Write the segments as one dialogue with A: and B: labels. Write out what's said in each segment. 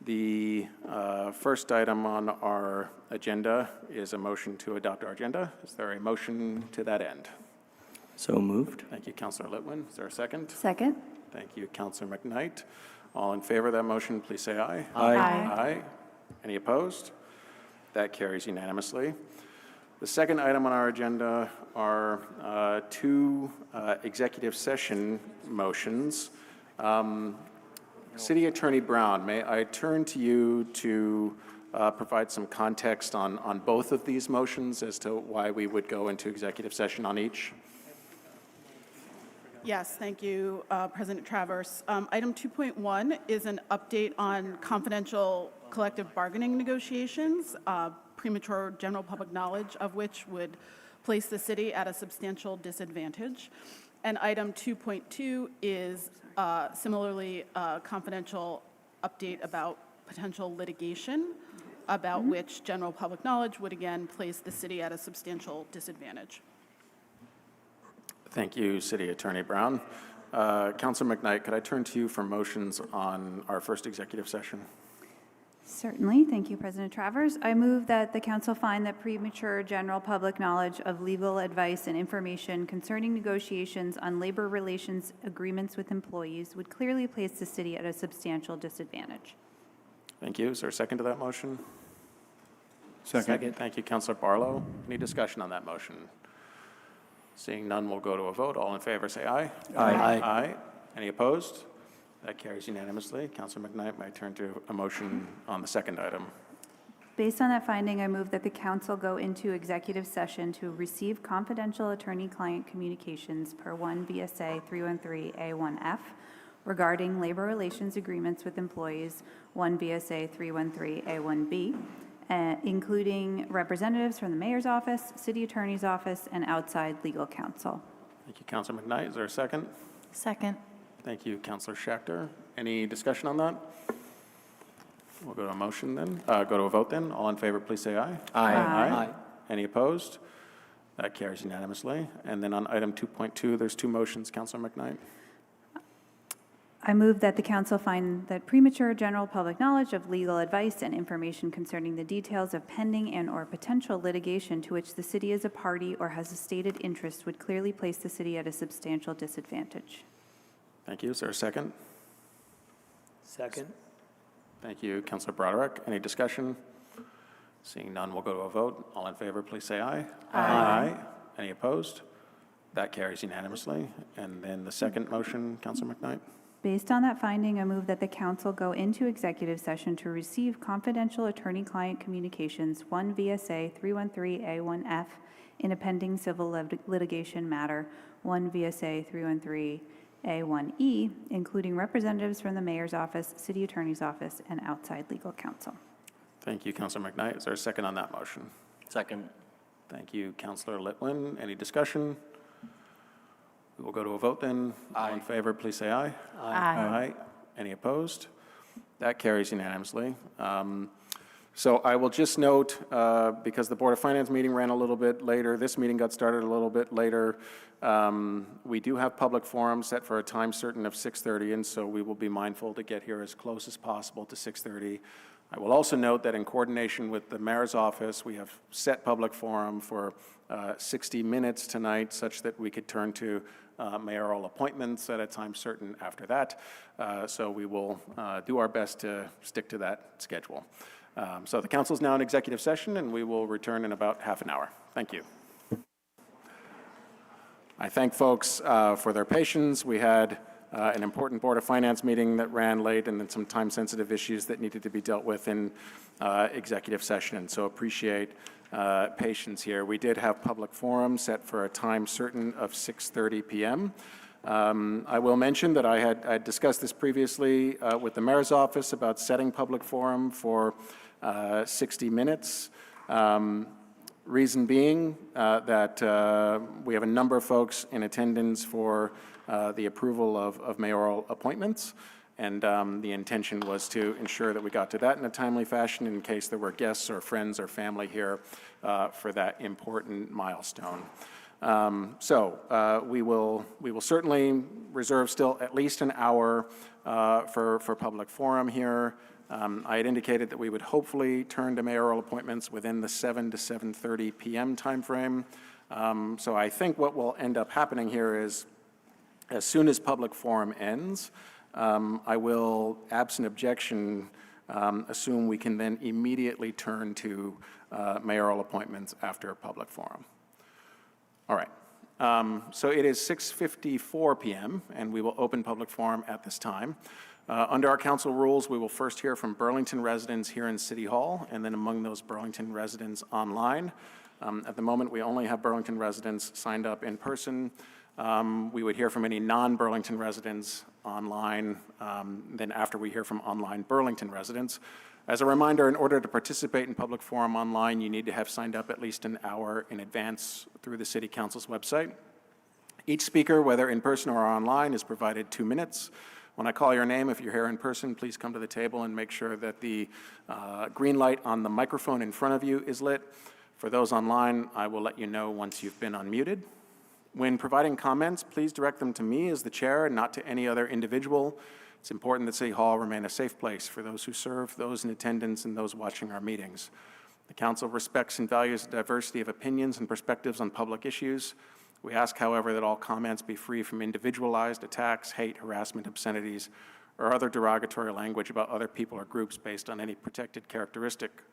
A: The first item on our agenda is a motion to adopt our agenda. Is there a motion to that end?
B: So moved.
A: Thank you, Councillor Litwin. Is there a second?
C: Second.
A: Thank you, Councillor McKnight. All in favor of that motion, please say aye.
B: Aye.
A: Aye. Any opposed? That carries unanimously. The second item on our agenda are two executive session motions. City Attorney Brown, may I turn to you to provide some context on both of these motions as to why we would go into executive session on each?
D: Yes, thank you, President Travers. Item 2.1 is an update on confidential collective bargaining negotiations, premature general public knowledge of which would place the city at a substantial disadvantage. And item 2.2 is similarly a confidential update about potential litigation about which general public knowledge would again place the city at a substantial disadvantage.
A: Thank you, City Attorney Brown. Councilor McKnight, could I turn to you for motions on our first executive session?
C: Certainly. Thank you, President Travers. I move that the council find that premature general public knowledge of legal advice and information concerning negotiations on labor relations agreements with employees would clearly place the city at a substantial disadvantage.
A: Thank you. Is there a second to that motion?
B: Second.
A: Thank you, Councillor Barlow. Any discussion on that motion? Seeing none, we'll go to a vote. All in favor, say aye.
B: Aye.
A: Aye. Any opposed? That carries unanimously. Councillor McKnight, may I turn to a motion on the second item?
C: Based on that finding, I move that the council go into executive session to receive confidential attorney-client communications per 1 VSA 313A1F regarding labor relations agreements with employees, 1 VSA 313A1B, including representatives from the mayor's office, city attorney's office, and outside legal counsel.
A: Thank you, Councillor McKnight. Is there a second?
E: Second.
A: Thank you, Councillor Schachter. Any discussion on that? We'll go to a motion then. Go to a vote then. All in favor, please say aye.
B: Aye.
A: Aye. Any opposed? That carries unanimously. And then on item 2.2, there's two motions. Councillor McKnight.
C: I move that the council find that premature general public knowledge of legal advice and information concerning the details of pending and or potential litigation to which the city is a party or has a stated interest would clearly place the city at a substantial disadvantage.
A: Thank you. Is there a second?
B: Second.
A: Thank you, Councillor Broderick. Any discussion? Seeing none, we'll go to a vote. All in favor, please say aye. Aye. Any opposed? That carries unanimously. And then the second motion, Councillor McKnight.
C: Based on that finding, I move that the council go into executive session to receive confidential attorney-client communications 1 VSA 313A1F in a pending civil litigation matter 1 VSA 313A1E, including representatives from the mayor's office, city attorney's office, and outside legal counsel.
A: Thank you, Councillor McKnight. Is there a second on that motion?
B: Second.
A: Thank you, Councillor Litwin. Any discussion? We will go to a vote then. All in favor, please say aye.
E: Aye.
A: Any opposed? That carries unanimously. So I will just note, because the Board of Finance meeting ran a little bit later, this meeting got started a little bit later. We do have public forum set for a time certain of 6:30, and so we will be mindful to get here as close as possible to 6:30. I will also note that in coordination with the mayor's office, we have set public forum for 60 minutes tonight, such that we could turn to mayoral appointments at a time certain after that. So we will do our best to stick to that schedule. So the council is now in executive session, and we will return in about half an hour. Thank you. I thank folks for their patience. We had an important Board of Finance meeting that ran late, and then some time-sensitive issues that needed to be dealt with in executive session, and so appreciate patience here. We did have public forum set for a time certain of 6:30 p.m. I will mention that I had discussed this previously with the mayor's office about setting public forum for 60 minutes. Reason being that we have a number of folks in attendance for the approval of mayoral appointments, and the intention was to ensure that we got to that in a timely fashion in case there were guests or friends or family here for that important milestone. We will certainly reserve still at least an hour for public forum here. I had indicated that we would hopefully turn to mayoral appointments within the 7 to 7:30 p.m. timeframe. So I think what will end up happening here is, as soon as public forum ends, I will, absent objection, assume we can then immediately turn to mayoral appointments after public forum. All right. So it is 6:54 p.m., and we will open public forum at this time. Under our council rules, we will first hear from Burlington residents here in City Hall, and then among those Burlington residents online. At the moment, we only have Burlington residents signed up in person. We would hear from any non-Burlington residents online, then after we hear from online Burlington residents. As a reminder, in order to participate in public forum online, you need to have signed up at least an hour in advance through the City Council's website. Each speaker, whether in person or online, is provided 2 minutes. When I call your name, if you're here in person, please come to the table and make sure that the green light on the microphone in front of you is lit. For those online, I will let you know once you've been unmuted. When providing comments, please direct them to me as the chair and not to any other individual. It's important that City Hall remain a safe place for those who serve, those in attendance, and those watching our meetings. The council respects and values the diversity of opinions and perspectives on public issues. We ask, however, that all comments be free from individualized attacks, hate, harassment, obscenities, or other derogatory language about other people or groups based on any protected characteristic.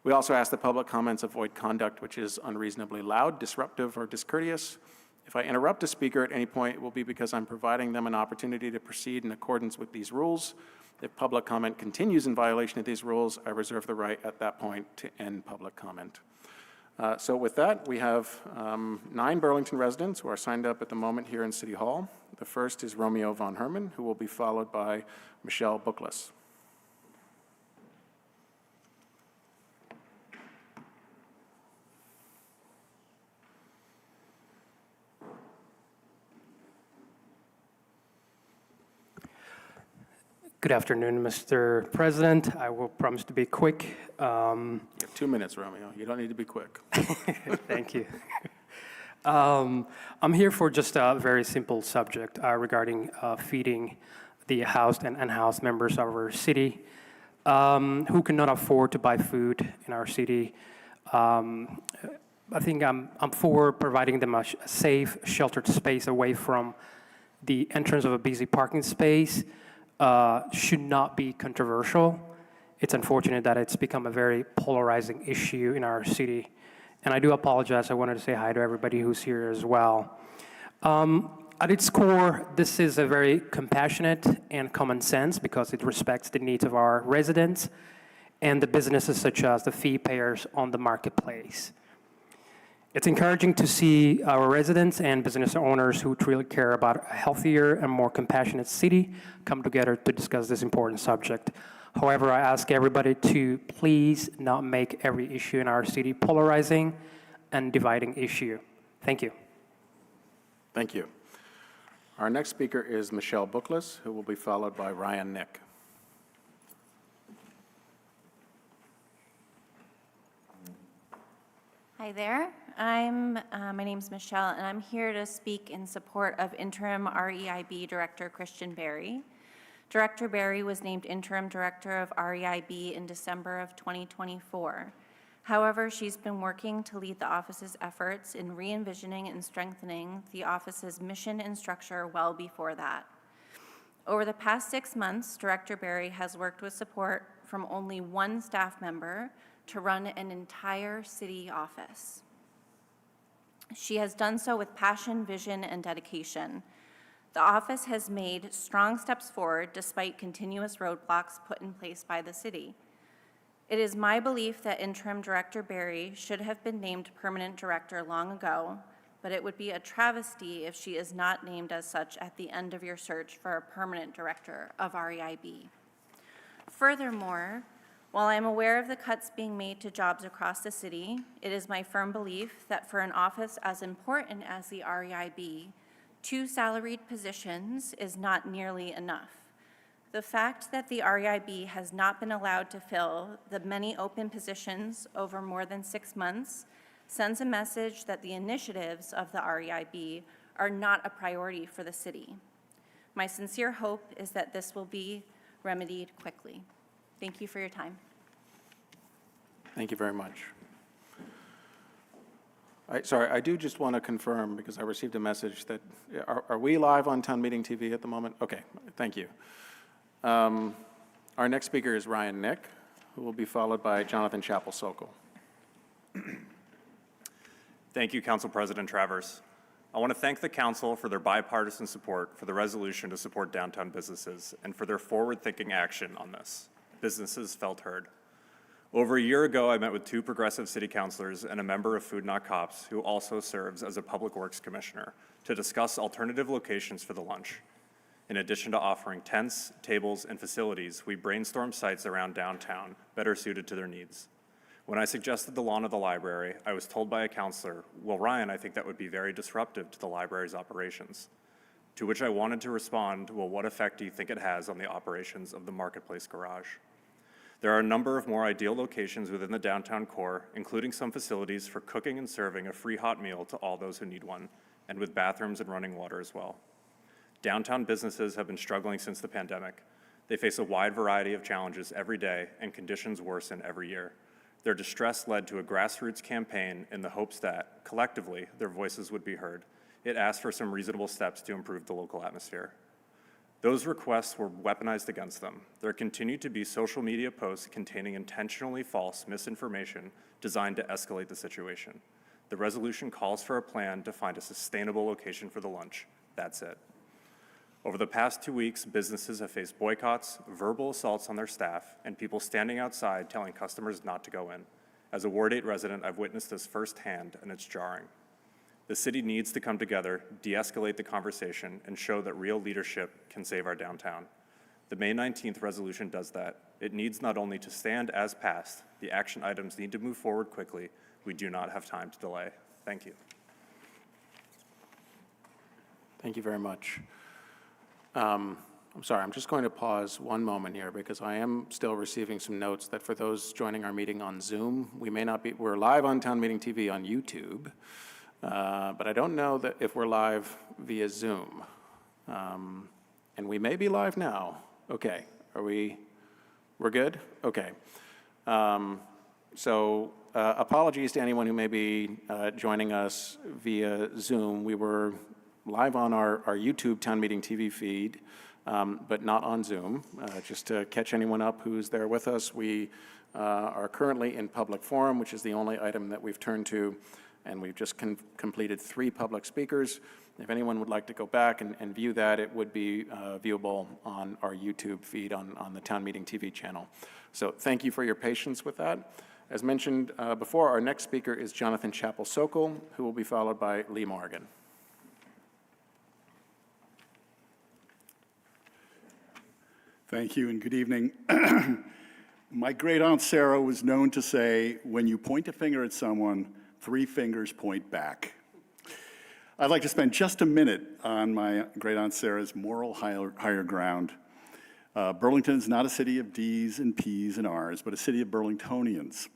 A: We also ask that public comments avoid conduct which is unreasonably loud, disruptive, or discourteous. If I interrupt a speaker at any point, it will be because I'm providing them an opportunity to proceed in accordance with these rules. If public comment continues in violation of these rules, I reserve the right at that point to end public comment. So with that, we have 9 Burlington residents who are signed up at the moment here in City Hall. The first is Romeo von Herman, who will be followed by Michelle Bookless.
F: Good afternoon, Mr. President. I will promise to be quick.
A: You have 2 minutes, Romeo. You don't need to be quick.
F: Thank you. I'm here for just a very simple subject regarding feeding the housed and unhoused members of our city who cannot afford to buy food in our city. I think I'm for providing them a safe, sheltered space away from the entrance of a busy parking space. Should not be controversial. It's unfortunate that it's become a very polarizing issue in our city. And I do apologize. I wanted to say hi to everybody who's here as well. At its core, this is a very compassionate and common sense because it respects the needs of our residents and the businesses such as the fee payers on the marketplace. It's encouraging to see our residents and business owners who truly care about a healthier and more compassionate city come together to discuss this important subject. However, I ask everybody to please not make every issue in our city polarizing and dividing issue. Thank you.
A: Thank you. Our next speaker is Michelle Bookless, who will be followed by Ryan Nick.
G: Hi there. My name's Michelle, and I'm here to speak in support of Interim REIB Director Christian Berry. Director Berry was named Interim Director of REIB in December of 2024. However, she's been working to lead the office's efforts in re-envisioning and strengthening the office's mission and structure well before that. Over the past 6 months, Director Berry has worked with support from only one staff member to run an entire city office. She has done so with passion, vision, and dedication. The office has made strong steps forward despite continuous roadblocks put in place by the city. It is my belief that Interim Director Berry should have been named Permanent Director long ago, but it would be a travesty if she is not named as such at the end of your search for a Permanent Director of REIB. Furthermore, while I am aware of the cuts being made to jobs across the city, it is my firm belief that for an office as important as the REIB, 2 salaried positions is not nearly enough. The fact that the REIB has not been allowed to fill the many open positions over more than 6 months sends a message that the initiatives of the REIB are not a priority for the city. My sincere hope is that this will be remedied quickly. Thank you for your time.
A: Thank you very much. Sorry, I do just want to confirm, because I received a message that, are we live on Town Meeting TV at the moment? Okay, thank you. Our next speaker is Ryan Nick, who will be followed by Jonathan Chappell-Sokol.
H: Thank you, Council President Travers. I want to thank the Council for their bipartisan support for the resolution to support downtown businesses and for their forward-thinking action on this. Businesses felt heard. Over a year ago, I met with 2 progressive city councilors and a member of Food Not Cops, who also serves as a Public Works Commissioner, to discuss alternative locations for the lunch. In addition to offering tents, tables, and facilities, we brainstormed sites around downtown better suited to their needs. When I suggested the lawn of the library, I was told by a counselor, "Well, Ryan, I think that would be very disruptive to the library's operations." To which I wanted to respond, "Well, what effect do you think it has on the operations of the Marketplace Garage?" There are a number of more ideal locations within the downtown core, including some facilities for cooking and serving a free hot meal to all those who need one, and with bathrooms and running water as well. Downtown businesses have been struggling since the pandemic. They face a wide variety of challenges every day, and conditions worsen every year. Their distress led to a grassroots campaign in the hopes that, collectively, their voices would be heard. It asked for some reasonable steps to improve the local atmosphere. Those requests were weaponized against them. There continued to be social media posts containing intentionally false misinformation designed to escalate the situation. The resolution calls for a plan to find a sustainable location for the lunch. That's it. Over the past 2 weeks, businesses have faced boycotts, verbal assaults on their staff, and people standing outside telling customers not to go in. As a Ward 8 resident, I've witnessed this firsthand, and it's jarring. The city needs to come together, de-escalate the conversation, and show that real leadership can save our downtown. The May 19th resolution does that. It needs not only to stand as passed, the action items need to move forward quickly. We do not have time to delay. Thank you.
A: Thank you very much. I'm sorry, I'm just going to pause one moment here because I am still receiving some notes that for those joining our meeting on Zoom, we're live on Town Meeting TV on YouTube, but I don't know that if we're live via Zoom. And we may be live now. Okay, we're good? Okay. Apologies to anyone who may be joining us via Zoom. We were live on our YouTube Town Meeting TV feed, but not on Zoom. Just to catch anyone up who's there with us, we are currently in public forum, which is the only item that we've turned to, and we've just completed 3 public speakers. If anyone would like to go back and view that, it would be viewable on our YouTube feed on the Town Meeting TV channel. So thank you for your patience with that. As mentioned before, our next speaker is Jonathan Chappell-Sokol, who will be followed by Lee Morgan.
I: Thank you and good evening. My great aunt Sarah was known to say, when you point a finger at someone, 3 fingers point back. I'd like to spend just a minute on my great aunt Sarah's moral higher ground. Burlington is not a city of D's and P's and R's, but a city of Burlingtonians.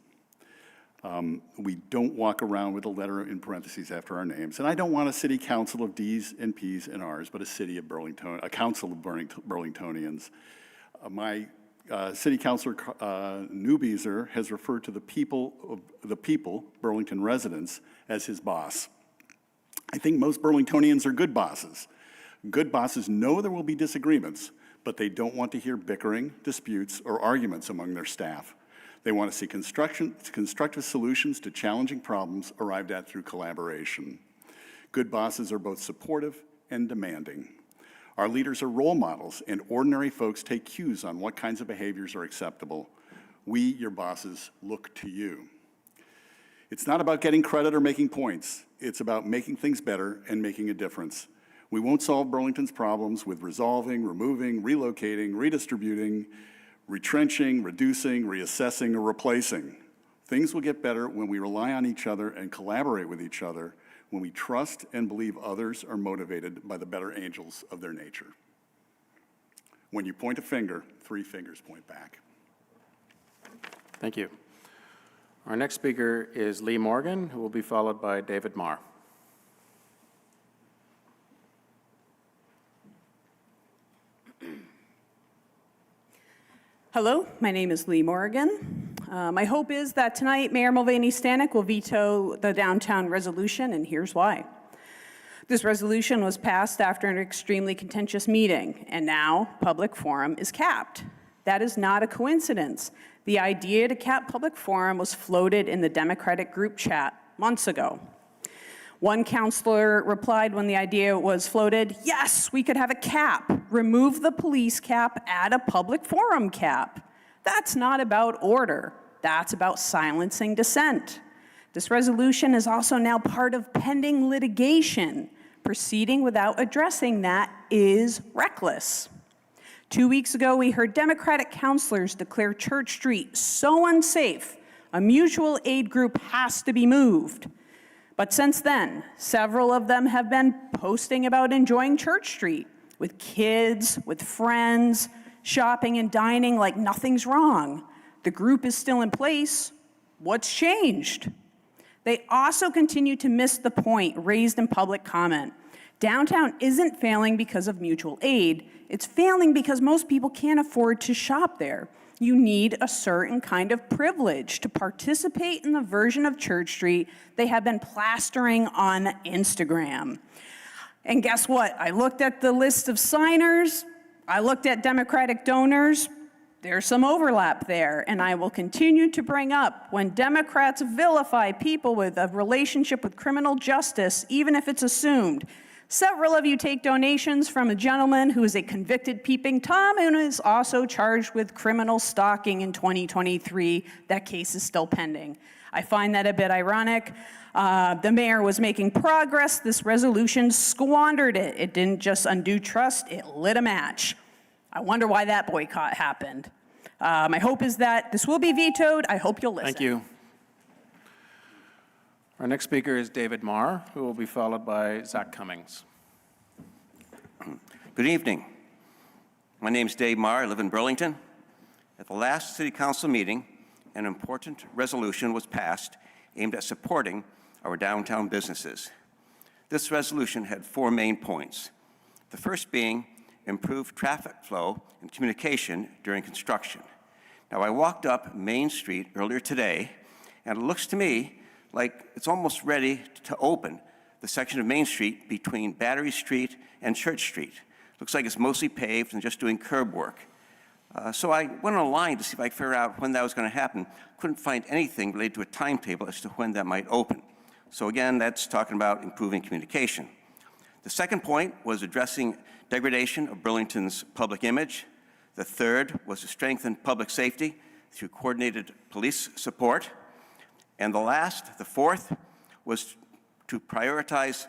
I: We don't walk around with a letter in parentheses after our names. And I don't want a city council of D's and P's and R's, but a council of Burlingtonians. My city councilor, Newbeezer, has referred to the people, Burlington residents, as his boss. I think most Burlingtonians are good bosses. Good bosses know there will be disagreements, but they don't want to hear bickering, disputes, or arguments among their staff. They want to see constructive solutions to challenging problems arrived at through collaboration. Good bosses are both supportive and demanding. Our leaders are role models, and ordinary folks take cues on what kinds of behaviors are acceptable. We, your bosses, look to you. It's not about getting credit or making points. It's about making things better and making a difference. We won't solve Burlington's problems with resolving, removing, relocating, redistributing, retrenching, reducing, reassessing, or replacing. Things will get better when we rely on each other and collaborate with each other, when we trust and believe others are motivated by the better angels of their nature. When you point a finger, 3 fingers point back.
A: Thank you. Our next speaker is Lee Morgan, who will be followed by David Marr.
J: Hello, my name is Lee Morgan. My hope is that tonight Mayor Mulvaney Stanek will veto the downtown resolution, and here's why. This resolution was passed after an extremely contentious meeting, and now public forum is capped. That is not a coincidence. The idea to cap public forum was floated in the Democratic group chat months ago. One counselor replied when the idea was floated, yes, we could have a cap. Remove the police cap, add a public forum cap. That's not about order. That's about silencing dissent. This resolution is also now part of pending litigation. Proceeding without addressing that is reckless. 2 weeks ago, we heard Democratic counselors declare Church Street so unsafe, a mutual aid group has to be moved. But since then, several of them have been posting about enjoying Church Street with kids, with friends, shopping and dining like nothing's wrong. The group is still in place. What's changed? They also continue to miss the point raised in public comment. Downtown isn't failing because of mutual aid. It's failing because most people can't afford to shop there. You need a certain kind of privilege to participate in the version of Church Street they have been plastering on Instagram. And guess what? I looked at the list of signers. I looked at Democratic donors. There's some overlap there, and I will continue to bring up when Democrats vilify people with a relationship with criminal justice, even if it's assumed. Several of you take donations from a gentleman who is a convicted peeping Tom and is also charged with criminal stalking in 2023. That case is still pending. I find that a bit ironic. The mayor was making progress. This resolution squandered it. It didn't just undo trust, it lit a match. I wonder why that boycott happened. My hope is that this will be vetoed. I hope you'll listen.
A: Thank you. Our next speaker is David Marr, who will be followed by Zach Cummings.
K: Good evening. My name is Dave Marr. I live in Burlington. At the last City Council meeting, an important resolution was passed aimed at supporting our downtown businesses. This resolution had 4 main points. The first being improved traffic flow and communication during construction. Now, I walked up Main Street earlier today, and it looks to me like it's almost ready to open the section of Main Street between Battery Street and Church Street. Looks like it's mostly paved and just doing curb work. So I went online to see if I could figure out when that was going to happen. Couldn't find anything related to a timetable as to when that might open. So again, that's talking about improving communication. The second point was addressing degradation of Burlington's public image. The third was to strengthen public safety through coordinated police support. And the fourth, was to prioritize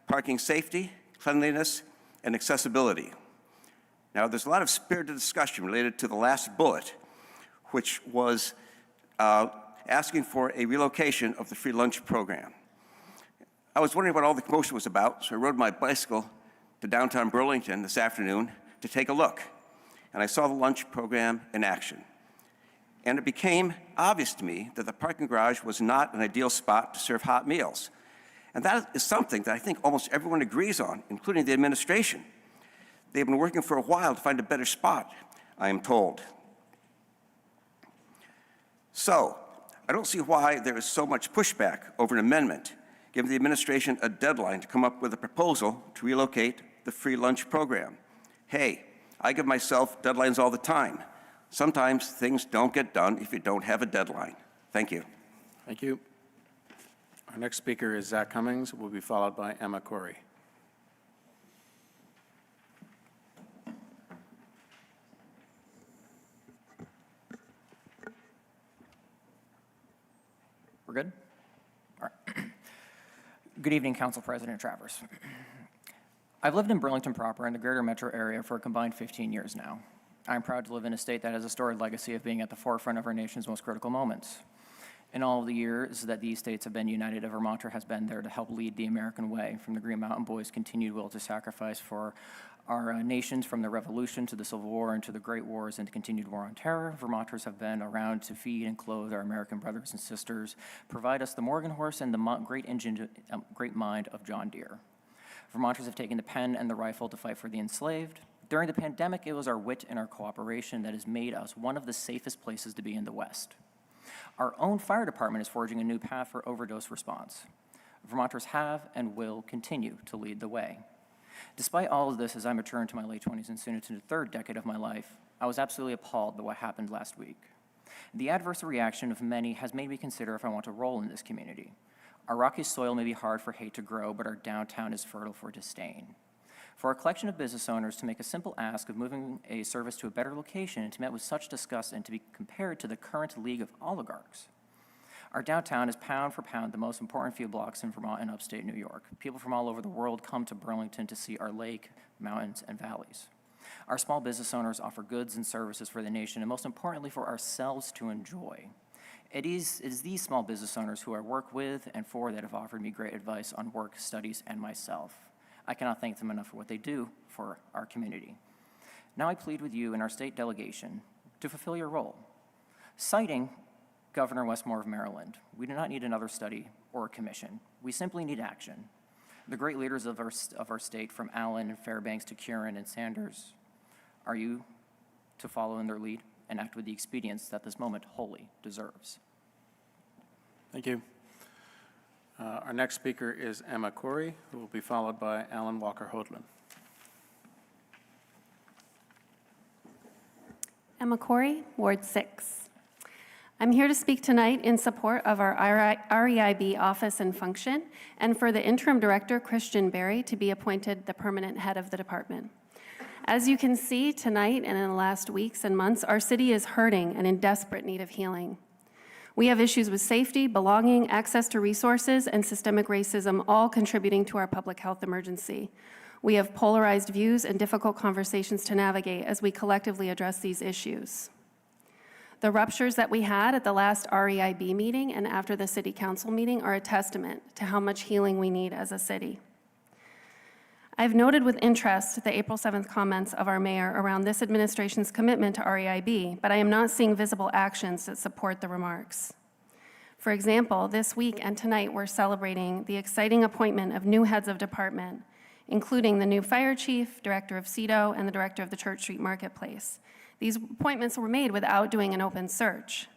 K: parking safety, cleanliness, and accessibility. Now, there's a lot of spirited discussion related to the last bullet, which was asking for a relocation of the free lunch program. I was wondering what all the commotion was about, so I rode my bicycle to downtown Burlington this afternoon to take a look. And I saw the lunch program in action. And it became obvious to me that the parking garage was not an ideal spot to serve hot meals. And that is something that I think almost everyone agrees on, including the administration. They've been working for a while to find a better spot, I am told. So, I don't see why there is so much pushback over an amendment, giving the administration a deadline to come up with a proposal to relocate the free lunch program. Hey, I give myself deadlines all the time. Sometimes things don't get done if you don't have a deadline. Thank you.
A: Thank you. Our next speaker is Zach Cummings, who will be followed by Emma Corey.
L: We're good? All right. Good evening, Council President Travers. I've lived in Burlington proper and the greater metro area for a combined 15 years now. I'm proud to live in a state that has a storied legacy of being at the forefront of our nation's most critical moments. In all of the years that these states have been united, a Vermonter has been there to help lead the American way, from the Green Mountain Boys' continued will to sacrifice for our nations, from the Revolution to the Civil War and to the Great Wars and the continued war on terror. Vermonters have been around to feed and clothe our American brothers and sisters, provide us the Morgan horse and the great mind of John Deere. Vermonters have taken the pen and the rifle to fight for the enslaved, During the pandemic, it was our wit and our cooperation that has made us one of the safest places to be in the West. Our own fire department is forging a new path for overdose response. Vermonters have and will continue to lead the way. Despite all of this, as I mature into my late 20s and soon into the third decade of my life, I was absolutely appalled by what happened last week. The adverse reaction of many has made me consider if I want to roll in this community. Our rocky soil may be hard for hate to grow, but our downtown is fertile for disdain. For a collection of business owners to make a simple ask of moving a service to a better location and to be met with such disgust and to be compared to the current league of oligarchs. Our downtown is pound for pound the most important few blocks in Vermont and upstate New York. People from all over the world come to Burlington to see our lake, mountains, and valleys. Our small business owners offer goods and services for the nation, and most importantly, for ourselves to enjoy. It is these small business owners who I work with and for that have offered me great advice on work, studies, and myself. I cannot thank them enough for what they do for our community. Now I plead with you and our state delegation to fulfill your role. Citing Governor Westmore of Maryland, we do not need another study or a commission. We simply need action. The great leaders of our state, from Allen and Fairbanks to Curran and Sanders, are you to follow in their lead and act with the expedience that this moment wholly deserves?
A: Thank you. Our next speaker is Emma Corey, who will be followed by Alan Walker-Hodlin.
M: Emma Corey, Ward 6. I'm here to speak tonight in support of our REIB office and function, and for the interim director, Christian Berry, to be appointed the permanent head of the department. As you can see tonight and in the last weeks and months, our city is hurting and in desperate need of healing. We have issues with safety, belonging, access to resources, and systemic racism, all contributing to our public health emergency. We have polarized views and difficult conversations to navigate as we collectively address these issues. The ruptures that we had at the last REIB meeting and after the city council meeting are a testament to how much healing we need as a city. I've noted with interest the April 7th comments of our mayor around this administration's commitment to REIB, but I am not seeing visible actions that support the remarks. For example, this week and tonight we're celebrating the exciting appointment of new heads of department, including the new fire chief, director of CEDO, and the director of the Church Street Marketplace. These appointments were made without doing an open search.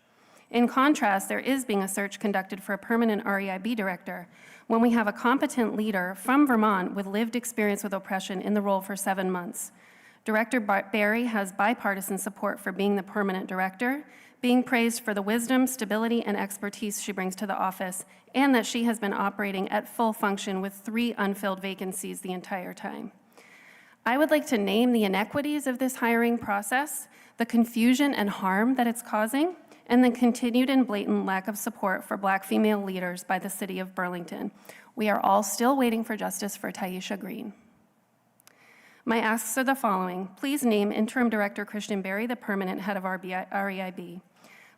M: In contrast, there is being a search conducted for a permanent REIB director when we have a competent leader from Vermont with lived experience with oppression in the role for 7 months. Director Berry has bipartisan support for being the permanent director, being praised for the wisdom, stability, and expertise she brings to the office, and that she has been operating at full function with 3 unfilled vacancies the entire time. I would like to name the inequities of this hiring process, the confusion and harm that it's causing, and the continued and blatant lack of support for Black female leaders by the city of Burlington. We are all still waiting for justice for Taisha Green. My asks are the following. Please name Interim Director Christian Berry the permanent head of REIB.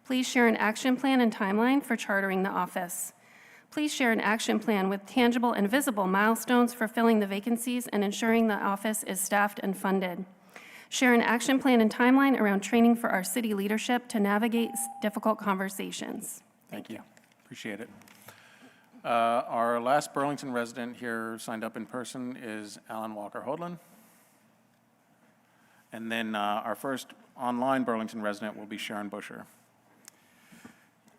M: Please share an action plan and timeline for chartering the office. Please share an action plan with tangible and visible milestones for filling the vacancies and ensuring the office is staffed and funded. Share an action plan and timeline around training for our city leadership to navigate difficult conversations.
A: Thank you. Appreciate it. Our last Burlington resident here signed up in person is Alan Walker-Hodlin. And then our first online Burlington resident will be Sharon Busher.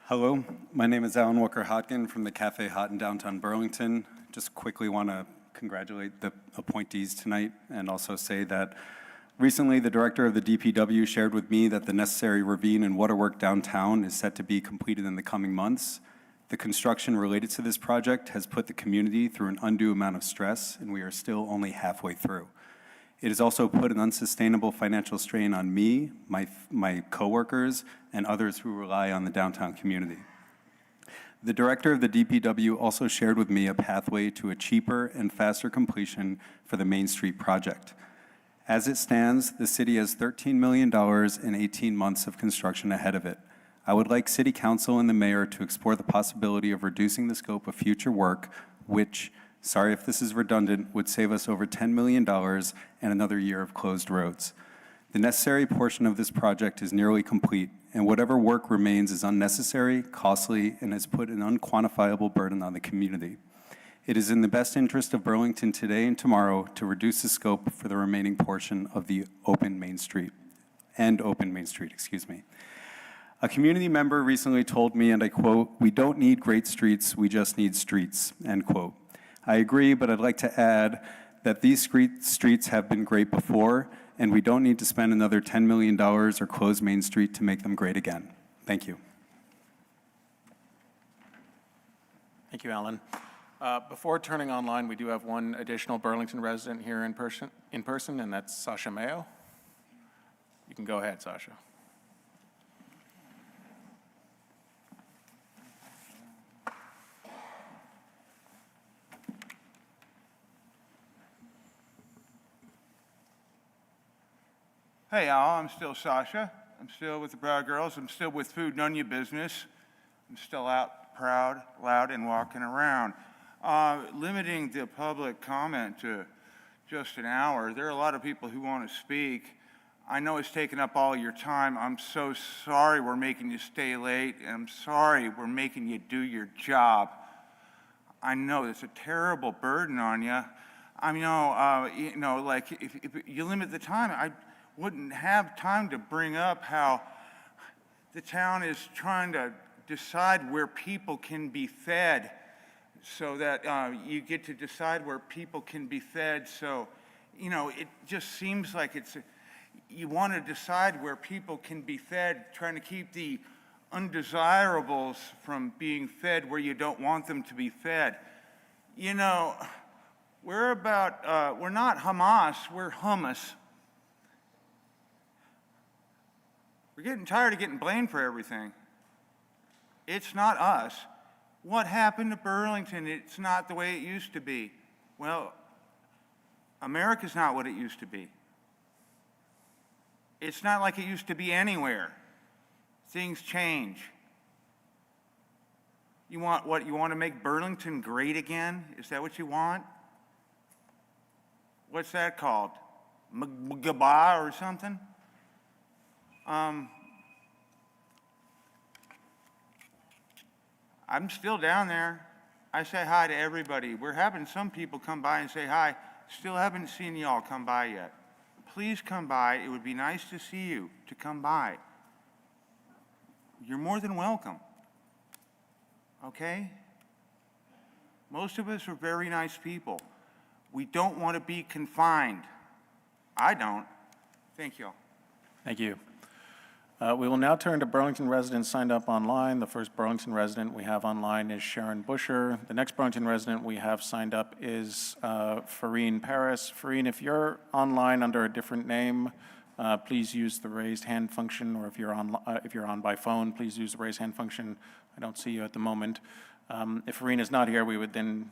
N: Hello, my name is Alan Walker-Hodgkin from the Cafe Hot in downtown Burlington. Just quickly want to congratulate the appointees tonight and also say that recently the director of the DPW shared with me that the necessary ravine and waterwork downtown is set to be completed in the coming months. The construction related to this project has put the community through an undue amount of stress, and we are still only halfway through. It has also put an unsustainable financial strain on me, my coworkers, and others who rely on the downtown community. The director of the DPW also shared with me a pathway to a cheaper and faster completion for the Main Street project. As it stands, the city has $13 million and 18 months of construction ahead of it. I would like City Council and the mayor to explore the possibility of reducing the scope of future work, which, sorry if this is redundant, would save us over $10 million and another year of closed roads. The necessary portion of this project is nearly complete, and whatever work remains is unnecessary, costly, and has put an unquantifiable burden on the community. It is in the best interest of Burlington today and tomorrow to reduce the scope for the remaining portion of the open Main Street, excuse me. A community member recently told me, and I quote, "We don't need great streets, we just need streets," end quote. I agree, but I'd like to add that these streets have been great before, and we don't need to spend another $10 million or close Main Street to make them great again. Thank you.
A: Thank you, Alan. Before turning online, we do have one additional Burlington resident here in person, and that's Sasha Mayo. You can go ahead, Sasha.
O: Hey, y'all, I'm still Sasha. I'm still with the Proud Girls. I'm still with Food None Your Business. I'm still out proud, loud, and walking around. Limiting the public comment to just an hour. There are a lot of people who want to speak. I know it's taken up all your time. I'm so sorry we're making you stay late. And I'm sorry we're making you do your job. I know it's a terrible burden on you. I know, like if you limit the time, I wouldn't have time to bring up how the town is trying to decide where people can be fed so that you get to decide where people can be fed. So, you know, it just seems like you want to decide where people can be fed, trying to keep the undesirables from being fed where you don't want them to be fed. You know, we're not Hamas, we're hummus. We're getting tired of getting blamed for everything. It's not us. What happened to Burlington? It's not the way it used to be. Well, America's not what it used to be. It's not like it used to be anywhere. Things change. You want what? You want to make Burlington great again? Is that what you want? What's that called? Gaba or something? I'm still down there. I say hi to everybody. We're having some people come by and say hi. Still haven't seen y'all come by yet. Please come by. It would be nice to see you, to come by. You're more than welcome. Okay? Most of us are very nice people. We don't want to be confined. I don't. Thank you.
A: Thank you. We will now turn to Burlington residents signed up online. The first Burlington resident we have online is Sharon Busher. The next Burlington resident we have signed up is Farine Paris. Farine, if you're online under a different name, please use the raised hand function, or if you're on by phone, please use the raised hand function. I don't see you at the moment. If Farine is not here, we would then,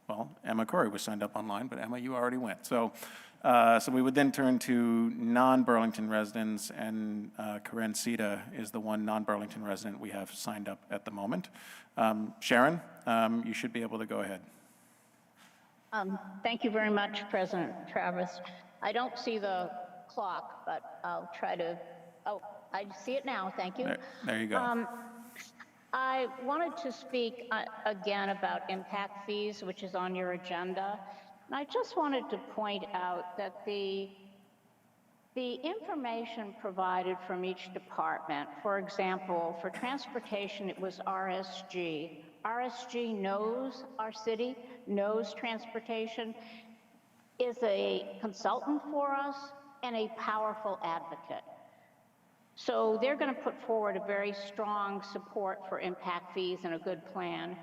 A: well, Emma Corey was signed up online, but Emma, you already went. So we would then turn to non-Burlington residents, and Karen CEDO is the one non-Burlington resident we have signed up at the moment. Sharon, you should be able to go ahead.
P: Thank you very much, President Travis. I don't see the clock, but I'll try to, oh, I see it now, thank you.
A: There you go.
P: I wanted to speak again about impact fees, which is on your agenda. And I just wanted to point out that the information provided from each department, for example, for transportation, it was RSG. RSG knows our city, knows transportation, is a consultant for us and a powerful advocate. So they're going to put forward a very strong support for impact fees and a good plan.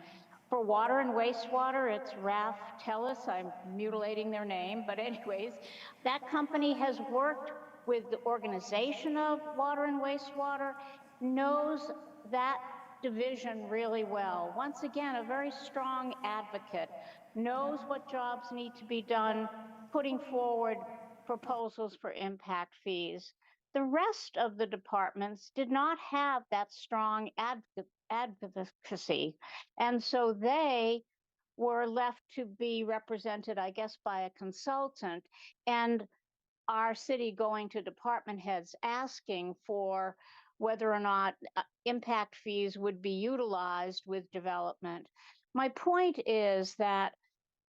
P: For water and wastewater, it's RAF Telus. I'm mutilating their name, but anyways, that company has worked with the organization of water and wastewater, knows that division really well. Once again, a very strong advocate, knows what jobs need to be done, putting forward proposals for impact fees. The rest of the departments did not have that strong advocacy, and so they were left to be represented, I guess, by a consultant, and our city going to department heads asking for whether or not impact fees would be utilized with development. My point is that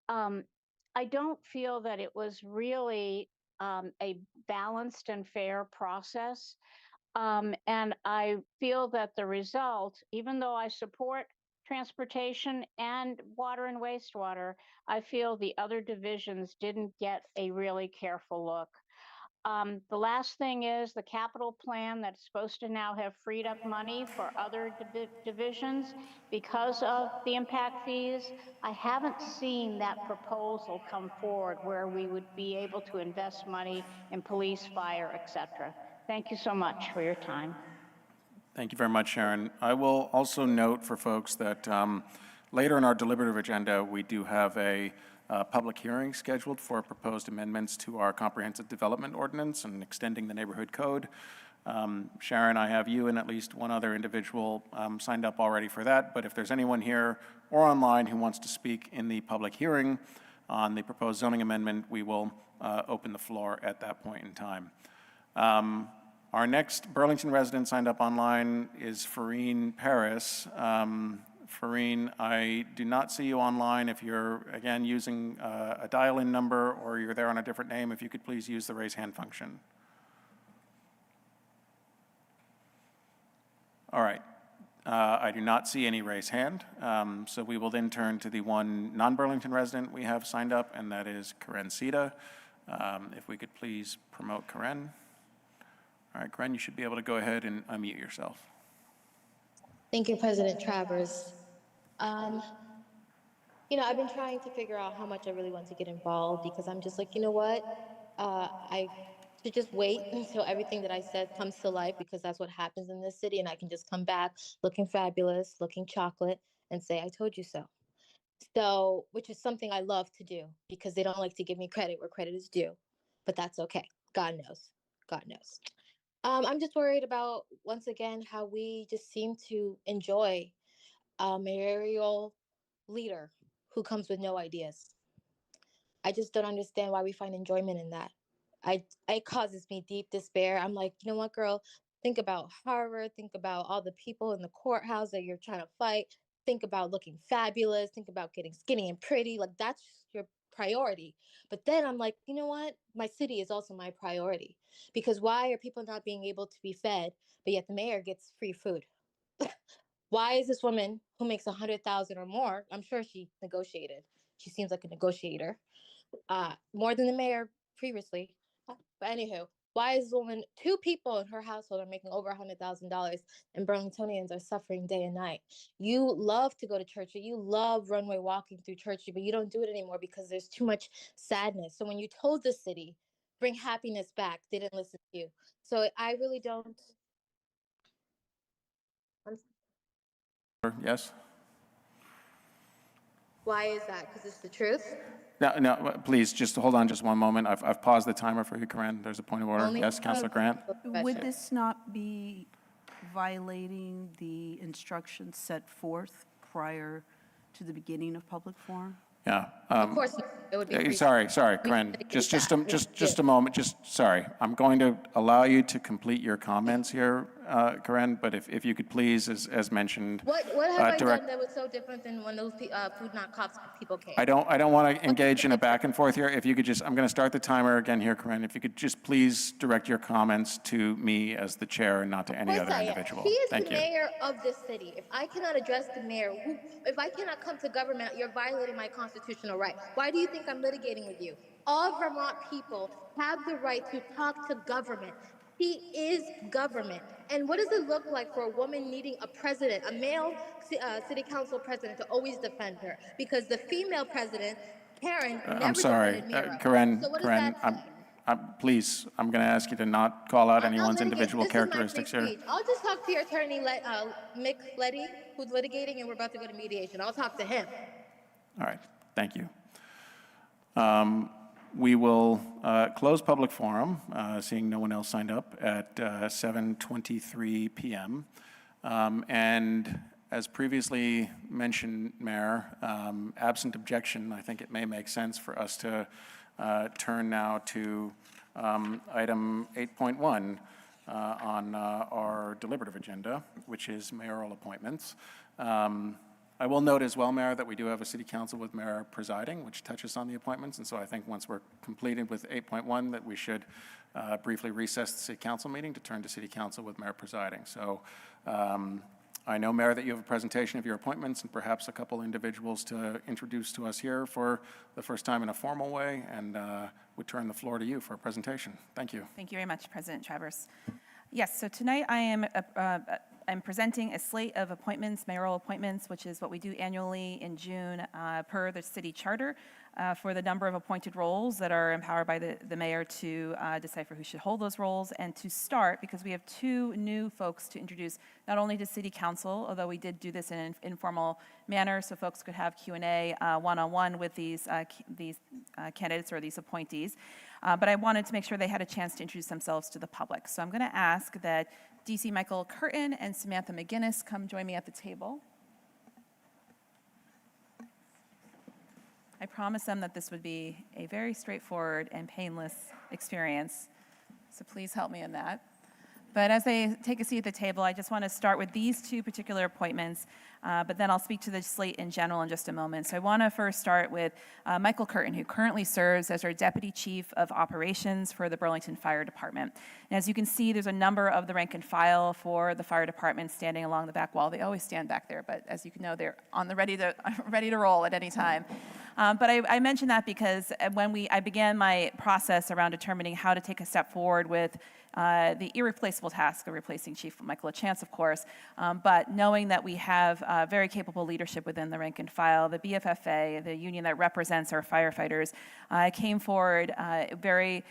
P: I don't feel that it was really a balanced and fair process. And I feel that the result, even though I support transportation and water and wastewater, I feel the other divisions didn't get a really careful look. The last thing is the capital plan that's supposed to now have freed up money for other divisions because of the impact fees. I haven't seen that proposal come forward where we would be able to invest money in police, fire, et cetera. Thank you so much for your time.
A: Thank you very much, Sharon. I will also note for folks that later in our deliberative agenda, we do have a public hearing scheduled for proposed amendments to our comprehensive development ordinance and extending the neighborhood code. Sharon, I have you and at least one other individual signed up already for that, but if there's anyone here or online who wants to speak in the public hearing on the proposed zoning amendment, we will open the floor at that point in time. Our next Burlington resident signed up online is Farine Paris. Farine, I do not see you online. If you're, again, using a dial-in number or you're there on a different name, if you could please use the raise hand function. All right. I do not see any raise hand, so we will then turn to the one non-Burlington resident we have signed up, and that is Karen CEDO. If we could please promote Karen. All right, Karen, you should be able to go ahead and unmute yourself.
Q: Thank you, President Travers. You know, I've been trying to figure out how much I really want to get involved because I'm just like, you know what? I should just wait until everything that I said comes to life because that's what happens in this city, and I can just come back looking fabulous, looking chocolate, and say, I told you so. So, which is something I love to do because they don't like to give me credit where credit is due, but that's okay. God knows. God knows. I'm just worried about, once again, how we just seem to enjoy a mayoral leader who comes with no ideas. I just don't understand why we find enjoyment in that. It causes me deep despair. I'm like, you know what, girl? Think about Harvard. Think about all the people in the courthouse that you're trying to fight. Think about looking fabulous. Think about getting skinny and pretty. Like, that's your priority. But then I'm like, you know what? My city is also my priority. Because why are people not being able to be fed, but yet the mayor gets free food? Why is this woman who makes 100,000 or more? I'm sure she negotiated. She seems like a negotiator, more than the mayor previously. But anywho, why is this woman, two people in her household are making over $100,000 and Burlingtonians are suffering day and night? You love to go to church, you love runway walking through church, but you don't do it anymore because there's too much sadness. So when you told the city, bring happiness back, they didn't listen to you. So I really don't.
A: Yes?
Q: Why is that? Because it's the truth?
A: No, please, just hold on just one moment. I've paused the timer for you, Karen. There's a point of order. Yes, Councilor Grant?
R: Would this not be violating the instructions set forth prior to the beginning of public forum?
A: Yeah.
Q: Of course, it would be.
A: Sorry, Karen. Just a moment. Sorry. I'm going to allow you to complete your comments here, Karen, but if you could please, as mentioned.
Q: What have I done that was so different than when those food not cops people came?
A: I don't want to engage in a back and forth here. If you could just, I'm going to start the timer again here, Karen. If you could just please direct your comments to me as the chair and not to any other individual.
Q: He is
A: Thank
Q: the
A: you.
Q: mayor of this city. If I cannot address the mayor, if I cannot come to government, you're violating my constitutional right. Why do you think I'm litigating with you? All Vermont people have the right to talk to government. He is government. And what does it look like for a woman needing a president, a male city council president, to always defend her? Because the female president, Karen, never
A: I'm sorry,
Q: defended Mira.
A: Karen,
Q: So what does
A: Karen,
Q: that say?
A: please, I'm going to ask you to not call out
Q: I'm not
A: anyone's
Q: litigating.
A: individual
Q: This is my
A: characteristics
Q: free
A: here.
Q: speech. I'll just talk to your attorney, Mick Letty, who's litigating, and we're about to go to mediation. I'll talk to him.
A: All right, thank you. We will close public forum, seeing no one else signed up, at 7:23 p.m. And as previously mentioned, Mayor, absent objection, I think it may make sense for us to turn now to item 8.1 on our deliberative agenda, which is mayoral appointments. I will note as well, Mayor, that we do have a city council with Mayor presiding, which touches on the appointments, and so I think once we're completed with 8.1, that we should briefly recess the city council meeting to turn to city council with Mayor presiding. So I know, Mayor, that you have a presentation of your appointments and perhaps a couple individuals to introduce to us here for the first time in a formal way, and would turn the floor to you for a presentation. Thank you.
S: Thank you very much, President Travers. Yes, so tonight I'm presenting a slate of appointments, mayoral appointments, which is what we do annually in June per the city charter for the number of appointed roles that are empowered by the mayor to decipher who should hold those roles. And to start, because we have two new folks to introduce, not only to city council, although we did do this in an informal manner so folks could have Q&A one-on-one with these candidates or these appointees, but I wanted to make sure they had a chance to introduce themselves to the public. So I'm going to ask that DC Michael Curtin and Samantha McGinnis come join me at the table. I promised them that this would be a very straightforward and painless experience, so please help me in that. But as they take a seat at the table, I just want to start with these two particular appointments, but then I'll speak to the slate in general in just a moment. So I want to first start with Michael Curtin, who currently serves as our Deputy Chief of Operations for the Burlington Fire Department. And as you can see, there's a number of the rank and file for the fire department standing along the back wall. They always stand back there, but as you can know, they're on the ready to roll at any time. But I mention that because when I began my process around determining how to take a step forward with the irreplaceable task of replacing Chief Michael LaChance, of course, but knowing that we have very capable leadership within the rank and file, the BFFA, the union that represents our firefighters, came forward very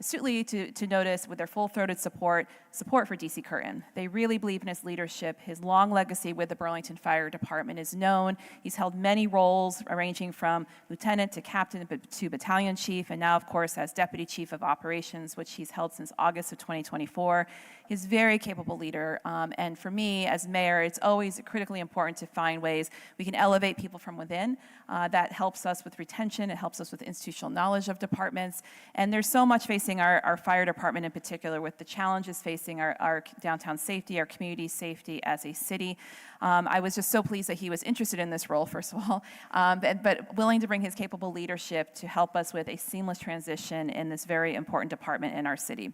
S: astutely to notice with their full-throated support for DC Curtin. They really believe in his leadership. His long legacy with the Burlington Fire Department is known. He's held many roles ranging from lieutenant to captain to battalion chief, and now, of course, as Deputy Chief of Operations, which he's held since August of 2024. He's a very capable leader, and for me, as mayor, it's always critically important to find ways we can elevate people from within. That helps us with retention. It helps us with institutional knowledge of departments. And there's so much facing our fire department in particular with the challenges facing our downtown safety, our community safety as a city. I was just so pleased that he was interested in this role, first of all, but willing to bring his capable leadership to help us with a seamless transition in this very important department in our city.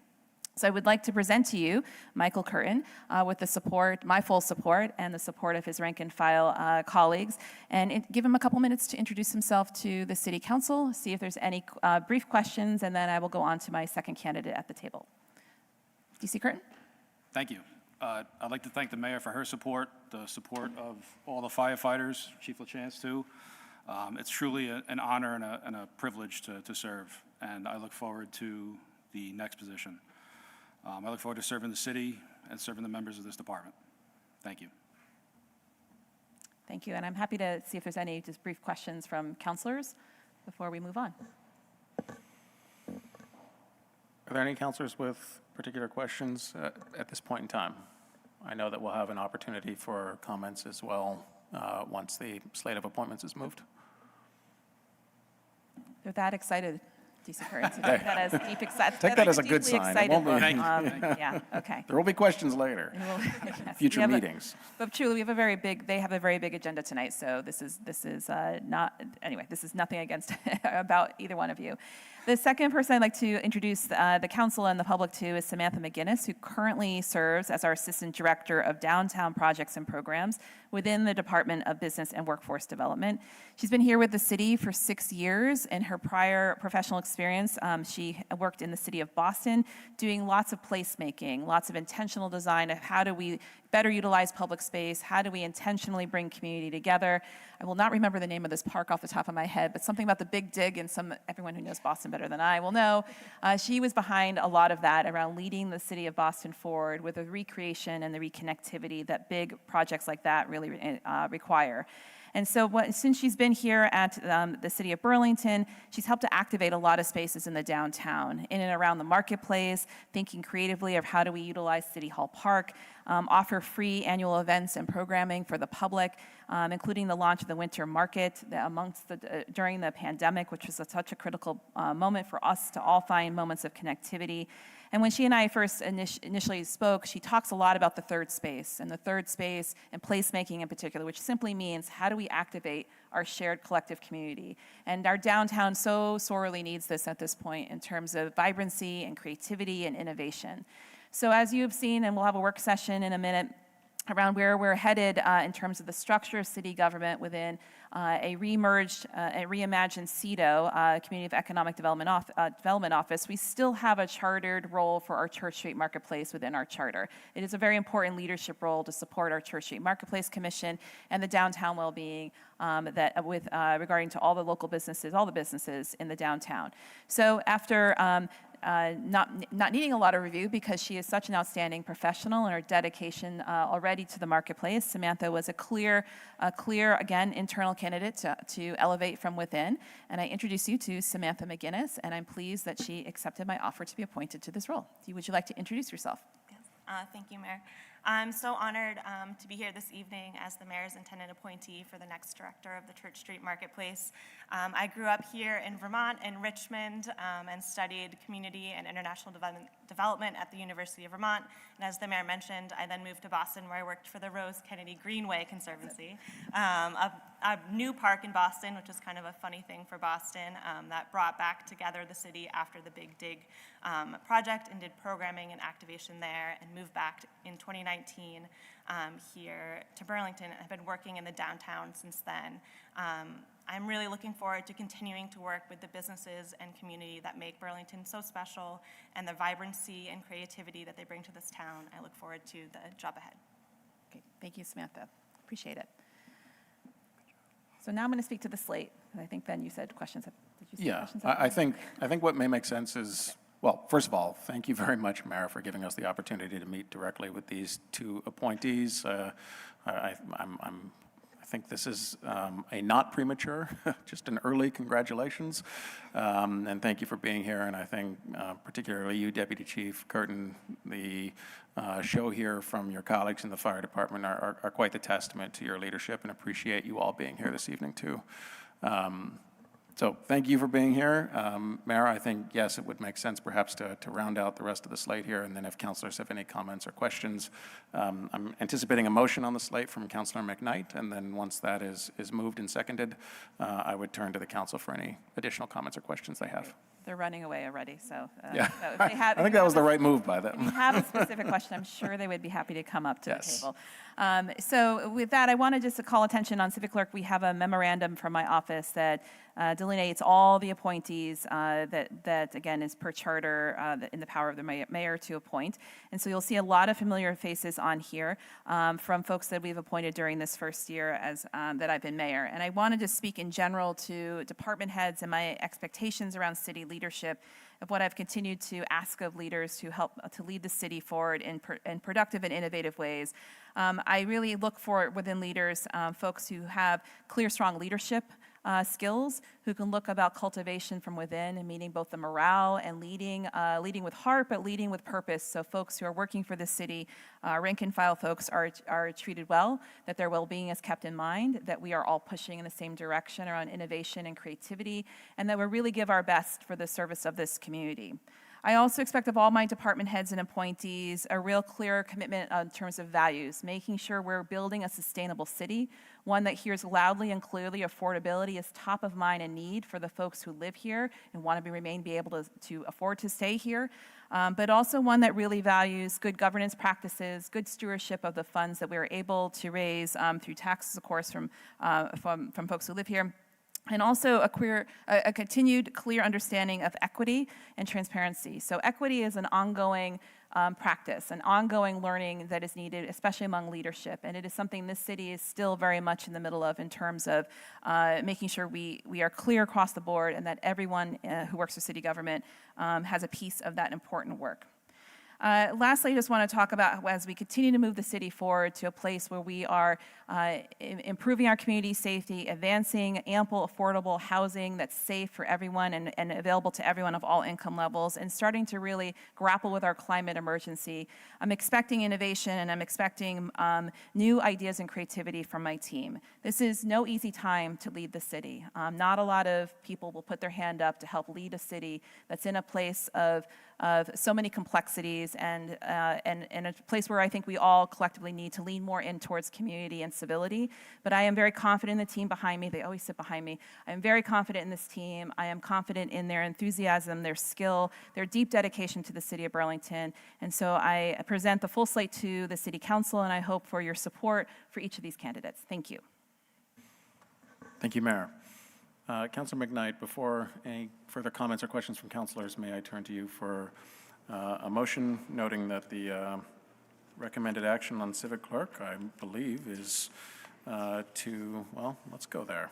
S: So I would like to present to you Michael Curtin with the support, my full support, and the support of his rank and file colleagues, and give him a couple minutes to introduce himself to the City Council, see if there's any brief questions, and then I will go on to my second candidate at the table. DC Curtin.
T: Thank you. I'd like to thank the mayor for her support, the support of all the firefighters, Chief LaChance too. It's truly an honor and a privilege to serve, and I look forward to the next position. I look forward to serving the city and serving the members of this department. Thank you.
S: Thank you, and I'm happy to see if there's any just brief questions from councilors before we move on.
A: Are there any councilors with particular questions at this point in time? I know that we'll have an opportunity for comments as well once the slate of appointments is moved.
S: They're that excited, DC Curtin, so take that as deep excitement.
A: Take that as a good sign. It won't be.
S: Yeah, okay.
A: There will be questions later.
S: Yes,
A: Future meetings.
S: But truly, we have they have a very big agenda tonight, so this is not, anyway, this is nothing against, about either one of you. The second person I'd like to introduce the council and the public to is Samantha McGinnis, who currently serves as our Assistant Director of Downtown Projects and Programs within the Department of Business and Workforce Development. She's been here with the city for 6 years. In her prior professional experience, she worked in the city of Boston doing lots of placemaking, lots of intentional design of how do we better utilize public space, how do we intentionally bring community together. I will not remember the name of this park off the top of my head, but something about the Big Dig, and everyone who knows Boston better than I will know. She was behind a lot of that around leading the city of Boston forward with the recreation and the reconnectivity that big projects like that really require. And so since she's been here at the city of Burlington, she's helped to activate a lot of spaces in the downtown, in and around the marketplace, thinking creatively of how do we utilize City Hall Park, offer free annual events and programming for the public, including the launch of the winter market during the pandemic, which was such a critical moment for us to all find moments of connectivity. And when she and I first initially spoke, she talks a lot about the third space, and the third space and placemaking in particular, which simply means how do we activate our shared collective community. And our downtown so sorely needs this at this point in terms of vibrancy and creativity and innovation. So as you have seen, and we'll have a work session in a minute around where we're headed in terms of the structure of city government within a reimagined CEDO, Community of Economic Development Office, we still have a chartered role for our Church Street Marketplace within our charter. It is a very important leadership role to support our Church Street Marketplace Commission and the downtown well-being regarding to all the local businesses, all the businesses in the downtown. So after not needing a lot of review because she is such an outstanding professional and her dedication already to the marketplace, Samantha was a clear, again, internal candidate to elevate from within. And I introduce you to Samantha McGinnis, and I'm pleased that she accepted my offer to be appointed to this role. Would you like to introduce yourself?
U: Thank you, Mayor. I'm so honored to be here this evening as the mayor's intended appointee for the next director of the Church Street Marketplace. I grew up here in Vermont, in Richmond, and studied community and international development at the University of Vermont. And as the mayor mentioned, I then moved to Boston, where I worked for the Rose Kennedy Greenway Conservancy, a new park in Boston, which is kind of a funny thing for Boston, that brought back together the city after the Big Dig project and did programming and activation there, and moved back in 2019 here to Burlington, and have been working in the downtown since then. I'm really looking forward to continuing to work with the businesses and community that make Burlington so special, and the vibrancy and creativity that they bring to this town. I look forward to the job ahead.
S: Okay, thank you, Samantha. Appreciate it. So now I'm going to speak to the slate. I think, Ben, you said questions. Did you say questions?
A: I think what may make sense is, well, first of all, thank you very much, Mayor, for giving us the opportunity to meet directly with these two appointees. I think this is a not premature, just an early congratulations. And thank you for being here. And I think particularly you, Deputy Chief Curtin, the show here from your colleagues in the fire department are quite the testament to your leadership, and appreciate you all being here this evening too. So thank you for being here. Mayor, I think, yes, it would make sense perhaps to round out the rest of the slate here, and then if councilors have any comments or questions. I'm anticipating a motion on the slate from Councilor McKnight, and then once that is moved and seconded, I would turn to the council for any additional comments or questions they have.
S: They're running away already, so.
A: Yeah,
S: so if they have,
A: I think that was the right move by them.
S: If you have a specific question, I'm sure they would be happy to come up to the table. So with that, I wanted just to call attention on Civic Clerk. We have a memorandum from my office that delineates all the appointees that again, is per charter in the power of the mayor to appoint. And so you'll see a lot of familiar faces on here from folks that we've appointed during this first year as that I've been mayor. And I wanted to speak in general to department heads and my expectations around city leadership, of what I've continued to ask of leaders to help to lead the city forward in productive and innovative ways. I really look for within leaders folks who have clear, strong leadership skills, who can look about cultivation from within and meeting both the morale and leading with heart, but leading with purpose. So folks who are working for the city, rank and file folks are treated well, that their well-being is kept in mind, that we are all pushing in the same direction around innovation and creativity, and that we really give our best for the service of this community. I also expect of all my department heads and appointees a real clear commitment in terms of values, making sure we're building a sustainable city, one that hears loudly and clearly affordability is top of mind and need for the folks who live here and want to be able to afford to stay here, but also one that really values good governance practices, good stewardship of the funds that we are able to raise through taxes, of course, from folks who live here. And also a continued clear understanding of equity and transparency. So equity is an ongoing practice, an ongoing learning that is needed, especially among leadership. And it is something this city is still very much in the middle of in terms of making sure we are clear across the board and that everyone who works for city government has a piece of that important work. Lastly, I just want to talk about as we continue to move the city forward to a place where we are improving our community safety, advancing ample, affordable housing that's safe for everyone and available to everyone of all income levels, and starting to really grapple with our climate emergency. I'm expecting innovation and I'm expecting new ideas and creativity from my team. This is no easy time to lead the city. Not a lot of people will put their hand up to help lead a city that's in a place of of so many complexities and a place where I think we all collectively need to lean more in towards community and civility. But I am very confident in the team behind me. They always sit behind me. I am very confident in this team. I am confident in their enthusiasm, their skill, their deep dedication to the City of Burlington. And so I present the full slate to the City Council, and I hope for your support for each of these candidates. Thank you.
A: Thank you, Mayor. Councilor McKnight, before any further comments or questions from councilors, may I turn to you for a motion noting that the recommended action on civic clerk, I believe, is well, let's go there.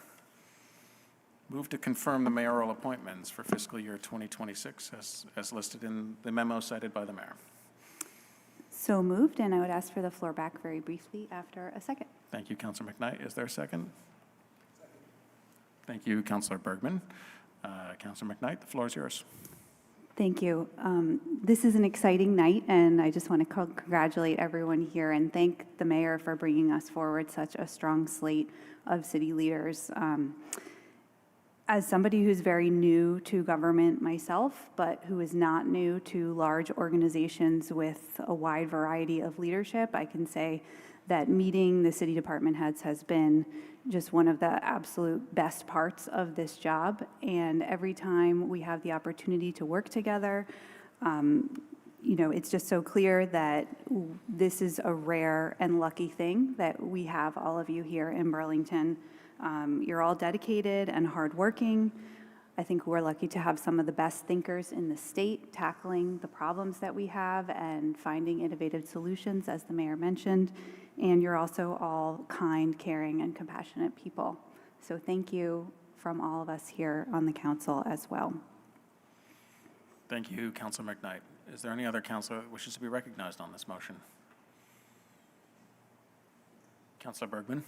A: Move to confirm the mayoral appointments for fiscal year 2026 as listed in the memo cited by the mayor.
C: So moved, and I would ask for the floor back very briefly after a second.
A: Thank you, Councilor McKnight. Is there a second? Thank you, Councilor Bergman. Councilor McKnight, the floor is yours.
C: Thank you. This is an exciting night, and I just want to congratulate everyone here and thank the mayor for bringing us forward such a strong slate of city leaders. As somebody who's very new to government myself, but who is not new to large organizations with a wide variety of leadership, I can say that meeting the city department heads has been just one of the absolute best parts of this job. And every time we have the opportunity to work together, it's just so clear that this is a rare and lucky thing that we have all of you here in Burlington. You're all dedicated and hardworking. I think we're lucky to have some of the best thinkers in the state tackling the problems that we have and finding innovative solutions, as the mayor mentioned. And you're also all kind, caring, and compassionate people. So thank you from all of us here on the council as well.
A: Thank you, Councilor McKnight. Is there any other councilor that wishes to be recognized on this motion? Councilor Bergman.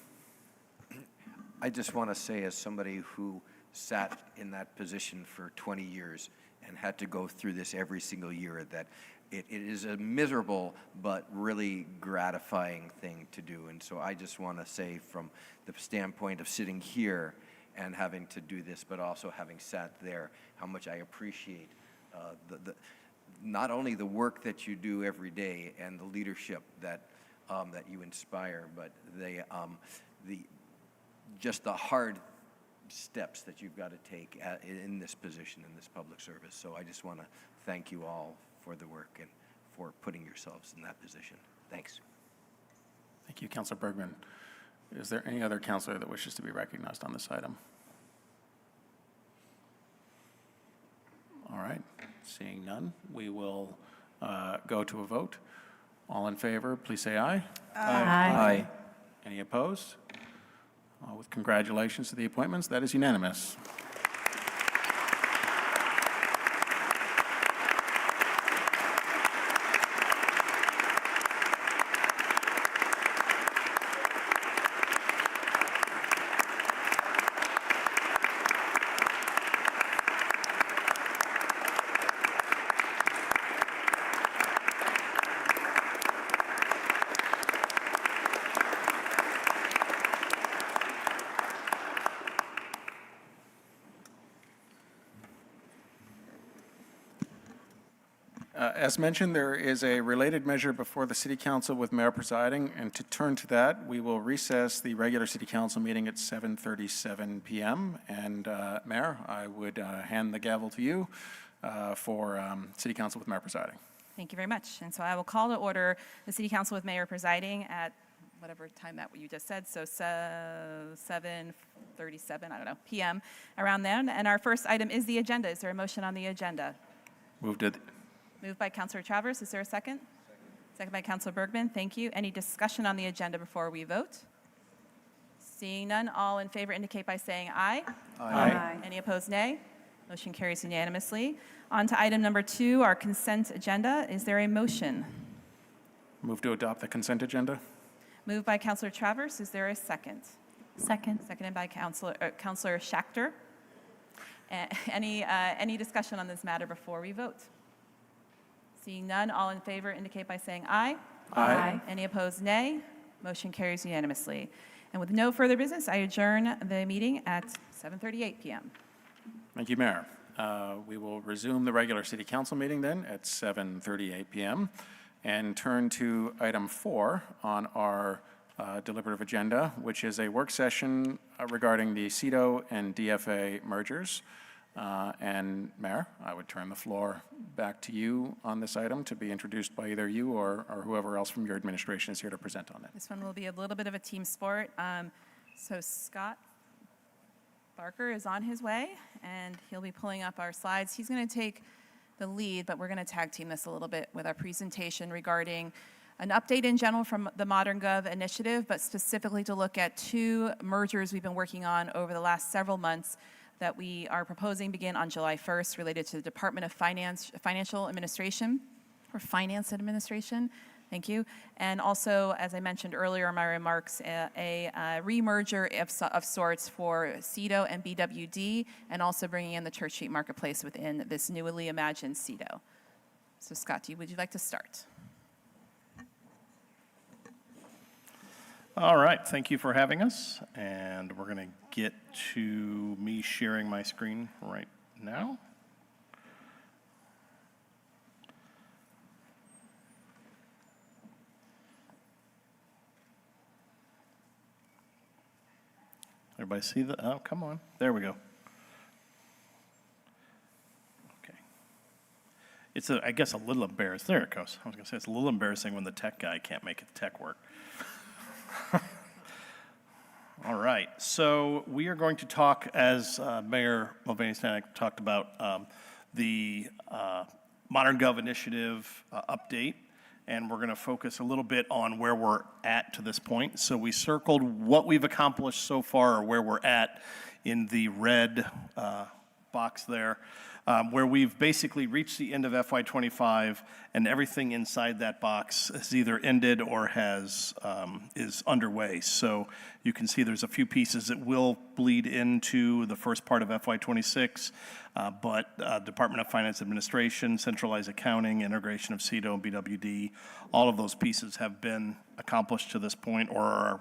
D: I just want to say, as somebody who sat in that position for 20 years and had to go through this every single year, that it is a miserable but really gratifying thing to do. And so I just want to say, from the standpoint of sitting here and having to do this, but also having sat there, how much I appreciate not only the work that you do every day and the leadership that you inspire, but just the hard steps that you've got to take in this position, in this public service. So I just want to thank you all for the work and for putting yourselves in that position. Thanks.
A: Thank you, Councilor Bergman. Is there any other councilor that wishes to be recognized on this item? All right, seeing none, we will go to a vote. All in favor, please say aye.
E: Aye.
A: Any opposed? With congratulations to the appointments, that is unanimous. As mentioned, there is a related measure before the City Council with Mayor presiding, and to turn to that, we will recess the regular City Council meeting at 7:37 p.m. And Mayor, I would hand the gavel to you for City Council with Mayor presiding.
S: Thank you very much. And so I will call to order the City Council with Mayor presiding at whatever time that you just said, so 7:37, I don't know, p.m., around then. And our first item is the agenda. Is there a motion on the agenda?
A: Moved it.
S: Moved by Councilor Travers. Is there a second? Second by Councilor Bergman. Thank you. Any discussion on the agenda before we vote? Seeing none, all in favor indicate by saying aye.
A: Aye.
S: Any opposed, nay? Motion carries unanimously. On to item number 2, our consent agenda. Is there a motion?
A: Move to adopt the consent agenda.
S: Moved by Councilor Travers. Is there a second?
E: Second.
S: Seconded by Councilor Schachter. Any discussion on this matter before we vote? Seeing none, all in favor indicate by saying aye.
A: Aye.
S: Any opposed, nay? Motion carries unanimously. And with no further business, I adjourn the meeting at 7:38 p.m.
A: Thank you, Mayor. we will resume the regular city council meeting then at 7:38 PM and turn to item 4 on our deliberative agenda, which is a work session regarding the CEDO and DFA mergers. And Mayor, I would turn the floor back to you on this item to be introduced by either you or whoever else from your administration is here to present on it.
S: This one will be a little bit of a team sport. So Scott Barker is on his way, and he'll be pulling up our slides. He's going to take the lead, but we're going to tag team this a little bit with our presentation regarding an update in general from the Modern Gov initiative, but specifically to look at 2 mergers we've been working on over the last several months that we are proposing begin on July 1st related to the Department of Financial Administration, or Finance Administration. Thank you. And also, as I mentioned earlier in my remarks, a remerger of sorts for CEDO and BWD, and also bringing in the Church Street Marketplace within this newly imagined CEDO. So Scott, would you like to start?
B: All right, thank you for having us. And we're going to get to me sharing my screen right now. Everybody see that? Oh, come on. There we go. Okay. It's, I guess, a little embarrassing. There it goes. I was going to say, it's a little embarrassing when the tech guy can't make the tech work. All right. So we are going to talk, as Mayor Mulvaney-Stanek talked about, the Modern Gov initiative update. And we're going to focus a little bit on where we're at to this point. So we circled what we've accomplished so far, or where we're at in the red box there, where we've basically reached the end of FY25, and everything inside that box has either ended or is underway. So you can see there's a few pieces that will bleed into the first part of FY26, but Department of Finance Administration, centralized accounting, integration of CEDO and BWD, all of those pieces have been accomplished to this point or are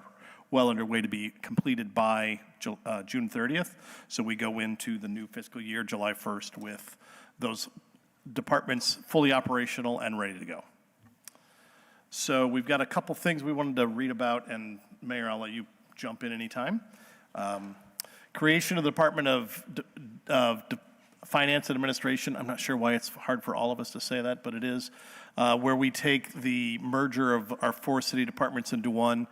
B: well underway to be completed by June 30th. So we go into the new fiscal year, July 1st, with those departments fully operational and ready to go. So we've got a couple things we wanted to read about, and Mayor, I'll let you jump in anytime. Creation of the Department of Finance and Administration. I'm not sure why it's hard for all of us to say that, but it is, where we take the merger of our 4 city departments into one: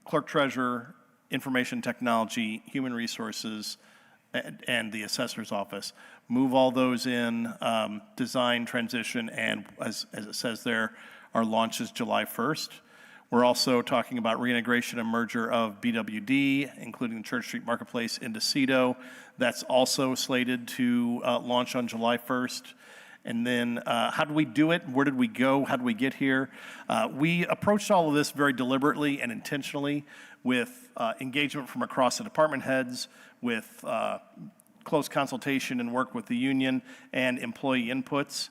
B: clerk treasurer, information technology, human resources, and the assessor's office. Move all those in, design, transition, and as it says there, our launch is July 1st. We're also talking about reintegration and merger of BWD, including the Church Street Marketplace, into CEDO. That's also slated to launch on July 1st. And then how did we do it? Where did we go? How did we get here? We approached all of this very deliberately and intentionally with engagement from across the department heads, with close consultation and work with the union and employee inputs.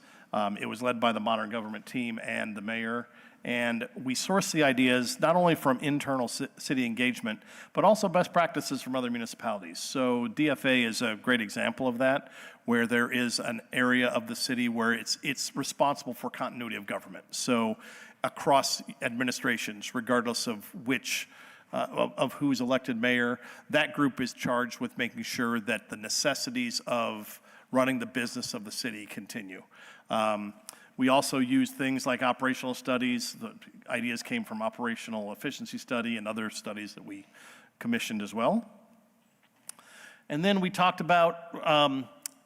B: It was led by the Modern Government team and the mayor. And we sourced the ideas not only from internal city engagement, but also best practices from other municipalities. So DFA is a great example of that, where there is an area of the city where it's responsible for continuity of government. So across administrations, regardless of which, of who's elected mayor, that group is charged with making sure that the necessities of running the business of the city continue. We also use things like operational studies. The ideas came from operational efficiency study and other studies that we commissioned as well. And then we talked about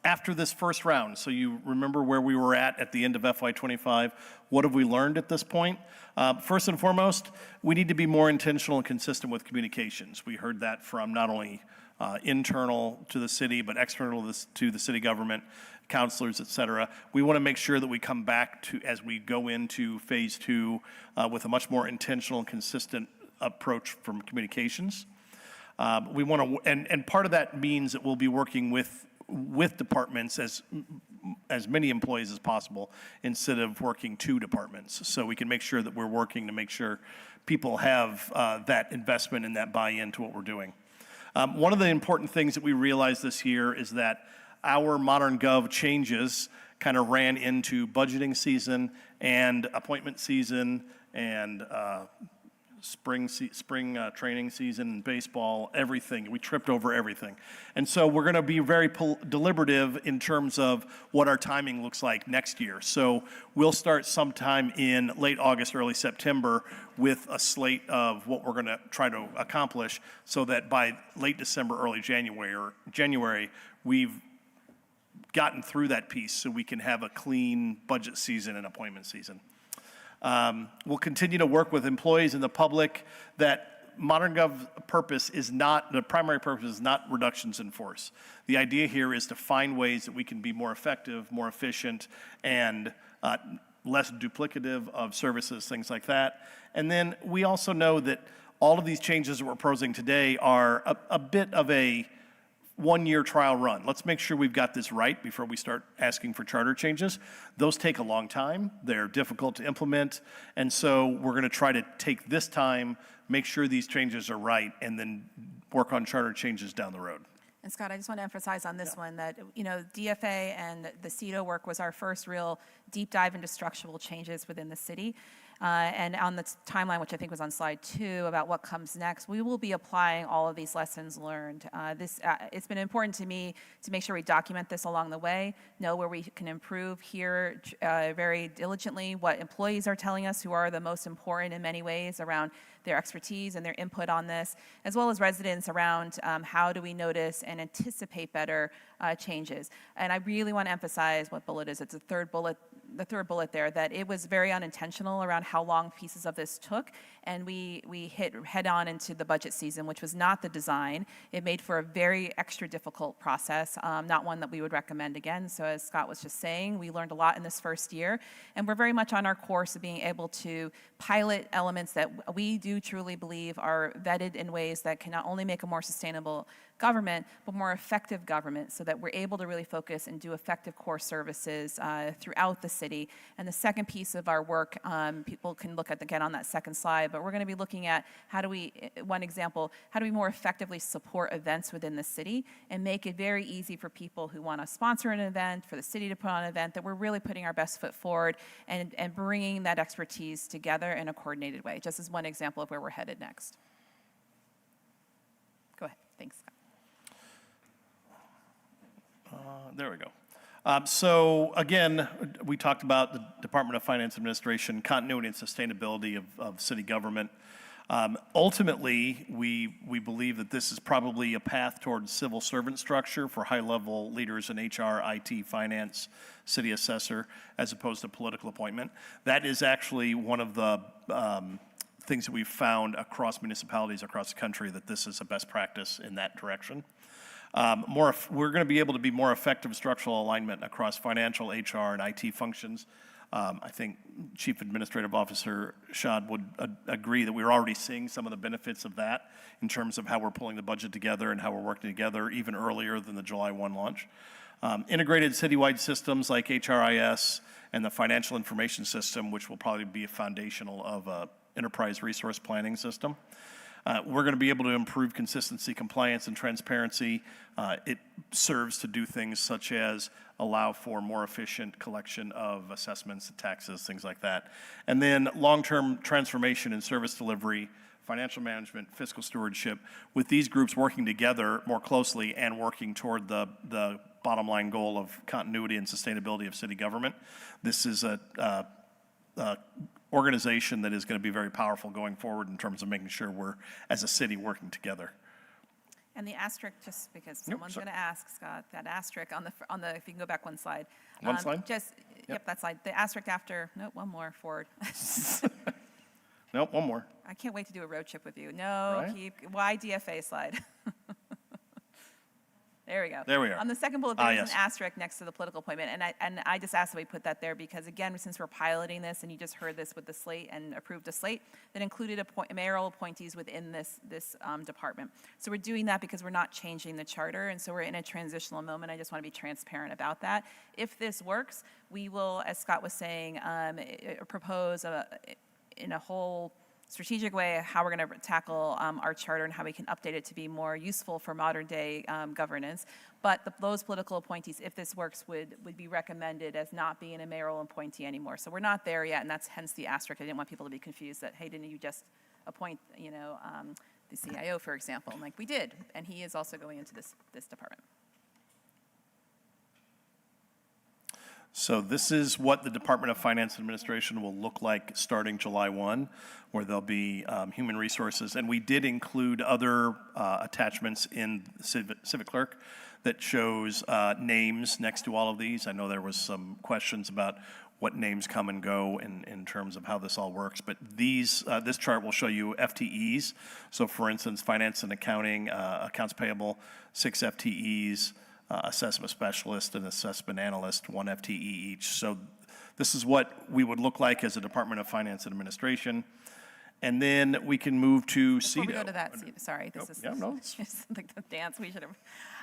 B: after this first round. So you remember where we were at the end of FY25. What have we learned at this point? First and foremost, we need to be more intentional and consistent with communications. We heard that from not only internal to the city, but external to the city government, counselors, et cetera. We want to make sure that we come back to, as we go into phase 2, with a much more intentional and consistent approach from communications. We want to, and part of that means that we'll be working with departments as many employees as possible instead of working 2 departments. So we can make sure that we're working to make sure people have that investment and that buy-in to what we're doing. One of the important things that we realized this year is that our Modern Gov changes kind of ran into budgeting season and appointment season and spring training season, baseball, everything. We tripped over everything. And so we're going to be very deliberative in terms of what our timing looks like next year. So we'll start sometime in late August, early September with a slate of what we're going to try to accomplish so that by late December, early January, we've gotten through that piece so we can have a clean budget season and appointment season. We'll continue to work with employees and the public that Modern Gov purpose is not, the primary purpose is not reductions in force. The idea here is to find ways that we can be more effective, more efficient, and less duplicative of services, things like that. And then we also know that all of these changes that we're proposing today are a bit of a one-year trial run. Let's make sure we've got this right before we start asking for charter changes. Those take a long time. They're difficult to implement. And so we're going to try to take this time, make sure these changes are right, and then work on charter changes down the road.
S: And Scott, I just want to emphasize on this one that, DFA and the CEDO work was our first real deep dive into structural changes within the city. And on the timeline, which I think was on slide 2, about what comes next, we will be applying all of these lessons learned. It's been important to me to make sure we document this along the way, know where we can improve, hear very diligently what employees are telling us who are the most important in many ways around their expertise and their input on this, as well as residents around how do we notice and anticipate better changes. And I really want to emphasize what bullet is. It's the third bullet there, that it was very unintentional around how long pieces of this took, and we hit head on into the budget season, which was not the design. It made for a very extra difficult process, not one that we would recommend again. So as Scott was just saying, we learned a lot in this first year, and we're very much on our course of being able to pilot elements that we do truly believe are vetted in ways that can not only make a more sustainable government, but more effective government, so that we're able to really focus and do effective core services throughout the city. And the second piece of our work, people can look at again on that second slide, but we're going to be looking at one example, how do we more effectively support events within the city and make it very easy for people who want to sponsor an event, for the city to put on an event, that we're really putting our best foot forward and bringing that expertise together in a coordinated way, just as one example of where we're headed next. Go ahead. Thanks, Scott.
B: There we go. So again, we talked about the Department of Finance Administration, continuity and sustainability of city government. Ultimately, we believe that this is probably a path towards civil servant structure for high-level leaders in HR, IT, finance, city assessor, as opposed to political appointment. That is actually one of the things that we've found across municipalities across the country, that this is a best practice in that direction. We're going to be able to be more effective structural alignment across financial, HR, and IT functions. I think Chief Administrative Officer Shad would agree that we're already seeing some of the benefits of that in terms of how we're pulling the budget together and how we're working together even earlier than the July 1 launch. Integrated citywide systems like HRIS and the financial information system, which will probably be a foundational of an enterprise resource planning system. We're going to be able to improve consistency, compliance, and transparency. It serves to do things such as allow for more efficient collection of assessments and taxes, things like that. And then long-term transformation and service delivery, financial management, fiscal stewardship, with these groups working together more closely and working toward the bottom line goal of continuity and sustainability of city government. This is a organization that is going to be very powerful going forward in terms of making sure we're, as a city, working together.
S: And the asterisk, just because someone's going to ask, Scott, that asterisk on the, if you can go back one slide.
B: One slide?
S: Yep, that slide. The asterisk after, nope, one more forward.
B: Nope, one more.
S: I can't wait to do a road trip with you. No,
B: right?
S: Why DFA slide? There we go.
B: There we are.
S: On the second bullet, there's
B: yes.
S: an asterisk next to the political appointment, and I just asked that we put that there because, again, since we're piloting this, and you just heard this with the slate and approved a slate that included mayoral appointees within this department. So we're doing that because we're not changing the charter, and so we're in a transitional moment. I just want to be transparent about that. If this works, we will, as Scott was saying, propose in a whole strategic way how we're going to tackle our charter and how we can update it to be more useful for modern day governance. But those political appointees, if this works, would be recommended as not being a mayoral appointee anymore. So we're not there yet, and that's hence the asterisk. I didn't want people to be confused that, hey, didn't you just appoint, the CIO, for example? And like, we did, and he is also going into this department.
B: So this is what the Department of Finance and Administration will look like starting July 1, where there'll be human resources. And we did include other attachments in Civic Clerk that shows names next to all of these. I know there was some questions about what names come and go in terms of how this all works. But this chart will show you FTEs. So for instance, finance and accounting, accounts payable, 6 FTEs, assessment specialist and assessment analyst, 1 FTE each. So this is what we would look like as a Department of Finance and Administration. And then we can move to CEDO.
S: Before we go to that, sorry, this is just like the dance.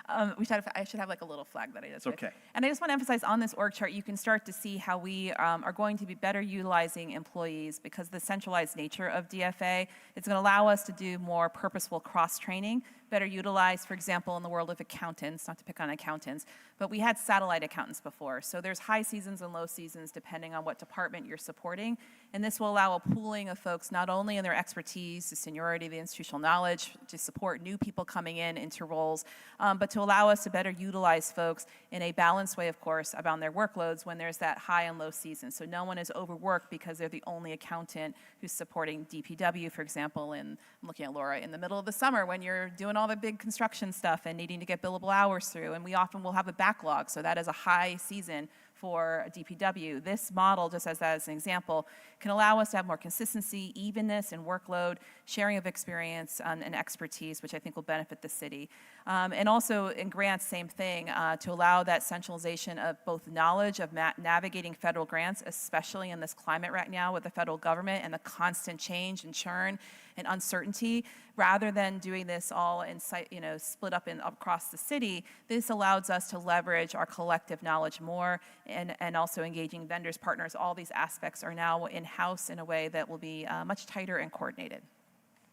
S: I should have like a little flag that I just.
B: It's okay.
S: And I just want to emphasize on this org chart, you can start to see how we are going to be better utilizing employees because the centralized nature of DFA, it's going to allow us to do more purposeful cross-training, better utilized, for example, in the world of accountants, not to pick on accountants, but we had satellite accountants before. So there's high seasons and low seasons depending on what department you're supporting. And this will allow a pooling of folks, not only in their expertise, the seniority, the institutional knowledge, to support new people coming into roles, but to allow us to better utilize folks in a balanced way, of course, about their workloads when there's that high and low season. So no one is overworked because they're the only accountant who's supporting DPW, for example, and I'm looking at Laura, in the middle of the summer when you're doing all the big construction stuff and needing to get billable hours through. And we often will have a backlog, so that is a high season for DPW. This model, just as an example, can allow us to have more consistency, evenness in workload, sharing of experience and expertise, which I think will benefit the city. And also in grants, same thing, to allow that centralization of both knowledge of navigating federal grants, especially in this climate right now with the federal government and the constant change and churn and uncertainty, rather than doing this all in split up across the city. This allows us to leverage our collective knowledge more and also engaging vendors, partners. All these aspects are now in-house in a way that will be much tighter and coordinated.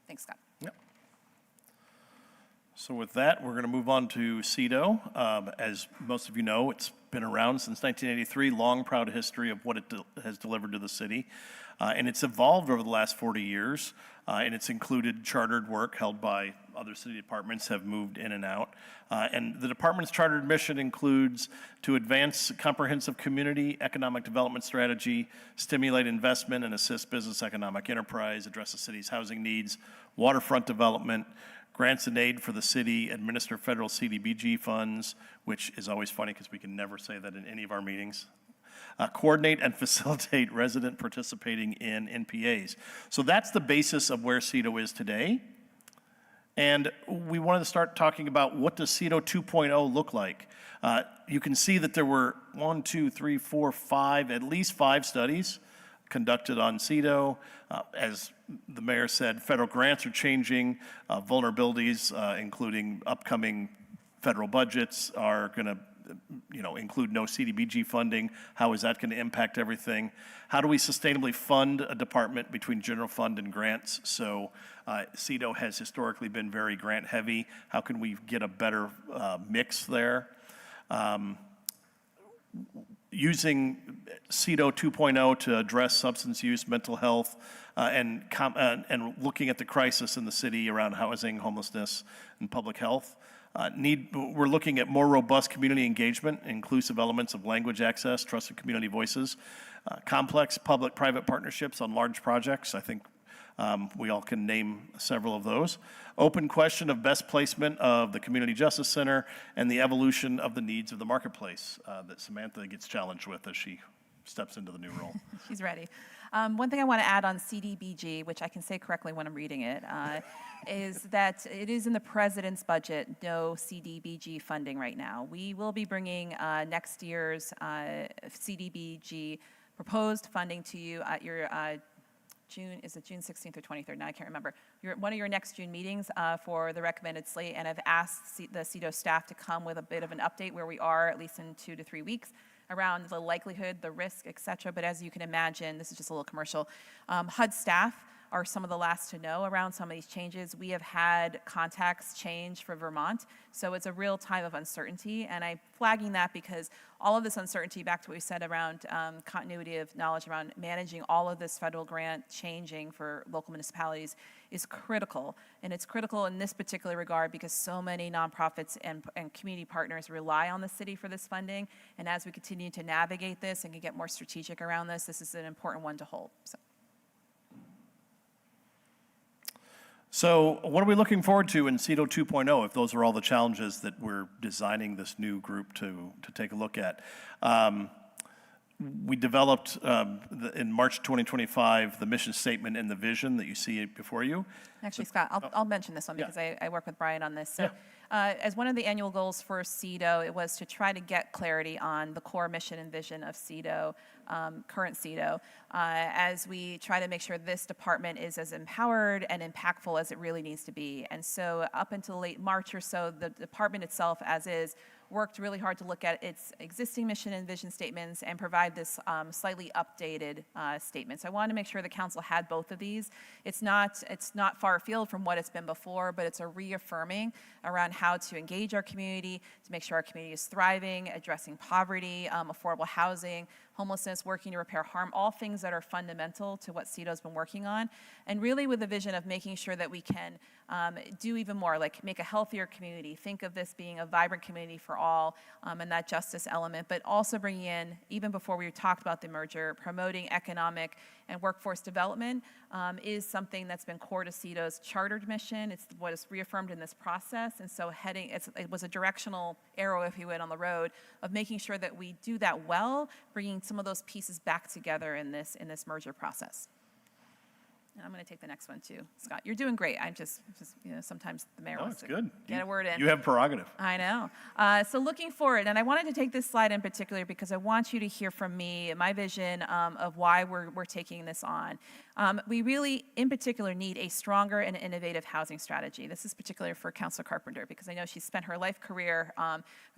S: Thanks, Scott.
B: Yep. So with that, we're going to move on to CEDO. As most of you know, it's been around since 1983, long, proud history of what it has delivered to the city. And it's evolved over the last 40 years, and it's included chartered work held by other city departments have moved in and out. And the department's chartered mission includes to advance comprehensive community economic development strategy, stimulate investment and assist business economic enterprise, address the city's housing needs, waterfront development, grants and aid for the city, administer federal CDBG funds, which is always funny because we can never say that in any of our meetings. Coordinate and facilitate resident participating in NPAs. So that's the basis of where CEDO is today. And we wanted to start talking about what does CEDO 2.0 look like. You can see that there were 1, 2, 3, 4, 5, at least 5 studies conducted on CEDO. As the mayor said, federal grants are changing. Vulnerabilities, including upcoming federal budgets, are going to include no CDBG funding. How is that going to impact everything? How do we sustainably fund a department between general fund and grants? So CEDO has historically been very grant heavy. How can we get a better mix there? Using CEDO 2.0 to address substance use, mental health, and looking at the crisis in the city around housing, homelessness, and public health. We're looking at more robust community engagement, inclusive elements of language access, trusted community voices, complex public-private partnerships on large projects. I think we all can name several of those. Open question of best placement of the Community Justice Center and the evolution of the needs of the marketplace that Samantha gets challenged with as she steps into the new role.
S: She's ready. One thing I want to add on CDBG, which I can say correctly when I'm reading it, is that it is in the president's budget, no CDBG funding right now. We will be bringing next year's CDBG proposed funding to you at your June 16th or 23rd? Now I can't remember. One of your next June meetings for the recommended slate, and I've asked the CEDO staff to come with a bit of an update where we are, at least in 2 to 3 weeks, around the likelihood, the risk, et cetera. But as you can imagine, this is just a little commercial, HUD staff are some of the last to know around some of these changes. We have had contacts change for Vermont, so it's a real time of uncertainty, and I'm flagging that because all of this uncertainty, back to what we said around continuity of knowledge around managing all of this federal grant changing for local municipalities is critical. And it's critical in this particular regard because so many nonprofits and community partners rely on the city for this funding. And as we continue to navigate this and can get more strategic around this, this is an important one to hold.
B: So what are we looking forward to in CEDO 2.0 if those are all the challenges that we're designing this new group to take a look at? We developed in March 2025 the mission statement and the vision that you see before you.
S: Actually, Scott, I'll mention this one because I work with Brian on this. So, as one of the annual goals for CEDO, it was to try to get clarity on the core mission and vision of CEDO, current CEDO, as we try to make sure this department is as empowered and impactful as it really needs to be. And so up until late March or so, the department itself, as is, worked really hard to look at its existing mission and vision statements and provide this slightly updated statement. So I wanted to make sure the council had both of these. It's not far afield from what it's been before, but it's a reaffirming around how to engage our community, to make sure our community is thriving, addressing poverty, affordable housing, homelessness, working to repair harm, all things that are fundamental to what CEDO's been working on, and really with the vision of making sure that we can do even more, like make a healthier community, think of this being a vibrant community for all, and that justice element, but also bringing in, even before we talked about the merger, promoting economic and workforce development is something that's been core to CEDO's chartered mission. It's what is reaffirmed in this process, and so it was a directional arrow, if you would, on the road of making sure that we do that well, bringing some of those pieces back together in this merger process. And I'm going to take the next one too. Scott, you're doing great. I'm just sometimes the mayor wants to get a word in.
B: You have prerogative.
S: I know. So looking forward, and I wanted to take this slide in particular because I want you to hear from me, my vision of why we're taking this on. We really, in particular, need a stronger and innovative housing strategy. This is particular for Councilor Carpenter because I know she's spent her life career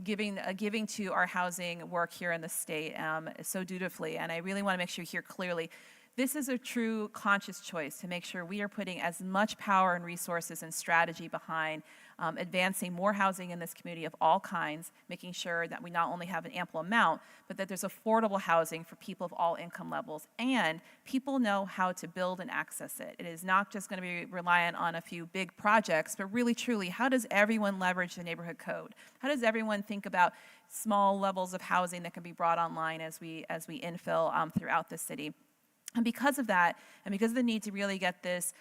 S: giving to our housing work here in the state so dutifully, and I really want to make sure you hear clearly. This is a true conscious choice to make sure we are putting as much power and resources and strategy behind advancing more housing in this community of all kinds, making sure that we not only have an ample amount, but that there's affordable housing for people of all income levels, and people know how to build and access it. It is not just going to be reliant on a few big projects, but really, truly, how does everyone leverage the neighborhood code? How does everyone think about small levels of housing that can be brought online as we infill throughout the city? And because of that, and because of the need to really get this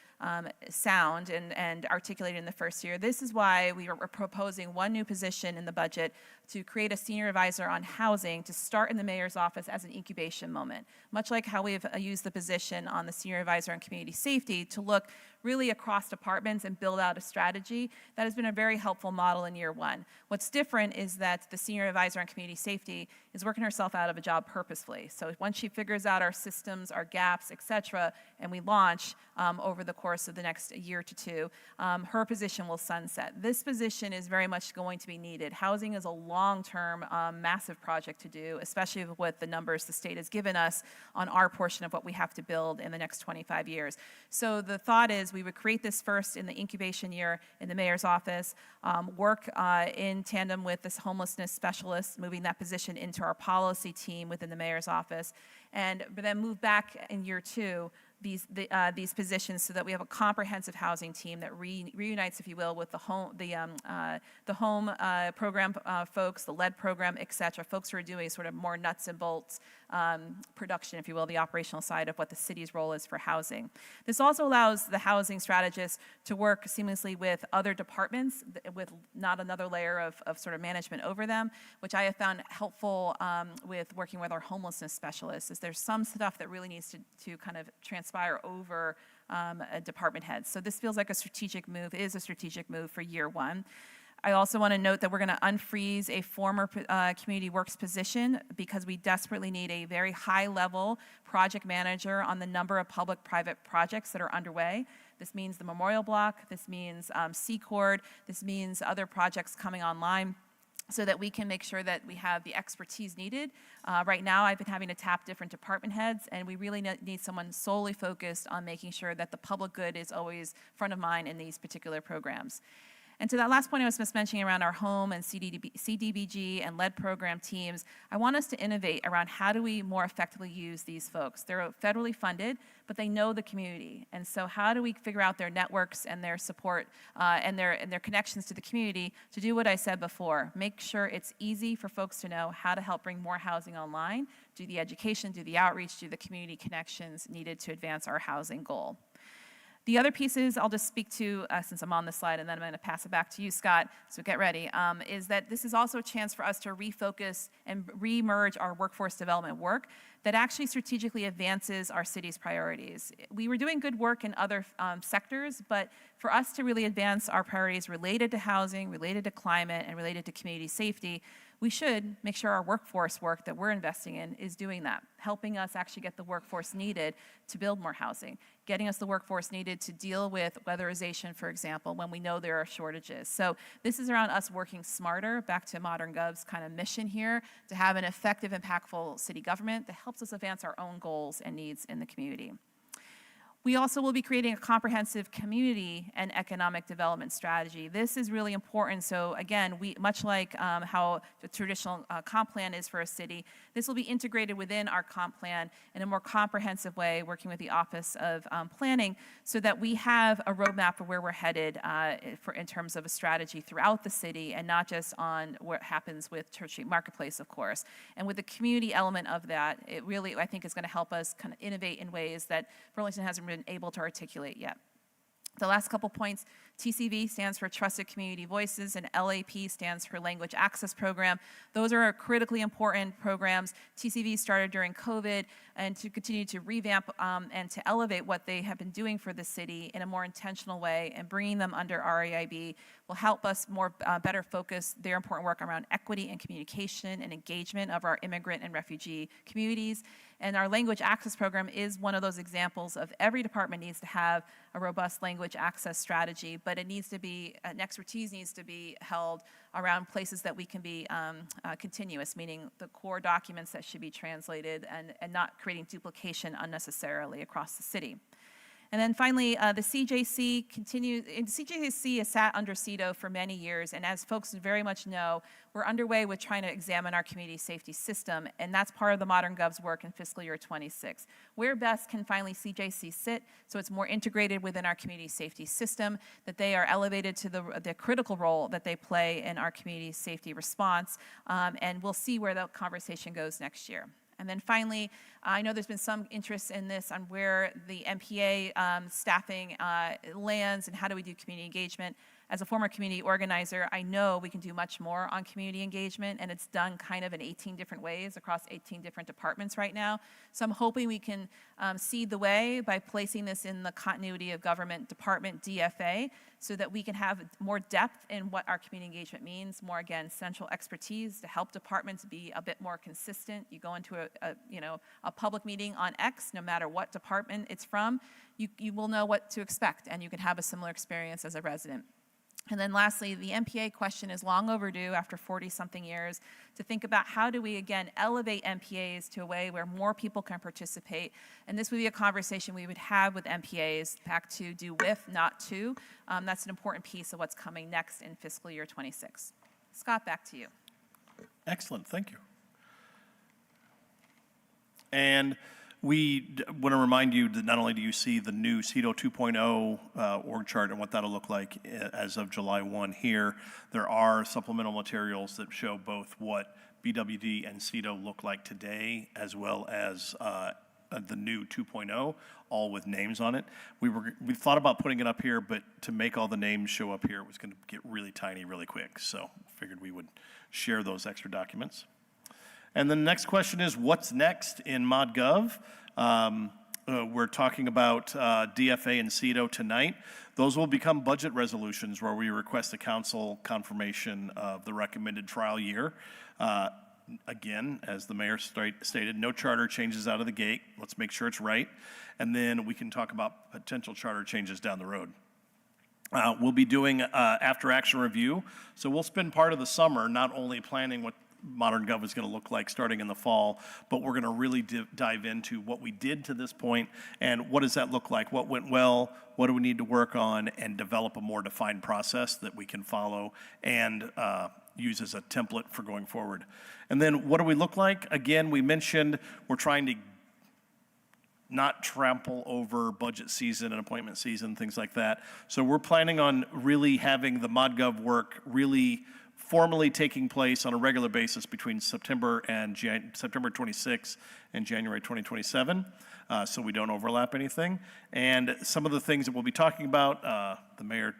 S: sound and articulated in the first year, this is why we are proposing one new position in the budget to create a senior advisor on housing to start in the mayor's office as an incubation moment. Much like how we've used the position on the senior advisor on community safety to look really across departments and build out a strategy, that has been a very helpful model in year one. What's different is that the senior advisor on community safety is working herself out of a job purposefully. So once she figures out our systems, our gaps, et cetera, and we launch over the course of the next year to two, her position will sunset. This position is very much going to be needed. Housing is a long-term, massive project to do, especially with the numbers the state has given us on our portion of what we have to build in the next 25 years. So the thought is we would create this first in the incubation year in the mayor's office, work in tandem with this homelessness specialist, moving that position into our policy team within the mayor's office, and then move back in year two these positions so that we have a comprehensive housing team that reunites, if you will, with the home program folks, the lead program, et cetera, folks who are doing sort of more nuts and bolts production, if you will, the operational side of what the city's role is for housing. This also allows the housing strategist to work seamlessly with other departments with not another layer of sort of management over them, which I have found helpful with working with our homelessness specialists. Is there's some stuff that really needs to kind of transpire over department heads. So this feels like a strategic move, is a strategic move for year one. I also want to note that we're going to unfreeze a former Community Works position because we desperately need a very high-level project manager on the number of public-private projects that are underway. This means the Memorial Block, this means CECORD, this means other projects coming online. so that we can make sure that we have the expertise needed. Right now, I've been having to tap different department heads, and we really need someone solely focused on making sure that the public good is always front of mind in these particular programs. And to that last point I was just mentioning around our home and CDBG and lead program teams, I want us to innovate around how do we more effectively use these folks. They're federally funded, but they know the community. And so how do we figure out their networks and their support and their connections to the community to do what I said before, make sure it's easy for folks to know how to help bring more housing online, do the education, do the outreach, do the community connections needed to advance our housing goal. The other pieces I'll just speak to, since I'm on this slide, and then I'm going to pass it back to you, Scott, so get ready, is that this is also a chance for us to refocus and re-merge our workforce development work that actually strategically advances our city's priorities. We were doing good work in other sectors, but for us to really advance our priorities related to housing, related to climate, and related to community safety, we should make sure our workforce work that we're investing in is doing that, helping us actually get the workforce needed to build more housing, getting us the workforce needed to deal with weatherization, for example, when we know there are shortages. So this is around us working smarter, back to Modern Gov's kind of mission here, to have an effective, impactful city government that helps us advance our own goals and needs in the community. We also will be creating a comprehensive community and economic development strategy. This is really important. So again, much like how the traditional comp plan is for a city, this will be integrated within our comp plan in a more comprehensive way, working with the Office of Planning, so that we have a roadmap for where we're headed in terms of a strategy throughout the city, and not just on what happens with Church Street Marketplace, of course. And with the community element of that, it really, I think, is going to help us kind of innovate in ways that Burlington hasn't been able to articulate yet. The last couple points, TCV stands for Trusted Community Voices, and LAP stands for Language Access Program. Those are critically important programs. TCV started during COVID, and to continue to revamp and to elevate what they have been doing for the city in a more intentional way, and bringing them under REIB will help us better focus their important work around equity and communication and engagement of our immigrant and refugee communities. And our language access program is one of those examples of every department needs to have a robust language access strategy, but it needs to be, an expertise needs to be held around places that we can be continuous, meaning the core documents that should be translated and not creating duplication unnecessarily across the city. And then finally, the CJC continues. CJC has sat under CEDO for many years, and as folks very much know, we're underway with trying to examine our community safety system, and that's part of the Modern Gov's work in fiscal year 26. Where best can finally CJC sit so it's more integrated within our community safety system, that they are elevated to the critical role that they play in our community safety response, and we'll see where the conversation goes next year. And then finally, I know there's been some interest in this on where the MPA staffing lands and how do we do community engagement. As a former community organizer, I know we can do much more on community engagement, and it's done kind of in 18 different ways across 18 different departments right now. So I'm hoping we can seed the way by placing this in the continuity of government department DFA, so that we can have more depth in what our community engagement means, more, again, central expertise to help departments be a bit more consistent. You go into a public meeting on X, no matter what department it's from, you will know what to expect, and you can have a similar experience as a resident. And then lastly, the MPA question is long overdue after 40-something years to think about how do we, again, elevate MPAs to a way where more people can participate. And this would be a conversation we would have with MPAs, back to do with, not to. That's an important piece of what's coming next in fiscal year 26. Scott, back to you.
B: Excellent, thank you. And we want to remind you that not only do you see the new CEDO 2.0 org chart and what that'll look like as of July 1 here, there are supplemental materials that show both what BWD and CEDO look like today, as well as the new 2.0, all with names on it. We thought about putting it up here, but to make all the names show up here, it was going to get really tiny really quick. So figured we would share those extra documents. And the next question is, what's next in ModGov? We're talking about DFA and CEDO tonight. Those will become budget resolutions where we request the council confirmation of the recommended trial year. Again, as the mayor stated, no charter changes out of the gate. Let's make sure it's right. And then we can talk about potential charter changes down the road. We'll be doing after-action review. So we'll spend part of the summer not only planning what modern gov is going to look like starting in the fall, but we're going to really dive into what we did to this point and what does that look like, what went well, what do we need to work on, and develop a more defined process that we can follow and use as a template for going forward. And then what do we look like? Again, we mentioned we're trying to not trample over budget season and appointment season, things like that. So we're planning on really having the ModGov work really formally taking place on a regular basis between September 26 and January 2027, so we don't overlap anything. And some of the things that we'll be talking about, the mayor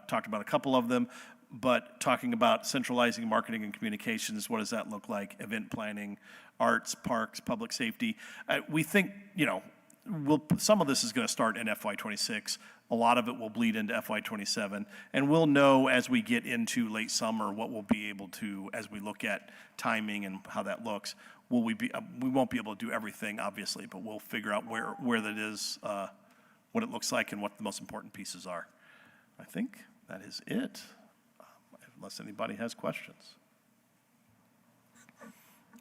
B: talked about a couple of them, but talking about centralizing marketing and communications, what does that look like, event planning, arts, parks, public safety. We think, some of this is going to start in FY26. A lot of it will bleed into FY27. And we'll know as we get into late summer what we'll be able to, as we look at timing and how that looks. We won't be able to do everything, obviously, but we'll figure out where that is, what it looks like, and what the most important pieces are. I think that is it, unless anybody has questions.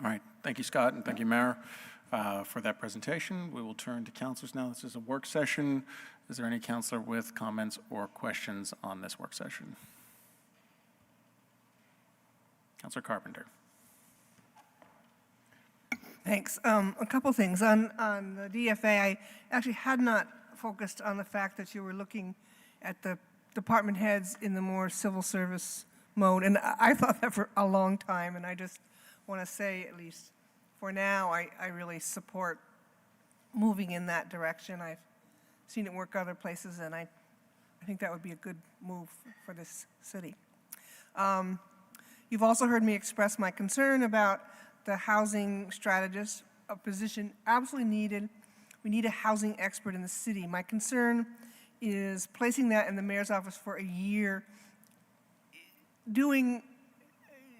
A: All right, thank you, Scott, and thank you, Mayor, for that presentation. We will turn to councilors now. This is a work session. Is there any councilor with comments or questions on this work session? Councilor Carpenter.
F: Thanks. A couple things. On the DFA, I actually had not focused on the fact that you were looking at the department heads in the more civil service mode, and I thought that for a long time, and I just want to say, at least for now, I really support moving in that direction. I've seen it work other places, and I think that would be a good move for this city. You've also heard me express my concern about the housing strategist, a position absolutely needed. We need a housing expert in the city. My concern is placing that in the mayor's office for a year,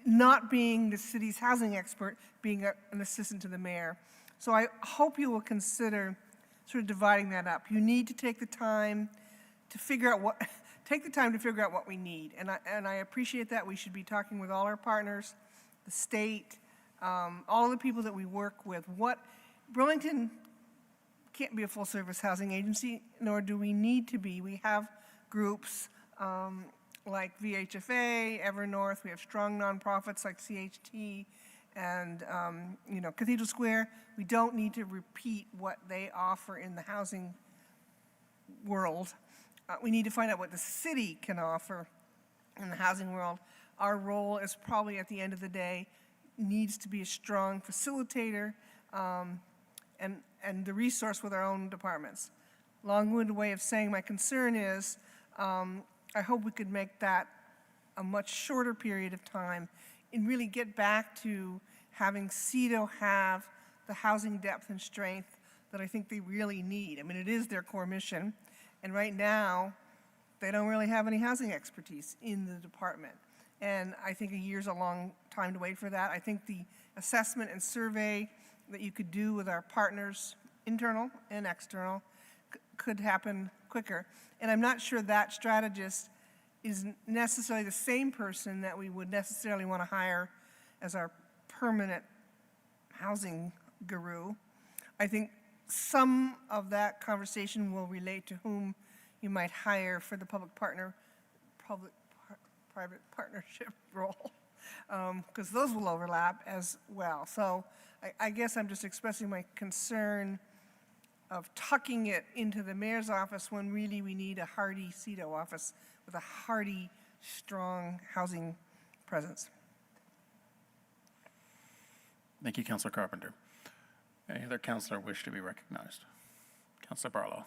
F: not being the city's housing expert, being an assistant to the mayor. So I hope you will consider sort of dividing that up. You need to take the time to figure out what we need. And I appreciate that. We should be talking with all our partners, the state, all of the people that we work with. Burlington can't be a full-service housing agency, nor do we need to be. We have groups like VHFA, Evernorth. We have strong nonprofits like CHT and Cathedral Square. We don't need to repeat what they offer in the housing world. We need to find out what the city can offer in the housing world. Our role is probably, at the end of the day, needs to be a strong facilitator and the resource with our own departments. Long-winded way of saying my concern is I hope we could make that a much shorter period of time and really get back to having CEDO have the housing depth and strength that I think they really need. I mean, it is their core mission, and right now, they don't really have any housing expertise in the department. And I think a year's a long time to wait for that. I think the assessment and survey that you could do with our partners, internal and external, could happen quicker. And I'm not sure that strategist is necessarily the same person that we would necessarily want to hire as our permanent housing guru. I think some of that conversation will relate to whom you might hire for the public-private partnership role, because those will overlap as well. So I guess I'm just expressing my concern of tucking it into the mayor's office when really we need a hardy CEDO office with a hardy, strong housing presence.
A: Thank you, Councilor Carpenter. Any other councilor wish to be recognized? Councilor Barlow.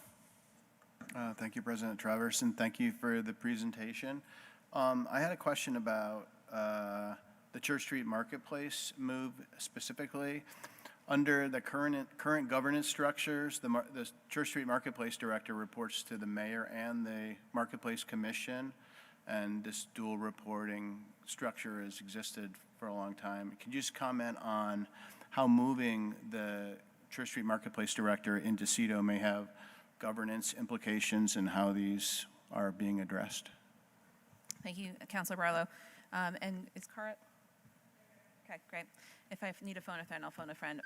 V: Thank you, President Travers, and thank you for the presentation. I had a question about the Church Street Marketplace move specifically. Under the current governance structures, the Church Street Marketplace Director reports to the mayor and the Marketplace Commission, and this dual reporting structure has existed for a long time. Could you just comment on how moving the Church Street Marketplace Director into CEDO may have governance implications and how these are being addressed.
S: Thank you, Councilor Barlow. And is Cara? Okay, great. If I need a phone a friend, I'll phone a friend.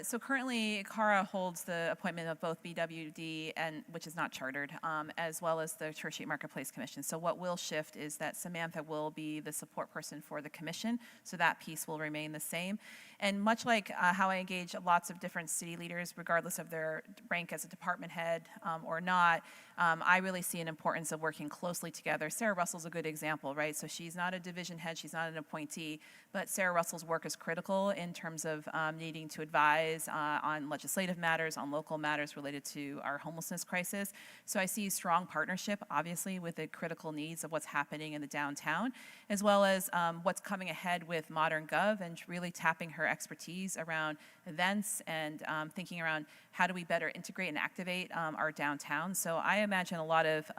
S: So currently, Cara holds the appointment of both BWD, which is not chartered, as well as the Church Street Marketplace Commission. So what will shift is that Samantha will be the support person for the commission, so that piece will remain the same. And much like how I engage lots of different city leaders, regardless of their rank as a department head or not, I really see an importance of working closely together. Sarah Russell's a good example, right? So she's not a division head, she's not an appointee, but Sarah Russell's work is critical in terms of needing to advise on legislative matters, on local matters related to our homelessness crisis. So I see strong partnership, obviously, with the critical needs of what's happening in the downtown, as well as what's coming ahead with Modern Gov and really tapping her expertise around events and thinking around how do we better integrate and activate our downtown. So I imagine a lot of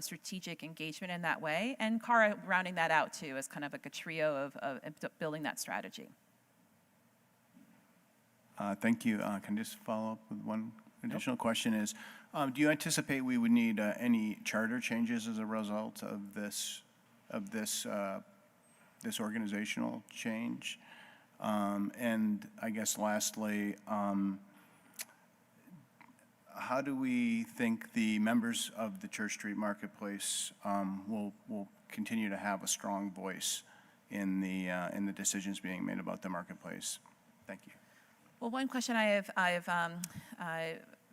S: strategic engagement in that way, and Cara rounding that out too as kind of like a trio of building that strategy.
V: Thank you. Can I just follow up with one additional question is, do you anticipate we would need any charter changes as a result of this organizational change? And I guess lastly, how do we think the members of the Church Street Marketplace will continue to have a strong voice in the decisions being made about the marketplace? Thank you.
S: Well, one question I've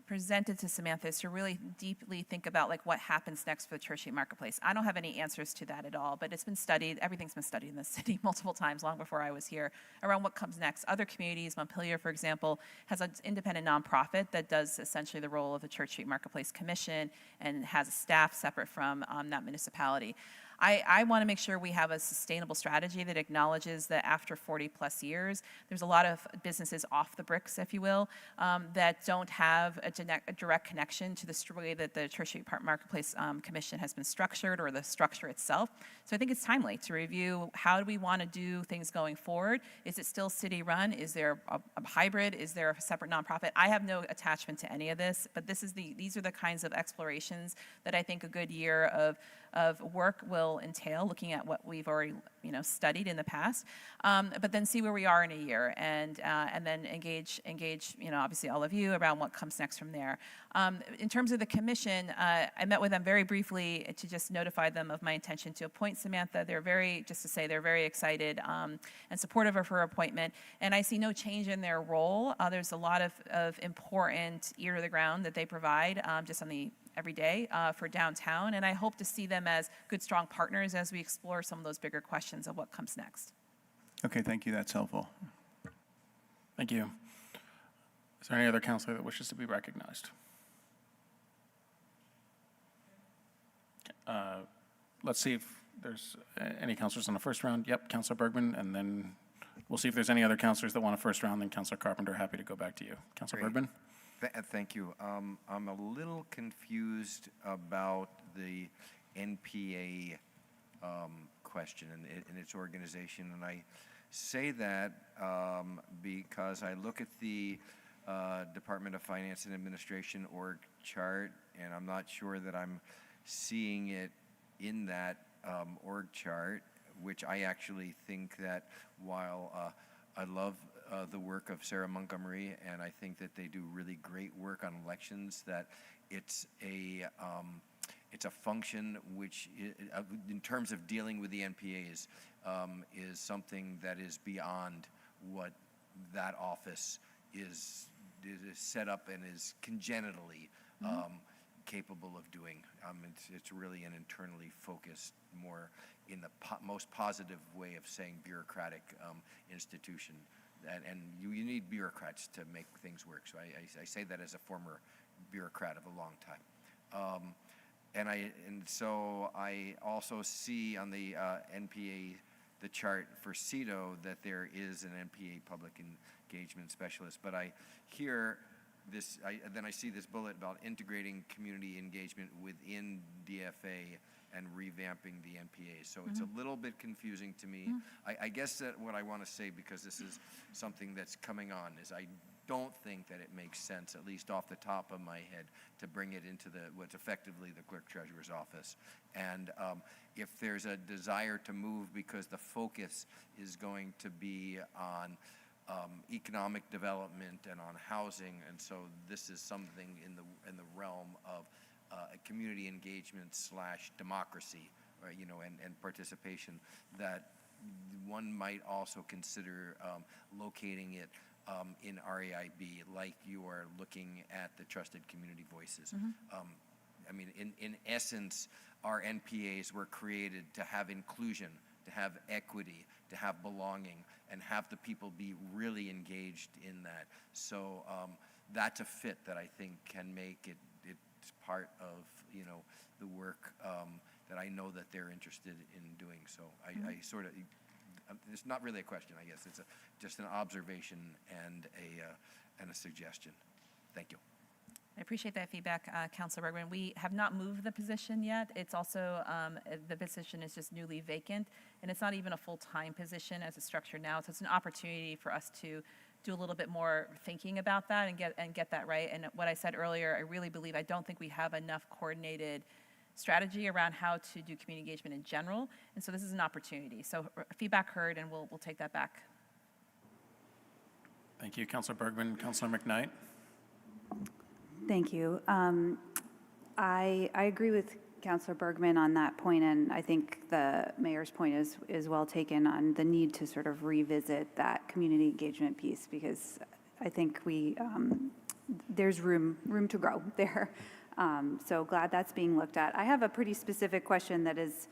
S: presented to Samantha is to really deeply think about like what happens next for the Church Street Marketplace. I don't have any answers to that at all, but it's been studied. Everything's been studied in the city multiple times, long before I was here, around what comes next. Other communities, Montpelier, for example, has an independent nonprofit that does essentially the role of the Church Street Marketplace Commission and has a staff separate from that municipality. I want to make sure we have a sustainable strategy that acknowledges that after 40 plus years, there's a lot of businesses off the bricks, if you will, that don't have a direct connection to the way that the Church Street Marketplace Commission has been structured or the structure itself. So I think it's timely to review how do we want to do things going forward. Is it still city run? Is there a hybrid? Is there a separate nonprofit? I have no attachment to any of this, but these are the kinds of explorations that I think a good year of work will entail, looking at what we've already studied in the past, but then see where we are in a year and then engage obviously all of you around what comes next from there. In terms of the commission, I met with them very briefly to just notify them of my intention to appoint Samantha. They're very excited and supportive of her appointment, and I see no change in their role. There's a lot of important ear to the ground that they provide just on the every day for downtown, and I hope to see them as good, strong partners as we explore some of those bigger questions of what comes next.
V: Okay, thank you. That's helpful.
A: Thank you. Is there any other counselor that wishes to be recognized? Let's see if there's any counselors on the first round. Yep, Counselor Bergman, and then we'll see if there's any other counselors that want a first round, then Counselor Carpenter, happy to go back to you. Counselor Bergman?
D: Thank you. I'm a little confused about the NPA question and its organization, and I say that because I look at the Department of Finance and Administration org chart, and I'm not sure that I'm seeing it in that org chart, which I actually think that while I love the work of Sarah Montgomery, and I think that they do really great work on elections, that it's a function which, in terms of dealing with the NPAs, is something that is beyond what that office is set up and is congenitally capable of doing. It's really an internally focused, more in the most positive way of saying bureaucratic institution. And you need bureaucrats to make things work. So I say that as a former bureaucrat of a long time. And so I also see on the NPA, the chart for CEDO, that there is an NPA public engagement specialist. But I hear this, then I see this bullet about integrating community engagement within DFA and revamping the NPA. So it's a little bit confusing to me. I guess that what I want to say, because this is something that's coming on, is I don't think that it makes sense, at least off the top of my head, to bring it into what's effectively the clerk treasurer's office. And if there's a desire to move because the focus is going to be on economic development and on housing, and so this is something in the realm of community engagement / democracy, and participation, that one might also consider locating it in REIB, like you are looking at the Trusted Community Voices. I mean, in essence, our NPAs were created to have inclusion, to have equity, to have belonging, and have the people be really engaged in that. So that's a fit that I think can make it's part of, the work that I know that they're interested in doing. So I sort of, it's not really a question, I guess. It's just an observation and a suggestion. Thank you.
S: I appreciate that feedback, Councilor Bergman. We have not moved the position yet. It's also, the position is just newly vacant, and it's not even a full-time position as it's structured now. So it's an opportunity for us to do a little bit more thinking about that and get that right. And what I said earlier, I really believe, I don't think we have enough coordinated strategy around how to do community engagement in general. And so this is an opportunity. So feedback heard, and we'll take that back.
A: Thank you, Councilor Bergman. Councilor McKnight?
C: Thank you. I agree with Councilor Bergman on that point, and I think the mayor's point is well taken on the need to sort of revisit that community engagement piece, because I think there's room to grow there. So glad that's being looked at. I have a pretty specific question that is,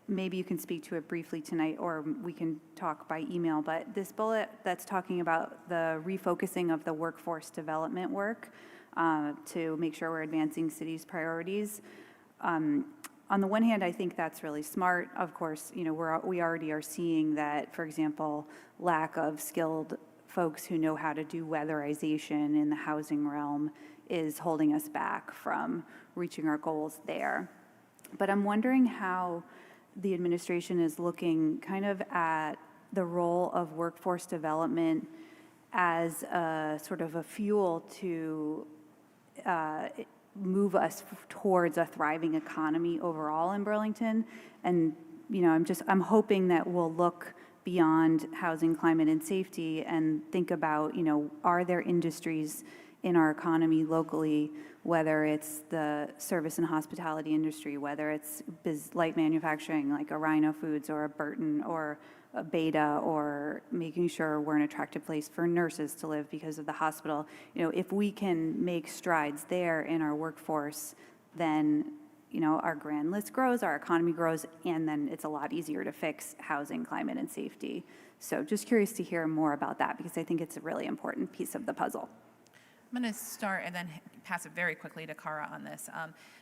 C: maybe you can speak to it briefly tonight, or we can talk by email, but this bullet that's talking about the refocusing of the workforce development work to make sure we're advancing city's priorities. On the one hand, I think that's really smart. Of course, we already are seeing that, for example, lack of skilled folks who know how to do weatherization in the housing realm is holding us back from reaching our goals there. But I'm wondering how the administration is looking kind of at the role of workforce development as a sort of a fuel to move us towards a thriving economy overall in Burlington. And, I'm hoping that we'll look beyond housing, climate, and safety and think about, are there industries in our economy locally, whether it's the service and hospitality industry, whether it's light manufacturing like a Rhino Foods or a Burton or a Beta, or making sure we're an attractive place for nurses to live because of the hospital. If we can make strides there in our workforce, then our grand list grows, our economy grows, and then it's a lot easier to fix housing, climate, and safety. So just curious to hear more about that, because I think it's a really important piece of the puzzle.
S: I'm going to start and then pass it very quickly to Cara on this.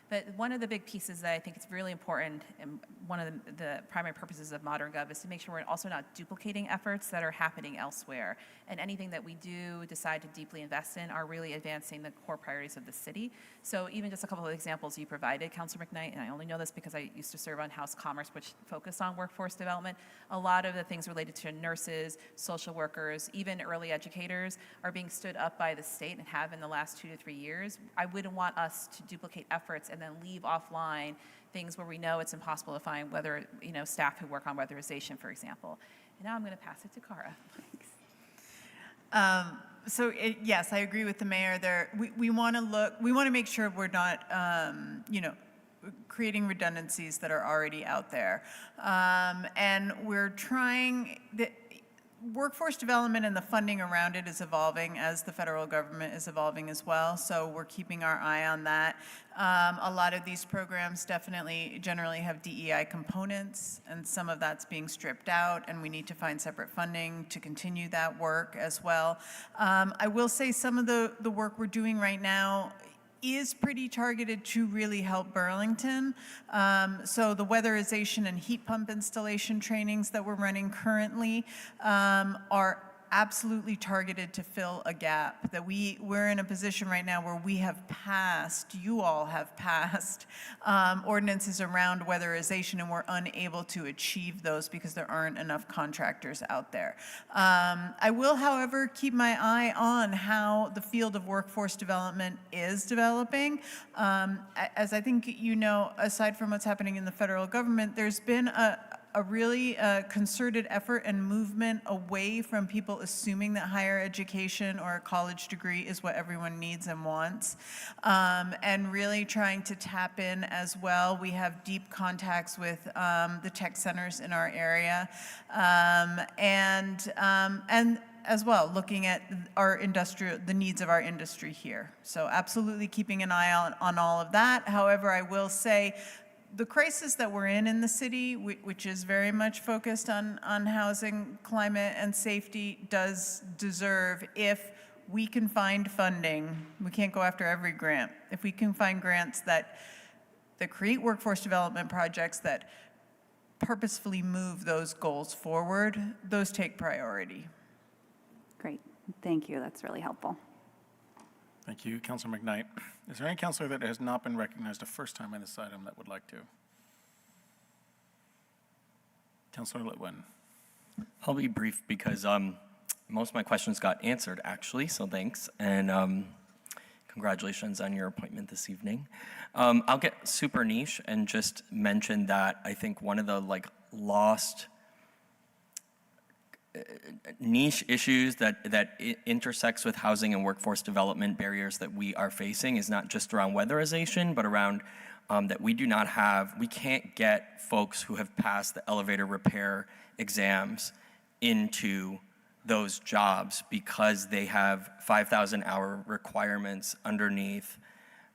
S: But one of the big pieces that I think is really important, and one of the primary purposes of Modern Gov, is to make sure we're also not duplicating efforts that are happening elsewhere. And anything that we do decide to deeply invest in are really advancing the core priorities of the city. So even just a couple of examples you provided, Councilor McKnight, and I only know this because I used to serve on House Commerce, which focused on workforce development. A lot of the things related to nurses, social workers, even early educators are being stood up by the state and have in the last 2 to 3 years. I wouldn't want us to duplicate efforts and then leave offline things where we know it's impossible to find, whether, staff who work on weatherization, for example. And now I'm going to pass it to Cara.
G: Yes, I agree with the mayor there. We want to make sure we're not, creating redundancies that are already out there. And we're trying, workforce development and the funding around it is evolving as the federal government is evolving as well. So we're keeping our eye on that. A lot of these programs generally have DEI components, and some of that's being stripped out, and we need to find separate funding to continue that work as well. I will say some of the work we're doing right now is pretty targeted to really help Burlington. So the weatherization and heat pump installation trainings that we're running currently are absolutely targeted to fill a gap, that we're in a position right now where we have passed, you all have passed ordinances around weatherization, and we're unable to achieve those because there aren't enough contractors out there. I will, however, keep my eye on how the field of workforce development is developing. As I think you know, aside from what's happening in the federal government, there's been a really concerted effort and movement away from people assuming that higher education or a college degree is what everyone needs and wants, and really trying to tap in as well. We have deep contacts with the tech centers in our area, and as well, looking at the needs of our industry here. So absolutely keeping an eye on all of that. However, I will say, the crisis that we're in the city, which is very much focused on housing, climate, and safety, does deserve, if we can find funding, we can't go after every grant, if we can find grants that create workforce development projects that purposefully move those goals forward, those take priority.
C: Great, thank you, that's really helpful.
A: Thank you, Councilor McKnight. Is there any councilor that has not been recognized the first time on this item that would like to? Councilor Litwin.
H: I'll be brief because most of my questions got answered, actually, so thanks. And congratulations on your appointment this evening. I'll get super niche and just mention that I think one of the lost niche issues that intersects with housing and workforce development barriers that we are facing is not just around weatherization, but around that we can't get folks who have passed the elevator repair exams into those jobs because they have 5,000 hour requirements underneath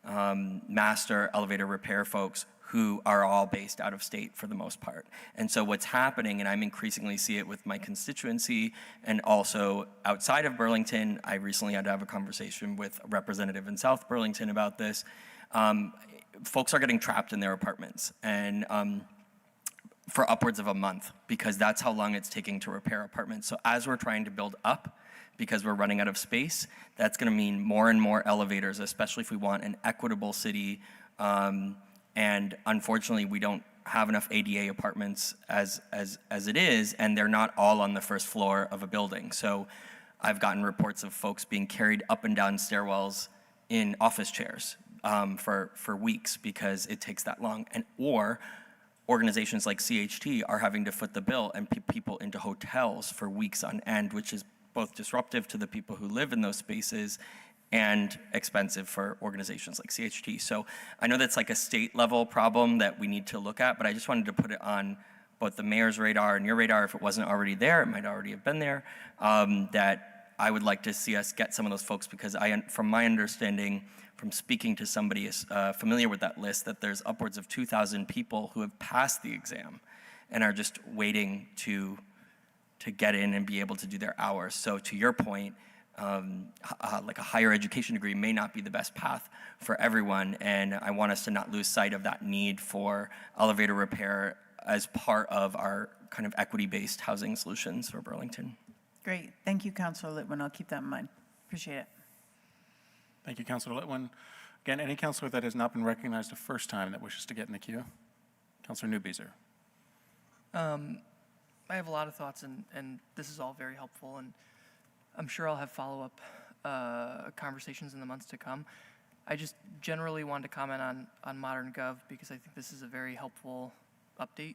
H: master elevator repair folks who are all based out of state for the most part. And so what's happening, and I'm increasingly see it with my constituency and also outside of Burlington, I recently had to have a conversation with a representative in South Burlington about this. Folks are getting trapped in their apartments and for upwards of a month because that's how long it's taking to repair apartments. So as we're trying to build up, because we're running out of space, that's gonna mean more and more elevators, especially if we want an equitable city. And unfortunately, we don't have enough ADA apartments as it is, and they're not all on the first floor of a building. So I've gotten reports of folks being carried up and down stairwells in office chairs for weeks because it takes that long. Or organizations like CHT are having to foot the bill and people into hotels for weeks on end, which is both disruptive to the people who live in those spaces and expensive for organizations like CHT. So I know that's like a state level problem that we need to look at, but I just wanted to put it on both the mayor's radar and your radar, if it wasn't already there, it might already have been there, that I would like to see us get some of those folks because from my understanding, from speaking to somebody familiar with that list, that there's upwards of 2,000 people who have passed the exam and are just waiting to get in and be able to do their hours. So to your point, like a higher education degree may not be the best path for everyone, and I want us to not lose sight of that need for elevator repair as part of our kind of equity-based housing solutions for Burlington.
G: Great, thank you, Councilor Litwin, I'll keep that in mind. Appreciate it.
A: Thank you, Councilor Litwin. Again, any councilor that has not been recognized the first time that wishes to get in the queue? Councilor Newbeezer.
I: I have a lot of thoughts, and this is all very helpful, and I'm sure I'll have follow-up conversations in the months to come. I just generally wanted to comment on Modern Gov because I think this is a very helpful update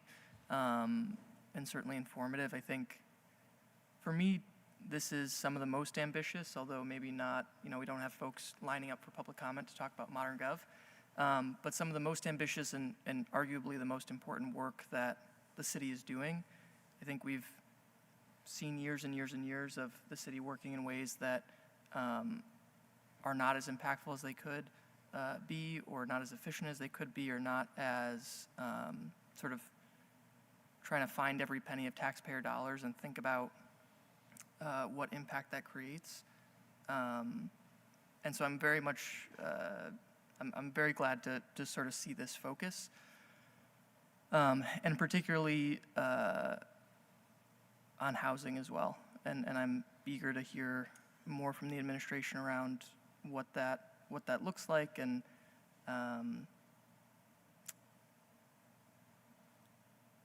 I: and certainly informative. I think for me, this is some of the most ambitious, although maybe not, we don't have folks lining up for public comment to talk about Modern Gov, but some of the most ambitious and arguably the most important work that the city is doing. I think we've seen years and years and years of the city working in ways that are not as impactful as they could be, or not as efficient as they could be, or not as sort of trying to find every penny of taxpayer dollars and think about what impact that creates. And so I'm very much, I'm very glad to sort of see this focus. And particularly on housing as well. and I'm eager to hear more from the administration around what that looks like, and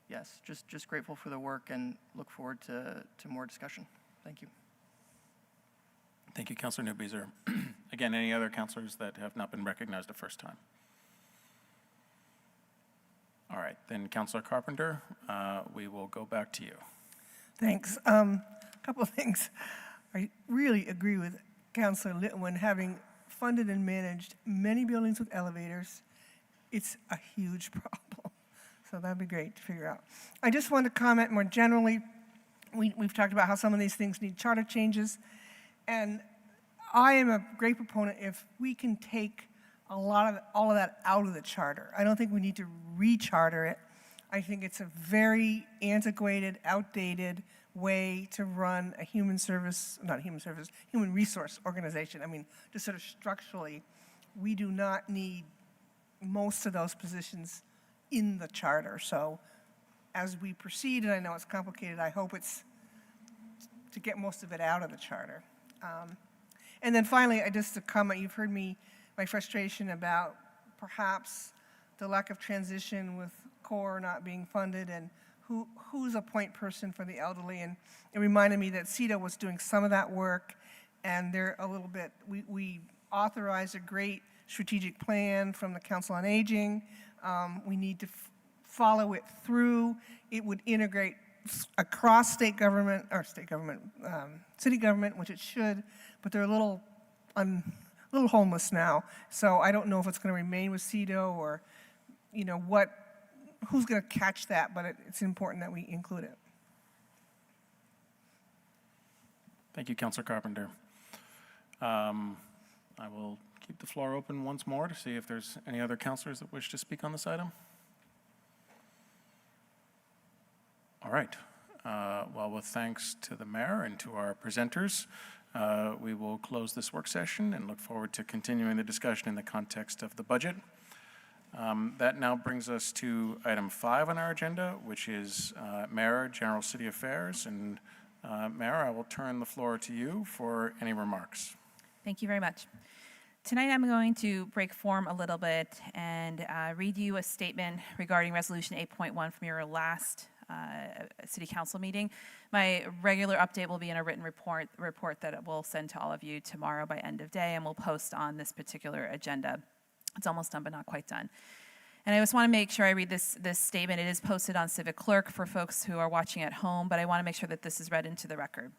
I: yes, just grateful for the work and look forward to more discussion. Thank you.
A: Thank you, Councilor Newbeezer. Again, any other councilors that have not been recognized the first time? All right, then Councilor Carpenter, we will go back to you.
F: Thanks. Couple of things. I really agree with Councilor Litwin. Having funded and managed many buildings with elevators, it's a huge problem. So that'd be great to figure out. I just want to comment more generally. We've talked about how some of these things need charter changes. And I am a great proponent if we can take all of that out of the charter. I don't think we need to re-charter it. I think it's a very antiquated, outdated way to run a human resource organization. I mean, just sort of structurally, we do not need most of those positions in the charter. So as we proceed, and I know it's complicated, I hope it's to get most of it out of the charter. And then finally, just a comment, you've heard my frustration about perhaps the lack of transition with CORE not being funded and who's a point person for the elderly. And it reminded me that CEDO was doing some of that work, and they're a little bit, we authorized a great strategic plan from the Council on Aging. We need to follow it through. It would integrate across city government, which it should, but they're a little homeless now. So I don't know if it's going to remain with CEDO or, who's going to catch that, but it's important that we include it.
A: Thank you, Councilor Carpenter. I will keep the floor open once more to see if there's any other councilors that wish to speak on this item. All right. Well, with thanks to the mayor and to our presenters, we will close this work session and look forward to continuing the discussion in the context of the budget. That now brings us to item 5 on our agenda, which is Mayor, General City Affairs. And Mayor, I will turn the floor to you for any remarks.
S: Thank you very much. Tonight I'm going to break form a little bit and read you a statement regarding Resolution 8.1 from your last City Council meeting. My regular update will be in a written report that we'll send to all of you tomorrow by end of day, and we'll post on this particular agenda. It's almost done, but not quite done. And I just want to make sure I read this statement. It is posted on Civic Clerk for folks who are watching at home, but I want to make sure that this is read into the record.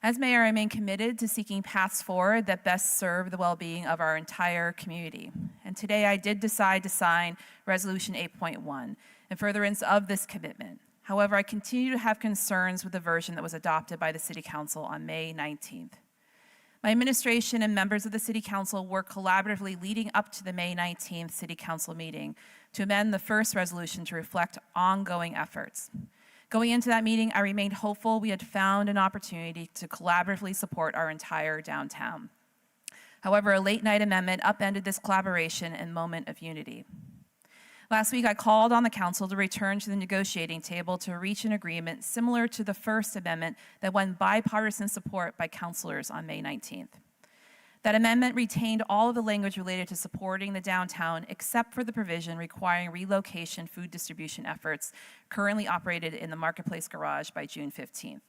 S: As mayor, I remain committed to seeking paths forward that best serve the well-being of our entire community. And today I did decide to sign Resolution 8.1 in furtherance of this commitment. However, I continue to have concerns with the version that was adopted by the City Council on May 19th. My administration and members of the City Council worked collaboratively leading up to the May 19th City Council meeting to amend the first resolution to reflect ongoing efforts. Going into that meeting, I remained hopeful we had found an opportunity to collaboratively support our entire downtown. However, a late-night amendment upended this collaboration and moment of unity. Last week, I called on the council to return to the negotiating table to reach an agreement similar to the first amendment that won bipartisan support by councilors on May 19th. That amendment retained all of the language related to supporting the downtown except for the provision requiring relocation food distribution efforts currently operated in the Marketplace Garage by June 15th.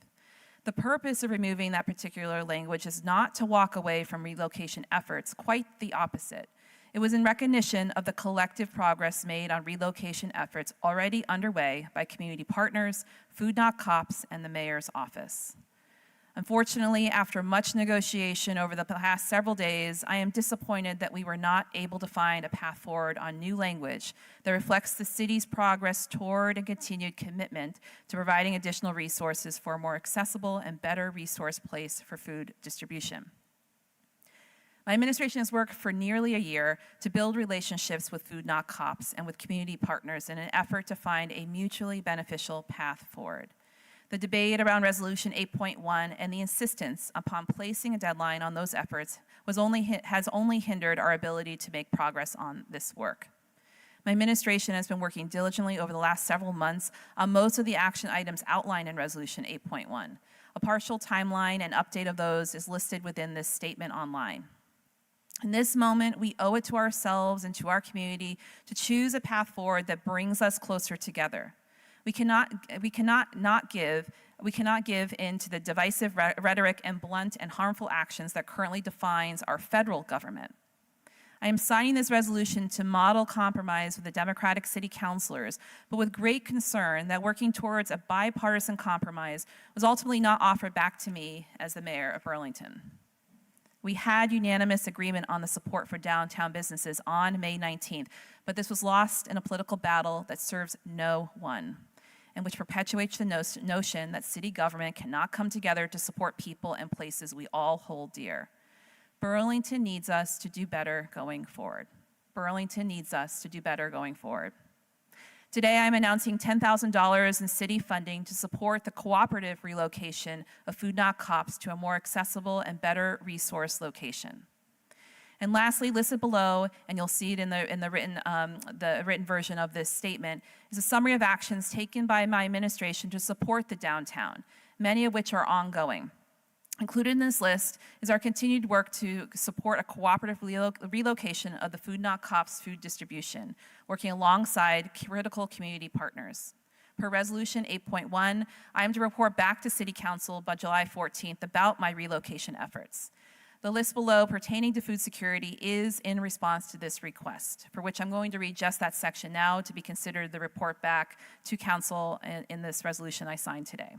S: The purpose of removing that particular language is not to walk away from relocation efforts, quite the opposite. It was in recognition of the collective progress made on relocation efforts already underway by community partners, Food Not Cops, and the mayor's office. Unfortunately, after much negotiation over the past several days, I am disappointed that we were not able to find a path forward on new language that reflects the city's progress toward and continued commitment to providing additional resources for a more accessible and better resource place for food distribution. My administration has worked for nearly a year to build relationships with Food Not Cops and with community partners in an effort to find a mutually beneficial path forward. The debate around Resolution 8.1 and the insistence upon placing a deadline on those efforts has only hindered our ability to make progress on this work. My administration has been working diligently over the last several months on most of the action items outlined in Resolution 8.1. A partial timeline and update of those is listed within this statement online. In this moment, we owe it to ourselves and to our community to choose a path forward that brings us closer together. We cannot give in to the divisive rhetoric and blunt and harmful actions that currently defines our federal government. I am signing this resolution to model compromise with the Democratic city councilors, but with great concern that working towards a bipartisan compromise was ultimately not offered back to me as the mayor of Burlington. We had unanimous agreement on the support for downtown businesses on May 19th, but this was lost in a political battle that serves no one, and which perpetuates the notion that city government cannot come together to support people and places we all hold dear. Burlington needs us to do better going forward. Burlington needs us to do better going forward. Today, I'm announcing $10,000 in city funding to support the cooperative relocation of Food Not Cops to a more accessible and better resource location. And lastly, listed below, and you'll see it in the written version of this statement, is a summary of actions taken by my administration to support the downtown, many of which are ongoing. Included in this list is our continued work to support a cooperative relocation of the Food Not Cops food distribution, working alongside critical community partners. Per Resolution 8.1, I am to report back to City Council by July 14th about my relocation efforts. The list below pertaining to food security is in response to this request, for which I'm going to read just that section now to be considered the report back to Council in this resolution I signed today.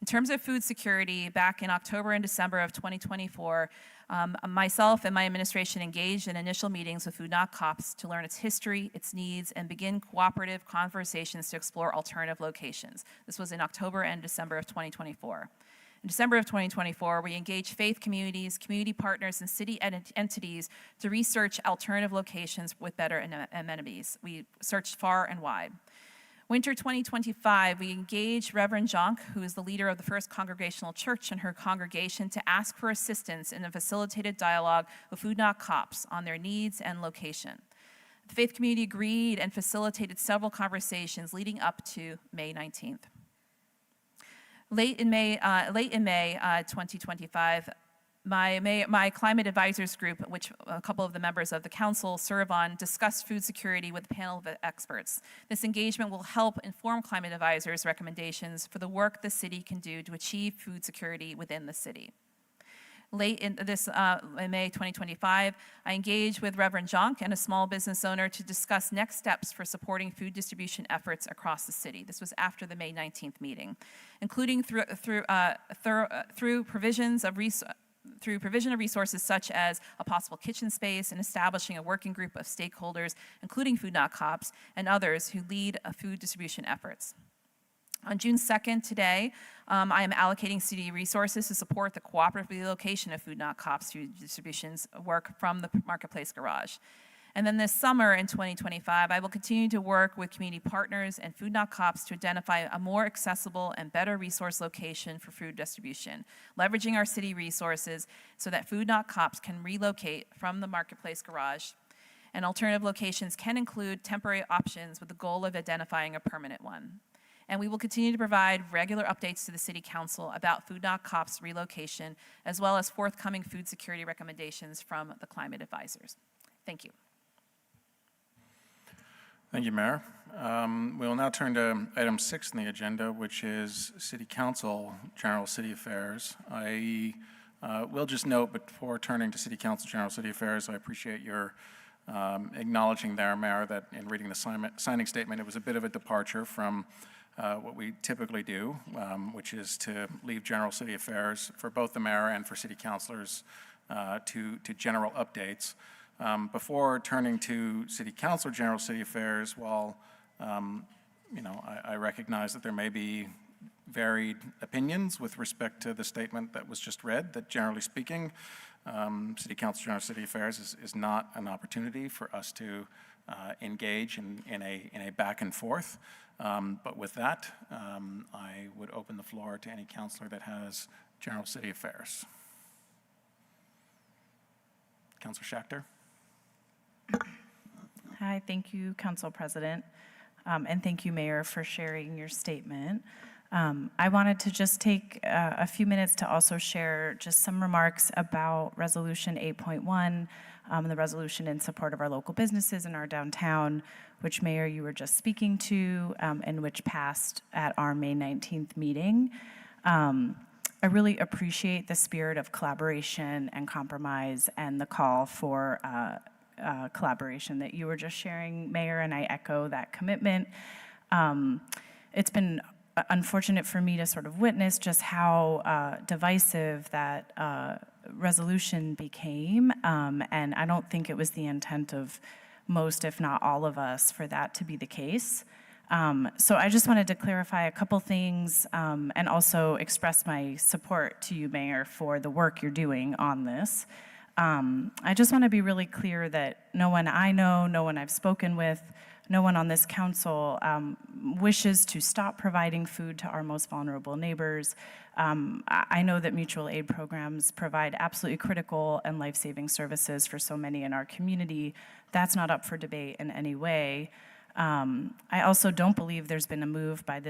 S: In terms of food security, back in October and December of 2024, myself and my administration engaged in initial meetings with Food Not Cops to learn its history, its needs, and begin cooperative conversations to explore alternative locations. This was in October and December of 2024. In December of 2024, we engaged faith communities, community partners, and city entities to research alternative locations with better amenities. We searched far and wide. Winter 2025, we engaged Reverend Jonk, who is the leader of the First Congregational Church, and her congregation to ask for assistance in a facilitated dialogue with Food Not Cops on their needs and location. The faith community agreed and facilitated several conversations leading up to May 19th. Late in May 2025, my climate advisors group, which a couple of the members of the council serve on, discussed food security with a panel of experts. This engagement will help inform climate advisors' recommendations for the work the city can do to achieve food security within the city. Late in May 2025, I engaged with Reverend Jonk and a small business owner to discuss next steps for supporting food distribution efforts across the city. This was after the May 19th meeting, including through provision of resources such as a possible kitchen space and establishing a working group of stakeholders, including Food Not Cops and others who lead food distribution efforts. On June 2nd, today, I am allocating city resources to support the cooperative relocation of Food Not Cops food distributions work from the Marketplace Garage. And then this summer in 2025, I will continue to work with community partners and Food Not Cops to identify a more accessible and better resource location for food distribution, leveraging our city resources so that Food Not Cops can relocate from the Marketplace Garage. And alternative locations can include temporary options with the goal of identifying a permanent one. And we will continue to provide regular updates to the City Council about Food Not Cops relocation, as well as forthcoming food security recommendations from the climate advisors. Thank you.
A: Thank you, Mayor. We will now turn to item 6 on the agenda, which is City Council General City Affairs. I will just note, before turning to City Council General City Affairs, I appreciate your acknowledging there, Mayor, that in reading the signing statement, it was a bit of a departure from what we typically do, which is to leave General City Affairs for both the Mayor and for City Councilors to general updates. Before turning to City Council General City Affairs, while I recognize that there may be varied opinions with respect to the statement that was just read, that generally speaking, City Council General City Affairs is not an opportunity for us to engage in a back and forth. But with that, I would open the floor to any councilor that has General City Affairs. Councilor Schachter.
J: Hi, thank you, Council President, and thank you, Mayor, for sharing your statement. I wanted to just take a few minutes to also share just some remarks about Resolution 8.1, the resolution in support of our local businesses in our downtown, which, Mayor, you were just speaking to, and which passed at our May 19th meeting. I really appreciate the spirit of collaboration and compromise and the call for collaboration that you were just sharing, Mayor, and I echo that commitment. It's been unfortunate for me to sort of witness just how divisive that resolution became, and I don't think it was the intent of most, if not all of us, for that to be the case. So I just wanted to clarify a couple things and also express my support to you, Mayor, for the work you're doing on this. I just want to be really clear that no one I know, no one I've spoken with, no one on this council wishes to stop providing food to our most vulnerable neighbors. I know that mutual aid programs provide absolutely critical and life-saving services for so many in our community. That's not up for debate in any way. I also don't believe there's been a move by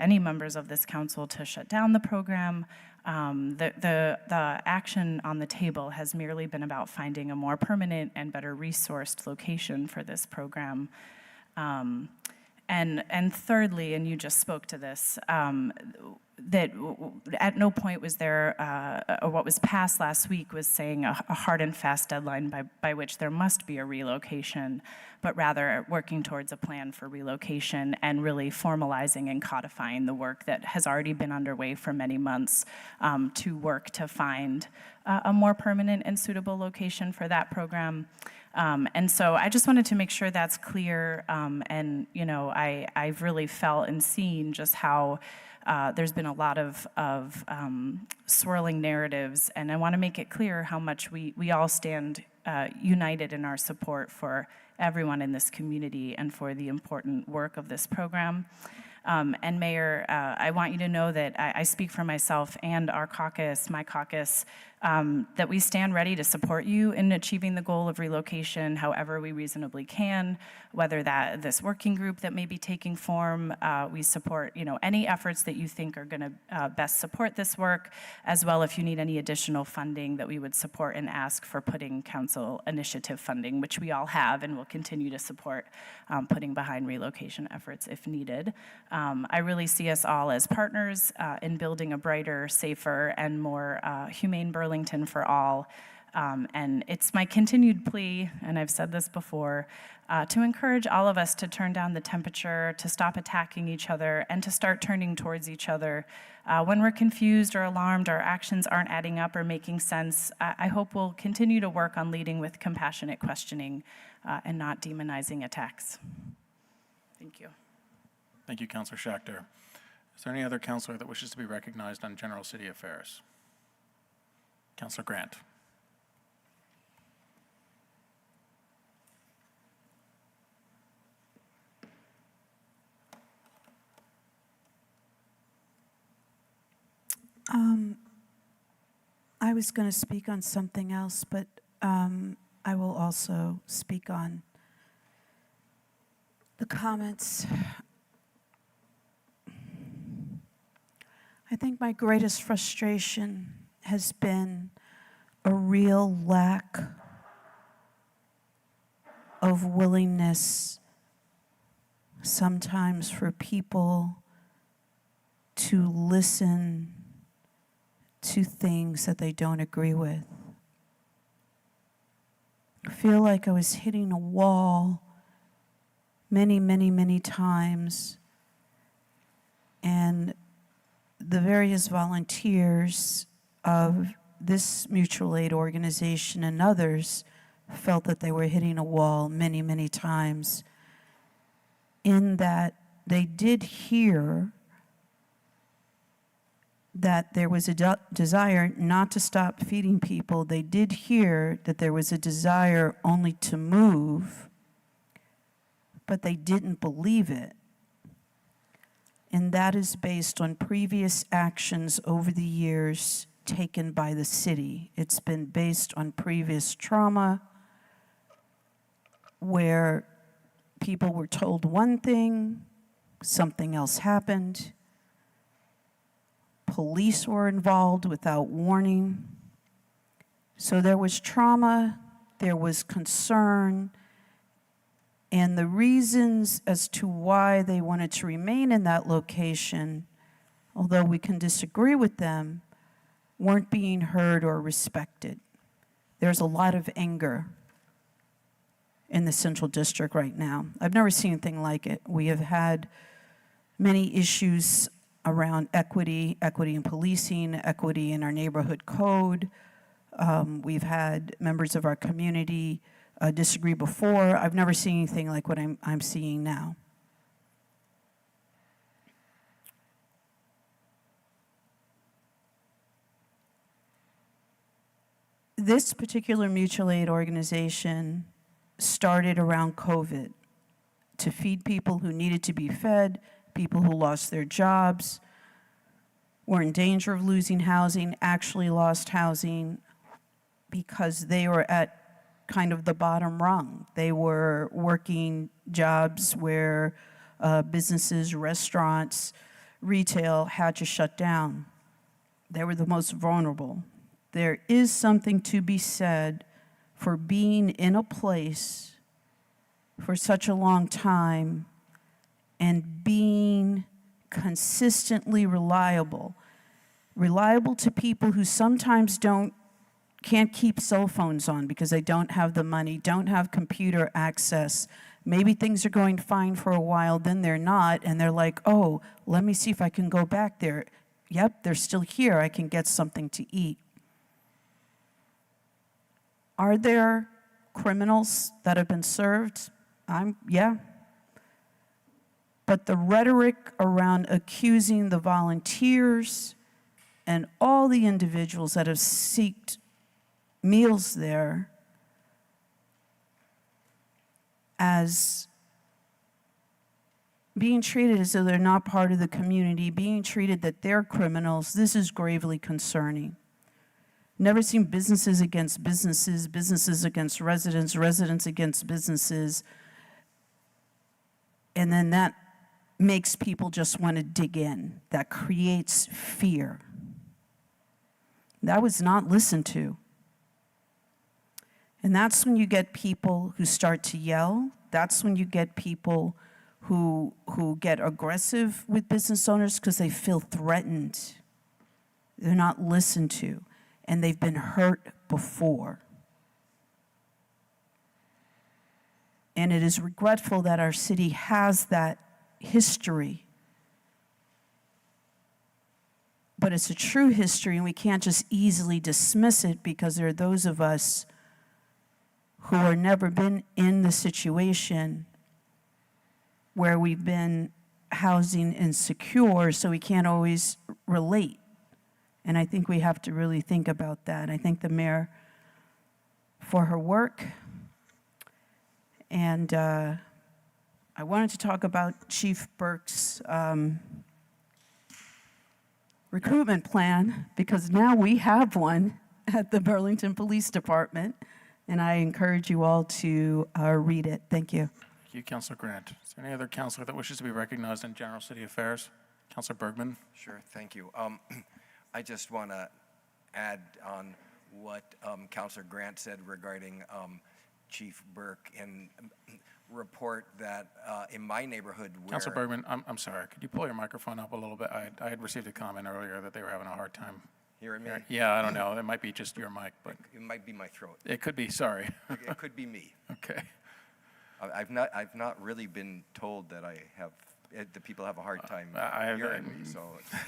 J: any members of this council to shut down the program. The action on the table has merely been about finding a more permanent and better resourced location for this program. And thirdly, and you just spoke to this, that at no point was there, or what was passed last week was saying a hard and fast deadline by which there must be a relocation, but rather working towards a plan for relocation and really formalizing and codifying the work that has already been underway for many months to work to find a more permanent and suitable location for that program. And so I just wanted to make sure that's clear. And, you know, I've really felt and seen just how there's been a lot of swirling narratives. And I want to make it clear how much we all stand united in our support for everyone in this community and for the important work of this program. And Mayor, I want you to know that I speak for myself and our caucus, my caucus, that we stand ready to support you in achieving the goal of relocation however we reasonably can, whether this working group that may be taking form, we support any efforts that you think are going to best support this work, as well if you need any additional funding that we would support and ask for putting council initiative funding, which we all have and will continue to support putting behind relocation efforts if needed. I really see us all as partners in building a brighter, safer, and more humane Burlington for all. And it's my continued plea, and I've said this before, to encourage all of us to turn down the temperature, to stop attacking each other, and to start turning towards each other. When we're confused or alarmed, our actions aren't adding up or making sense, I hope we'll continue to work on leading with compassionate questioning and not demonizing attacks. Thank you.
A: Thank you, Councilor Schachter. Is there any other councilor that wishes to be recognized on general city affairs? Councilor Grant.
R: I was going to speak on something else, but I will also speak on the comments. I think my greatest frustration has been a real lack of willingness sometimes for people to listen to things that they don't agree with. I feel like I was hitting a wall many, many, many times, and the various volunteers of this mutual aid organization and others felt that they were hitting a wall many, many times, in that they did hear that there was a desire not to stop feeding people. They did hear that there was a desire only to move, but they didn't believe it. And that is based on previous actions over the years taken by the city. It's been based on previous trauma where people were told one thing, something else happened. Police were involved without warning. So there was trauma, there was concern, and the reasons as to why they wanted to remain in that location, although we can disagree with them, weren't being heard or respected. There's a lot of anger in the Central District right now. I've never seen anything like it. We have had many issues around equity in policing, equity in our neighborhood code. We've had members of our community disagree before. I've never seen anything like what I'm seeing now. This particular mutual aid organization started around COVID to feed people who needed to be fed, people who lost their jobs, were in danger of losing housing, actually lost housing because they were at kind of the bottom rung. They were working jobs where businesses, restaurants, retail had to shut down. They were the most vulnerable. There is something to be said for being in a place for such a long time and being consistently reliable to people who sometimes can't keep cell phones on because they don't have the money, don't have computer access. Maybe things are going fine for a while, then they're not, and they're like, oh, let me see if I can go back there. Yep, they're still here, I can get something to eat. Are there criminals that have been served? Yeah. But the rhetoric around accusing the volunteers and all the individuals that have sought meals there as being treated as though they're not part of the community, being treated that they're criminals, this is gravely concerning. Never seen businesses against businesses, businesses against residents, residents against businesses, and then that makes people just want to dig in. That creates fear. That was not listened to. And that's when you get people who start to yell. That's when you get people who get aggressive with business owners because they feel threatened. They're not listened to, and they've been hurt before. And it is regretful that our city has that history. But it's a true history, and we can't just easily dismiss it because there are those of us who have never been in the situation where we've been housing insecure, so we can't always relate. And I think we have to really think about that. I thank the mayor for her work. And I wanted to talk about Chief Burke's recruitment plan, because now we have one at the Burlington Police Department, and I encourage you all to read it. Thank you.
A: Thank you, Councilor Grant. Is there any other councilor that wishes to be recognized in general city affairs? Councilor Bergman?
D: Sure, thank you. I just want to add on what Councilor Grant said regarding Chief Burke and report that in my neighborhood where...
A: Councilor Bergman, I'm sorry. Could you pull your microphone up a little bit? I had received a comment earlier that they were having a hard time.
D: Hearing me?
A: Yeah, I don't know. It might be just your mic, but...
D: It might be my throat.
A: It could be, sorry.
D: It could be me.
A: Okay.
D: I've not really been told that the people have a hard time hearing me, so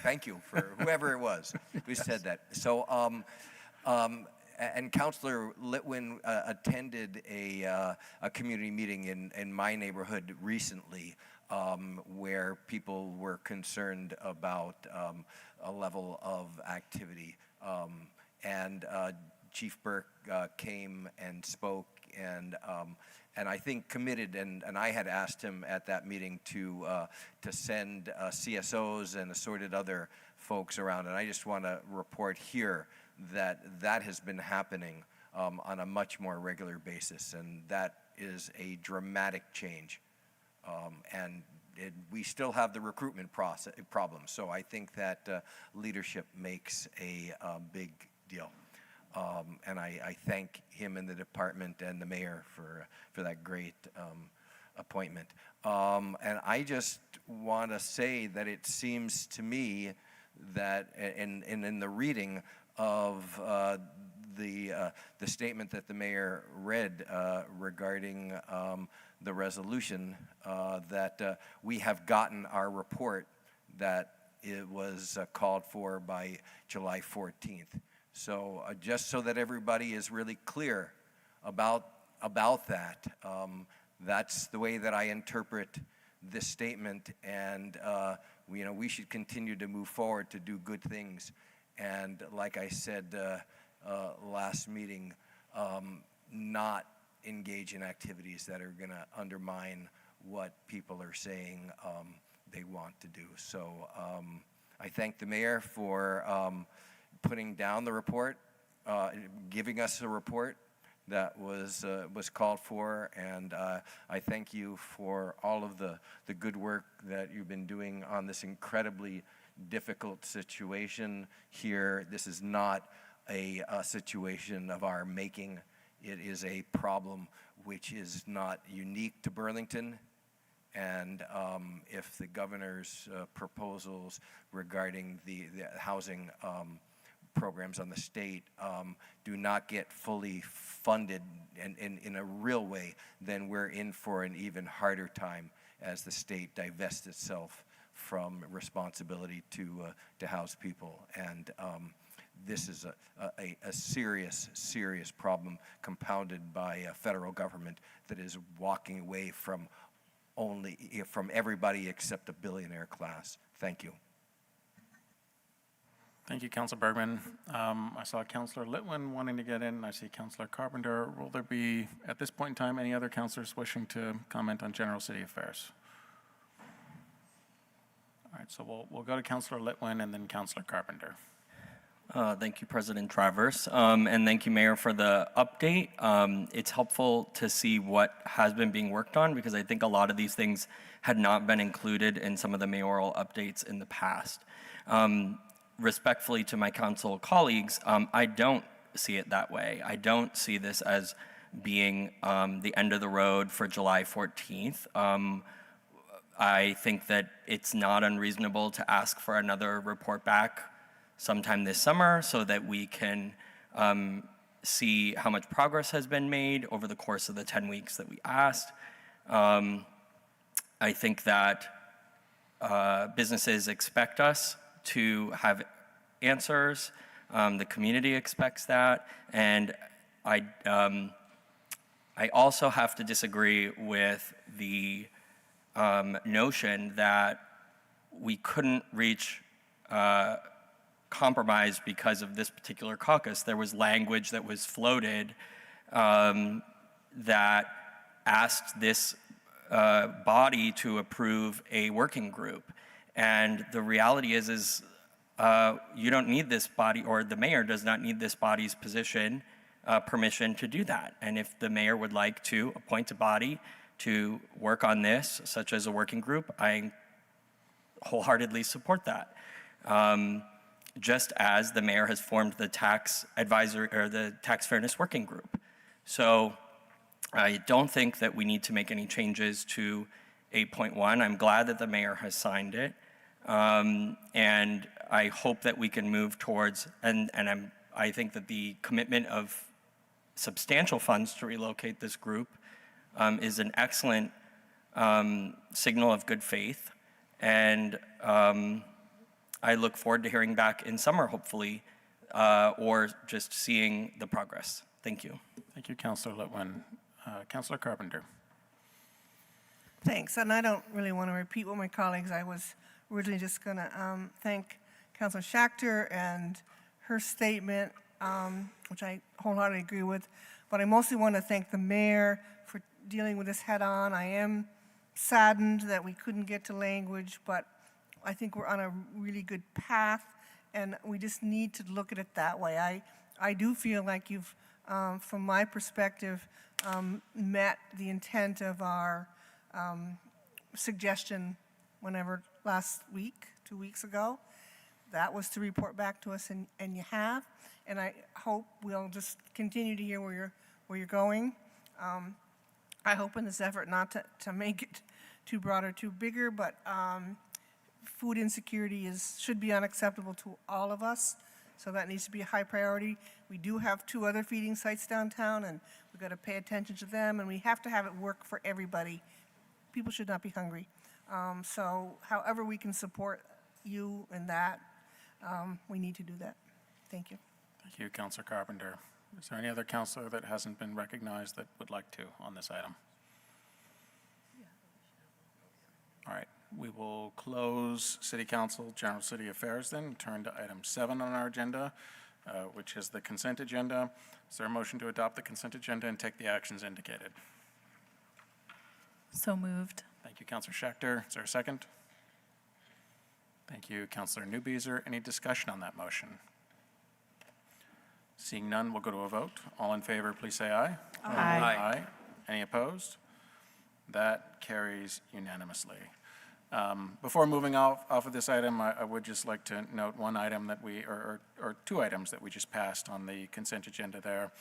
D: thank you for whoever it was who said that. So, and Councilor Litwin attended a community meeting in my neighborhood recently where people were concerned about a level of activity. And Chief Burke came and spoke and I think committed, and I had asked him at that meeting to send CSOs and assorted other folks around, and I just want to report here that has been happening on a much more regular basis, and that is a dramatic change. And we still have the recruitment problem. So I think that leadership makes a big deal. And I thank him and the department and the mayor for that great appointment. And I just want to say that it seems to me that, in the reading of the statement that the mayor read regarding the resolution, that we have gotten our report that it was called for by July 14th. So just so that everybody is really clear about that, that's the way that I interpret this statement, and we should continue to move forward to do good things. And like I said last meeting, not engage in activities that are going to undermine what people are saying they want to do. So I thank the mayor for putting down the report, giving us a report that was called for, and I thank you for all of the good work that you've been doing on this incredibly difficult situation here. This is not a situation of our making. It is a problem which is not unique to Burlington, and if the governor's proposals regarding the housing programs on the state do not get fully funded in a real way, then we're in for an even harder time as the state divests itself from responsibility to house people. And this is a serious, serious problem compounded by a federal government that is walking away from everybody except a billionaire class. Thank you.
A: Thank you, Councilor Bergman. I saw Councilor Litwin wanting to get in. I see Councilor Carpenter. Will there be, at this point in time, any other councilors wishing to comment on general city affairs? All right, so we'll go to Councilor Litwin and then Councilor Carpenter.
H: Thank you, President Travers, and thank you, Mayor, for the update. It's helpful to see what has been being worked on, because I think a lot of these things had not been included in some of the mayoral updates in the past. Respectfully to my council colleagues, I don't see it that way. I don't see this as being the end of the road for July 14th. I think that it's not unreasonable to ask for another report back sometime this summer so that we can see how much progress has been made over the course of the 10 weeks that we asked. I think that businesses expect us to have answers. The community expects that. And I also have to disagree with the notion that we couldn't reach compromise because of this particular caucus. There was language that was floated that asked this body to approve a working group. And the reality is you don't need this body, or the mayor does not need this body's permission to do that. And if the mayor would like to appoint a body to work on this, such as a working group, I wholeheartedly support that. Just as the mayor has formed the tax advisory, or the tax fairness working group. So I don't think that we need to make any changes to 8.1. I'm glad that the mayor has signed it. And I hope that we can move towards, I think that the commitment of substantial funds to relocate this group is an excellent signal of good faith. And I look forward to hearing back in summer, hopefully, or just seeing the progress. Thank you.
A: Thank you, Councilor Litwin. Councilor Carpenter.
F: Thanks, and I don't really want to repeat what my colleagues, I was originally just going to thank Councilor Schachter and her statement, which I wholeheartedly agree with, but I mostly want to thank the mayor for dealing with this head on. I am saddened that we couldn't get to language, but I think we're on a really good path, and we just need to look at it that way. I do feel like you've, from my perspective, met the intent of our suggestion whenever last week, 2 weeks ago. That was to report back to us, and you have. And I hope we'll just continue to hear where you're going. I hope in this effort not to make it too broad or too bigger, but food insecurity should be unacceptable to all of us. So that needs to be a high priority. We do have 2 other feeding sites downtown, and we've got to pay attention to them, and we have to have it work for everybody. People should not be hungry. So however we can support you in that, we need to do that. Thank you.
A: Thank you, Councilor Carpenter. Is there any other councilor that hasn't been recognized that would like to on this item? All right, we will close City Council General City Affairs then, and turn to item 7 on our agenda, which is the consent agenda. Is there a motion to adopt the consent agenda and take the actions indicated?
E: So moved.
A: Thank you, Councilor Schechter. Is there a second? Thank you, Councilor Newbeezer. Any discussion on that motion? Seeing none, we'll go to a vote. All in favor, please say aye.
E: Aye.
A: Aye. Any opposed? That carries unanimously. Before moving off of this item, I would just like to note one item that or 2 items that we just passed on the consent agenda there.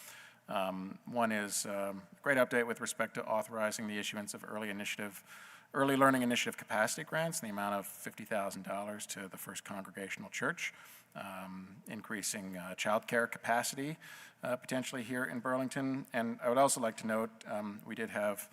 A: One is a great update with respect to authorizing the issuance of early learning initiative capacity grants in the amount of $50,000 to the First Congregational Church, increasing childcare capacity potentially here in Burlington. And I would also like to note we did have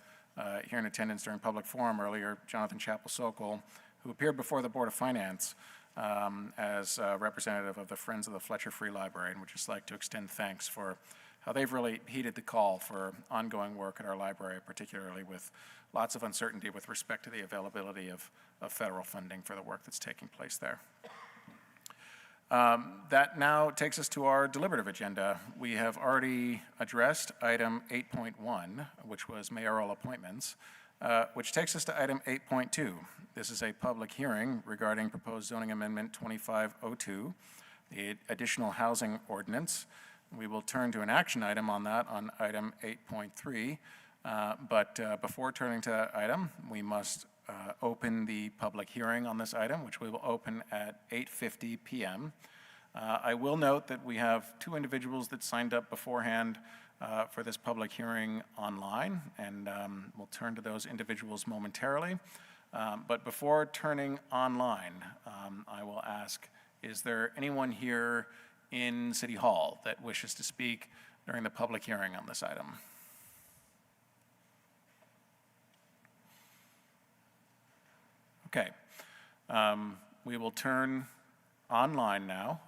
A: here in attendance during public forum earlier, Jonathan Chappell-Sokol, who appeared before the Board of Finance as a representative of the Friends of the Fletcher Free Library, and would just like to extend thanks for how they've really heeded the call for ongoing work at our library, particularly with lots of uncertainty with respect to the availability of federal funding for the work that's taking place there. That now takes us to our deliberative agenda. We have already addressed item 8.1, which was mayoral appointments, which takes us to item 8.2. This is a public hearing regarding proposed zoning amendment 2502, the additional housing ordinance. We will turn to an action item on that on item 8.3. But before turning to that item, we must open the public hearing on this item, which we will open at 8:50 p.m. I will note that we have 2 individuals that signed up beforehand for this public hearing online, and we'll turn to those individuals momentarily. But before turning online, I will ask, is there anyone here in City Hall that wishes to speak during the public hearing on this item? Okay. We will turn online now.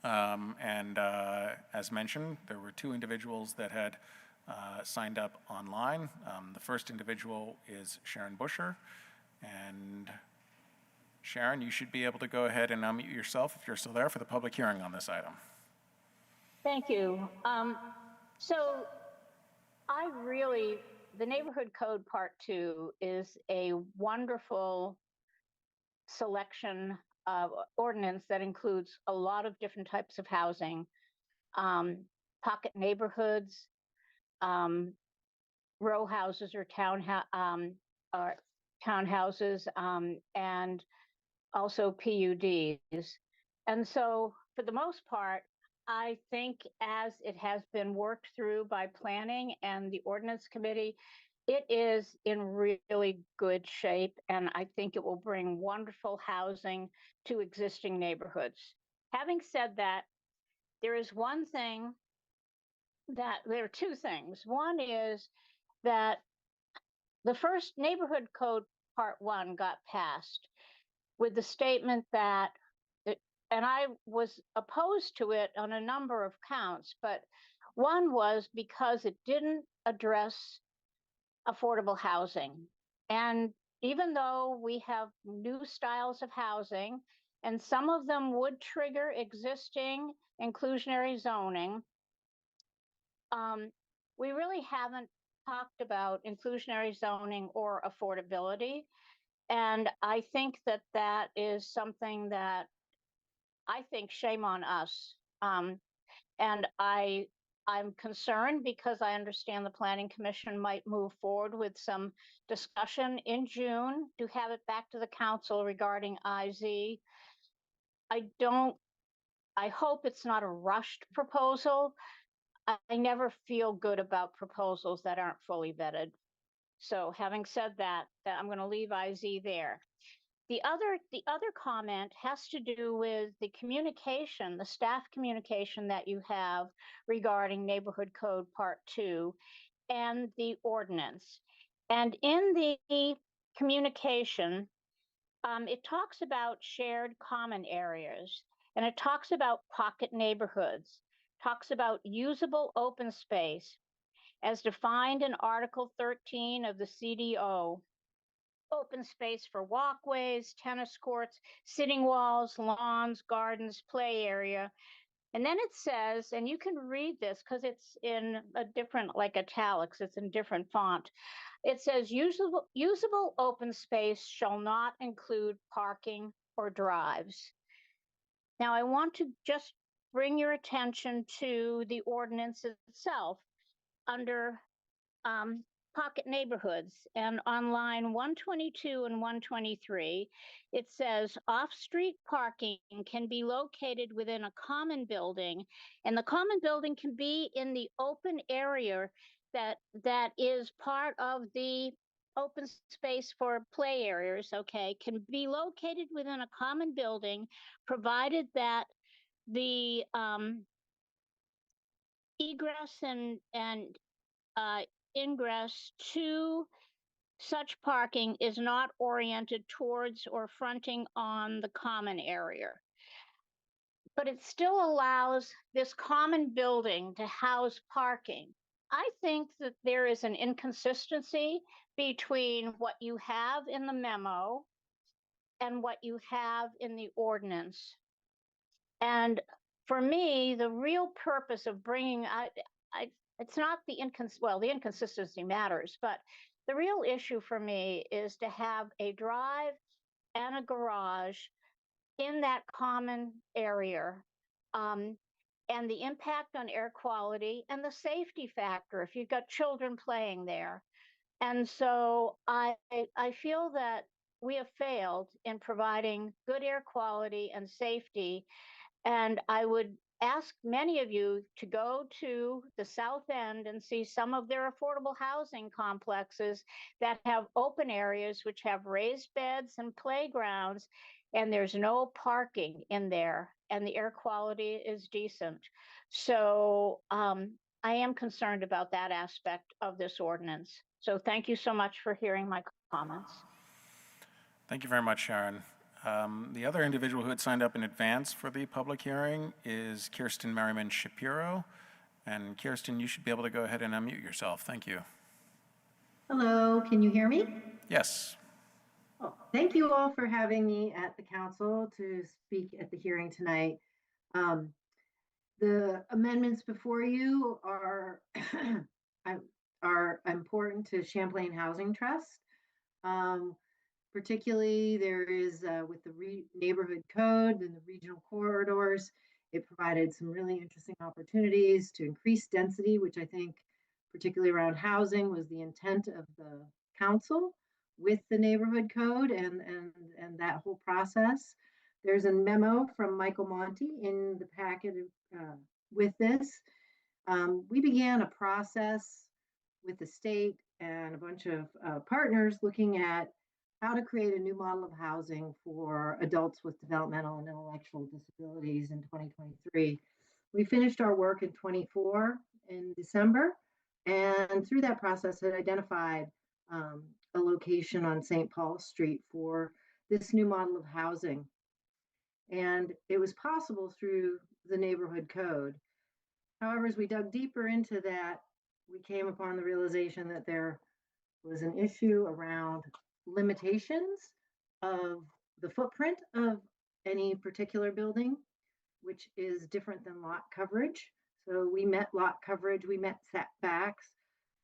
A: As mentioned, there were 2 individuals that had signed up online. The first individual is Sharon Busher. And Sharon, you should be able to go ahead and unmute yourself if you're still there for the public hearing on this item.
P: Thank you. So the Neighborhood Code Part 2 is a wonderful selection of ordinance that includes a lot of different types of housing, pocket neighborhoods, row houses or townhouses, and also PUDs. And so for the most part, I think as it has been worked through by planning and the ordinance committee, it is in really good shape, and I think it will bring wonderful housing to existing neighborhoods. Having said that, there are 2 things. One is that the first Neighborhood Code Part 1 got passed with the statement that, and I was opposed to it on a number of counts, but one was because it didn't address affordable housing. And even though we have new styles of housing, and some of them would trigger existing inclusionary zoning, we really haven't talked about inclusionary zoning or affordability. And I think that is something that I think shame on us. And I I'm concerned because I understand the Planning Commission might move forward with some discussion in June to have it back to the council regarding IZ. I hope it's not a rushed proposal. I never feel good about proposals that aren't fully vetted. So having said that I'm going to leave IZ there. The other comment has to do with the communication, the staff communication that you have regarding Neighborhood Code Part 2 and the ordinance. And in the communication, it talks about shared common areas, and it talks about pocket neighborhoods, talks about usable open space as defined in Article 13 of the CEDO. Open space for walkways, tennis courts, sitting walls, lawns, gardens, play area. And then it says, and you can read this because it's in a different, like italics, it's in different font. It says usable open space shall not include parking or drives. Now I want to just bring your attention to the ordinance itself under pocket neighborhoods, and on line 122 and 123, it says off-street parking can be located within a common building, and the common building can be in the open area that is part of the open space for play areas, okay, can be located within a common building, provided that the egress and ingress to such parking is not oriented towards or fronting on the common area. But it still allows this common building to house parking. I think that there is an inconsistency between what you have in the memo and what you have in the ordinance. And for me, the real purpose of bringing, it's not the inconsistency matters, but the real issue for me is to have a drive and a garage in that common area, and the impact on air quality and the safety factor if you've got children playing there. And so I feel that we have failed in providing good air quality and safety. And I would ask many of you to go to the South End and see some of their affordable housing complexes that have open areas which have raised beds and playgrounds, and there's no parking in there, and the air quality is decent. So I am concerned about that aspect of this ordinance. So thank you so much for hearing my comments.
A: Thank you very much, Sharon. The other individual who had signed up in advance for the public hearing is Kirsten Merriman Shapiro. And Kirsten, you should be able to go ahead and unmute yourself. Thank you.
K: Hello, can you hear me?
A: Yes.
K: Oh, thank you all for having me at the council to speak at the hearing tonight. The amendments before you are important to Champlain Housing Trust. Particularly, there is with the neighborhood code and the regional corridors, it provided some really interesting opportunities to increase density, which I think, particularly around housing, was the intent of the council with the neighborhood code and that whole process. There's a memo from Michael Monty in the packet with this. We began a process with the state and a bunch of partners looking at how to create a new model of housing for adults with developmental and intellectual disabilities in 2023. We finished our work in 24 in December, and through that process had identified a location on St. Paul Street for this new model of housing. And it was possible through the neighborhood code. However, as we dug deeper into that, we came upon the realization that there was an issue around limitations of the footprint of any particular building, which is different than lot coverage. So we met lot coverage, we met setbacks,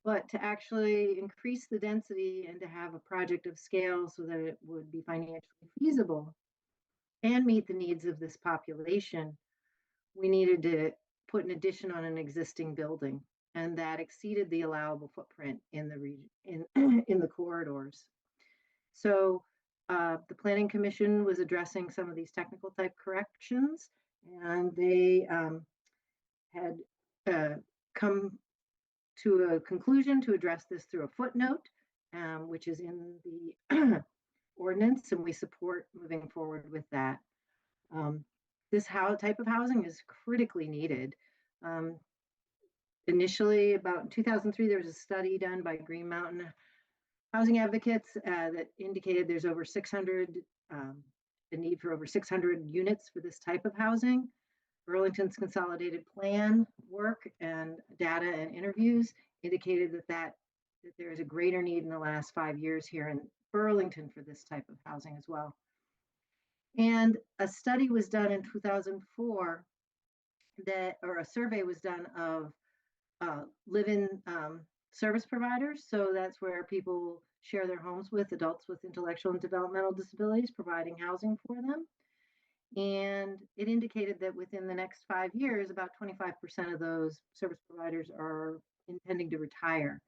K: but to actually increase the density and to have a project of scale so that it would be financially feasible and meet the needs of this population, we needed to put an addition on an existing building, and that exceeded the allowable footprint in the region, in the corridors. So the Planning Commission was addressing some of these technical type corrections, and they had come to a conclusion to address this through a footnote, which is in the ordinance, and we support moving forward with that. This type of housing is critically needed. Initially, about 2003, there was a study done by Green Mountain Housing Advocates that indicated there's over 600, the need for over 600 units for this type of housing. Burlington's consolidated plan work and data and interviews indicated that there is a greater need in the last 5 years here in Burlington for this type of housing as well. And a study was done in 2004 or a survey was done of live-in service providers. So that's where people share their homes with adults with intellectual and developmental disabilities, providing housing for them. And it indicated that within the next 5 years, about 25% of those service providers are intending to retire.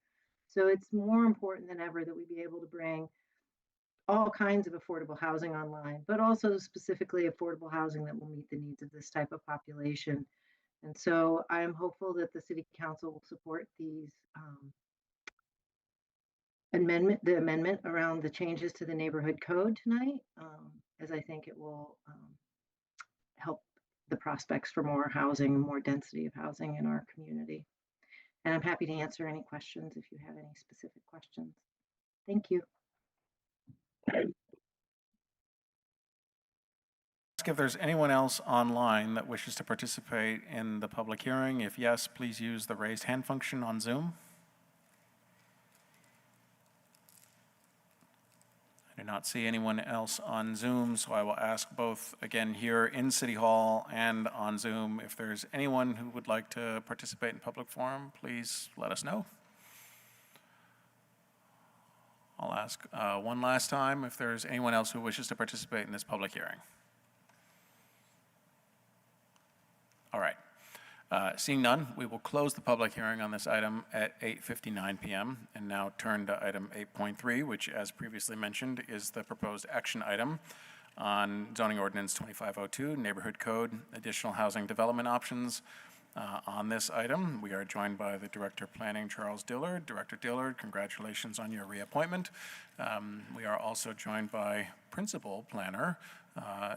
K: So it's more important than ever that we be able to bring all kinds of affordable housing online, but also specifically affordable housing that will meet the needs of this type of population. And so I'm hopeful that the City Council will support these the amendment around the changes to the neighborhood code tonight, as I think it will help the prospects for more housing, more density of housing in our community. And I'm happy to answer any questions if you have any specific questions. Thank you.
A: Ask if there's anyone else online that wishes to participate in the public hearing. If yes, please use the raised hand function on Zoom. I do not see anyone else on Zoom, so I will ask both again here in City Hall and on Zoom. If there's anyone who would like to participate in public forum, please let us know. I'll ask one last time if there's anyone else who wishes to participate in this public hearing. All right. Seeing none, we will close the public hearing on this item at 8:59 p.m. and now turn to item 8.3, which, as previously mentioned, is the proposed action item on zoning ordinance 2502, neighborhood code, additional housing development options. On this item, we are joined by the Director of Planning, Charles Dillard. Director Dillard, congratulations on your reappointment. We are also joined by Principal Planner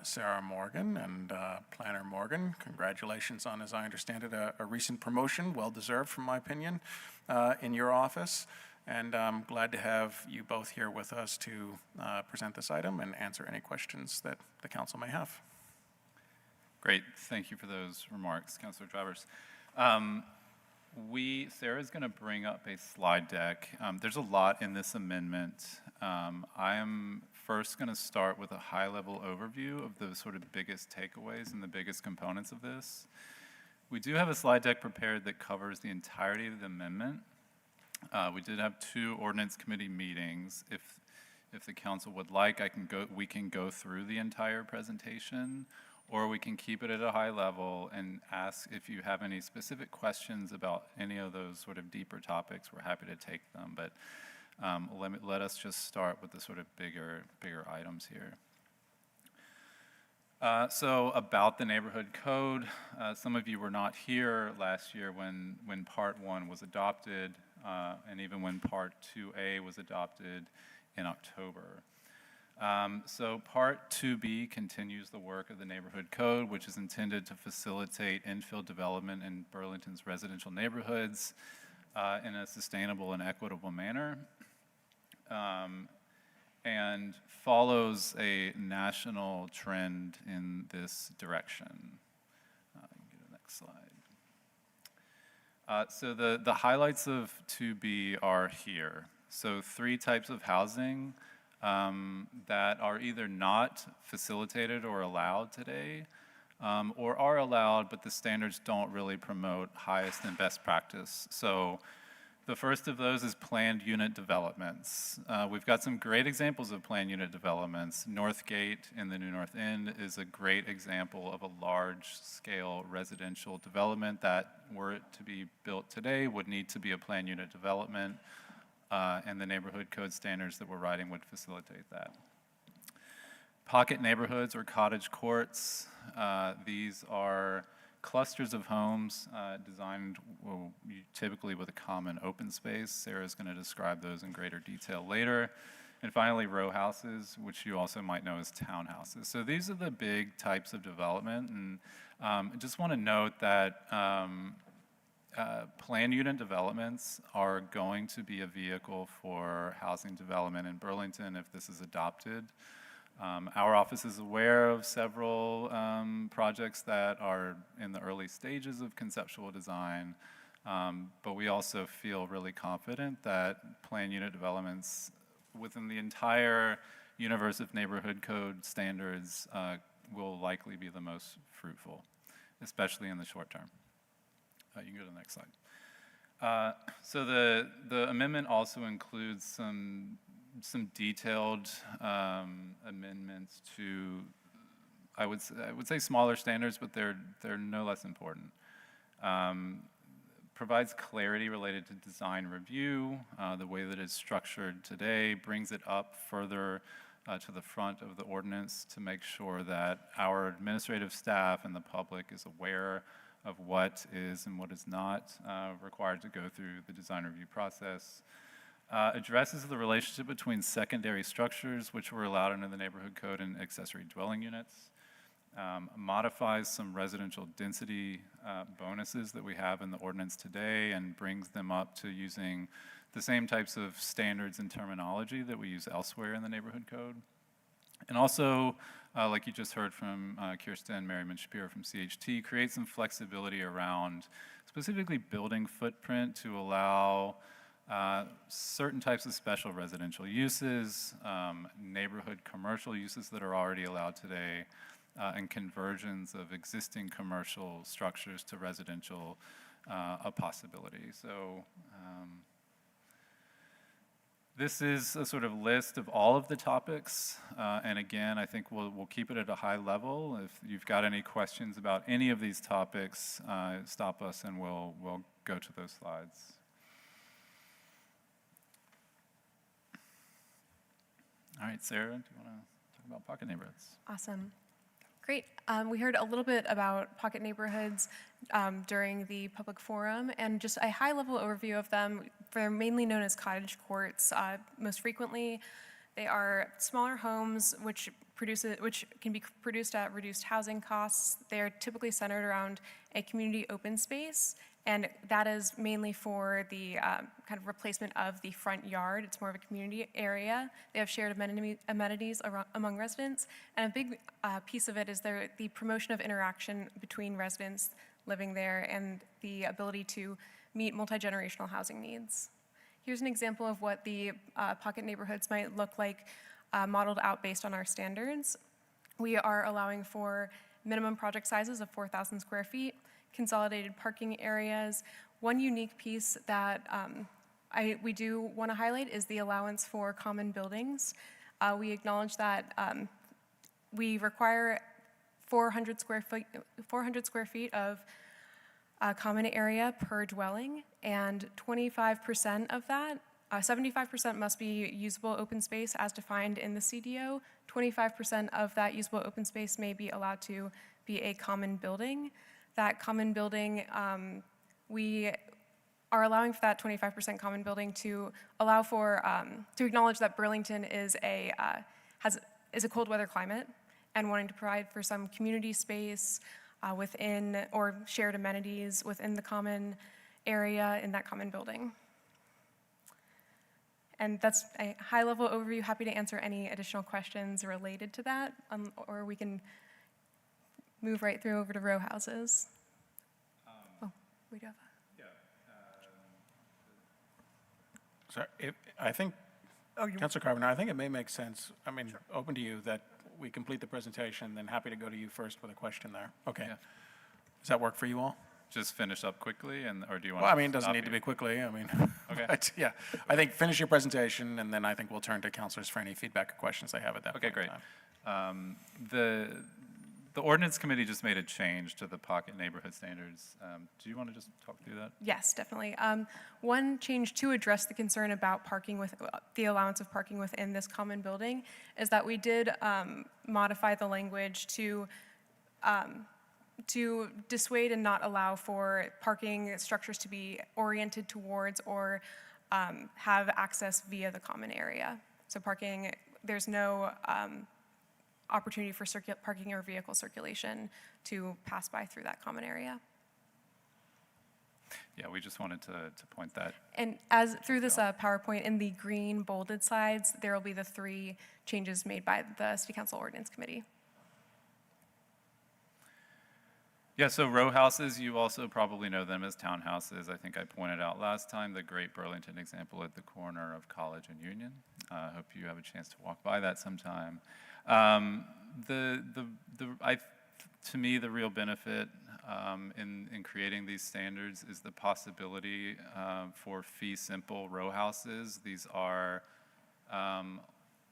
A: Sarah Morgan, and Planner Morgan, congratulations on, as I understand it, a recent promotion, well-deserved from my opinion, in your office. And I'm glad to have you both here with us to present this item and answer any questions that the council may have.
L: Great, thank you for those remarks, Councilor Travers. Sarah's going to bring up a slide deck. There's a lot in this amendment. I am first going to start with a high-level overview of the sort of biggest takeaways and the biggest components of this. We do have a slide deck prepared that covers the entirety of the amendment. We did have 2 ordinance committee meetings. If the council would like, we can go through the entire presentation, or we can keep it at a high level and ask if you have any specific questions about any of those sort of deeper topics. We're happy to take them, but let us just start with the sort of bigger items here. So about the neighborhood code, some of you were not here last year when Part 1 was adopted, and even when Part 2A was adopted in October. So Part 2B continues the work of the neighborhood code, which is intended to facilitate infill development in Burlington's residential neighborhoods in a sustainable and equitable manner, and follows a national trend in this direction. You can go to the next slide. So the highlights of 2B are here. So 3 types of housing that are either not facilitated or allowed today, or are allowed, but the standards don't really promote highest and best practice. So The first of those is planned unit developments. We've got some great examples of planned unit developments. Northgate in the New North End is a great example of a large-scale residential development that, were it to be built today, would need to be a planned unit development, and the neighborhood code standards that we're writing would facilitate that. Pocket neighborhoods or cottage courts, these are clusters of homes designed typically with a common open space. Sarah's going to describe those in greater detail later. And finally, row houses, which you also might know as townhouses. So these are the big types of development. And I just want to note that planned unit developments are going to be a vehicle for housing development in Burlington if this is adopted. Our office is aware of several projects that are in the early stages of conceptual design, but we also feel really confident that planned unit developments within the entire universe of neighborhood code standards will likely be the most fruitful, especially in the short term. You can go to the next slide. So the amendment also includes some detailed amendments to, I would say smaller standards, but they're no less important. Provides clarity related to design review, the way that it's structured today, brings it up further to the front of the ordinance to make sure that our administrative staff and the public is aware of what is and what is not required to go through the design review process. Addresses the relationship between secondary structures, which were allowed under the neighborhood code, and accessory dwelling units. Modifies some residential density bonuses that we have in the ordinance today and brings them up to using the same types of standards and terminology that we use elsewhere in the neighborhood code. And also, like you just heard from Kirsten Merriman Shapiro from CHT, create some flexibility around specifically building footprint to allow certain types of special residential uses, neighborhood commercial uses that are already allowed today, and conversions of existing commercial structures to residential a possibility. So this is a sort of list of all of the topics, and again, I think we'll keep it at a high level. If you've got any questions about any of these topics, stop us and we'll go to those slides. All right, Sarah, do you want to talk about pocket neighborhoods?
M: Awesome. Great. We heard a little bit about pocket neighborhoods during the public forum, and just a high-level overview of them. They're mainly known as cottage courts. Most frequently, they are smaller homes which can be produced at reduced housing costs. They're typically centered around a community open space, and that is mainly for the kind of replacement of the front yard. It's more of a community area. They have shared amenities among residents, and a big piece of it is the promotion of interaction between residents living there and the ability to meet multi-generational housing needs. Here's an example of what the pocket neighborhoods might look like modeled out based on our standards. We are allowing for minimum project sizes of 4,000 square feet, consolidated parking areas. One unique piece that we do want to highlight is the allowance for common buildings. We acknowledge that we require 400 square feet of common area per dwelling, and 25% of that, 75% must be usable open space as defined in the CEDO. 25% of that usable open space may be allowed to be a common building. That common building, we are allowing for that 25% common building to allow for, to acknowledge that Burlington is a cold weather climate, and wanting to provide for some community space within, or shared amenities within the common area in that common building. And that's a high-level overview. Happy to answer any additional questions related to that, or we can move right through over to row houses. We do have
A: So I think, Councilor Carpenter, I think it may make sense, I mean, open to you, that we complete the presentation, then happy to go to you first with a question there. Okay.
B: Yeah.
A: Does that work for you all?
L: just finish up quickly, or do you want
A: Well,
L: to
A: I mean, it doesn't
L: stop
A: need to
L: here?
A: be quickly, I mean.
L: Okay.
A: But, yeah, I think finish your presentation, and then I think we'll turn to counselors for any feedback or questions they have at that point
L: Okay,
A: in
L: great.
A: time.
L: The ordinance committee just made a change to the pocket neighborhood standards. Do you want to just talk through that?
M: Yes, definitely. One change to address the concern about parking with the allowance of parking within this common building is that we did modify the language to dissuade and not allow for parking structures to be oriented towards or have access via the common area. So parking, there's no opportunity for parking or vehicle circulation to pass by through that common area.
L: Yeah, we just wanted to point that.
M: And as through this PowerPoint, in the green bolded slides, there will be the 3 changes made by the City Council Ordinance Committee.
L: Yeah, so row houses, you also probably know them as townhouses. I think I pointed out last time the great Burlington example at the corner of College and Union. I hope you have a chance to walk by that sometime. To me, the real benefit in creating these standards is the possibility for fee simple row houses. These are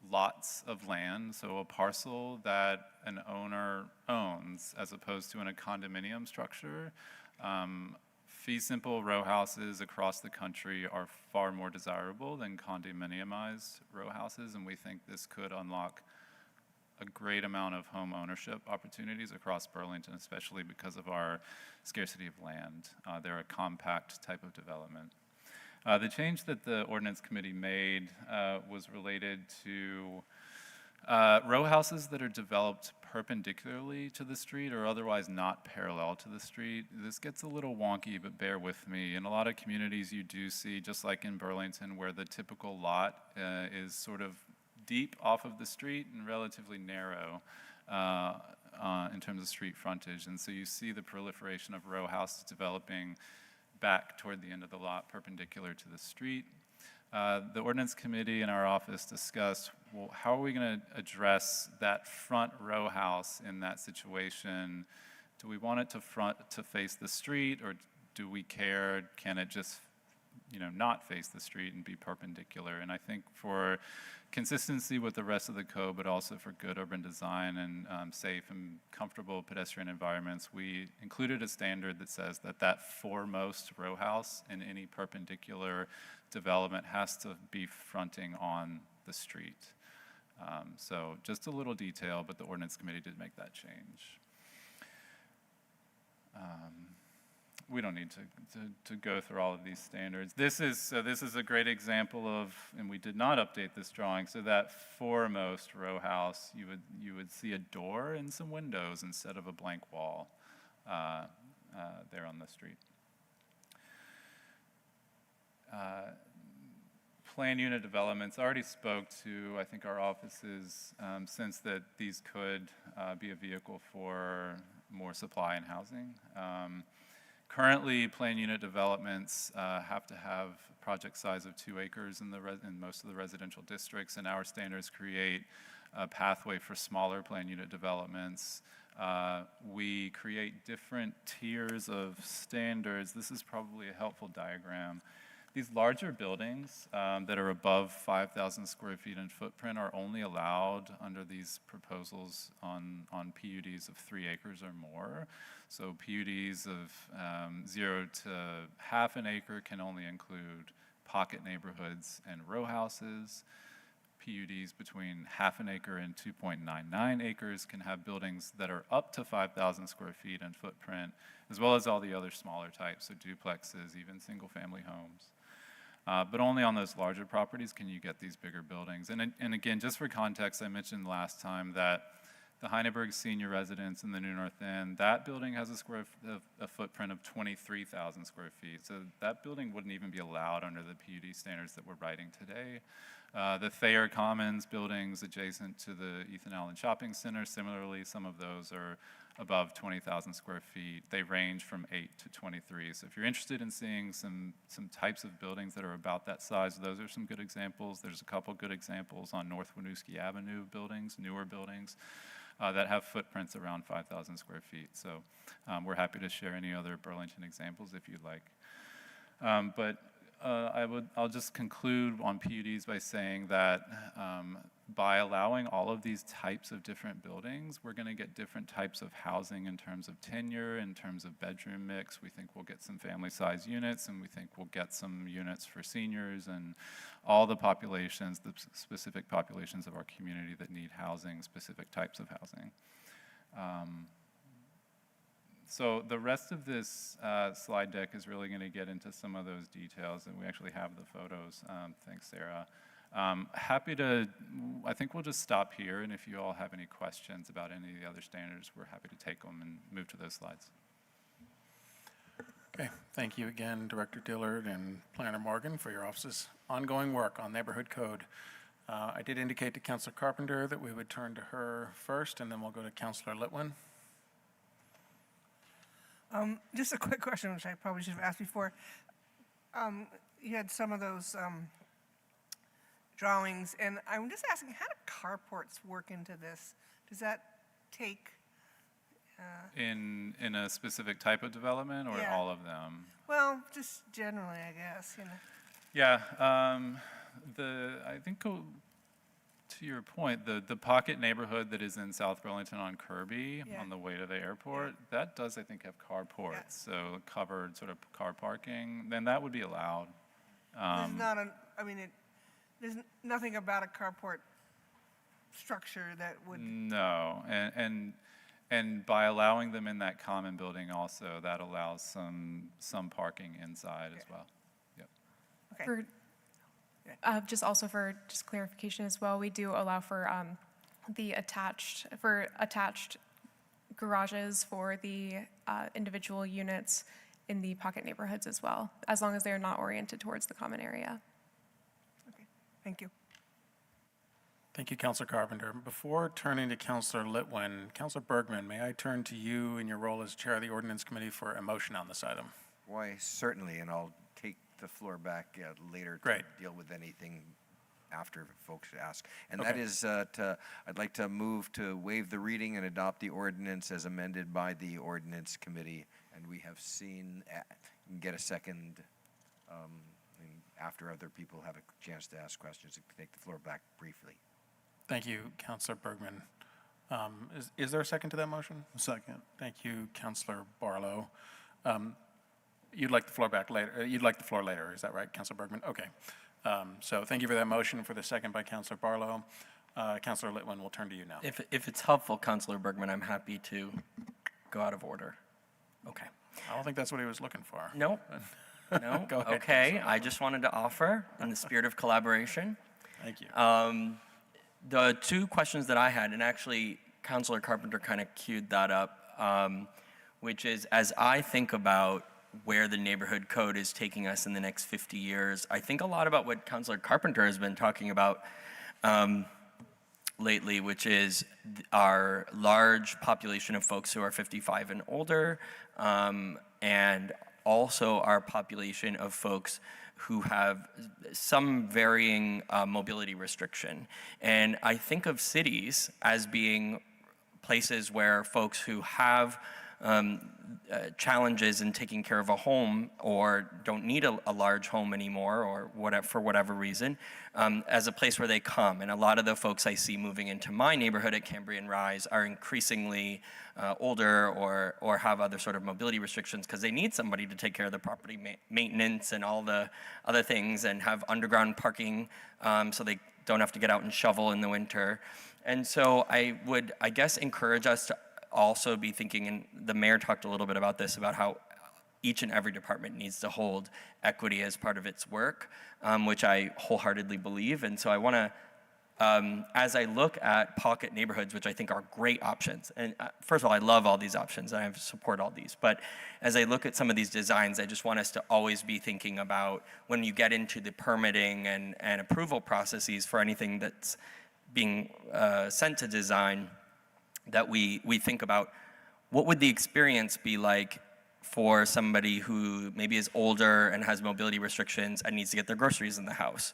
L: lots of land, so a parcel that an owner owns as opposed to in a condominium structure. Fee simple row houses across the country are far more desirable than condominiumized row houses, and we think this could unlock a great amount of home ownership opportunities across Burlington, especially because of our scarcity of land. They're a compact type of development. The change that the ordinance committee made was related to row houses that are developed perpendicularly to the street or otherwise not parallel to the street. This gets a little wonky, but bear with me. In a lot of communities you do see, just like in Burlington, where the typical lot is sort of deep off of the street and relatively narrow in terms of street frontage. And so you see the proliferation of row houses developing back toward the end of the lot, perpendicular to the street. The ordinance committee in our office discussed, well, how are we going to address that front row house in that situation? Do we want it to face the street, or do we care? Can it just, not face the street and be perpendicular? And I think for consistency with the rest of the code, but also for good urban design and safe and comfortable pedestrian environments, we included a standard that says that foremost row house in any perpendicular development has to be fronting on the street. So just a little detail, but the ordinance committee did make that change. We don't need to go through all of these standards. This is a great example of, and we did not update this drawing, so that foremost row house, you would see a door and some windows instead of a blank wall there on the street. Plan unit developments, I already spoke to, I think, our office's sense that these could be a vehicle for more supply and housing. Currently, plan unit developments have to have a project size of 2 acres in most of the residential districts, and our standards create a pathway for smaller plan unit developments. We create different tiers of standards. This is probably a helpful diagram. These larger buildings that are above 5,000 square feet in footprint are only allowed under these proposals on PUDs of 3 acres or more. So PUDs of 0 to half an acre can only include pocket neighborhoods and row houses. PUDs between half an acre and 2.99 acres can have buildings that are up to 5,000 square feet in footprint, as well as all the other smaller types, so duplexes, even single-family homes. But only on those larger properties can you get these bigger buildings. And again, just for context, I mentioned last time that the Heineberg Senior Residence in the New North End, that building has a footprint of 23,000 square feet. So that building wouldn't even be allowed under the PUD standards that we're writing today. The Thayer Commons buildings adjacent to the Ethan Allen Shopping Center, similarly, some of those are above 20,000 square feet. They range from 8 to 23. So if you're interested in seeing some types of buildings that are about that size, those are some good examples. There's a couple good examples on North Winooski Avenue buildings, newer buildings. that have footprints around 5,000 square feet. So we're happy to share any other Burlington examples if you'd like. I'll just conclude on PUDs by saying that by allowing all of these types of different buildings, we're going to get different types of housing in terms of tenure, in terms of bedroom mix. We think we'll get some family size units, and we think we'll get some units for seniors and all the populations, the specific populations of our community that need housing, specific types of housing. So the rest of this slide deck is really going to get into some of those details, and we actually have the photos. Thanks, Sarah. I think we'll just stop here, and if you all have any questions about any of the other standards, we're happy to take them and move to those slides.
A: Okay, thank you again, Director Dillard and Planner Morgan, for your office's ongoing work on neighborhood code. I did indicate to Councilor Carpenter that we would turn to her first, and then we'll go to Councilor Litwin.
F: Just a quick question, which I probably should have asked before. You had some of those drawings, and I'm just asking, how do carports work into this? Does that take?
L: In a specific type of development, or
F: Yeah.
L: all of them?
F: Well, just generally, I guess, you know.
L: Yeah, I think to your point, the pocket neighborhood that is in South Burlington on Kirby,
F: Yeah.
L: on the way to the airport, that does, I think, have carports, so covered sort of car parking, then that would be allowed.
F: There's not there's nothing about a carport structure that would.
L: No, and by allowing them in that common building also, that allows some parking inside as well. Yep.
F: Okay.
M: Just also for clarification as well, we do allow for attached garages for the individual units in the pocket neighborhoods as well, as long as they are not oriented towards the common area.
F: Okay, thank you.
A: Thank you, Councilor Carpenter. Before turning to Councilor Litwin, Councilor Bergman, may I turn to you in your role as Chair of the Ordinance Committee for a motion on this item?
D: Why, certainly, and I'll take the floor back later
A: Great.
D: to deal with anything after folks ask. And
A: Okay.
D: that is, I'd like to move to waive the reading and adopt the ordinance as amended by the Ordinance Committee. And we have seen, get a second, and after other people have a chance to ask questions, take the floor back briefly.
A: Thank you, Councilor Bergman. Is there a second to that motion?
V: A second.
A: Thank you, Councilor Barlow. You'd like the floor back later. You'd like the floor later. Is that right, Councilor Bergman? Okay. So thank you for that motion. For the second by Councilor Barlow, Councilor Litwin, we'll turn to you now.
H: If it's helpful, Councilor Bergman, I'm happy to go out of order. Okay.
A: I don't think that's what he was looking for.
H: No. No.
A: Go ahead,
H: Okay.
A: Councilor.
H: I just wanted to offer, in the spirit of collaboration,
A: Thank you.
H: the two questions that I had, and actually Councilor Carpenter kind of queued that up, which is, as I think about where the neighborhood code is taking us in the next 50 years, I think a lot about what Councilor Carpenter has been talking about lately, which is our large population of folks who are 55 and older, and also our population of folks who have some varying mobility restriction. And I think of cities as being places where folks who have challenges in taking care of a home or don't need a large home anymore, or whatever, for whatever reason, as a place where they come. And a lot of the folks I see moving into my neighborhood at Cambrian Rise are increasingly older or have other sort of mobility restrictions because they need somebody to take care of the property maintenance and all the other things, and have underground parking so they don't have to get out and shovel in the winter. And so I would, I guess, encourage us to also be thinking, and the mayor talked a little bit about this, about how each and every department needs to hold equity as part of its work, which I wholeheartedly believe. And so I want to, as I look at pocket neighborhoods, which I think are great options, and first of all, I love all these options, and I support all these, but as I look at some of these designs, I just want us to always be thinking about, when you get into the permitting and approval processes for anything that's being sent to design, that we think about what would the experience be like for somebody who maybe is older and has mobility restrictions and needs to get their groceries in the house.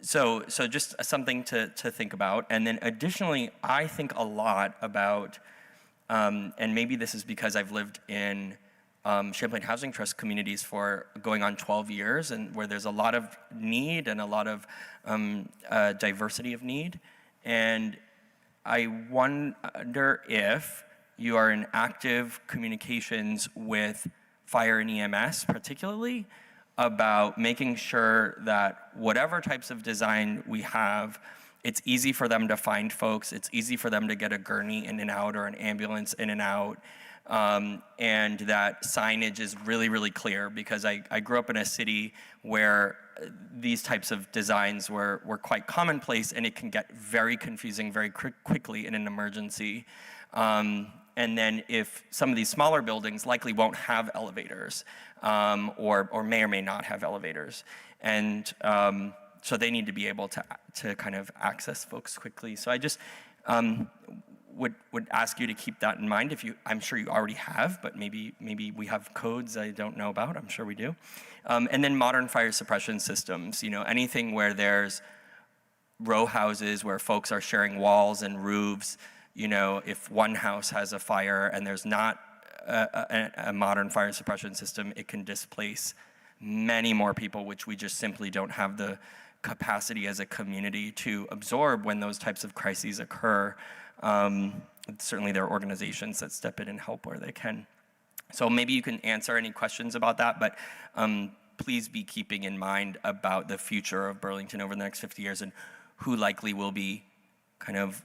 H: So just something to think about. And then additionally, I think a lot about, and maybe this is because I've lived in Champlain Housing Trust communities for going on 12 years, and where there's a lot of need and a lot of diversity of need. And I wonder if you are in active communications with fire and EMS particularly, about making sure that whatever types of design we have, it's easy for them to find folks, it's easy for them to get a gurney in and out or an ambulance in and out, and that signage is really, really clear, because I grew up in a city where these types of designs were quite commonplace, and it can get very confusing very quickly in an emergency. And then if some of these smaller buildings likely won't have elevators, or may or may not have elevators. And so they need to be able to kind of access folks quickly. So I just would ask you to keep that in mind. I'm sure you already have, but maybe we have codes I don't know about. I'm sure we do. And then modern fire suppression systems. Anything where there's row houses where folks are sharing walls and roofs. If one house has a fire and there's not a modern fire suppression system, it can displace many more people, which we just simply don't have the capacity as a community to absorb when those types of crises occur. Certainly there are organizations that step in and help where they can. So maybe you can answer any questions about that, but please be keeping in mind about the future of Burlington over the next 50 years and who likely will be kind of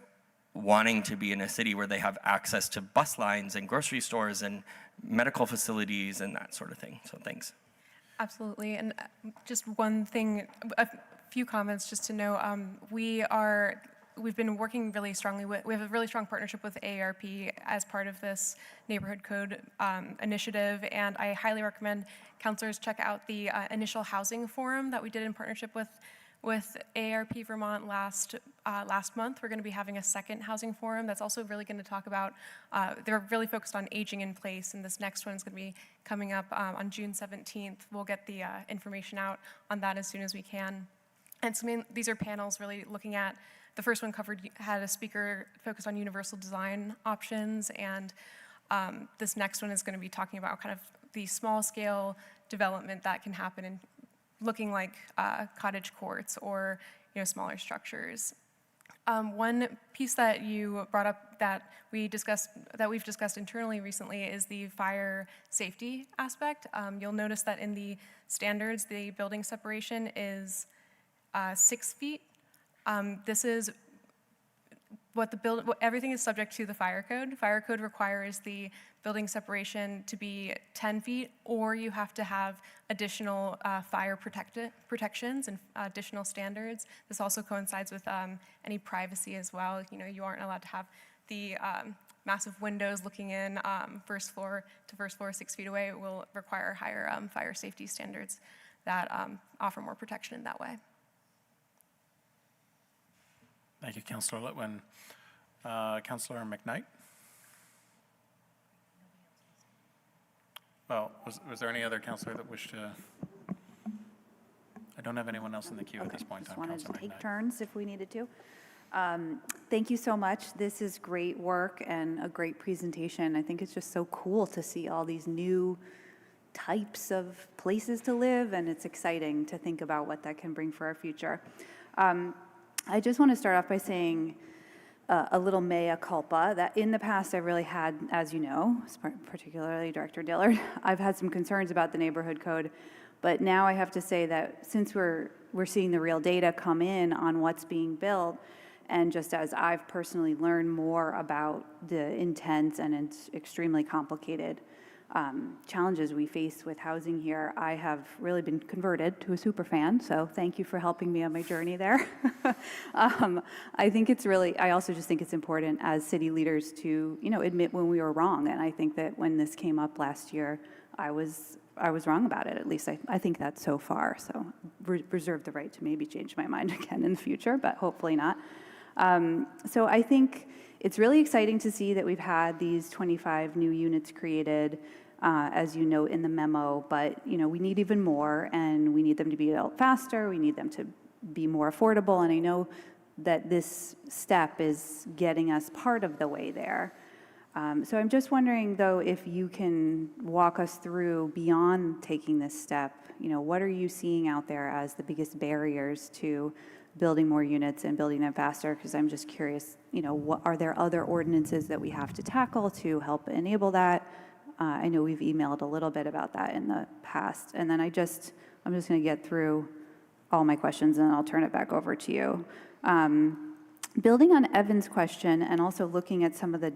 H: wanting to be in a city where they have access to bus lines and grocery stores and medical facilities and that sort of thing. So thanks.
M: Absolutely. And just one thing, a few comments just to know. We've been working really strongly we have a really strong partnership with AARP as part of this neighborhood code initiative, and I highly recommend councilors check out the initial housing forum that we did in partnership with AARP Vermont last month. We're going to be having a second housing forum that's also really going to talk about, they're really focused on aging in place, and this next one is going to be coming up on June 17th. We'll get the information out on that as soon as we can. And so these are panels really looking at, the first one had a speaker focused on universal design options, and this next one is going to be talking about kind of the small scale development that can happen in looking like cottage courts or smaller structures. One piece that you brought up that we've discussed internally recently is the fire safety aspect. You'll notice that in the standards, the building separation is 6 feet. This is everything is subject to the fire code. Fire code requires the building separation to be 10 feet, or you have to have additional fire protections and additional standards. This also coincides with any privacy as well. You aren't allowed to have the massive windows looking in first floor to first floor 6 feet away. It will require higher fire safety standards that offer more protection in that way.
A: Thank you, Councillor Litwin. Councillor McKnight? Well, was there any other councillor that wished to? I don't have anyone else in the queue at this point in
C: Just
A: time.
C: wanted to
A: Councillor
C: take
A: McKnight.
C: turns if we needed to. Thank you so much. This is great work and a great presentation. I think it's just so cool to see all these new types of places to live, and it's exciting to think about what that can bring for our future. I just want to start off by saying a little mea culpa, that in the past I've really had, as you know, particularly Director Dillard, I've had some concerns about the neighborhood code, but now I have to say that since we're seeing the real data come in on what's being built, and just as I've personally learned more about the intense and it's extremely complicated challenges we face with housing here, I have really been converted to a super fan, so thank you for helping me on my journey there. I think it's really, I also just think it's important as city leaders to, admit when we were wrong, and I think that when this came up last year, I was wrong about it, at least I think that so far, so reserve the right to maybe change my mind again in the future, but hopefully not. So I think it's really exciting to see that we've had these 25 new units created, as you note in the memo, but we need even more, and we need them to be built faster. We need them to be more affordable, and I know that this step is getting us part of the way there. So I'm just wondering, though, if you can walk us through beyond taking this step, what are you seeing out there as the biggest barriers to building more units and building them faster? Because I'm just curious, what are there other ordinances that we have to tackle to help enable that? I know we've emailed a little bit about that in the past. And then I'm just going to get through all my questions and I'll turn it back over to you. Building on Evan's question and also looking at some of the,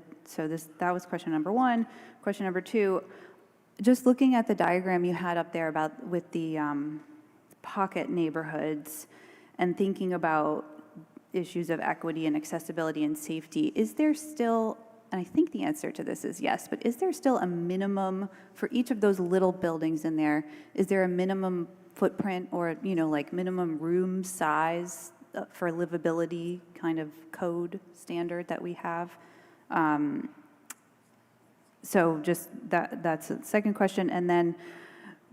C: that was question number one. Question number two, just looking at the diagram you had up there about with the pocket neighborhoods and thinking about issues of equity and accessibility and safety, is there still, and I think the answer to this is yes, but is there still a minimum for each of those little buildings in there? Is there a minimum footprint or, like minimum room size for livability kind of code standard that we have? So just that's the second question. And then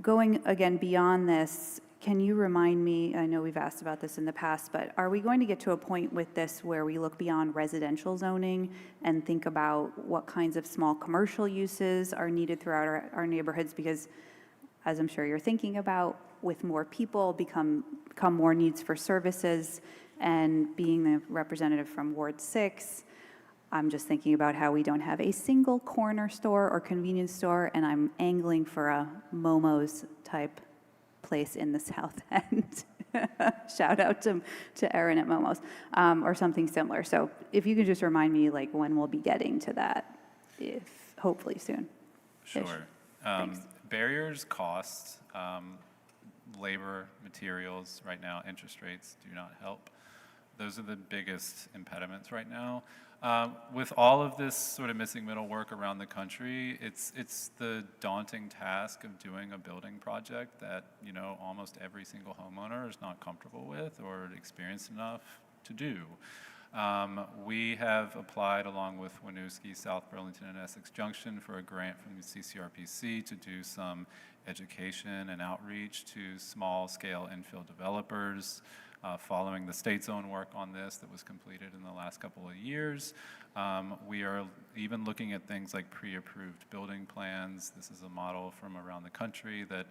C: going again beyond this, can you remind me, I know we've asked about this in the past, but are we going to get to a point with this where we look beyond residential zoning and think about what kinds of small commercial uses are needed throughout our neighborhoods? Because as I'm sure you're thinking about, with more people come more needs for services, and being the representative from Ward 6, I'm just thinking about how we don't have a single corner store or convenience store, and I'm angling for a Momo's type place in the South End. Shout out to Erin at Momo's, or something similar. So if you could just remind me, like, when we'll be getting to that, if hopefully soon.
L: Sure. Barriers, costs, labor, materials. Right now, interest rates do not help. Those are the biggest impediments right now. With all of this sort of missing middle work around the country, it's the daunting task of doing a building project that almost every single homeowner is not comfortable with or experienced enough to do. We have applied along with Winooski, South Burlington, and Essex Junction for a grant from the CCRPC to do some education and outreach to small-scale infill developers. Following the state's own work on this that was completed in the last couple of years. We are even looking at things like pre-approved building plans. This is a model from around the country that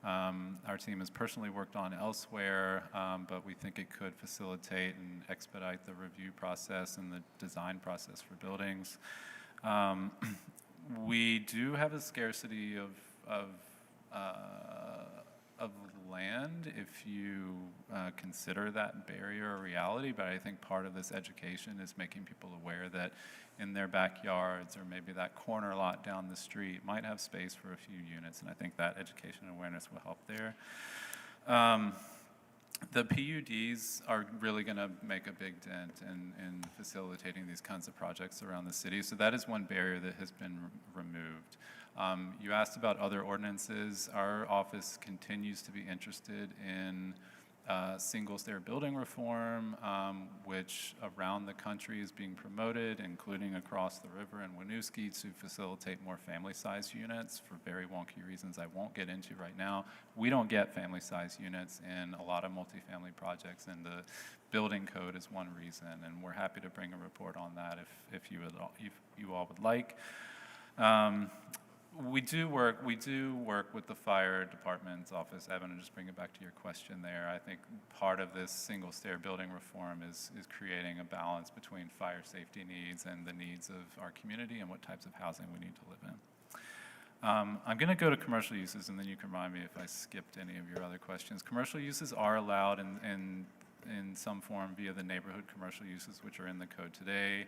L: our team has personally worked on elsewhere, but we think it could facilitate and expedite the review process and the design process for buildings. We do have a scarcity of land if you consider that barrier a reality, but I think part of this education is making people aware that in their backyards or maybe that corner lot down the street might have space for a few units, and I think that education and awareness will help there. The PUDs are really going to make a big dent in facilitating these kinds of projects around the city, so that is one barrier that has been removed. You asked about other ordinances. Our office continues to be interested in single-stair building reform, which around the country is being promoted, including across the river in Winooski, to facilitate more family-sized units for very wonky reasons I won't get into right now. We don't get family-sized units in a lot of multifamily projects, and the building code is one reason, and we're happy to bring a report on that if you all would like. We do work with the fire department's office. Evan, I'll just bring it back to your question there. I think part of this single stair building reform is creating a balance between fire safety needs and the needs of our community and what types of housing we need to live in. I'm going to go to commercial uses, and then you can remind me if I skipped any of your other questions. Commercial uses are allowed in some form via the neighborhood commercial uses, which are in the code today.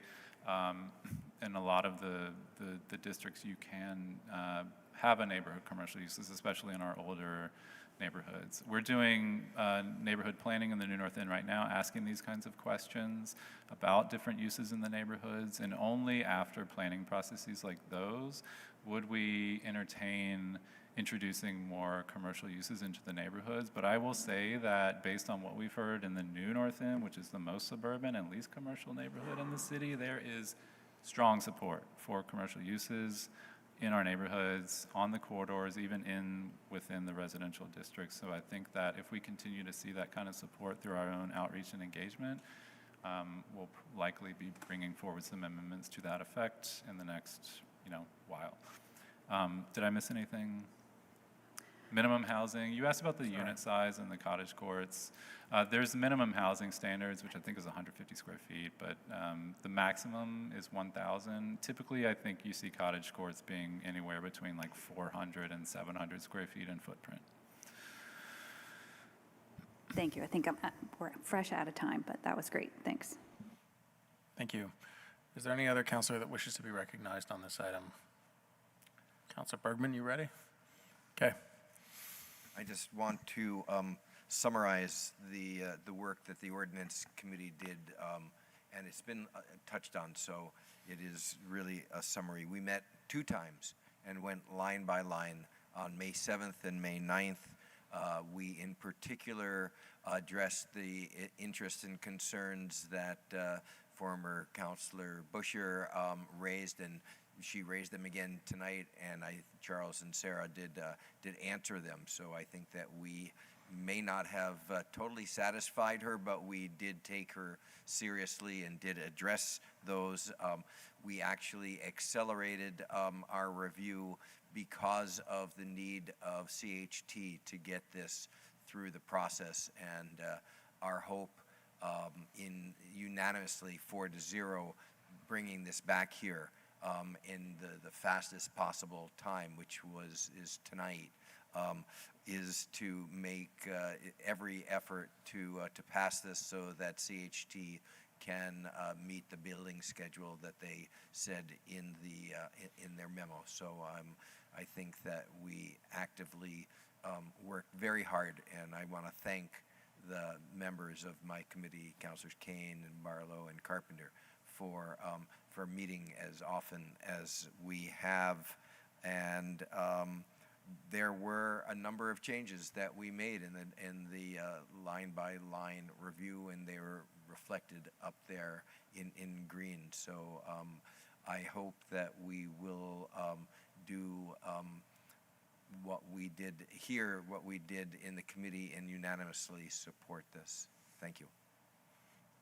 L: In a lot of the districts, you can have a neighborhood commercial uses, especially in our older neighborhoods. We're doing neighborhood planning in the New North End right now, asking these kinds of questions about different uses in the neighborhoods, and only after planning processes like those would we entertain introducing more commercial uses into the neighborhoods. But I will say that based on what we've heard in the New North End, which is the most suburban and least commercial neighborhood in the city, there is strong support for commercial uses in our neighborhoods, on the corridors, even within the residential districts. So I think that if we continue to see that kind of support through our own outreach and engagement, we'll likely be bringing forward some amendments to that effect in the next, while. Did I miss anything? Minimum housing. You asked about the unit size and the cottage courts. There's minimum housing standards, which I think is 150 square feet, but the maximum is 1,000. Typically, I think you see cottage courts being anywhere between like 400 and 700 square feet in footprint.
C: Thank you. I think we're fresh out of time, but that was great. Thanks.
A: Thank you. Is there any other counselor that wishes to be recognized on this item? Counselor Bergman, you ready? Okay.
D: I just want to summarize the work that the Ordinance Committee did, and it's been touched on, so it is really a summary. We met 2 times and went line by line on May 7th and May 9th. We, in particular, addressed the interests and concerns that former Councillor Busher raised, and she raised them again tonight, and Charles and Sarah did answer them. So I think that we may not have totally satisfied her, but we did take her seriously and did address those. We actually accelerated our review because of the need of CHT to get this through the process, and our hope in unanimously 4-0 bringing this back here in the fastest possible time, which is tonight, is to make every effort to pass this so that CHT can meet the building schedule that they said in their memo. So I think that we actively work very hard, and I want to thank the members of my committee, Councilors Kane and Barlow and Carpenter, for meeting as often as we have. And there were a number of changes that we made in the line-by-line review, and they were reflected up there in green. So I hope that we will do what we did here, what we did in the committee, and unanimously support this. Thank you.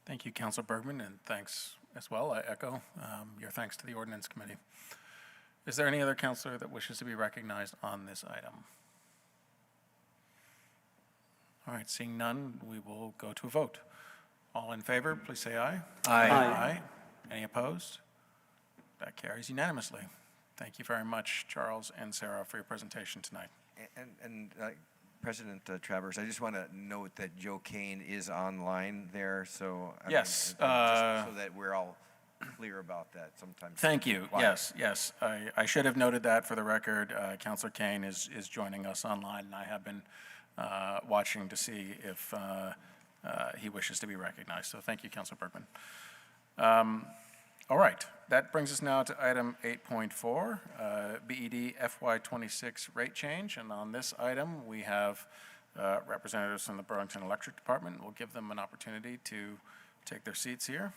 A: Thank you, Councilor Bergman, and thanks as well. I echo your thanks to the Ordinance Committee. Is there any other counselor that wishes to be recognized on this item? All right, seeing none, we will go to a vote. All in favor, please say aye.
H: Aye.
A: Aye. Any opposed? That carries unanimously. Thank you very much, Charles and Sarah, for your presentation tonight.
D: And President Travers, I just want to note that Joe Kane is online there, so
A: yes,
D: just so that we're all clear about that. Sometimes.
A: Thank you. Yes, yes. I should have noted that for the record. Councilor Kane is joining us online, and I have been watching to see if he wishes to be recognized. So thank you, Councilor Bergman. All right, that brings us now to item 8.4, BED FY26 rate change. And on this item, we have representatives from the Burlington Electric Department. We'll give them an opportunity to take their seats here.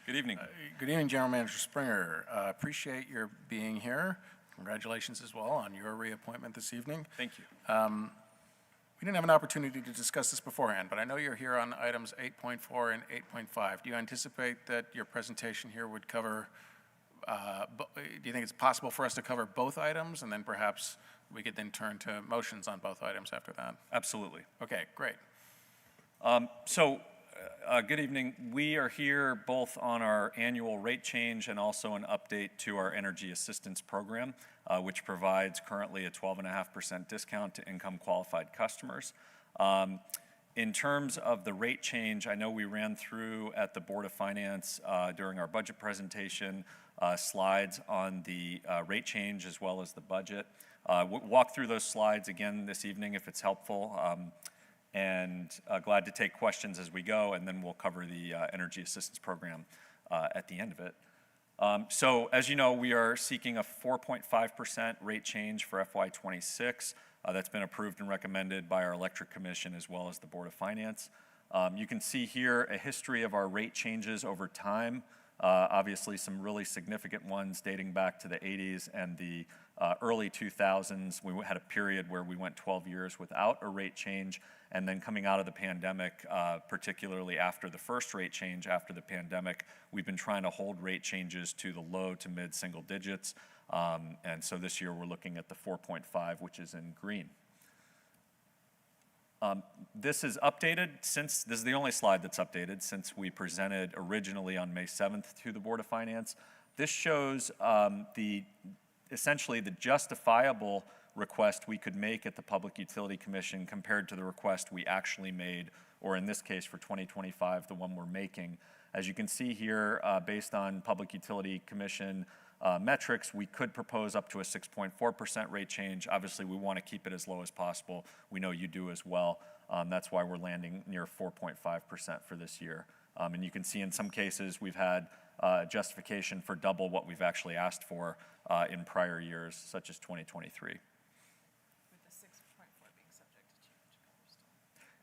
N: Good evening.
A: Good evening, General Manager Springer. Appreciate your being here. Congratulations as well on your reappointment this evening.
N: Thank you.
A: We didn't have an opportunity to discuss this beforehand, but I know you're here on items 8.4 and 8.5. Do you anticipate that your presentation here would cover, do you think it's possible for us to cover both items, and then perhaps we could then turn to motions on both items after that?
N: Absolutely.
A: Okay, great.
N: Good evening. We are here both on our annual rate change and also an update to our energy assistance program, which provides currently a 12.5% discount to income qualified customers. In terms of the rate change, I know we ran through at the Board of Finance during our budget presentation slides on the rate change as well as the budget. We'll walk through those slides again this evening if it's helpful. And glad to take questions as we go, and then we'll cover the energy assistance program at the end of it. So as you know, we are seeking a 4.5% rate change for FY26. That's been approved and recommended by our Electric Commission as well as the Board of Finance. You can see here a history of our rate changes over time. Obviously, some really significant ones dating back to the 80s and the early 2000s. We had a period where we went 12 years without a rate change, and then coming out of the pandemic, particularly after the first rate change after the pandemic, we've been trying to hold rate changes to the low to mid single digits. And so this year we're looking at the 4.5, which is in green. This is updated since, this is the only slide that's updated since we presented originally on May 7th to the Board of Finance. This shows essentially the justifiable request we could make at the Public Utility Commission compared to the request we actually made, or in this case for 2025, the one we're making. As you can see here, based on Public Utility Commission metrics, we could propose up to a 6.4% rate change. Obviously, we want to keep it as low as possible. We know you do as well. That's why we're landing near 4.5% for this year. And you can see in some cases we've had justification for double what we've actually asked for in prior years, such as 2023.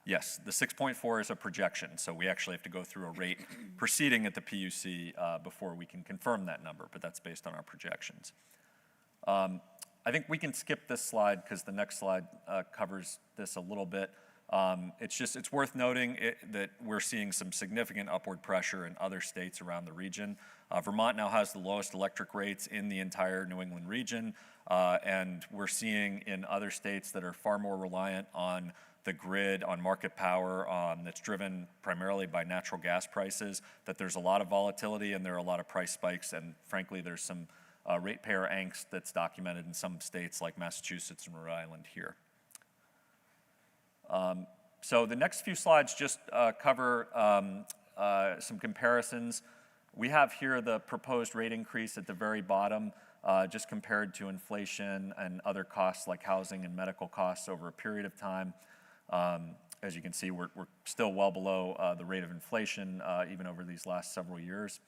N: Yes, the 6.4 is a projection, so we actually have to go through a rate proceeding at the PUC before we can confirm that number, but that's based on our projections. I think we can skip this slide because the next slide covers this a little bit. It's worth noting that we're seeing some significant upward pressure in other states around the region. Vermont now has the lowest electric rates in the entire New England region, and we're seeing in other states that are far more reliant on the grid, on market power, that's driven primarily by natural gas prices, that there's a lot of volatility and there are a lot of price spikes, and frankly, there's some ratepayer angst that's documented in some states like Massachusetts and Rhode Island here. So the next few slides just cover some comparisons. We have here the proposed rate increase at the very bottom, just compared to inflation and other costs like housing and medical costs over a period of time. As you can see, we're still well below the rate of inflation, even over these last several years.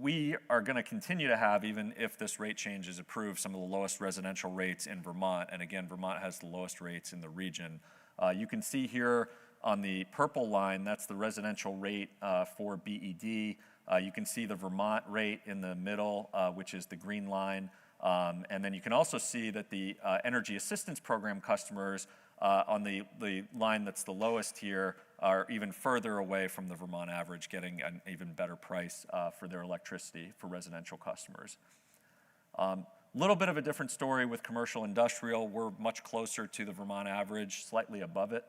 N: We are going to continue to have, even if this rate change is approved, some of the lowest residential rates in Vermont. And again, Vermont has the lowest rates in the region. You can see here on the purple line, that's the residential rate for BED. You can see the Vermont rate in the middle, which is the green line. And then you can also see that the Energy Assistance Program customers on the line that's the lowest here are even further away from the Vermont average, getting an even better price for their electricity for residential customers. Little bit of a different story with commercial industrial. We're much closer to the Vermont average, slightly above it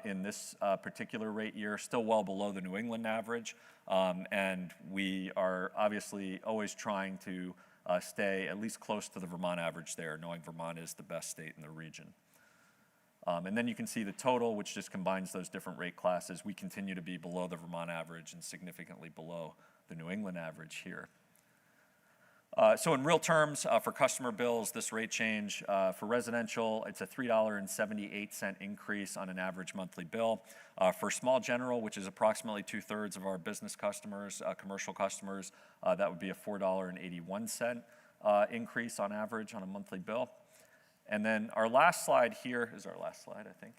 N: in this particular rate year, still well below the New England average. And we are obviously always trying to stay at least close to the Vermont average there, knowing Vermont is the best state in the region. And then you can see the total, which just combines those different rate classes. We continue to be below the Vermont average and significantly below the New England average here. So in real terms, for customer bills, this rate change for residential, it's a $3.78 increase on an average monthly bill. For small general, which is approximately 2/3 of our business customers, commercial customers, that would be a $4.81 increase on average on a monthly bill. And then our last slide here is our last slide, I think.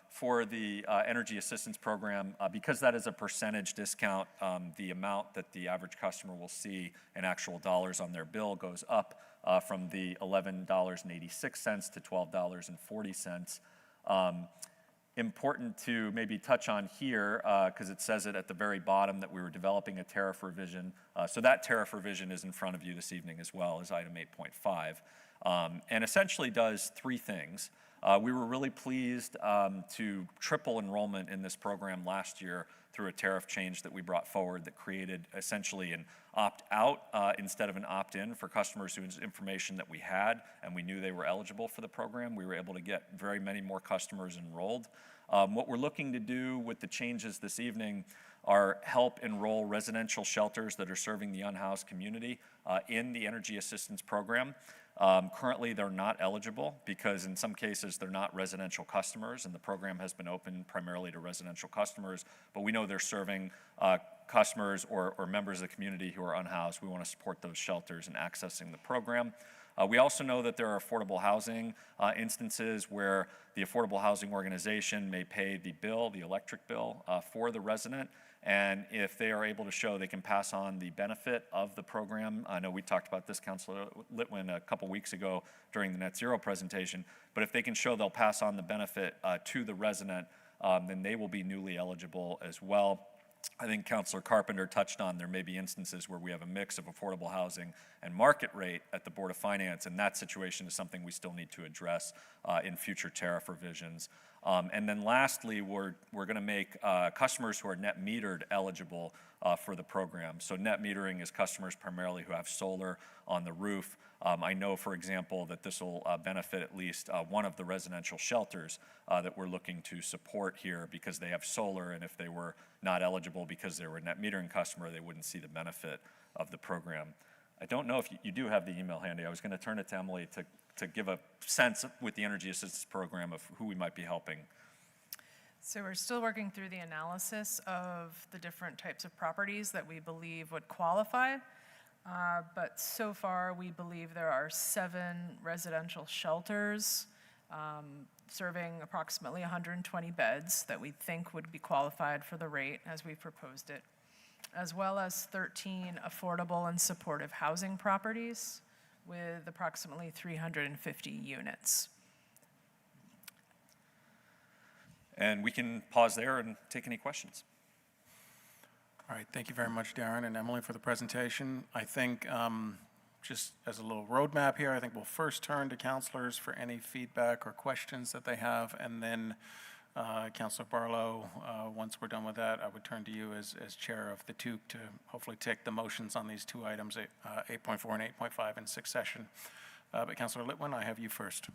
N: For the Energy Assistance Program, because that is a percentage discount, the amount that the average customer will see in actual dollars on their bill goes up from the $11.86 to $12.40. Important to maybe touch on here, because it says it at the very bottom that we were developing a tariff revision. So that tariff revision is in front of you this evening as well as item 8.5, and essentially does three things. We were really pleased to triple enrollment in this program last year through a tariff change that we brought forward that created essentially an opt-out instead of an opt-in for customers whose information that we had and we knew they were eligible for the program. We were able to get very many more customers enrolled. What we're looking to do with the changes this evening are help enroll residential shelters that are serving the unhoused community in the Energy Assistance Program. Currently, they're not eligible because in some cases they're not residential customers, and the program has been open primarily to residential customers, but we know they're serving customers or members of the community who are unhoused. We want to support those shelters in accessing the program. We also know that there are affordable housing instances where the affordable housing organization may pay the bill, the electric bill, for the resident. And if they are able to show they can pass on the benefit of the program, I know we talked about this, Councilor Litwin, a couple weeks ago during the Net Zero presentation, but if they can show they'll pass on the benefit to the resident, then they will be newly eligible as well. I think Councilor Carpenter touched on there may be instances where we have a mix of affordable housing and market rate at the Board of Finance, and that situation is something we still need to address in future tariff revisions. And then lastly, we're going to make customers who are net metered eligible for the program. So net metering is customers primarily who have solar on the roof. I know, for example, that this will benefit at least one of the residential shelters that we're looking to support here because they have solar, and if they were not eligible because they were a net metering customer, they wouldn't see the benefit of the program. I don't know if you do have the email handy. I was going to turn it to Emily to give a sense with the Energy Assistance Program of who we might be helping.
O: So we're still working through the analysis of the different types of properties that we believe would qualify. But so far, we believe there are 7 residential shelters serving approximately 120 beds that we think would be qualified for the rate as we proposed it, as well as 13 affordable and supportive housing properties with approximately 350 units.
N: And we can pause there and take any questions.
A: All right, thank you very much, Darren and Emily, for the presentation. I think just as a little roadmap here, I think we'll first turn to councilors for any feedback or questions that they have, and then Councilor Barlow, once we're done with that, I would turn to you as chair of the TUC to hopefully take the motions on these 2 items, 8.4 and 8.5 in succession. But Councilor Litwin, I have you first.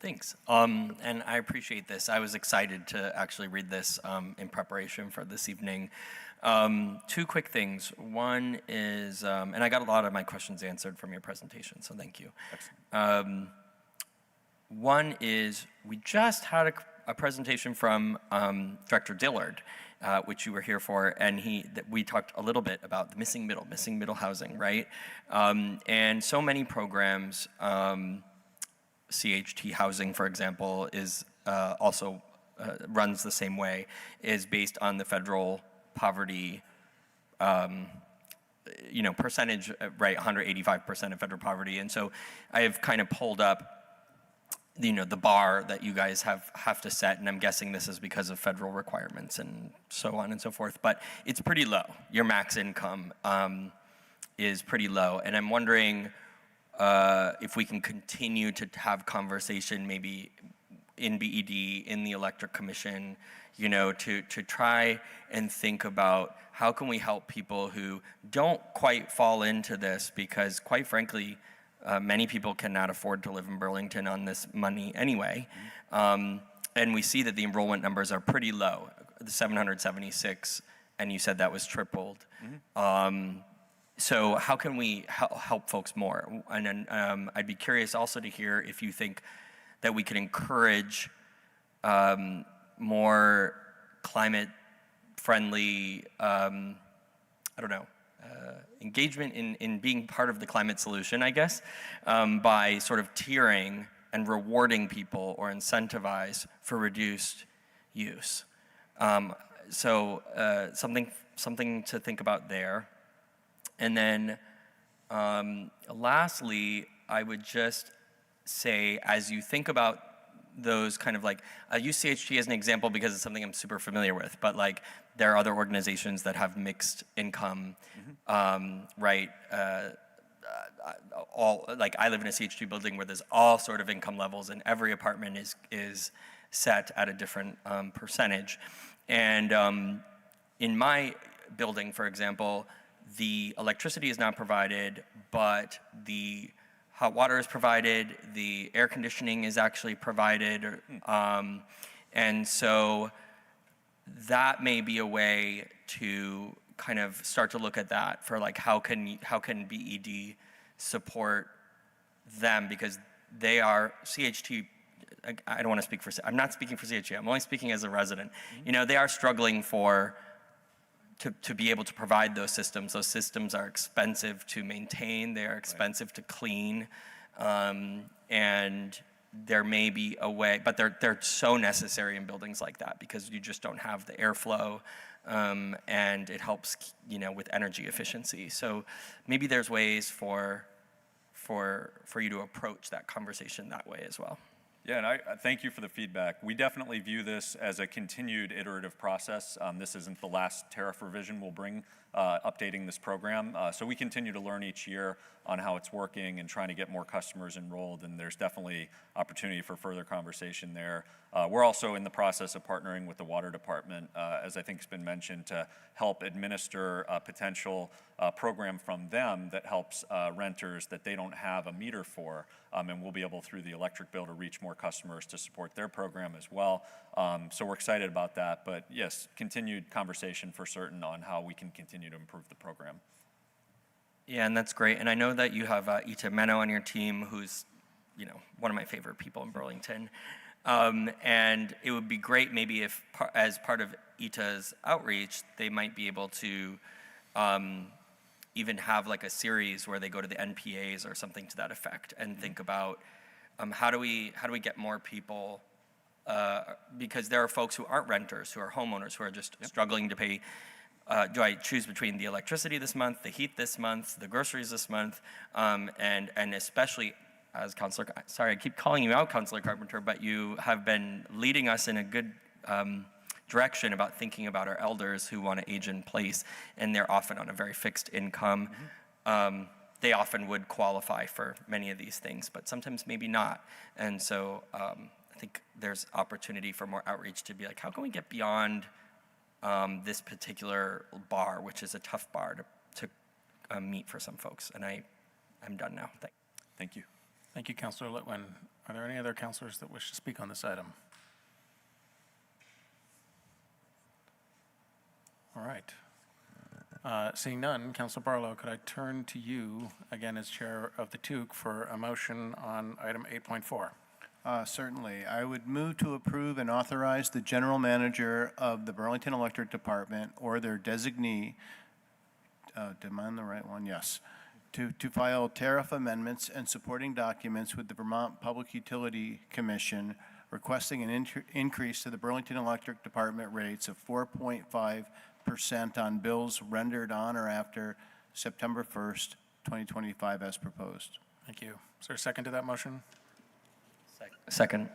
H: Thanks. And I appreciate this. I was excited to actually read this in preparation for this evening. 2 quick things. One is, and I got a lot of my questions answered from your presentation, so thank you. One is, we just had a presentation from Director Dillard, which you were here for, and we talked a little bit about the missing middle housing, right? And so many programs, CHT housing, for example, is also runs the same way, is based on the federal poverty, percentage, right, 185% of federal poverty. And so I have kind of pulled up, the bar that you guys have to set, and I'm guessing this is because of federal requirements and so on and so forth, but it's pretty low. Your max income is pretty low, and I'm wondering if we can continue to have conversation maybe in BED, in the Electric Commission, to try and think about how can we help people who don't quite fall into this, because quite frankly, many people cannot afford to live in Burlington on this money anyway. And we see that the enrollment numbers are pretty low, the 776, and you said that was tripled. So how can we help folks more? And then I'd be curious also to hear if you think that we could encourage more climate-friendly, engagement in being part of the climate solution, I guess, by sort of tiering and rewarding people or incentivize for reduced use. So something to think about there. And then lastly, I would just say, as you think about those kind of I use CHT as an example because it's something I'm super familiar with, but there are other organizations that have mixed income, right? I live in a CHT building where there's all sort of income levels, and every apartment is set at a different percentage. And in my building, for example, the electricity is not provided, but the hot water is provided, the air conditioning is actually provided, and so that may be a way to kind of start to look at that for how can BED support them, because they are CHT. I don't want to speak for. I'm not speaking for CHT. I'm only speaking as a resident. They are struggling to be able to provide those systems. Those systems are expensive to maintain. They are expensive to clean. And there may be a way, but they're so necessary in buildings like that because you just don't have the airflow, and it helps, with energy efficiency. So maybe there's ways for you to approach that conversation that way as well.
N: Yeah, and I thank you for the feedback. We definitely view this as a continued iterative process. This isn't the last tariff revision we'll bring updating this program. So we continue to learn each year on how it's working and trying to get more customers enrolled, and there's definitely opportunity for further conversation there. We're also in the process of partnering with the water department, as I think has been mentioned, to help administer a potential program from them that helps renters that they don't have a meter for, and we'll be able through the electric bill to reach more customers to support their program as well. So we're excited about that, but yes, continued conversation for certain on how we can continue to improve the program.
H: Yeah, and that's great. And I know that you have Ita Meno on your team, who's, one of my favorite people in Burlington. And it would be great maybe if, as part of Ita's outreach, they might be able to even have like a series where they go to the NPAs or something to that effect and think about how do we get more people, because there are folks who aren't renters, who are homeowners, who are just struggling to pay. Do I choose between the electricity this month, the heat this month, the groceries this month, and especially as Councilor, sorry, I keep calling you out, Councilor Carpenter, but you have been leading us in a good direction about thinking about our elders who want to age in place, and they're often on a very fixed income. They often would qualify for many of these things, but sometimes maybe not. And so I think there's opportunity for more outreach to be like, how can we get beyond this particular bar, which is a tough bar to meet for some folks. And I'm done now.
N: Thank you.
A: Thank you, Councilor Litwin. Are there any other councilors that wish to speak on this item? All right. Seeing none, Councilor Barlow, could I turn to you again as chair of the TUC for a motion on item 8.4?
V: Certainly. I would move to approve and authorize the general manager of the Burlington Electric Department or their designee, am I on the right one? Yes. To file tariff amendments and supporting documents with the Vermont Public Utility Commission requesting an increase to the Burlington Electric Department rates of 4.5% on bills rendered on or after September 1st, 2025 as proposed.
A: Thank you. Is there a second to that motion?
H: Second.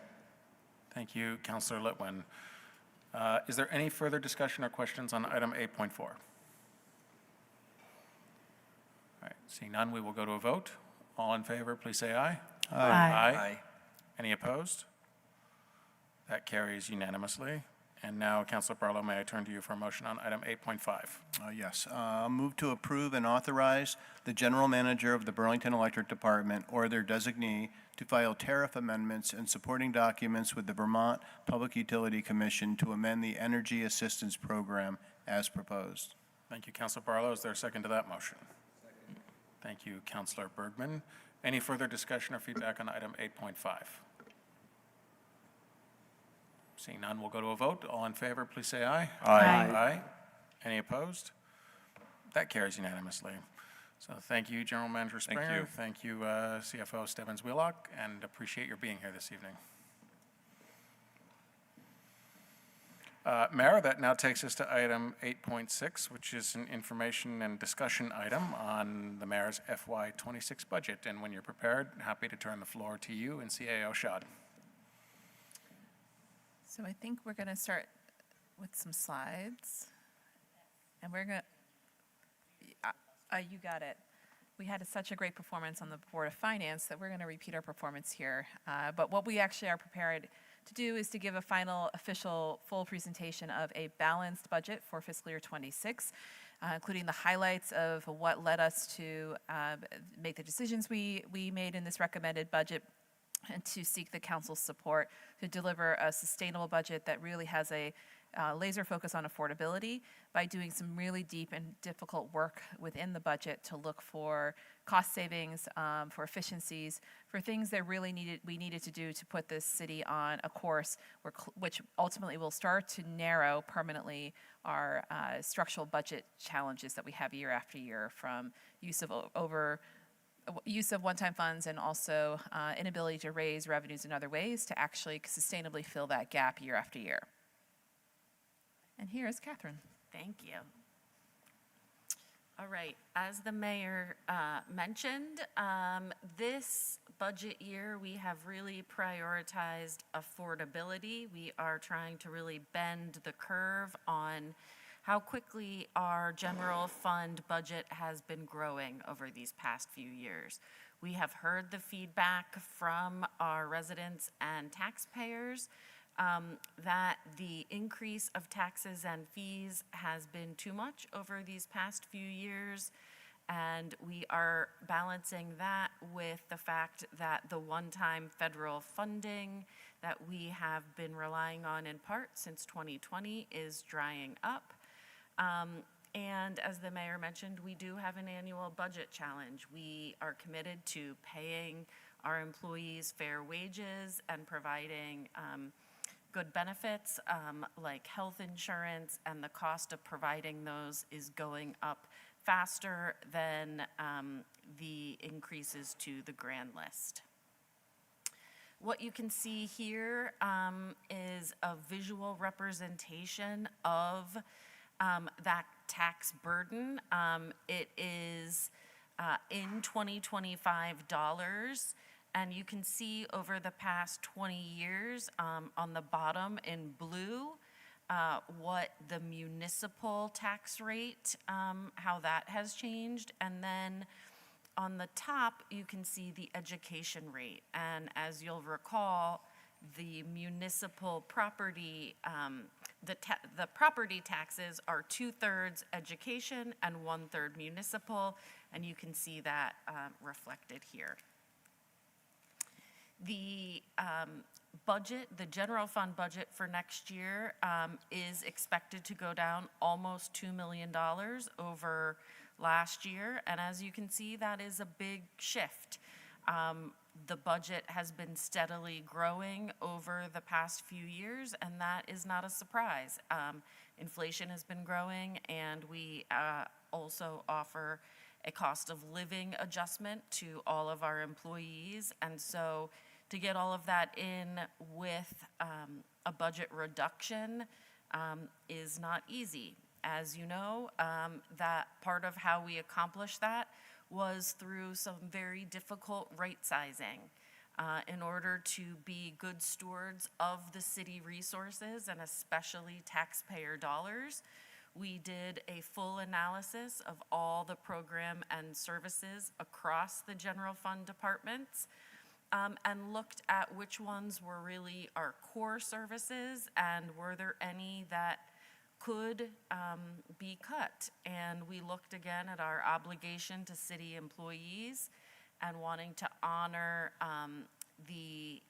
A: Thank you, Councilor Litwin. Is there any further discussion or questions on item 8.4? All right, seeing none, we will go to a vote. All in favor, please say aye.
R: Aye.
H: Aye.
A: Any opposed? That carries unanimously. And now, Councilor Barlow, may I turn to you for a motion on item 8.5?
V: Yes. Move to approve and authorize the general manager of the Burlington Electric Department or their designee to file tariff amendments and supporting documents with the Vermont Public Utility Commission to amend the Energy Assistance Program as proposed.
A: Thank you, Councilor Barlow. Is there a second to that motion? Second. Thank you, Councilor Bergman. Any further discussion or feedback on item 8.5? Seeing none, we'll go to a vote. All in favor, please say aye.
H: Aye.
A: Aye. Any opposed? That carries unanimously. So thank you, General Manager Springer. Thank you, CFO Stebbins-Wheelock, and appreciate your being here this evening. Mayor, that now takes us to item 8.6, which is an information and discussion item on the mayor's FY26 budget. And when you're prepared, happy to turn the floor to you and CAO Shad.
S: So I think we're going to start with some slides. And we're going to, you got it. We had such a great performance on the Board of Finance that we're going to repeat our performance here. But what we actually are prepared to do is to give a final official full presentation of a balanced budget for fiscal year 26, including the highlights of what led us to make the decisions we made in this recommended budget, and to seek the council's support to deliver a sustainable budget that really has a laser focus on affordability by doing some really deep and difficult work within the budget to look for cost savings, for efficiencies, for things that really we needed to do to put this city on a course which ultimately will start to narrow permanently our structural budget challenges that we have year after year, from use of use of one-time funds and also inability to raise revenues in other ways to actually sustainably fill that gap year after year. And here is Catherine.
Q: Thank you. All right, as the mayor mentioned, this budget year we have really prioritized affordability. We are trying to really bend the curve on how quickly our general fund budget has been growing over these past few years. We have heard the feedback from our residents and taxpayers that the increase of taxes and fees has been too much over these past few years, and we are balancing that with the fact that the one-time federal funding that we have been relying on in part since 2020 is drying up. And as the mayor mentioned, we do have an annual budget challenge. We are committed to paying our employees fair wages and providing good benefits like health insurance, and the cost of providing those is going up faster than the increases to the grand list. What you can see here is a visual representation of that tax burden. It is in 2025 dollars. And you can see over the past 20 years on the bottom in blue what the municipal tax rate, how that has changed. And then on the top, you can see the education rate. And as you'll recall, the municipal property, the property taxes are 2/3 education and 1/3 municipal. And you can see that reflected here. The budget, the general fund budget for next year is expected to go down almost $2 million over last year. And as you can see, that is a big shift. The budget has been steadily growing over the past few years, and that is not a surprise. Inflation has been growing, and we also offer a cost of living adjustment to all of our employees. And so to get all of that in with a budget reduction is not easy. As you know, that part of how we accomplished that was through some very difficult right sizing in order to be good stewards of the city resources and especially taxpayer dollars. We did a full analysis of all the program and services across the general fund departments and looked at which ones were really our core services and were there any that could be cut. And we looked again at our obligation to city employees and wanting to honor the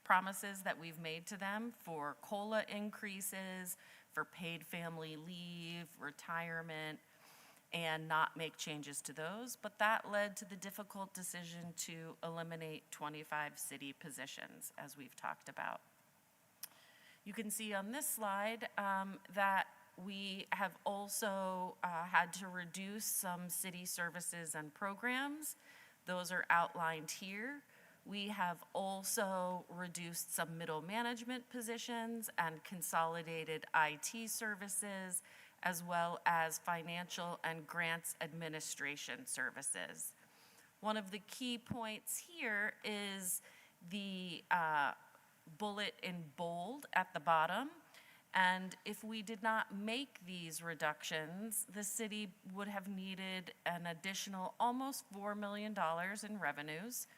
Q: promises that we've made to them for COLA increases, for paid family leave, retirement, and not make changes to those. But that led to the difficult decision to eliminate 25 city positions, as we've talked about. You can see on this slide that we have also had to reduce some city services and programs. Those are outlined here. We have also reduced some middle management positions and consolidated IT services, as well as financial and grants administration services. One of the key points here is the bullet in bold at the bottom. And if we did not make these reductions, the city would have needed an additional almost $4 million in revenues.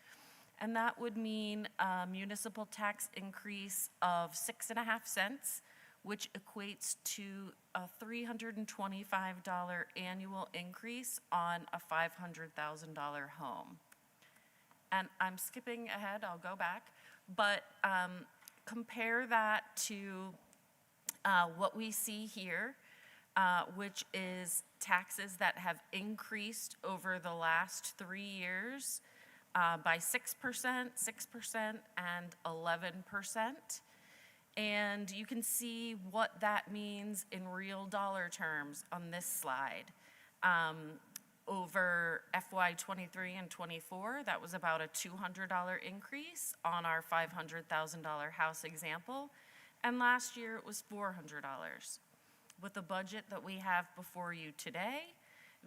Q: And that would mean a municipal tax increase of 6.5 cents, which equates to a $325 annual increase on a $500,000 home. And I'm skipping ahead, I'll go back, but compare that to what we see here, which is taxes that have increased over the last 3 years by 6%, 6%, and 11%. And you can see what that means in real dollar terms on this slide. over FY '23 and '24, that was about a $200 increase on our $500,000 house example. And last year it was $400. With the budget that we have before you today,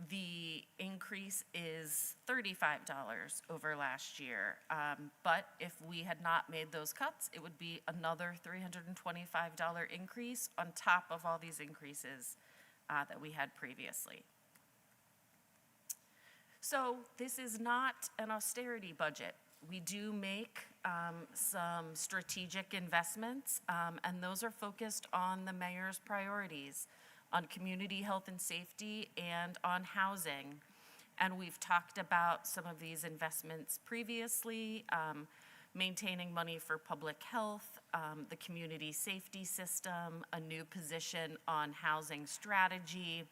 Q: the increase is $35 over last year. But if we had not made those cuts, it would be another $325 increase on top of all these increases that we had previously. So this is not an austerity budget. We do make some strategic investments, and those are focused on the mayor's priorities, on community health and safety, and on housing. And we've talked about some of these investments previously, maintaining money for public health, the community safety system, a new position on housing strategy,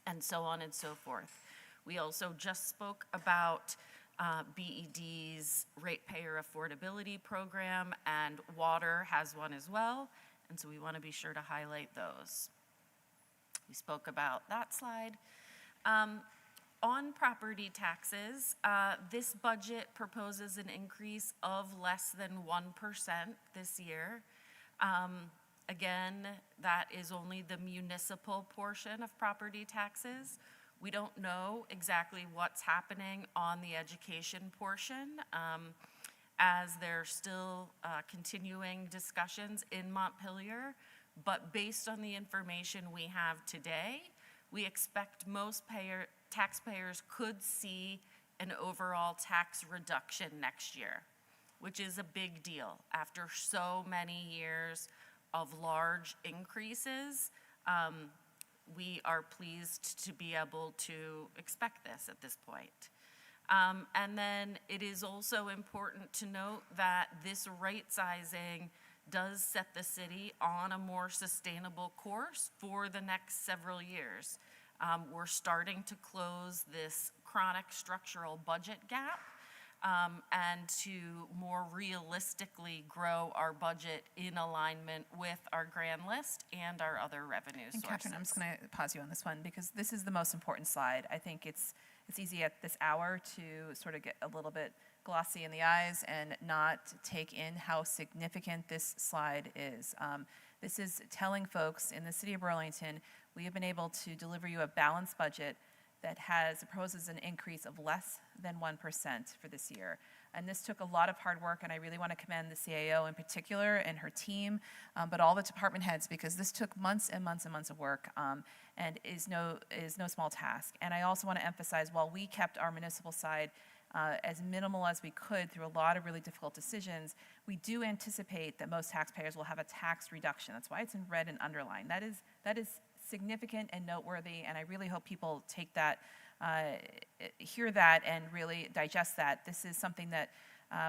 Q: and so on and so forth. We also just spoke about BED's ratepayer affordability program, and water has one as well, and so we want to be sure to highlight those. We spoke about that slide. On property taxes, this budget proposes an increase of less than 1% this year. Again, that is only the municipal portion of property taxes. We don't know exactly what's happening on the education portion, as there's still continuing discussions in Montpelier. But based on the information we have today, we expect most taxpayers could see an overall tax reduction next year, which is a big deal. After so many years of large increases, we are pleased to be able to expect this at this point. And then it is also important to note that this right sizing does set the city on a more sustainable course for the next several years. We're starting to close this chronic structural budget gap, and to more realistically grow our budget in alignment with our grand list and our other revenue sources.
S: And Catherine, I'm just going to pause you on this one because this is the most important slide. I think it's easy at this hour to sort of get a little bit glossy in the eyes and not take in how significant this slide is. This is telling folks in the city of Burlington, we have been able to deliver you a balanced budget that proposes an increase of less than 1% for this year. And this took a lot of hard work, and I really want to commend the CAO in particular and her team, but all the department heads, because this took months and months and months of work, and is no small task. And I also want to emphasize, while we kept our municipal side as minimal as we could through a lot of really difficult decisions, we do anticipate that most taxpayers will have a tax reduction. That's why it's in red and underlined. That is significant and noteworthy, and I really hope people take that, hear that, and really digest that. This is something that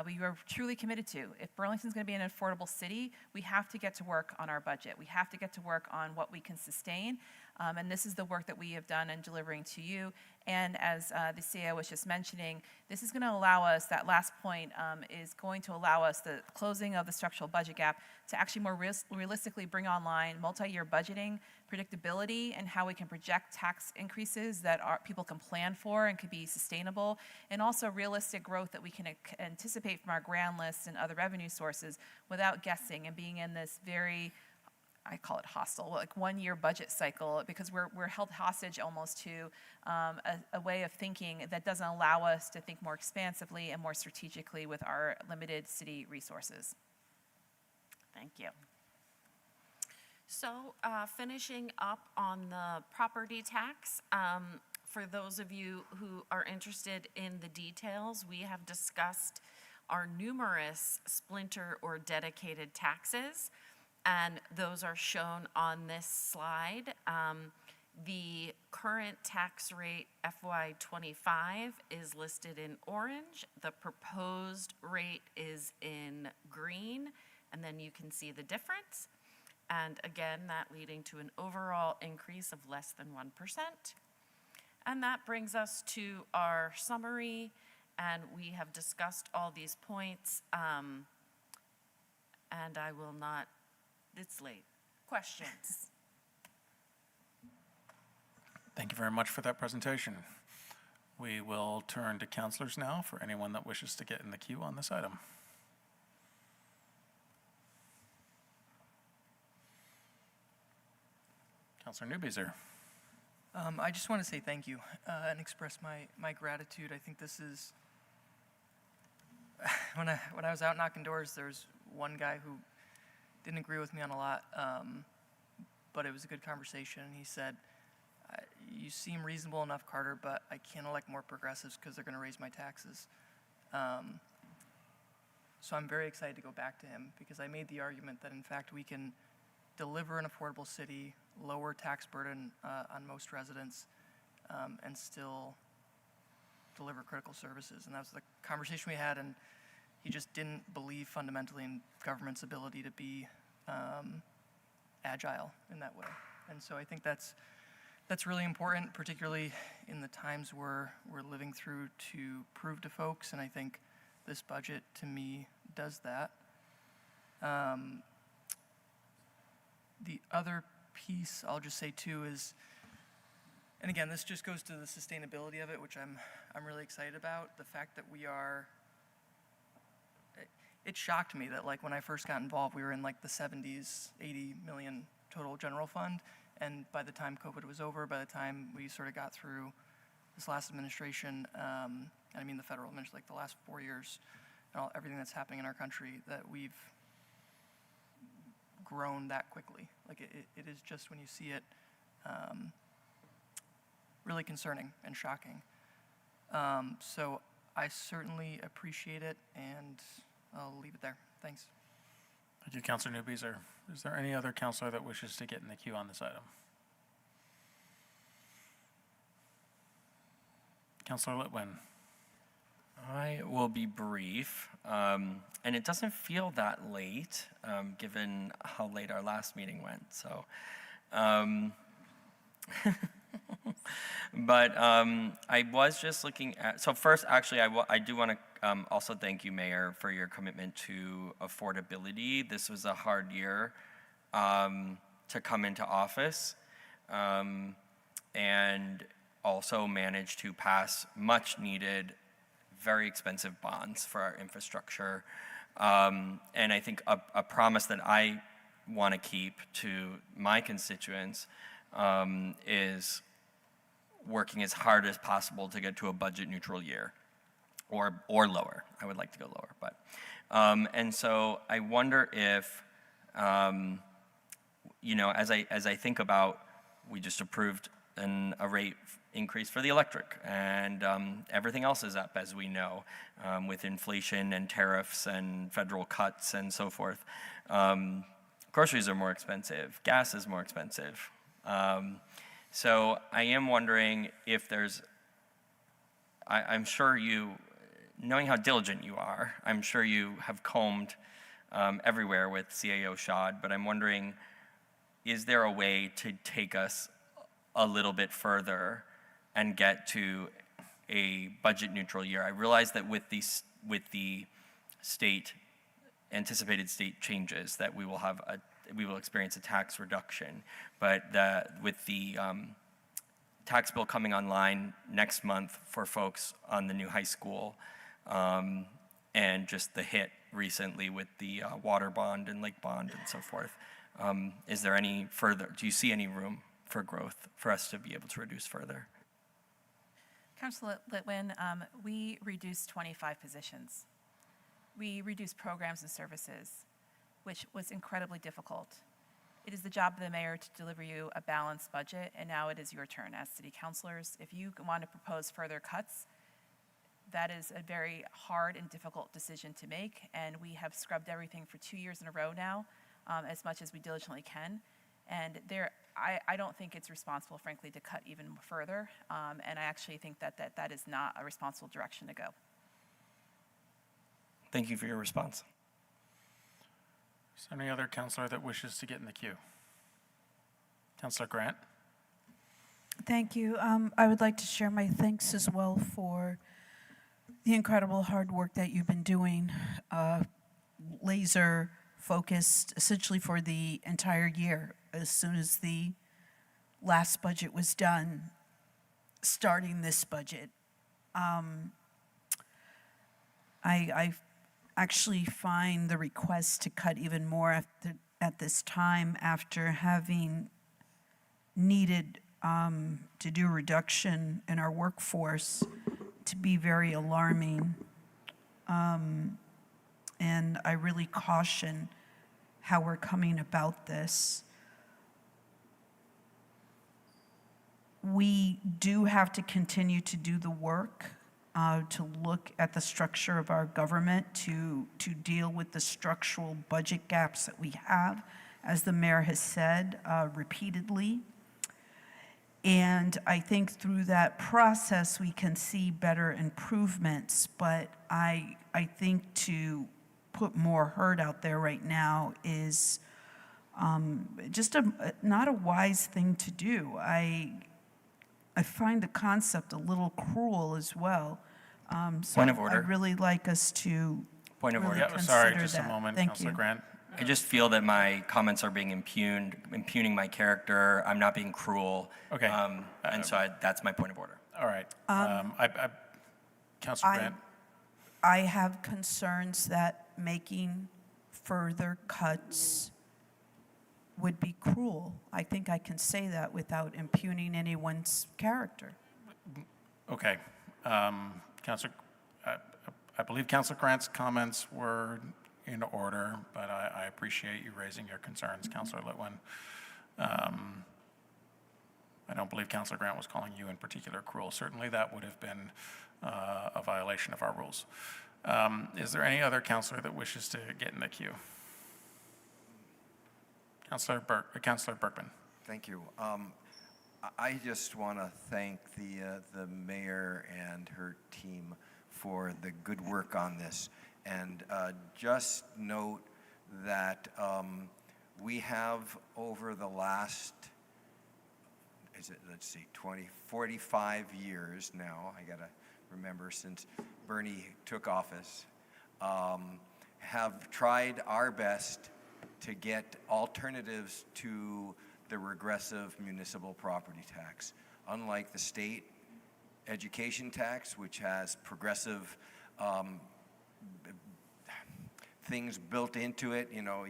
S: we are truly committed to. If Burlington's going to be an affordable city, we have to get to work on our budget. We have to get to work on what we can sustain, and this is the work that we have done in delivering to you. And as the CEO was just mentioning, this is going to allow us, that last point is going to allow us, the closing of the structural budget gap, to actually more realistically bring online multi-year budgeting, predictability, and how we can project tax increases that people can plan for and could be sustainable, and also realistic growth that we can anticipate from our grand lists and other revenue sources without guessing and being in this very, I call it hostile, like 1 year budget cycle, because we're held hostage almost to a way of thinking that doesn't allow us to think more expansively and more strategically with our limited city resources.
Q: Thank you. So finishing up on the property tax, for those of you who are interested in the details, we have discussed our numerous splinter or dedicated taxes, and those are shown on this slide. The current tax rate FY25 is listed in orange. The proposed rate is in green, and then you can see the difference. And again, that leading to an overall increase of less than 1%. And that brings us to our summary, and we have discussed all these points, and I will not, it's late. Questions?
A: Thank you very much for that presentation. We will turn to councilors now for anyone that wishes to get in the queue on this item. Councilor Newbeezer.
I: I just want to say thank you and express my gratitude. I think this is, when I was out knocking doors, there was one guy who didn't agree with me on a lot, but it was a good conversation. He said, you seem reasonable enough, Carter, but I can't elect more progressives because they're going to raise my taxes. So I'm very excited to go back to him because I made the argument that, in fact, we can deliver an affordable city, lower tax burden on most residents, and still deliver critical services. And that was the conversation we had, and he just didn't believe fundamentally in government's ability to be agile in that way. And so I think that's really important, particularly in the times we're living through, to prove to folks, and I think this budget, to me, does that. The other piece I'll just say too is, and again, this just goes to the sustainability of it, which I'm really excited about. The fact that we are, it shocked me that like when I first got involved, we were in like the 70s, 80 million total general fund. And by the time COVID was over, by the time we sort of got through this last administration, I mean the federal administration, like the last 4 years, and everything that's happening in our country, that we've grown that quickly. Like it is just, when you see it, really concerning and shocking. So I certainly appreciate it, and I'll leave it there. Thanks.
A: Thank you, Councilor Newbeezer. Is there any other councilor that wishes to get in the queue on this item? Councilor Litwin.
H: I will be brief, and it doesn't feel that late, given how late our last meeting went. So, but I was just looking at. So first, actually, I do want to also thank you, Mayor, for your commitment to affordability. This was a hard year to come into office, and also managed to pass much needed, very expensive bonds for our infrastructure. And I think a promise that I want to keep to my constituents is working as hard as possible to get to a budget neutral year, or lower. I would like to go lower, but and so I wonder if you know, as I think about, we just approved a rate increase for the electric, and everything else is up, as we know, with inflation and tariffs and federal cuts and so forth. Groceries are more expensive, gas is more expensive. So I am wondering if there's, I'm sure you, knowing how diligent you are, I'm sure you have combed everywhere with CAO SHOD, but I'm wondering, is there a way to take us a little bit further and get to a budget neutral year? I realize that with the anticipated state changes, that we will experience a tax reduction, but with the tax bill coming online next month for folks on the new high school, and just the hit recently with the water bond and lake bond and so forth, is there any further, do you see any room for growth for us to be able to reduce further?
S: Councilor Litwin, we reduced 25 positions. We reduced programs and services, which was incredibly difficult. It is the job of the mayor to deliver you a balanced budget, and now it is your turn as city councilors. If you want to propose further cuts, that is a very hard and difficult decision to make, and we have scrubbed everything for 2 years in a row now, as much as we diligently can. And I don't think it's responsible, frankly, to cut even further, and I actually think that is not a responsible direction to go.
H: Thank you for your response.
A: Is there any other councilor that wishes to get in the queue? Councilor Grant.
R: Thank you. I would like to share my thanks as well for the incredible hard work that you've been doing, laser focused essentially for the entire year. As soon as the last budget was done, starting this budget, I actually find the request to cut even more at this time after having needed to do a reduction in our workforce to be very alarming. And I really caution how we're coming about this. We do have to continue to do the work to look at the structure of our government, to deal with the structural budget gaps that we have, as the mayor has said repeatedly. And I think through that process, we can see better improvements. But I think to put more hurt out there right now is just not a wise thing to do. I find the concept a little cruel as well. So
H: Point of order.
R: I'd really like us to
H: Point of
R: really
H: order.
R: consider
A: Sorry, just a
R: that.
A: moment,
R: Thank
A: Councilor
R: you.
A: Grant.
H: I just feel that my comments are being impugning my character. I'm not being cruel.
A: Okay.
H: And so that's my point of order.
A: All right. Councilor Grant.
R: I have concerns that making further cuts would be cruel. I think I can say that without impugning anyone's character.
A: Okay. Councilor, I believe Councilor Grant's comments were in order, but I appreciate you raising your concerns, Councilor Litwin. I don't believe Councilor Grant was calling you in particular cruel. Certainly that would have been a violation of our rules. Is there any other councilor that wishes to get in the queue? Councilor Bergman.
D: Thank you. I just want to thank the mayor and her team for the good work on this. And just note that we have over the last, let's see, 45 years now, I got to remember, since Bernie took office, have tried our best to get alternatives to the regressive municipal property tax. Unlike the state education tax, which has progressive things built into it, you know,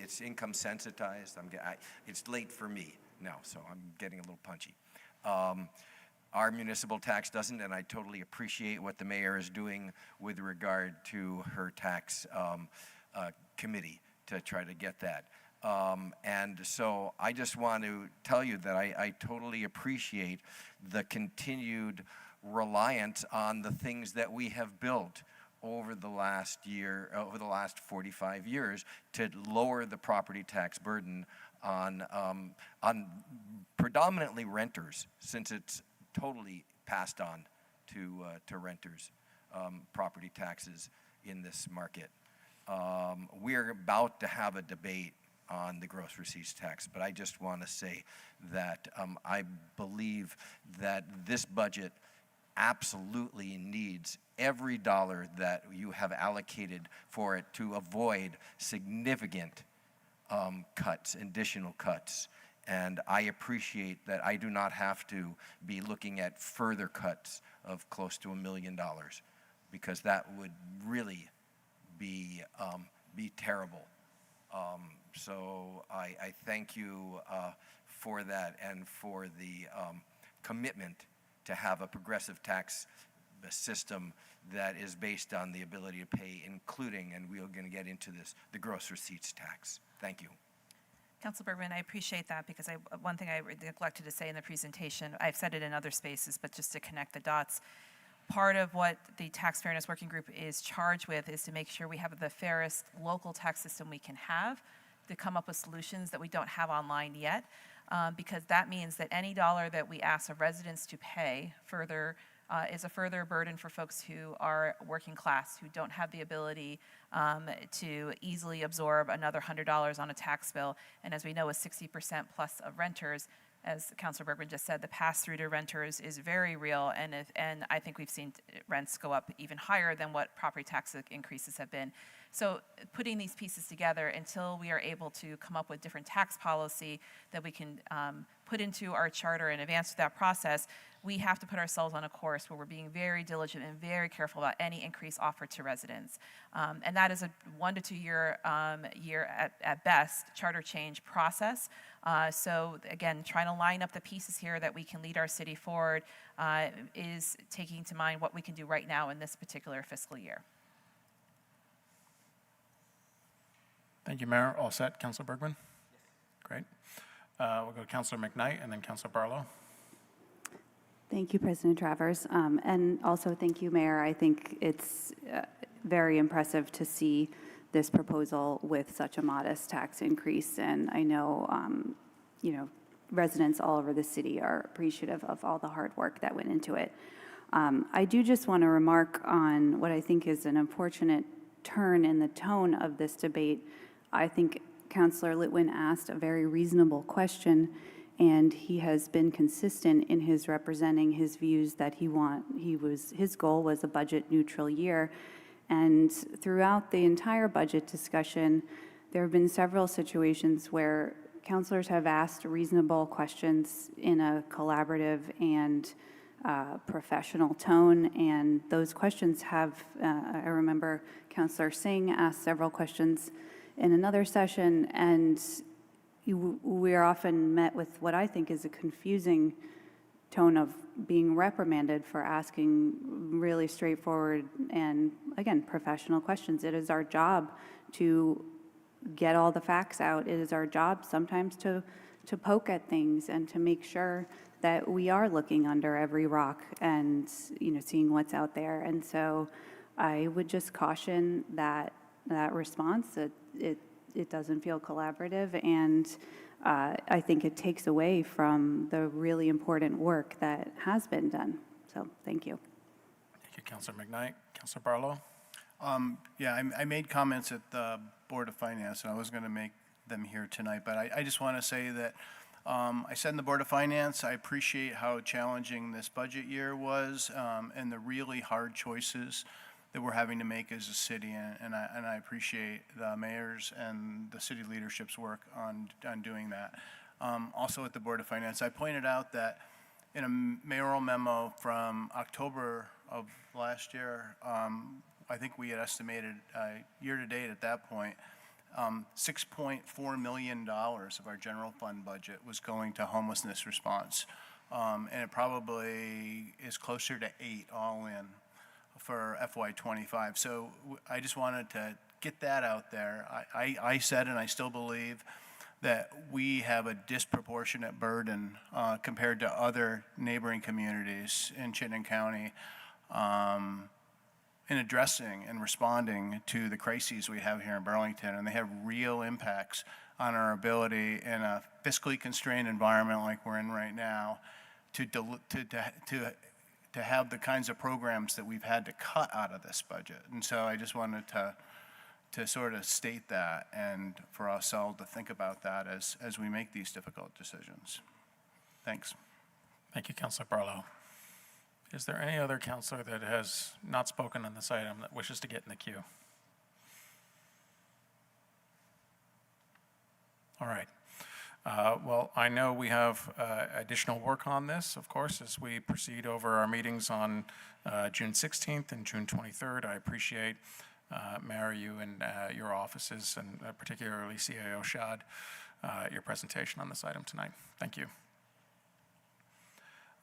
D: it's income sensitized. It's late for me now, so I'm getting a little punchy. Our municipal tax doesn't, and I totally appreciate what the mayor is doing with regard to her tax committee to try to get that. And so I just want to tell you that I totally appreciate the continued reliance on the things that we have built over the last 45 years to lower the property tax burden on predominantly renters, since it's totally passed on to renters, property taxes in this market. We're about to have a debate on the gross receipts tax, but I just want to say that I believe that this budget absolutely needs every dollar that you have allocated for it to avoid significant cuts, additional cuts. And I appreciate that I do not have to be looking at further cuts of close to $1 million, because that would really be terrible. So I thank you for that and for the commitment to have a progressive tax system that is based on the ability to pay, including, and we're going to get into this, the gross receipts tax. Thank you.
S: Councilor Bergman, I appreciate that, because one thing I neglected to say in the presentation, I've said it in other spaces, but just to connect the dots, part of what the Tax Fairness Working Group is charged with is to make sure we have the fairest local tax system we can have, to come up with solutions that we don't have online yet, because that means that any dollar that we ask of residents to pay further is a further burden for folks who are working class, who don't have the ability to easily absorb another $100 on a tax bill. And as we know, with 60% plus of renters, as Councilor Bergman just said, the pass-through to renters is very real, and I think we've seen rents go up even higher than what property tax increases have been. So putting these pieces together until we are able to come up with different tax policy that we can put into our charter and advance through that process, we have to put ourselves on a course where we're being very diligent and very careful about any increase offered to residents. And that is a 1 to 2 year at best charter change process. So again, trying to line up the pieces here that we can lead our city forward is taking to mind what we can do right now in this particular fiscal year.
A: Thank you, Mayor. All set, Councilor Bergman? Great. We'll go to Councilor McKnight and then Councilor Barlow.
C: Thank you, President Travers. And also thank you, Mayor. I think it's very impressive to see this proposal with such a modest tax increase. And I know, residents all over the city are appreciative of all the hard work that went into it. I do just want to remark on what I think is an unfortunate turn in the tone of this debate. I think Councilor Litwin asked a very reasonable question, and he has been consistent in his representing his views that his goal was a budget neutral year. And throughout the entire budget discussion, there have been several situations where councilors have asked reasonable questions in a collaborative and professional tone, and those questions have, I remember Councilor Singh asked several questions in another session, and we are often met with what I think is a confusing tone of being reprimanded for asking really straightforward and, again, professional questions. It is our job to get all the facts out. It is our job sometimes to poke at things and to make sure that we are looking under every rock and, seeing what's out there. And so I would just caution that response. It doesn't feel collaborative, and I think it takes away from the really important work that has been done. So thank you.
A: Thank you, Councilor McKnight. Councilor Barlow?
V: I made comments at the Board of Finance, and I was going to make them here tonight, but I just want to say that I said in the Board of Finance, I appreciate how challenging this budget year was and the really hard choices that we're having to make as a city, and I appreciate the mayor's and the city leadership's work on doing that. Also at the Board of Finance, I pointed out that in a mayoral memo from October of last year, I think we had estimated year-to-date at that point, $6.4 million of our general fund budget was going to homelessness response, and it probably is closer to 8 all in for FY25. So I just wanted to get that out there. I said, and I still believe, that we have a disproportionate burden compared to other neighboring communities in Chittenden County in addressing and responding to the crises we have here in Burlington, and they have real impacts on our ability in a fiscally constrained environment like we're in right now to have the kinds of programs that we've had to cut out of this budget. And so I just wanted to sort of state that, and for us all to think about that as we make these difficult decisions. Thanks.
A: Thank you, Councilor Barlow. Is there any other councilor that has not spoken on this item that wishes to get in the queue? All right. Well, I know we have additional work on this, of course, as we proceed over our meetings on June 16th and June 23rd. I appreciate, Mayor, you and your offices, and particularly CAO Shad, your presentation on this item tonight. Thank you.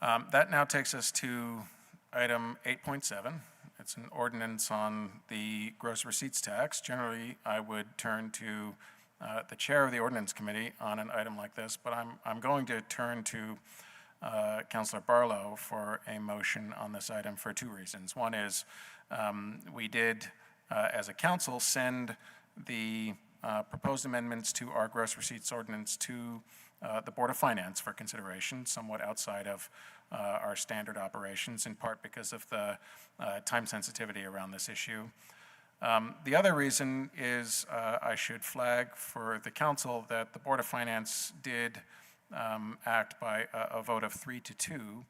A: That now takes us to item 8.7. It's an ordinance on the gross receipts tax. Generally, I would turn to the chair of the ordinance committee on an item like this, but I'm going to turn to Councilor Barlow for a motion on this item for 2 reasons. One is we did, as a council, send the proposed amendments to our gross receipts ordinance to the Board of Finance for consideration, somewhat outside of our standard operations, in part because of the time sensitivity around this issue. The other reason is I should flag for the council that the Board of Finance did act by a vote of 3-2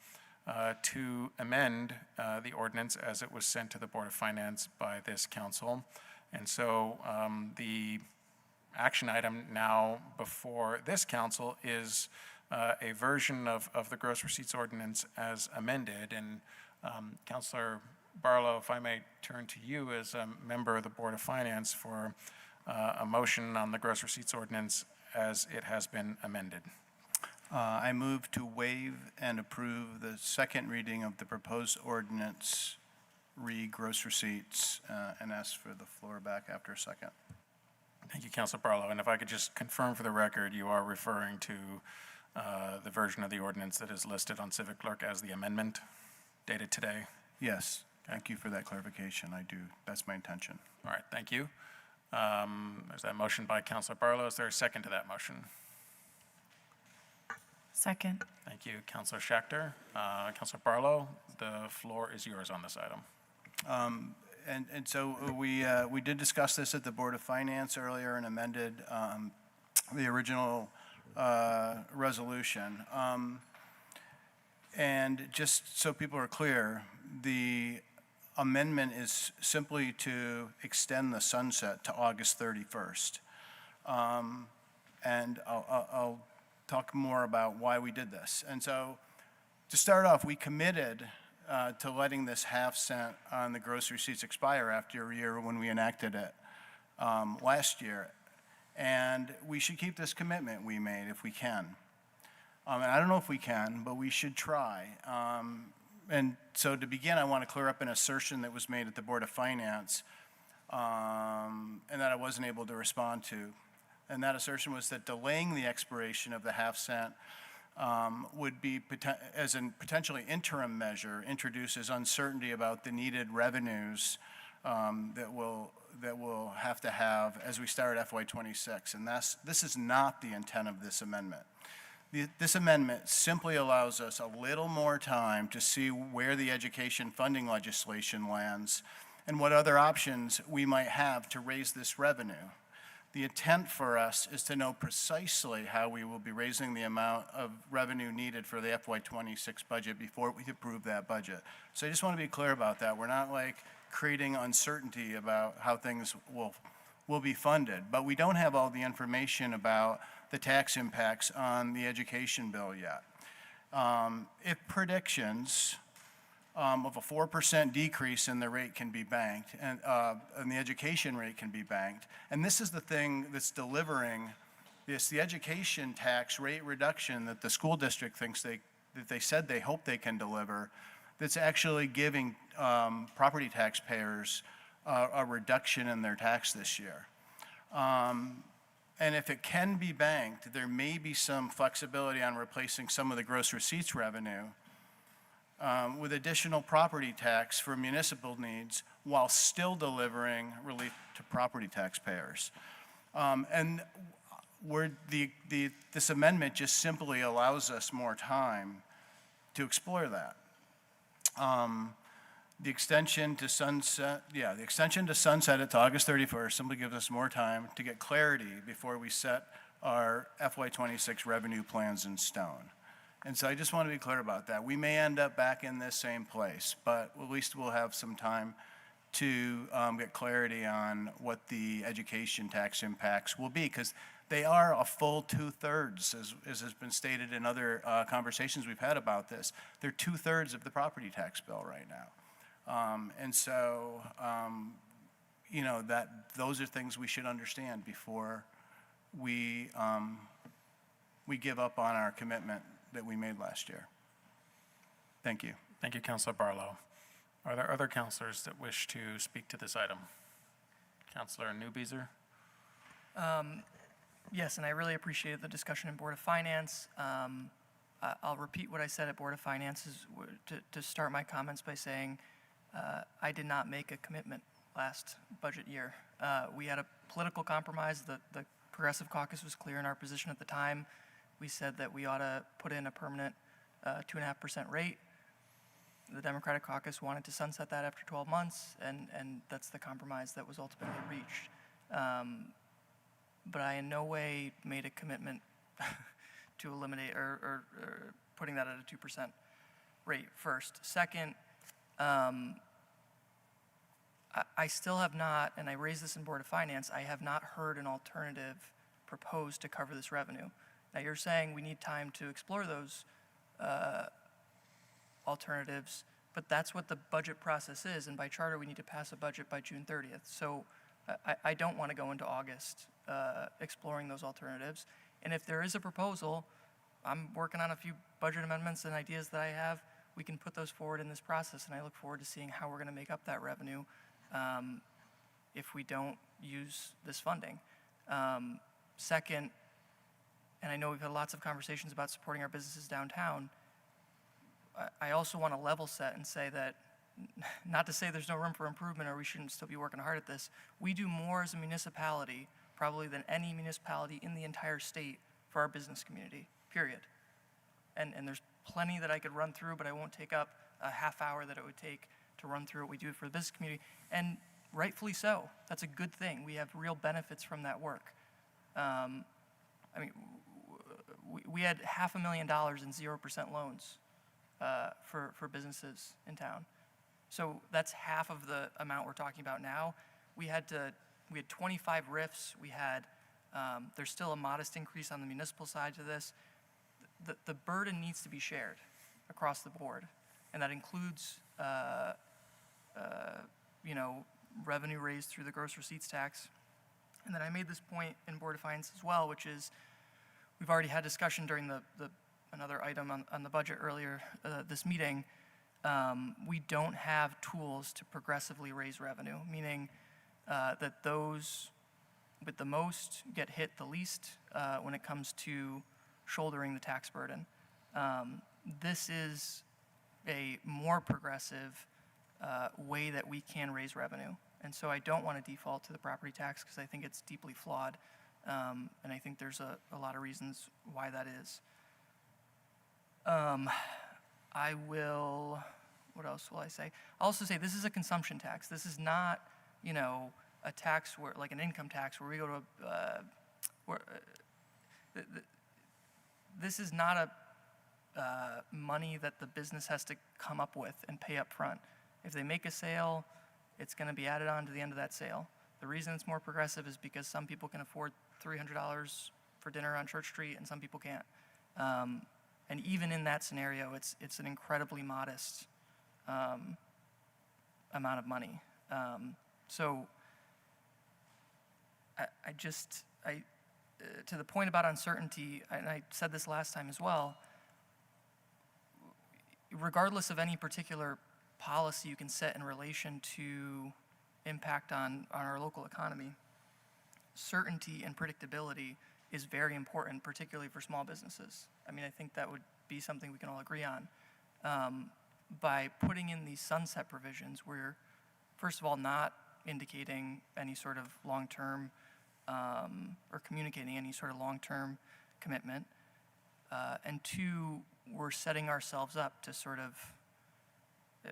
A: to amend the ordinance as it was sent to the Board of Finance by this council. And so the action item now before this council is a version of the gross receipts ordinance as amended. And Councilor Barlow, if I may turn to you as a member of the Board of Finance for a motion on the gross receipts ordinance as it has been amended.
V: I move to waive and approve the second reading of the proposed ordinance gross receipts and ask for the floor back after a second.
A: Thank you, Councilor Barlow. And if I could just confirm for the record, you are referring to the version of the ordinance that is listed on Civic Clerk as the amendment dated today?
V: Yes, thank you for that clarification. I do. That's my intention.
A: All right, thank you. There's that motion by Councilor Barlow. Is there a second to that motion?
E: Second.
A: Thank you, Councilor Schachter. Councilor Barlow, the floor is yours on this item.
V: And so we did discuss this at the Board of Finance earlier and amended the original resolution. And just so people are clear, the amendment is simply to extend the sunset to August 31st. And I'll talk more about why we did this. And so to start off, we committed to letting this half-cent on the gross receipts expire after a year when we enacted it last year. And we should keep this commitment we made if we can. And I don't know if we can, but we should try. And so to begin, I want to clear up an assertion that was made at the Board of Finance and that I wasn't able to respond to. And that assertion was that delaying the expiration of the half-cent would be, as a potentially interim measure, introduces uncertainty about the needed revenues that we'll have to have as we start FY26. And this is not the intent of this amendment. This amendment simply allows us a little more time to see where the education funding legislation lands and what other options we might have to raise this revenue. The intent for us is to know precisely how we will be raising the amount of revenue needed for the FY26 budget before we approve that budget. So I just want to be clear about that. We're not like creating uncertainty about how things will be funded, but we don't have all the information about the tax impacts on the education bill yet. If predictions of a 4% decrease in the rate can be banked, and the education rate can be banked, and this is the thing that's delivering this, the education tax rate reduction that the school district thinks that they said they hope they can deliver, that's actually giving property taxpayers a reduction in their tax this year. And if it can be banked, there may be some flexibility on replacing some of the gross receipts revenue with additional property tax for municipal needs while still delivering relief to property taxpayers. And this amendment just simply allows us more time to explore that. The extension to sunset it to August 31st simply gives us more time to get clarity before we set our FY26 revenue plans in stone. And so I just want to be clear about that. We may end up back in this same place, but at least we'll have some time to get clarity on what the education tax impacts will be, because they are a full 2/3, as has been stated in other conversations we've had about this. They're 2/3 of the property tax bill right now. And so, those are things we should understand before we give up on our commitment that we made last year. Thank you.
A: Thank you, Councilor Barlow. Are there other councilors that wish to speak to this item? Councilor Newbeezer?
I: Yes, and I really appreciated the discussion in Board of Finance. I'll repeat what I said at Board of Finance to start my comments by saying I did not make a commitment last budget year. We had a political compromise. The Progressive Caucus was clear in our position at the time. We said that we ought to put in a permanent 2.5% rate. The Democratic Caucus wanted to sunset that after 12 months, and that's the compromise that was ultimately reached. But I in no way made a commitment to eliminate or putting that at a 2% rate first. Second, I still have not, and I raised this in Board of Finance, I have not heard an alternative proposed to cover this revenue. Now, you're saying we need time to explore those alternatives, but that's what the budget process is, and by charter, we need to pass a budget by June 30th. So I don't want to go into August exploring those alternatives. And if there is a proposal, I'm working on a few budget amendments and ideas that I have. We can put those forward in this process, and I look forward to seeing how we're going to make up that revenue if we don't use this funding. Second, and I know we've had lots of conversations about supporting our businesses downtown, I also want to level set and say that, not to say there's no room for improvement or we shouldn't still be working hard at this, we do more as a municipality probably than any municipality in the entire state for our business community, period. And there's plenty that I could run through, but I won't take up a half hour that it would take to run through what we do for the business community, and rightfully so. That's a good thing. We have real benefits from that work. I mean, we had $500,000 in 0% loans for businesses in town. So that's half of the amount we're talking about now. We had 25 RIFs. We had, there's still a modest increase on the municipal side to this. The burden needs to be shared across the board, and that includes, revenue raised through the gross receipts tax. And then I made this point in Board of Finance as well, which is we've already had discussion during another item on the budget earlier this meeting. We don't have tools to progressively raise revenue, meaning that those with the most get hit the least when it comes to shouldering the tax burden. This is a more progressive way that we can raise revenue. And so I don't want to default to the property tax because I think it's deeply flawed. And I think there's a lot of reasons why that is. What else will I say? I'll also say this is a consumption tax. This is not, a tax where, like an income tax where we go to, this is not a money that the business has to come up with and pay up front. If they make a sale, it's going to be added on to the end of that sale. The reason it's more progressive is because some people can afford $300 for dinner on Church Street and some people can't. And even in that scenario, it's an incredibly modest amount of money. So to the point about uncertainty, and I said this last time as well, regardless of any particular policy you can set in relation to impact on our local economy, certainty and predictability is very important, particularly for small businesses. I mean, I think that would be something we can all agree on. By putting in these sunset provisions, we're, first of all, not indicating any sort of long-term or communicating any sort of long-term commitment. And two, we're setting ourselves up to sort of the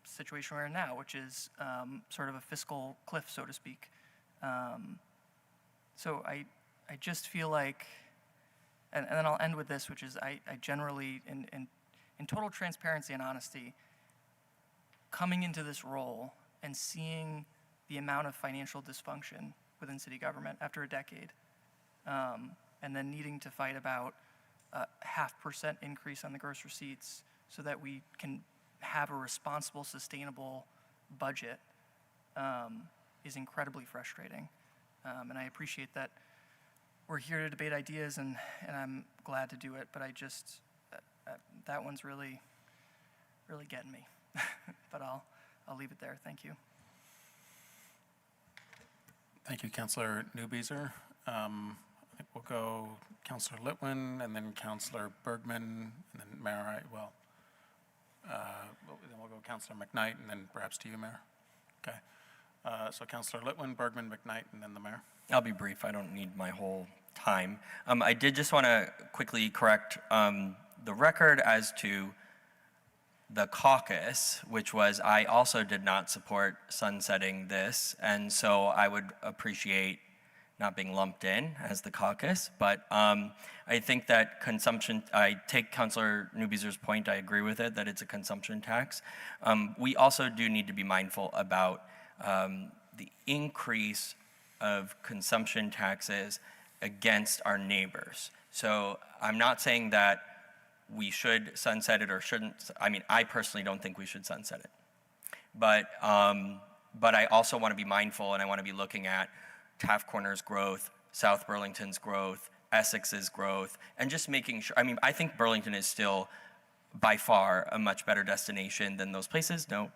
I: situation we're in now, which is sort of a fiscal cliff, so to speak. So I just feel like, and then I'll end with this, which is I generally, in total transparency and honesty, coming into this role and seeing the amount of financial dysfunction within city government after a decade, and then needing to fight about a 0.5% increase on the gross receipts so that we can have a responsible, sustainable budget is incredibly frustrating. And I appreciate that we're here to debate ideas, and I'm glad to do it, but I just, that one's really, really getting me. But I'll leave it there. Thank you.
A: Thank you, Councillor Newbeezer. I think we'll go Councillor Litwin, and then Councillor Bergman, and then Mayor, then we'll go Councillor McKnight, and then perhaps to you, Mayor. Okay. So Councillor Litwin, Bergman, McKnight, and then the Mayor.
H: I'll be brief. I don't need my whole time. I did just want to quickly correct the record as to the caucus, which was I also did not support sunsetting this, and so I would appreciate not being lumped in as the caucus. But I think that consumption, I take Councillor Newbeezer's point, I agree with it, that it's a consumption tax. We also do need to be mindful about the increase of consumption taxes against our neighbors. So I'm not saying that we should sunset it or shouldn't. I mean, I personally don't think we should sunset it. But I also want to be mindful, and I want to be looking at Taft Corner's growth, South Burlington's growth, Essex's growth, and just making sure. I mean, I think Burlington is still by far a much better destination than those places. No,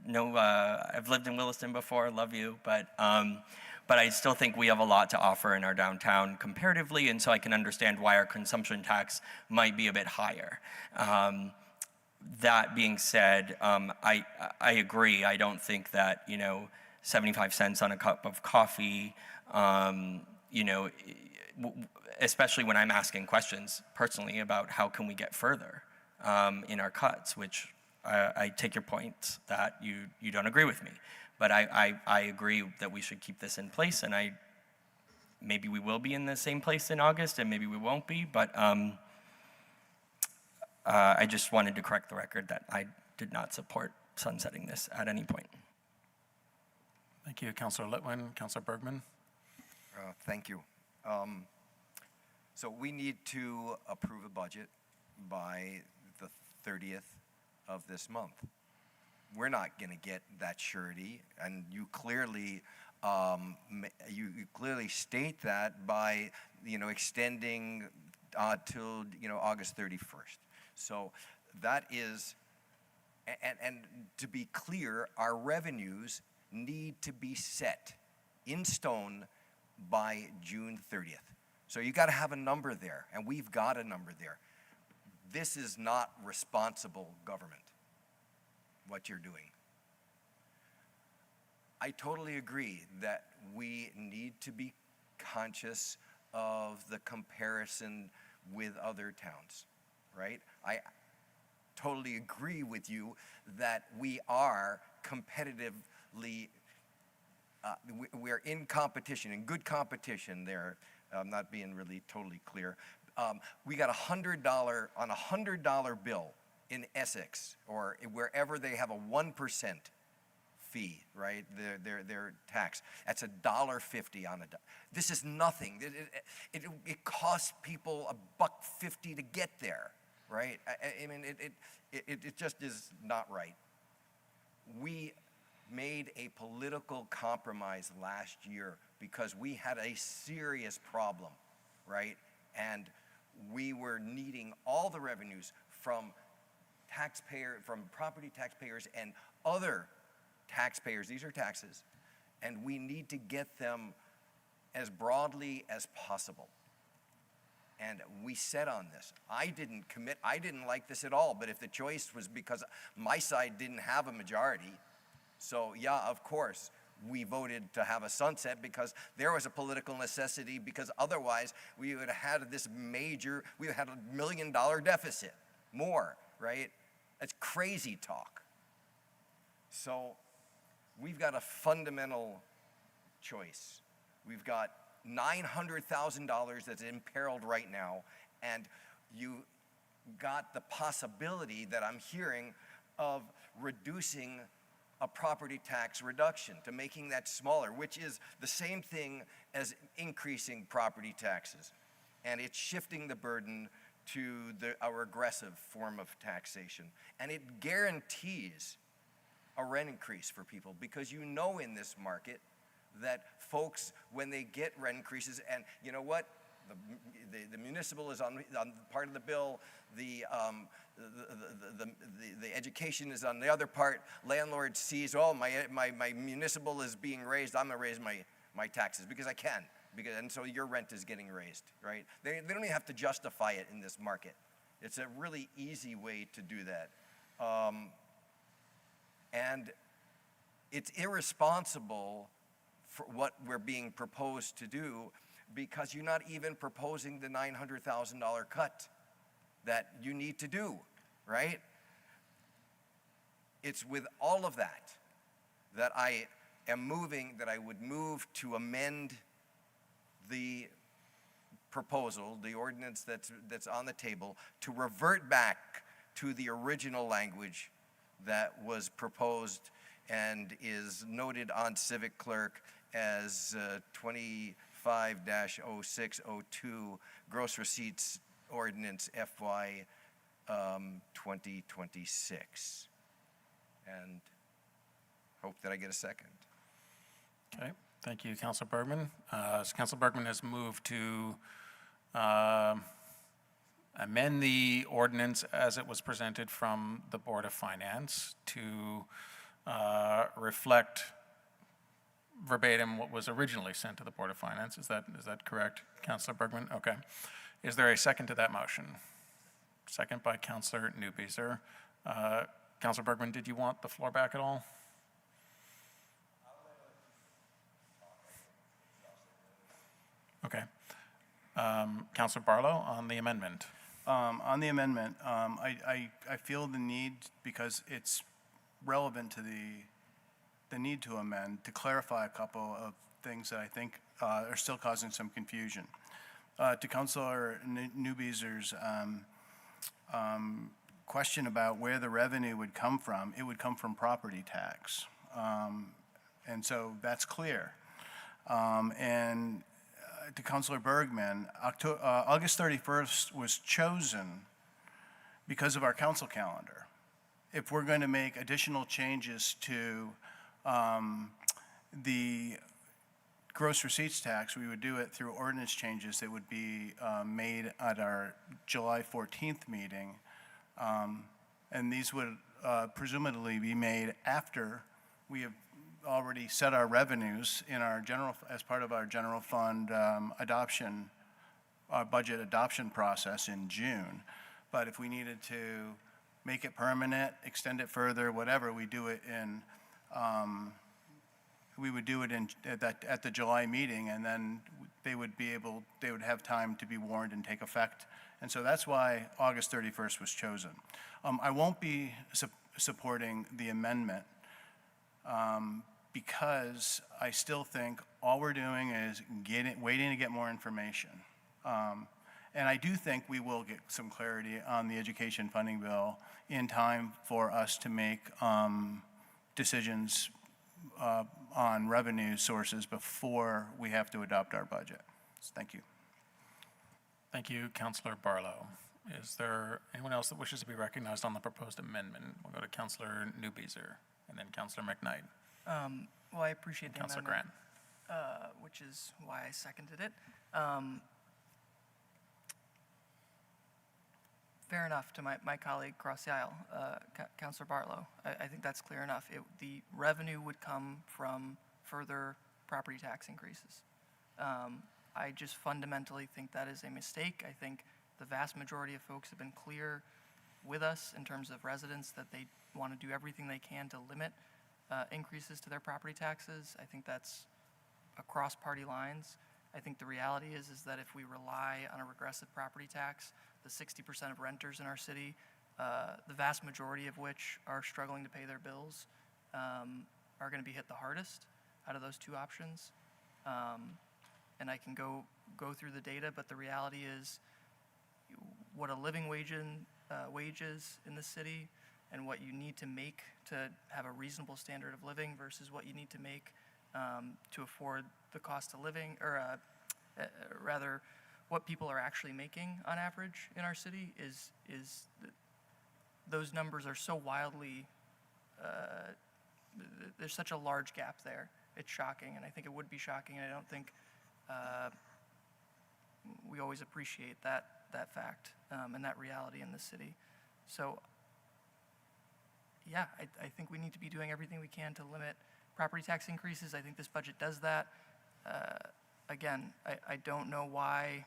H: I've lived in Williston before, love you, but I still think we have a lot to offer in our downtown comparatively, and so I can understand why our consumption tax might be a bit higher. That being said, I agree. I don't think that 75 cents on a cup of coffee, especially when I'm asking questions personally about how can we get further in our cuts, which I take your point that you don't agree with me. But I agree that we should keep this in place, and maybe we will be in the same place in August, and maybe we won't be, but I just wanted to correct the record that I did not support sunsetting this at any point.
A: Thank you, Councilor Litwin. Councilor Bergman.
D: Thank you. So we need to approve a budget by the 30th of this month. We're not going to get that surety, and you clearly state that by extending till August 31st. So that is, and to be clear, our revenues need to be set in stone by June 30th. So you got to have a number there, and we've got a number there. This is not responsible government, what you're doing. I totally agree that we need to be conscious of the comparison with other towns, right? I totally agree with you that we are competitively, we're in competition, in good competition there. I'm not being really totally clear. We got $100 on a $100 bill in Essex or wherever they have a 1% fee, right? Their tax. That's $1.50 on a. This is nothing. It costs people $1.50 to get there, right? I mean, it just is not right. We made a political compromise last year because we had a serious problem, right? And we were needing all the revenues from property taxpayers and other taxpayers. These are taxes, and we need to get them as broadly as possible. And we set on this. I didn't commit. I didn't like this at all, but if the choice was because my side didn't have a majority, so yeah, of course, we voted to have a sunset because there was a political necessity, because otherwise we would have had this major, we would have had $1 million deficit, more, right? That's crazy talk. So we've got a fundamental choice. We've got $900,000 that's imperiled right now, and you got the possibility that I'm hearing of reducing a property tax reduction, to making that smaller, which is the same thing as increasing property taxes. And it's shifting the burden to our aggressive form of taxation. And it guarantees a rent increase for people, because in this market that folks, when they get rent increases, and you know what? The municipal is on part of the bill, the education is on the other part. Landlord sees, oh, my municipal is being raised, I'm gonna raise my taxes because I can, and so your rent is getting raised, right? They don't even have to justify it in this market. It's a really easy way to do that. And it's irresponsible for what we're being proposed to do, because you're not even proposing the $900,000 cut that you need to do, right? It's with all of that I would move to amend the proposal, the ordinance that's on the table, to revert back to the original language that was proposed and is noted on Civic Clerk as 25-0602, Gross Receipts Ordinance FY 2026. And hope that I get a second.
A: Okay, thank you, Councilor Bergman. So Councilor Bergman has moved to amend the ordinance as it was presented from the Board of Finance to reflect verbatim what was originally sent to the Board of Finance. Is that correct, Councilor Bergman? Okay. Is there a second to that motion? Second by Councilor Newbeezer. Councilor Bergman, did you want the floor back at all? Okay. Councilor Barlow on the amendment.
V: On the amendment, I feel the need, because it's relevant to the need to amend, to clarify a couple of things that I think are still causing some confusion. To Councilor Newbeezer's question about where the revenue would come from, it would come from property tax. And so that's clear. And to Councilor Bergman, August 31st was chosen because of our council calendar. If we're going to make additional changes to the gross receipts tax, we would do it through ordinance changes that would be made at our July 14th meeting. And these would presumably be made after we have already set our revenues in our as part of our general fund adoption, our budget adoption process in June. But if we needed to make it permanent, extend it further, whatever, we do it in, we would do it at the July meeting, and then they would have time to be warned and take effect. And so that's why August 31st was chosen. I won't be supporting the amendment because I still think all we're doing is waiting to get more information. And I do think we will get some clarity on the education funding bill in time for us to make decisions on revenue sources before we have to adopt our budget. So thank you.
A: Thank you, Councilor Barlow. Is there anyone else that wishes to be recognized on the proposed amendment? We'll go to Councilor Newbeezer and then Councilor McKnight.
I: Well, I appreciate the
A: Councilor
I: amendment,
A: Grant.
I: which is why I seconded it. Fair enough to my colleague across the aisle, Councilor Barlow. I think that's clear enough. The revenue would come from further property tax increases. I just fundamentally think that is a mistake. I think the vast majority of folks have been clear with us in terms of residents that they want to do everything they can to limit increases to their property taxes. I think that's across party lines. I think the reality is that if we rely on a regressive property tax, the 60% of renters in our city, the vast majority of which are struggling to pay their bills, are going to be hit the hardest out of those two options. And I can go through the data, but the reality is what a living wage is in the city and what you need to make to have a reasonable standard of living versus what you need to make to afford the cost of living, or rather what people are actually making on average in our city is those numbers are so wildly, there's such a large gap there. It's shocking, and I think it would be shocking, and I don't think we always appreciate that fact and that reality in this city. So yeah, I think we need to be doing everything we can to limit property tax increases. I think this budget does that. Again, I don't know why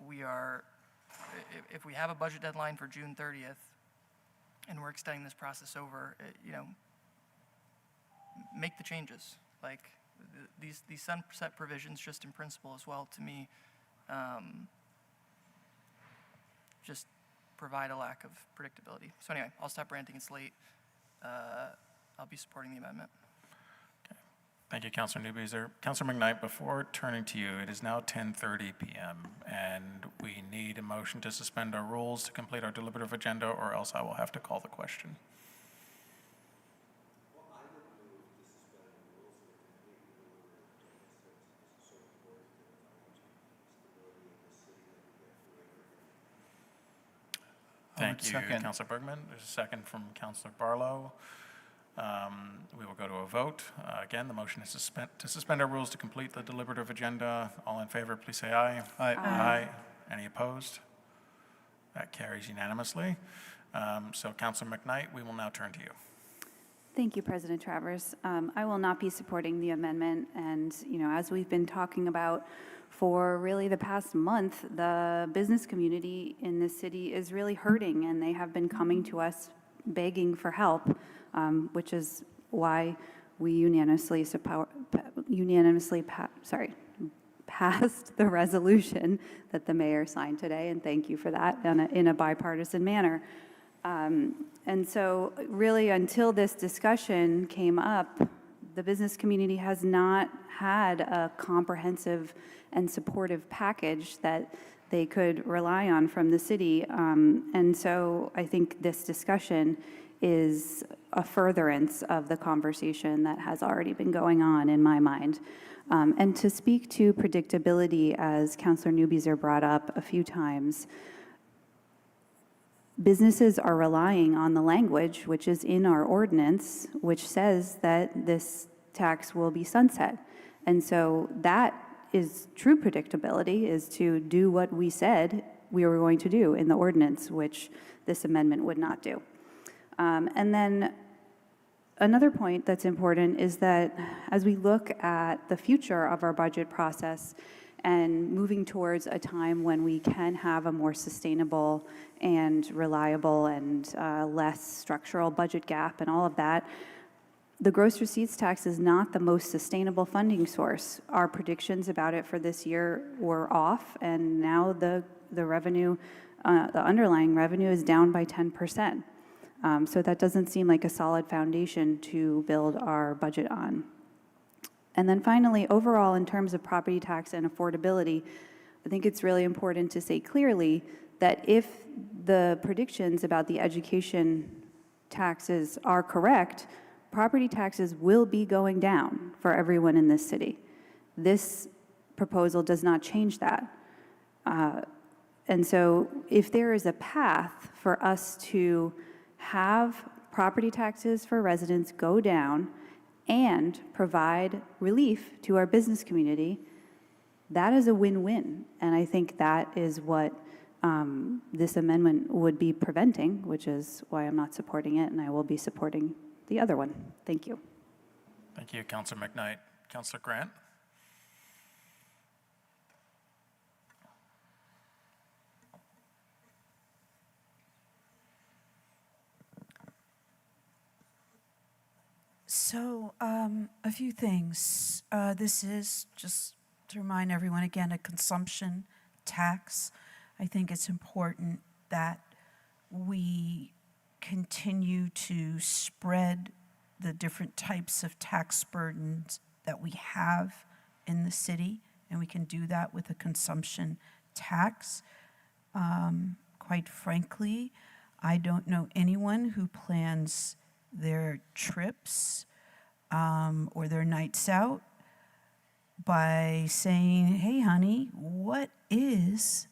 I: we are, if we have a budget deadline for June 30th and we're extending this process over, make the changes. Like these sunset provisions, just in principle as well, to me, just provide a lack of predictability. So anyway, I'll stop ranting. It's late. I'll be supporting the amendment.
A: Okay. Thank you, Councilor Newbeezer. Councilor McKnight, before turning to you, it is now 10:30 p.m. and we need a motion to suspend our rules to complete our deliberative agenda, or else I will have to call the question. Thank you,
V: Second.
A: Councilor Bergman. There's a second from Councilor Barlow. We will go to a vote. Again, the motion is to suspend our rules to complete the deliberative agenda. All in favor, please say aye.
V: Aye.
A: Aye. Any opposed? That carries unanimously. So Councilor McKnight, we will now turn to you.
C: Thank you, President Travers. I will not be supporting the amendment, and, as we've been talking about for really the past month, the business community in this city is really hurting, and they have been coming to us begging for help, which is why we passed the resolution that the mayor signed today, and thank you for that in a bipartisan manner. And so really, until this discussion came up, the business community has not had a comprehensive and supportive package that they could rely on from the city. And so I think this discussion is a furtherance of the conversation that has already been going on in my mind. And to speak to predictability, as Councilor Newbeezer brought up a few times, businesses are relying on the language which is in our ordinance, which says that this tax will be sunset. And so that is true predictability, is to do what we said we were going to do in the ordinance, which this amendment would not do. And then another point that's important is that as we look at the future of our budget process and moving towards a time when we can have a more sustainable and reliable and less structural budget gap and all of that, the gross receipts tax is not the most sustainable funding source. Our predictions about it for this year were off, and now the revenue, the underlying revenue is down by 10%. So that doesn't seem like a solid foundation to build our budget on. And then finally, overall, in terms of property tax and affordability, I think it's really important to say clearly that if the predictions about the education taxes are correct, property taxes will be going down for everyone in this city. This proposal does not change that. And so if there is a path for us to have property taxes for residents go down and provide relief to our business community, that is a win-win. And I think that is what this amendment would be preventing, which is why I'm not supporting it, and I will be supporting the other one. Thank you.
A: Thank you, Councilor McKnight. Councilor Grant?
R: So, a few things. This is, just to remind everyone again, a consumption tax. I think it's important that we continue to spread the different types of tax burdens that we have in the city, and we can do that with a consumption tax. Quite frankly, I don't know anyone who plans their trips or their nights out by saying, hey, honey, what is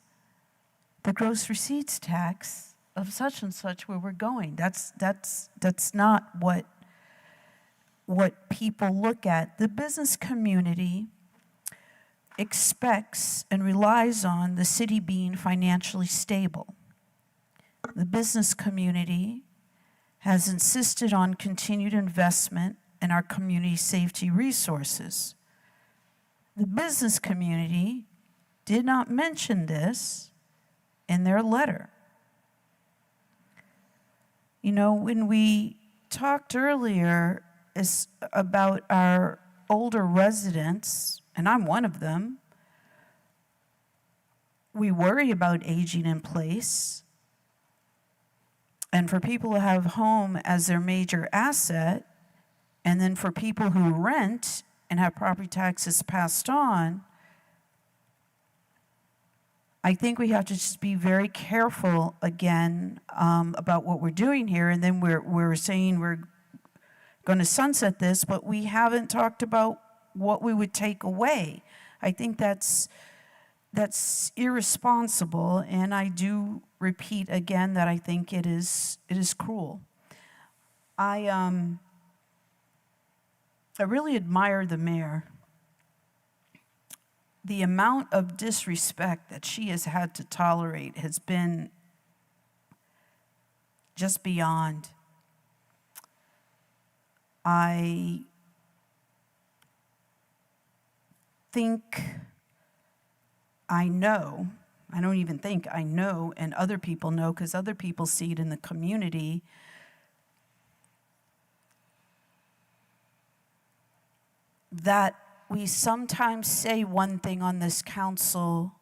R: the gross receipts tax of such and such where we're going? That's not what people look at. The business community expects and relies on the city being financially stable. The business community has insisted on continued investment in our community safety resources. The business community did not mention this in their letter. You know, when we talked earlier about our older residents, and I'm one of them, we worry about aging in place. And for people who have home as their major asset, and then for people who rent and have property taxes passed on, I think we have to just be very careful again about what we're doing here. And then we're saying we're going to sunset this, but we haven't talked about what we would take away. I think that's that's irresponsible, and I do repeat again that I think it is cruel. I really admire the mayor. The amount of disrespect that she has had to tolerate has been just beyond. I think I know, I don't even think, I know, and other people know, because other people see it in the community, that we sometimes say one thing on this council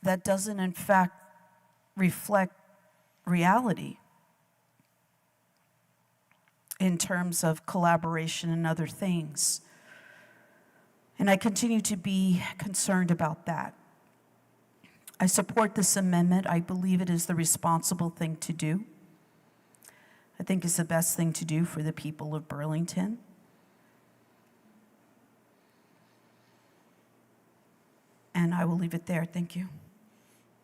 R: that doesn't in fact reflect reality in terms of collaboration and other things. And I continue to be concerned about that. I support this amendment. I believe it is the responsible thing to do. I think it's the best thing to do for the people of Burlington. And I will leave it there. Thank you.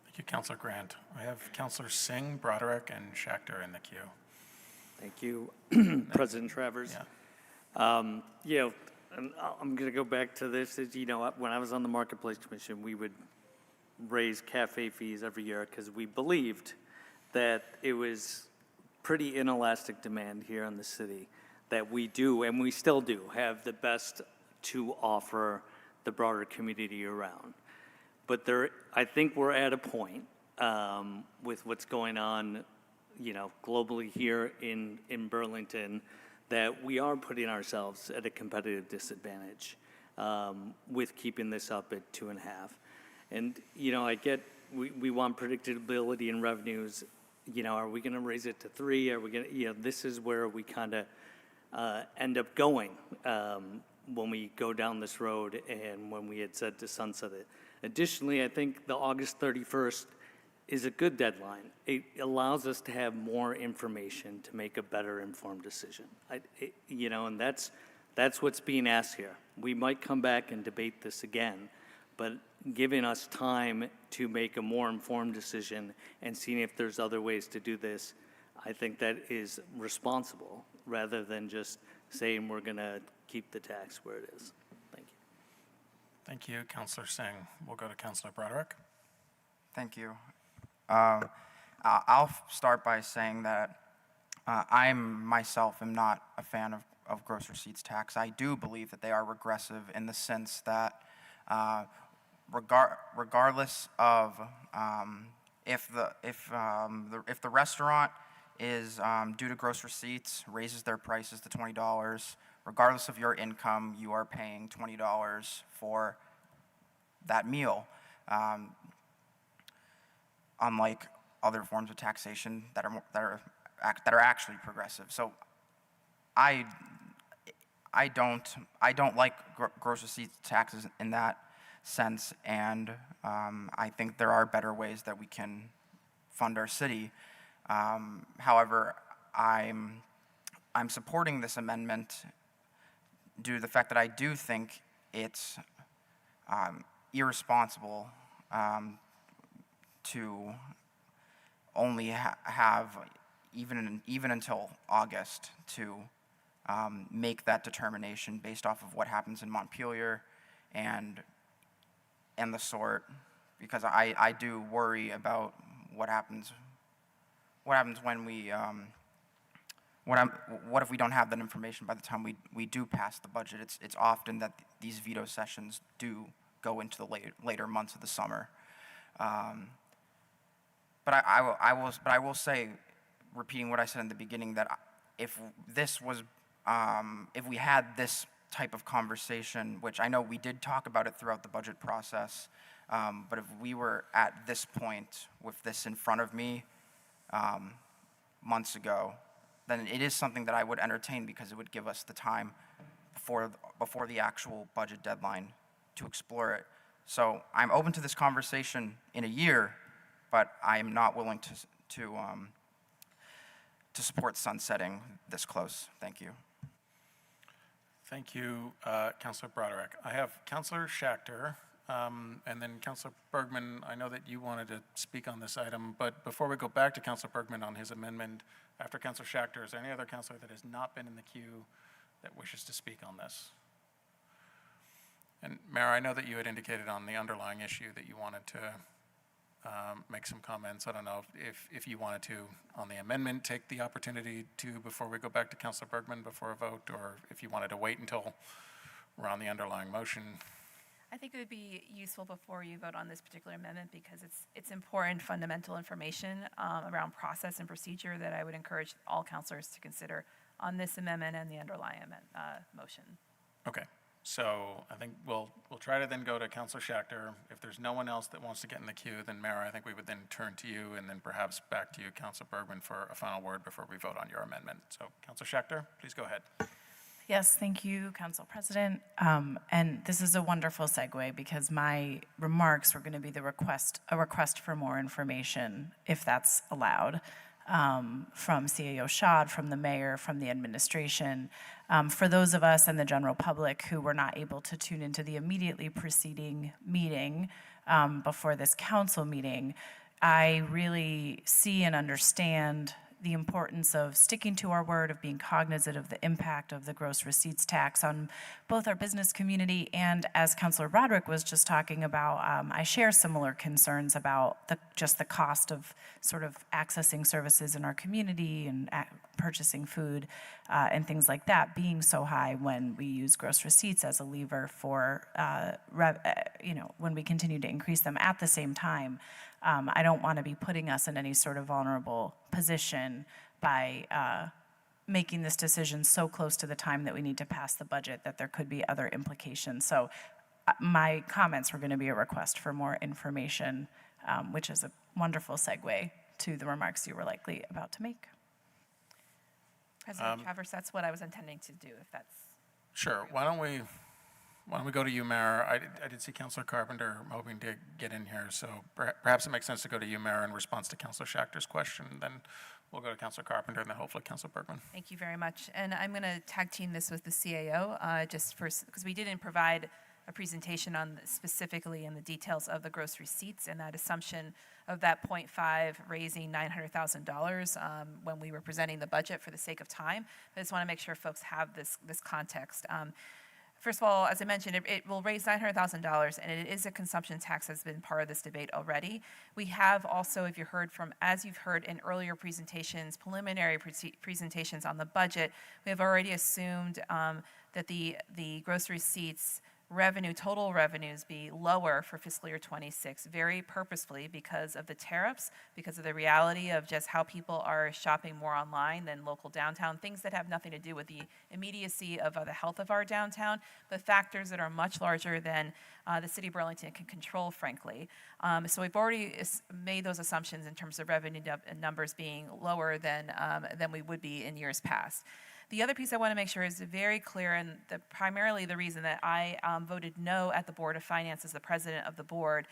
A: Thank you, Councilor Grant. I have Councilor Singh, Broderick, and Schechter in the queue.
T: Thank you, President Travers. You know, and I'm going to go back to this. As you know, when I was on the Marketplace Commission, we would raise cafe fees every year because we believed that it was pretty inelastic demand here in the city, that we do, and we still do, have the best to offer the broader community around. But there, I think we're at a point with what's going on, you know, globally here in Burlington, that we are putting ourselves at a competitive disadvantage with keeping this up at 2.5. And, you know, I get, we want predictability in revenues. You know, are we going to raise it to 3? Are we going to, you know, this is where we kind of end up going when we go down this road and when we had said to sunset it. Additionally, I think the August 31st is a good deadline. It allows us to have more information to make a better informed decision. You know, and that's what's being asked here. We might come back and debate this again, but giving us time to make a more informed decision and seeing if there's other ways to do this, I think that is responsible rather than just saying we're going to keep the tax where it is. Thank you.
A: Thank you, Councilor Singh. We'll go to Councilor Broderick.
U: Thank you. I'll start by saying that I myself am not a fan of gross receipts tax. I do believe that they are regressive in the sense that regardless of if the restaurant is due to gross receipts, raises their prices to $20, regardless of your income, you are paying $20 for that meal. Unlike other forms of taxation that are actually progressive. So I don't like gross receipts taxes in that sense, and I think there are better ways that we can fund our city. However, I'm supporting this amendment due to the fact that I do think it's irresponsible to only have even until August to make that determination based off of what happens in Montpelier and the sort, because I do worry about what happens when we what if we don't have that information by the time we do pass the budget. It's often that these veto sessions do go into the later months of the summer. But I will say, repeating what I said in the beginning, that if we had this type of conversation, which I know we did talk about it throughout the budget process, but if we were at this point with this in front of me months ago, then it is something that I would entertain because it would give us the time before the actual budget deadline to explore it. So I'm open to this conversation in a year, but I'm not willing to support sunsetting this close. Thank you.
A: Thank you, Councilor Broderick. I have Councilor Schechter And then Councilor Bergman, I know that you wanted to speak on this item, but before we go back to Councilor Bergman on his amendment, after Councilor Schachter, is there any other councilor that has not been in the queue that wishes to speak on this? And Mayor, I know that you had indicated on the underlying issue that you wanted to make some comments. I don't know if you wanted to, on the amendment, take the opportunity to, before we go back to Councilor Bergman, before a vote, or if you wanted to wait until we're on the underlying motion.
S: I think it would be useful before you vote on this particular amendment because it's important fundamental information around process and procedure that I would encourage all councilors to consider on this amendment and the underlying motion.
A: Okay, so I think we'll try to then go to Councilor Schachter. If there's no one else that wants to get in the queue, then Mayor, I think we would then turn to you and then perhaps back to you, Councilor Bergman, for a final word before we vote on your amendment. So Councilor Schachter, please go ahead.
E: Yes, thank you, Council President. And this is a wonderful segue because my remarks were going to be a request for more information, if that's allowed, from CAO Schad, from the mayor, from the administration. For those of us and the general public who were not able to tune into the immediately preceding meeting before this council meeting, I really see and understand the importance of sticking to our word, of being cognizant of the impact of the gross receipts tax on both our business community and, as Councilor Roderick was just talking about, I share similar concerns about just the cost of sort of accessing services in our community and purchasing food and things like that being so high when we use gross receipts as a lever for, when we continue to increase them at the same time. I don't want to be putting us in any sort of vulnerable position by making this decision so close to the time that we need to pass the budget that there could be other implications. So my comments were going to be a request for more information, which is a wonderful segue to the remarks you were likely about to make.
S: President Travers, that's what I was intending to do, if that's...
A: Sure. Why don't we go to you, Mayor? I did see Councilor Carpenter hoping to get in here, so perhaps it makes sense to go to you, Mayor, in response to Councilor Schachter's question. Then we'll go to Councilor Carpenter and then hopefully Councilor Bergman.
S: Thank you very much. And I'm going to tag team this with the CAO, because we didn't provide a presentation on specifically in the details of the gross receipts and that assumption of that 0.5 raising $900,000 when we were presenting the budget for the sake of time. I just want to make sure folks have this context. First of all, as I mentioned, it will raise $900,000, and it is a consumption tax that's been part of this debate already. We have also, as you've heard in earlier presentations, preliminary presentations on the budget, we have already assumed that the gross receipts total revenues be lower for fiscal year 26, very purposefully because of the tariffs, because of the reality of just how people are shopping more online than local downtown, things that have nothing to do with the immediacy of the health of our downtown, but factors that are much larger than the city of Burlington can control, frankly. So we've already made those assumptions in terms of revenue numbers being lower than we would be in years past. The other piece I want to make sure is very clear, and primarily the reason that I voted no at the Board of Finance as the president of the board,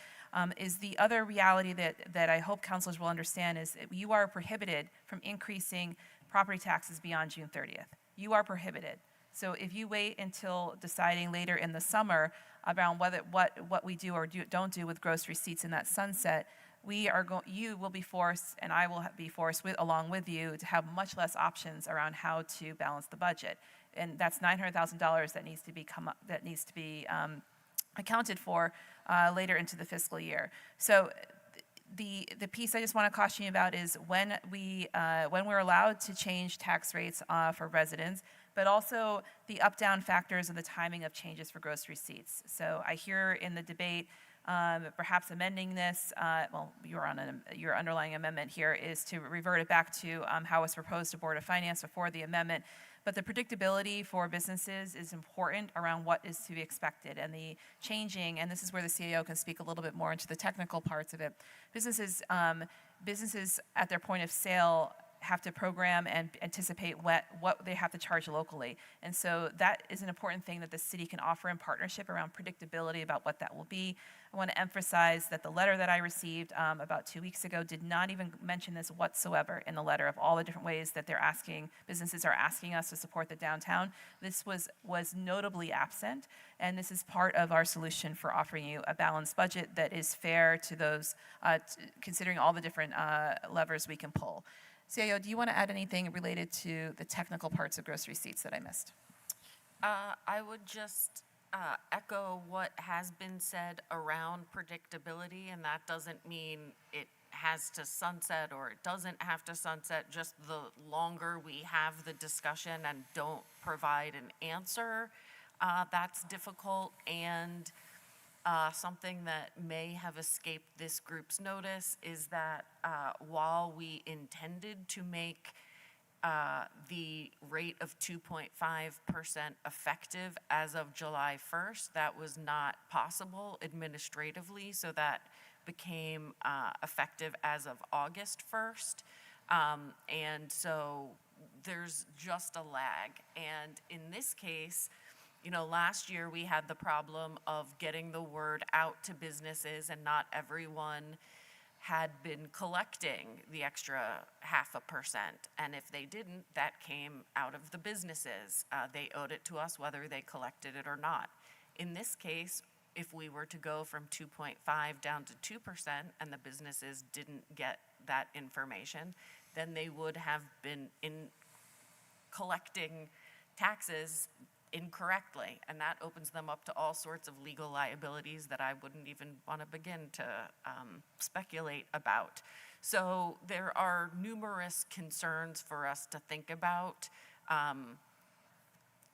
S: is the other reality that I hope councilors will understand is that you are prohibited from increasing property taxes beyond June 30th. You are prohibited. So if you wait until deciding later in the summer around what we do or don't do with gross receipts in that sunset, you will be forced, and I will be forced along with you, to have much less options around how to balance the budget, and that's $900,000 that needs to be accounted for later into the fiscal year. So the piece I just want to caution you about is when we're allowed to change tax rates for residents, but also the up-down factors of the timing of changes for gross receipts. So I hear in the debate. Perhaps amending this, your underlying amendment here is to revert it back to how it was proposed to Board of Finance before the amendment. But the predictability for businesses is important around what is to be expected, and the changing, and this is where the CAO can speak a little bit more into the technical parts of it. Businesses at their point of sale have to program and anticipate what they have to charge locally. And so that is an important thing that the city can offer in partnership around predictability about what that will be. I want to emphasize that the letter that I received about 2 weeks ago did not even mention this whatsoever in the letter of all the different ways that businesses are asking us to support the downtown. This was notably absent, and this is part of our solution for offering you a balanced budget that is fair to those, considering all the different levers we can pull. CIO, do you want to add anything related to the technical parts of gross receipts that I missed?
Q: I would just echo what has been said around predictability, and that doesn't mean it has to sunset or it doesn't have to sunset. Just the longer we have the discussion and don't provide an answer, that's difficult. And something that may have escaped this group's notice is that while we intended to make the rate of 2.5% effective as of July 1st, that was not possible administratively, so that became effective as of August 1st. And so there's just a lag. And in this case, you know, last year we had the problem of getting the word out to businesses, and not everyone had been collecting the extra 0.5%. And if they didn't, that came out of the businesses. They owed it to us whether they collected it or not. In this case, if we were to go from 2.5 down to 2% and the businesses didn't get that information, then they would have been collecting taxes incorrectly, and that opens them up to all sorts of legal liabilities that I wouldn't even want to begin to speculate about. So there are numerous concerns for us to think about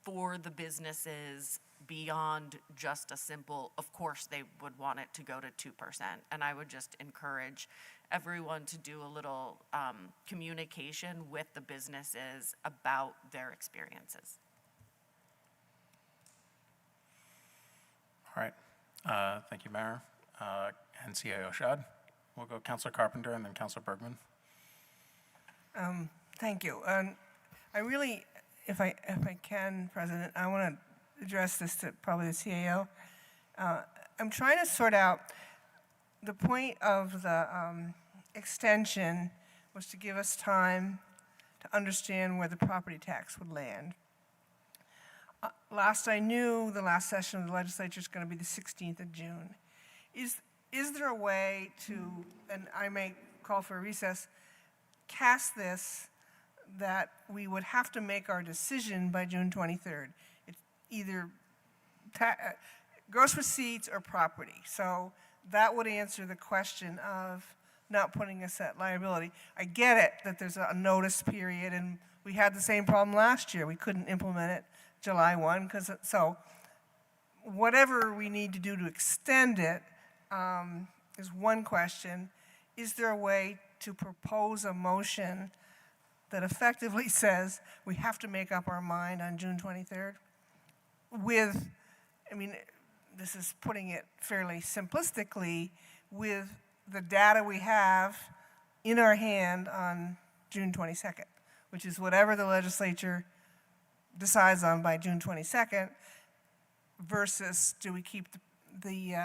Q: for the businesses beyond just a simple, of course they would want it to go to 2%. And I would just encourage everyone to do a little communication with the businesses about their experiences.
A: All right. Thank you, Mayor. And CIO Shad. We'll go Councilor Carpenter and then Councilor Bergman.
F: Thank you. I really, if I can, President, I want to address this to probably the CAO. I'm trying to sort out the point of the extension was to give us time to understand where the property tax would land. Last I knew, the last session of the legislature is going to be the 16th of June. Is there a way to, and I may call for a recess, cast this that we would have to make our decision by June 23rd? It's either gross receipts or property. So that would answer the question of not putting us at liability. I get it that there's a notice period, and we had the same problem last year. We couldn't implement it July 1, so whatever we need to do to extend it is one question. Is there a way to propose a motion that effectively says we have to make up our mind on June 23rd? With, I mean, this is putting it fairly simplistically, with the data we have in our hand on June 22nd, which is whatever the legislature decides on by June 22nd, versus do we keep the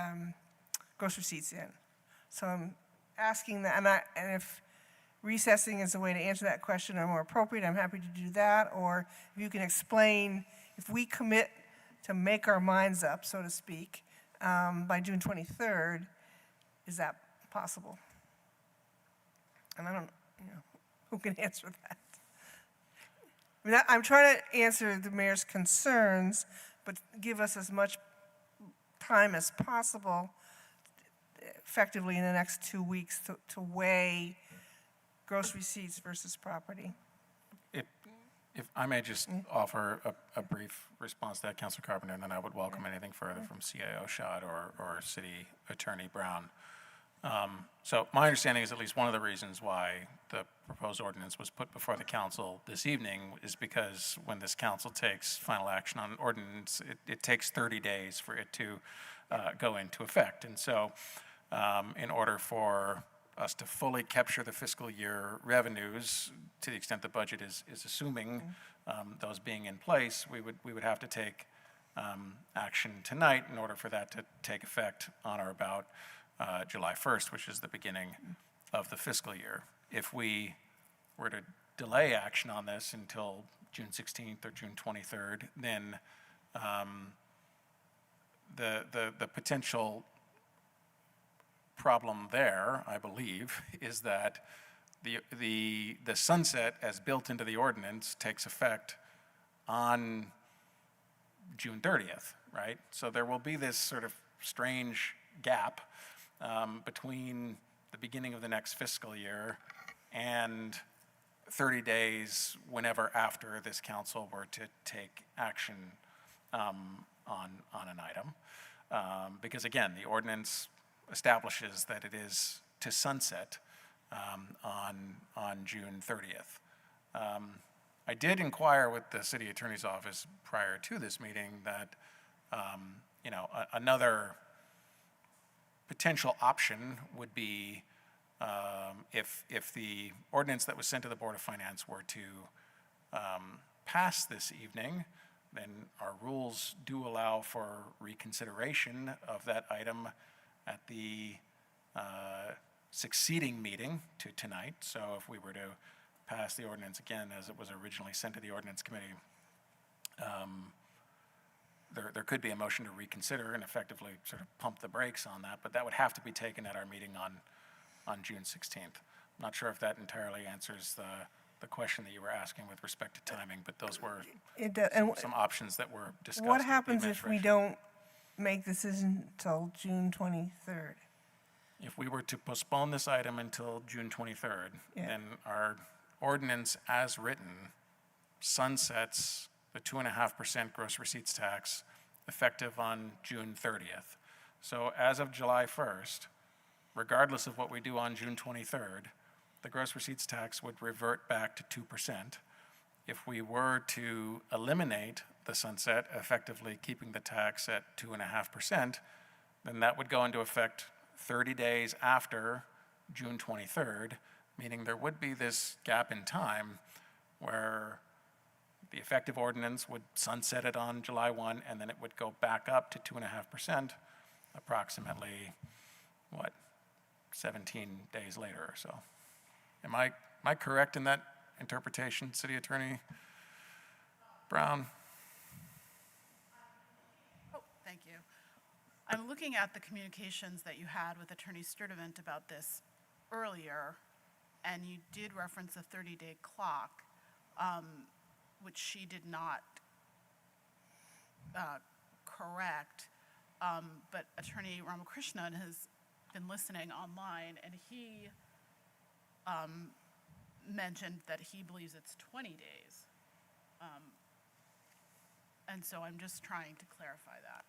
F: gross receipts in? So I'm asking that, and if recessing is a way to answer that question or more appropriate, I'm happy to do that. Or if you can explain, if we commit to make our minds up, so to speak, by June 23rd, is that possible? And I don't know who can answer that. I mean, I'm trying to answer the mayor's concerns, but give us as much time as possible, effectively in the next 2 weeks, to weigh gross receipts versus property.
A: If I may just offer a brief response to that, Councilor Carpenter, and then I would welcome anything further from CIO Schott or City Attorney Brown. So my understanding is at least one of the reasons why the proposed ordinance was put before the council this evening is because when this council takes final action on an ordinance, it takes 30 days for it to go into effect. And so in order for us to fully capture the fiscal year revenues, to the extent the budget is assuming those being in place, we would have to take action tonight in order for that to take effect on or about July 1st, which is the beginning of the fiscal year. If we were to delay action on this until June 16th or June 23rd, then the potential problem there, I believe, is that the sunset as built into the ordinance takes effect on June 30th, right? So there will be this sort of strange gap between the beginning of the next fiscal year and 30 days whenever after this council were to take action on an item. Because again, the ordinance establishes that it is to sunset on June 30th. I did inquire with the city attorney's office prior to this meeting that, another potential option would be if the ordinance that was sent to the Board of Finance were to pass this evening, then our rules do allow for reconsideration of that item at the succeeding meeting to tonight. So if we were to pass the ordinance again as it was originally sent to the Ordinance Committee, there could be a motion to reconsider and effectively sort of pump the brakes on that, but that would have to be taken at our meeting on June 16th. I'm not sure if that entirely answers the question that you were asking with respect to timing, but those were some options that were discussed.
F: What happens if we don't make the decision until June 23rd?
A: If we were to postpone this item until June 23rd, then our ordinance as written sunsets the 2.5% gross receipts tax effective on June 30th. So as of July 1st, regardless of what we do on June 23rd, the gross receipts tax would revert back to 2%. If we were to eliminate the sunset, effectively keeping the tax at 2.5%, then that would go into effect 30 days after June 23rd, meaning there would be this gap in time where the effective ordinance would sunset it on July 1, and then it would go back up to 2.5% approximately, 17 days later or so. Am I correct in that interpretation, City Attorney Brown?
G: Oh, thank you. I'm looking at the communications that you had with Attorney Sturdivant about this earlier, and you did reference a 30-day clock, which she did not correct, but Attorney Ramakrishnan has been listening online, and he mentioned that he believes it's 20 days. And so I'm just trying to clarify that.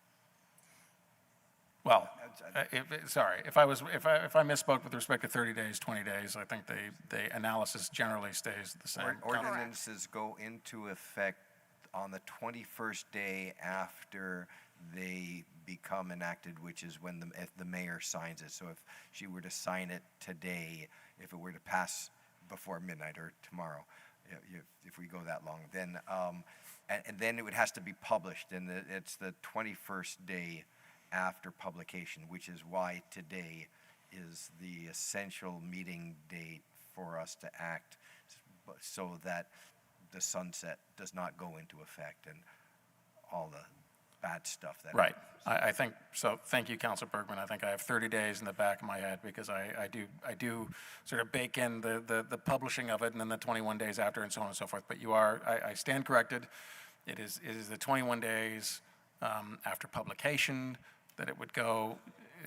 A: Well, if I misspoke with respect to 30 days, 20 days, I think the analysis generally stays the same.
D: Ordinances go into effect on the 21st day after they become enacted, which is when the mayor signs it. So if she were to sign it today, if it were to pass before midnight or tomorrow, if we go that long, then and then it has to be published, and it's the 21st day after publication, which is why today is the essential meeting date for us to act, so that the sunset does not go into effect and all the bad stuff that
A: Right. I think so. Thank you, Councilor Bergman. I think I have 30 days in the back of my head because I do sort of bake in the publishing of it and then the 21 days after and so on and so forth. But I stand corrected. It is the 21 days after publication that it would go,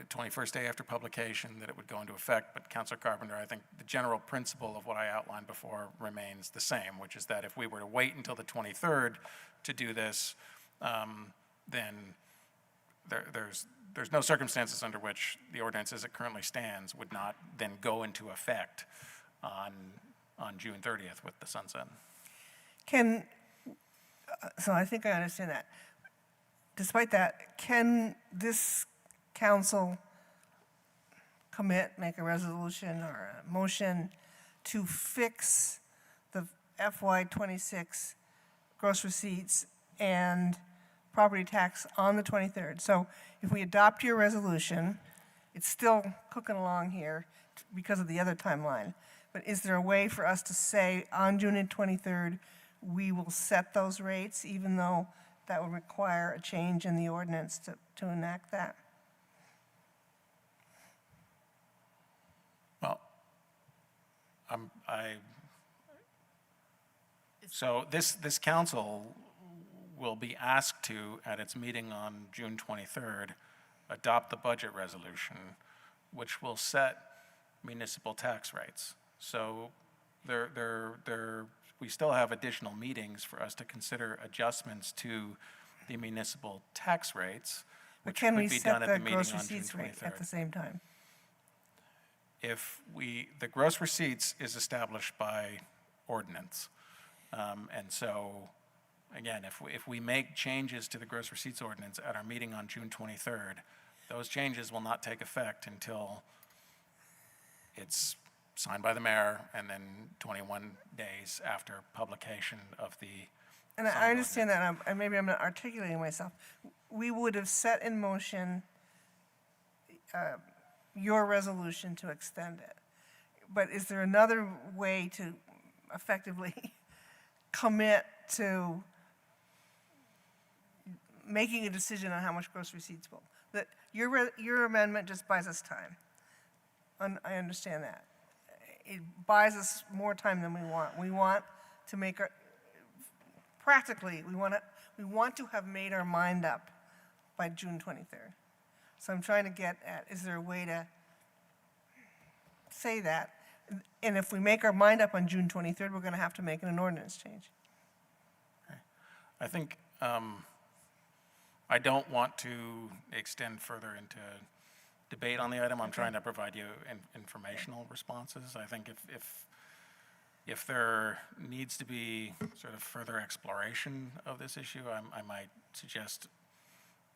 A: 21st day after publication that it would go into effect. But Councilor Carpenter, I think the general principle of what I outlined before remains the same, which is that if we were to wait until the 23rd to do this, then there's no circumstances under which the ordinance as it currently stands would not then go into effect on June 30th with the sunset.
F: So I think I understand that. Despite that, can this council make a resolution or a motion to fix the FY '26 gross receipts and property tax on the 23rd. So if we adopt your resolution, it's still cooking along here because of the other timeline. But is there a way for us to say on June 23rd, we will set those rates, even though that would require a change in the ordinance to enact that?
A: Well, so this council will be asked to, at its meeting on June 23rd, adopt the budget resolution, which will set municipal tax rates. So we still have additional meetings for us to consider adjustments to the municipal tax rates,
F: But
A: which
F: can
A: could
F: we
A: be
F: set
A: done at
F: the
A: the meeting
F: gross
A: on June
F: receipts rate at the
A: 23rd.
F: same time?
A: The gross receipts is established by ordinance. And so, again, if we make changes to the gross receipts ordinance at our meeting on June 23rd, those changes will not take effect until it's signed by the mayor and then 21 days after publication of the.
F: And I understand that, and maybe I'm not articulating myself. We would have set in motion your resolution to extend it. But is there another way to effectively commit to making a decision on how much gross receipts will? That your amendment just buys us time. I understand that. It buys us more time than we want. We want to make practically, we want to have made our mind up by June 23rd. So I'm trying to get at, is there a way to say that? And if we make our mind up on June 23rd, we're going to have to make an ordinance change.
A: I think I don't want to extend further into debate on the item. I'm trying to provide you informational responses. I think if there needs to be sort of further exploration of this issue, I might suggest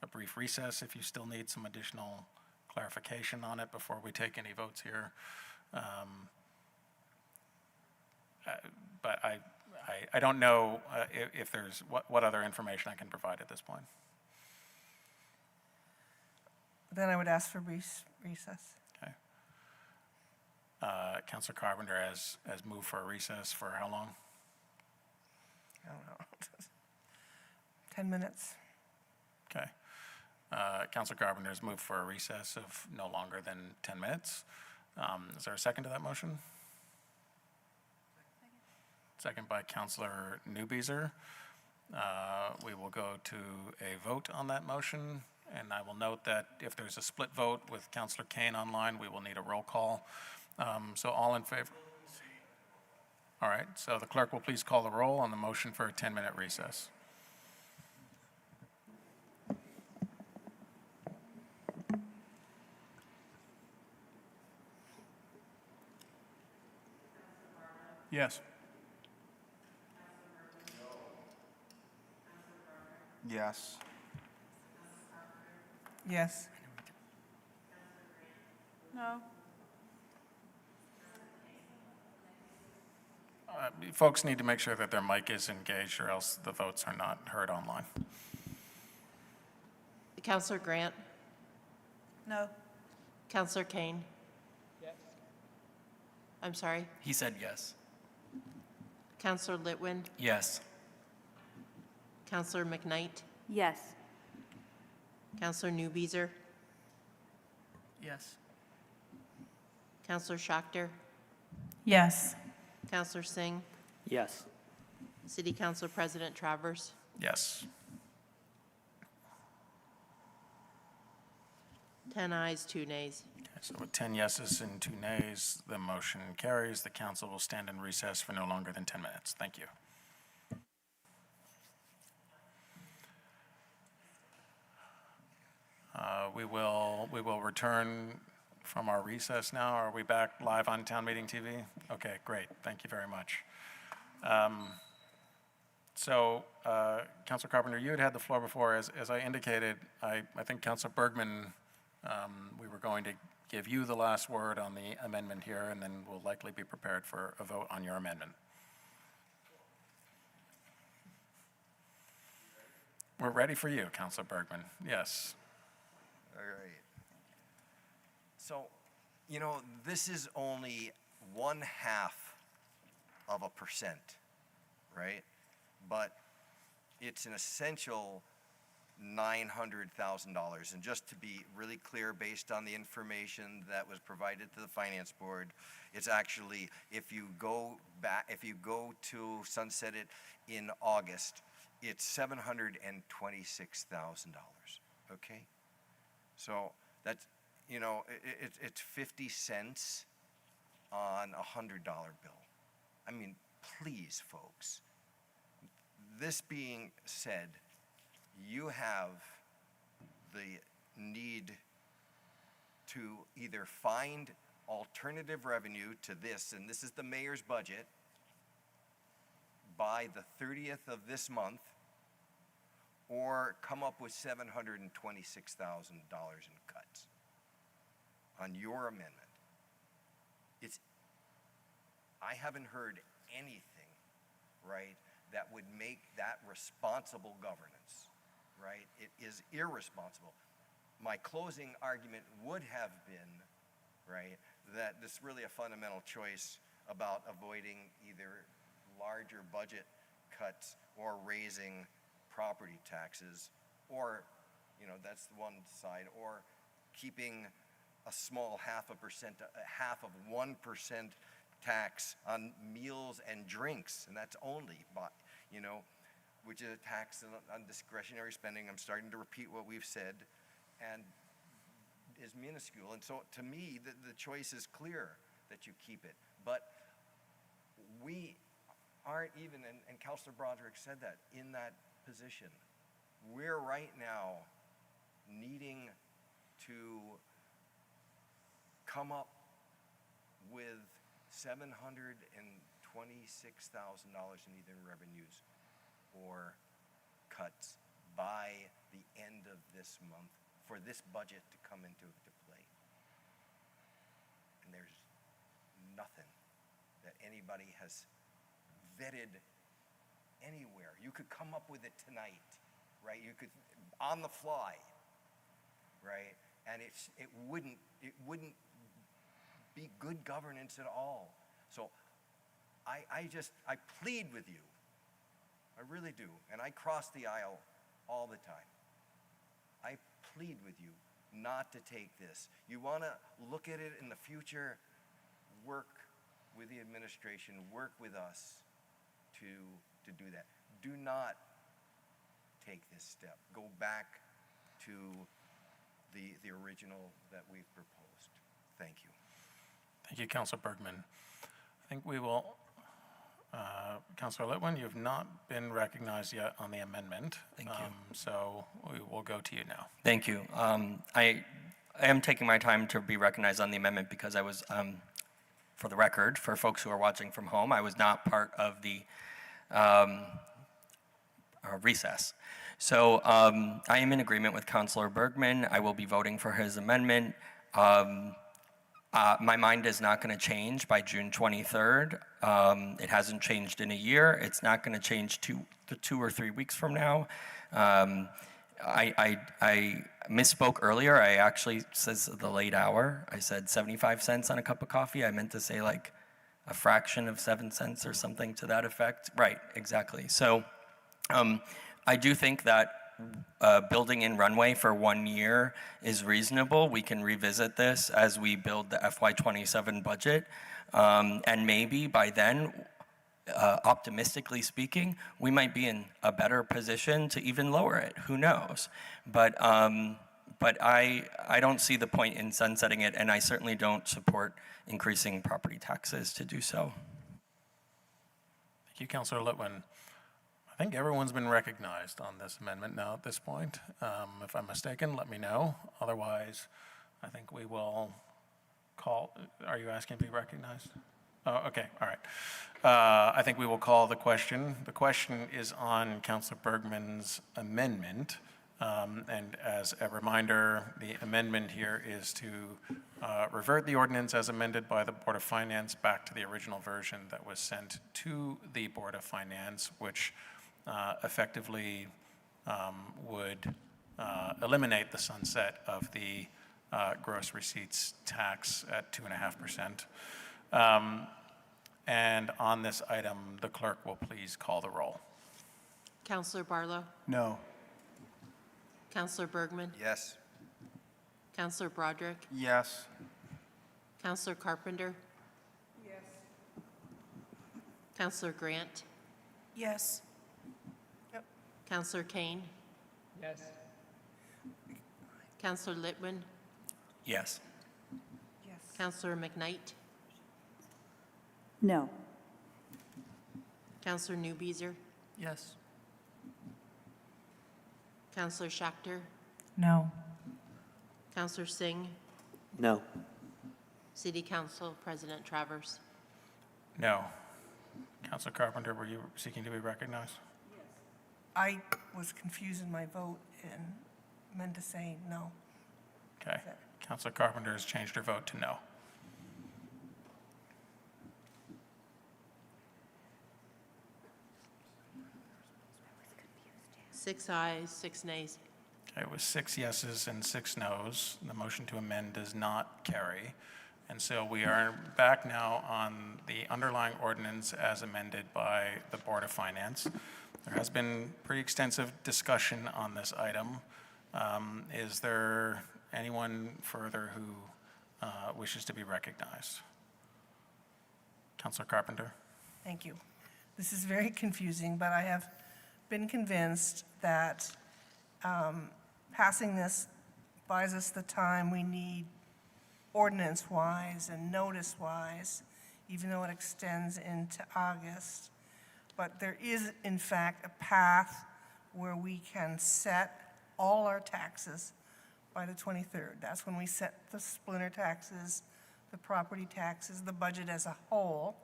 A: a brief recess if you still need some additional clarification on it before we take any votes here. But I don't know if there's, what other information I can provide at this point.
F: Then I would ask for recess.
A: Okay. Councilor Carpenter has moved for a recess for how long?
F: I don't know. 10 minutes.
A: Okay. Councilor Carpenter has moved for a recess of no longer than 10 minutes. Is there a second to that motion? Second by Councilor Newbeezer. We will go to a vote on that motion, and I will note that if there's a split vote with Councilor Kane online, we will need a roll call. So all in favor? All right, so the clerk will please call the roll on the motion for a 10-minute recess.
B: Yes.
U: Yes.
F: Yes.
O: No.
A: Folks need to make sure that their mic is engaged or else the votes are not heard online.
J: Councillor Grant?
O: No.
J: Councillor Kane? Yes. I'm sorry?
H: He said yes.
J: Councillor Litwin?
H: Yes.
J: Councillor McKnight?
C: Yes.
J: Councillor Newbeezer?
I: Yes.
J: Councillor Schachter?
R: Yes.
J: Councillor Singh?
T: Yes.
J: City Council President Travers?
A: Yes.
J: 10 ayes, 2 nays.
A: Okay, so with 10 yeses and 2 nays, the motion carries. The council will stand in recess for no longer than 10 minutes. Thank you. We will return from our recess now. Are we back live on Town Meeting TV? Okay, great. Thank you very much. Councilor Carpenter, you had the floor before. As I indicated, I think Councilor Bergman, we were going to give you the last word on the amendment here, and then we'll likely be prepared for a vote on your amendment. We're ready for you, Councilor Bergman. Yes.
D: All right. So, you know, this is only 1/2 of a percent, right? But it's an essential $900,000. And just to be really clear, based on the information that was provided to the Finance Board, it's actually, if you go to sunset it in August, it's $726,000, okay? So that's, you know, it's 50 cents on a $100 bill. I mean, please, folks. This being said, you have the need to either find alternative revenue to this, and this is the mayor's budget, by the 30th of this month, or come up with $726,000 in cuts on your amendment. I haven't heard anything, right, that would make that responsible governance, right? It is irresponsible. My closing argument would have been, right, that this is really a fundamental choice about avoiding either larger budget cuts or raising property taxes, or, you know, that's the one side, or keeping a small 1% tax on meals and drinks, and that's only, you know, which is a tax on discretionary spending. I'm starting to repeat what we've said, and is minuscule. And so to me, the choice is clear that you keep it. But we aren't even, and Councilor Broderick said that, in that position. We're right now needing to come up with $726,000 in either revenues or cuts by the end of this month for this budget to come into play. And there's nothing that anybody has vetted anywhere. You could come up with it tonight, right? You could, on the fly, right? And it wouldn't be good governance at all. So I plead with you, I really do, and I cross the aisle all the time. I plead with you not to take this. You want to look at it in the future, work with the administration, work with us to do that. Do not take this step. Go back to the original that we've proposed. Thank you.
A: Thank you, Councilor Bergman. I think we will, Councilor Litwin, you have not been recognized yet on the amendment.
H: Thank you.
A: So we will go to you now.
H: Thank you. I am taking my time to be recognized on the amendment because I was, for the record, for folks who are watching from home, I was not part of the recess. So I am in agreement with Councilor Bergman. I will be voting for his amendment. My mind is not going to change by June 23rd. It hasn't changed in a year. It's not going to change 2 or 3 weeks from now. I misspoke earlier. I actually says the late hour. I said 75 cents on a cup of coffee. I meant to say like a fraction of 7 cents or something to that effect. Right, exactly. So I do think that building in runway for 1 year is reasonable. We can revisit this as we build the FY27 budget. And maybe by then, optimistically speaking, we might be in a better position to even lower it. Who knows? But I don't see the point in sunsetting it, and I certainly don't support increasing property taxes to do so.
A: Thank you, Councilor Litwin. I think everyone's been recognized on this amendment now at this point. If I'm mistaken, let me know. Otherwise, I think we will call. Are you asking to be recognized? Oh, okay, all right. I think we will call the question. The question is on Councilor Bergman's amendment. And as a reminder, the amendment here is to revert the ordinance as amended by the Board of Finance back to the original version that was sent to the Board of Finance, which effectively would eliminate the sunset of the gross receipts tax at 2.5%. And on this item, the clerk will please call the roll.
J: Counselor Barlow?
V: No.
J: Counselor Bergman?
D: Yes.
J: Counselor Broderick?
U: Yes.
J: Counselor Carpenter?
F: Yes.
J: Counselor Grant?
F: Yes. Yep.
J: Counselor Kane?
T: Yes.
J: Counselor Litwin?
H: Yes.
F: Yes.
J: Counselor McKnight?
C: No.
J: Counselor Newbeezer?
I: Yes.
J: Counselor Schachter?
E: No.
J: Counselor Singh?
T: No.
J: City Council President Travers?
A: No. Councilor Carpenter, were you seeking to be recognized?
F: I was confused in my vote and meant to say no.
A: Okay. Councilor Carpenter has changed her vote to no.
J: Six ayes, 6 nays.
A: Okay, it was 6 yeses and 6 nos. The motion to amend does not carry. And so we are back now on the underlying ordinance as amended by the Board of Finance. There has been pretty extensive discussion on this item. Is there anyone further who wishes to be recognized? Councilor Carpenter?
F: Thank you. This is very confusing, but I have been convinced that passing this buys us the time we need ordinance-wise and notice-wise, even though it extends into August. But there is, in fact, a path where we can set all our taxes by the 23rd. That's when we set the splinter taxes, the property taxes, the budget as a whole.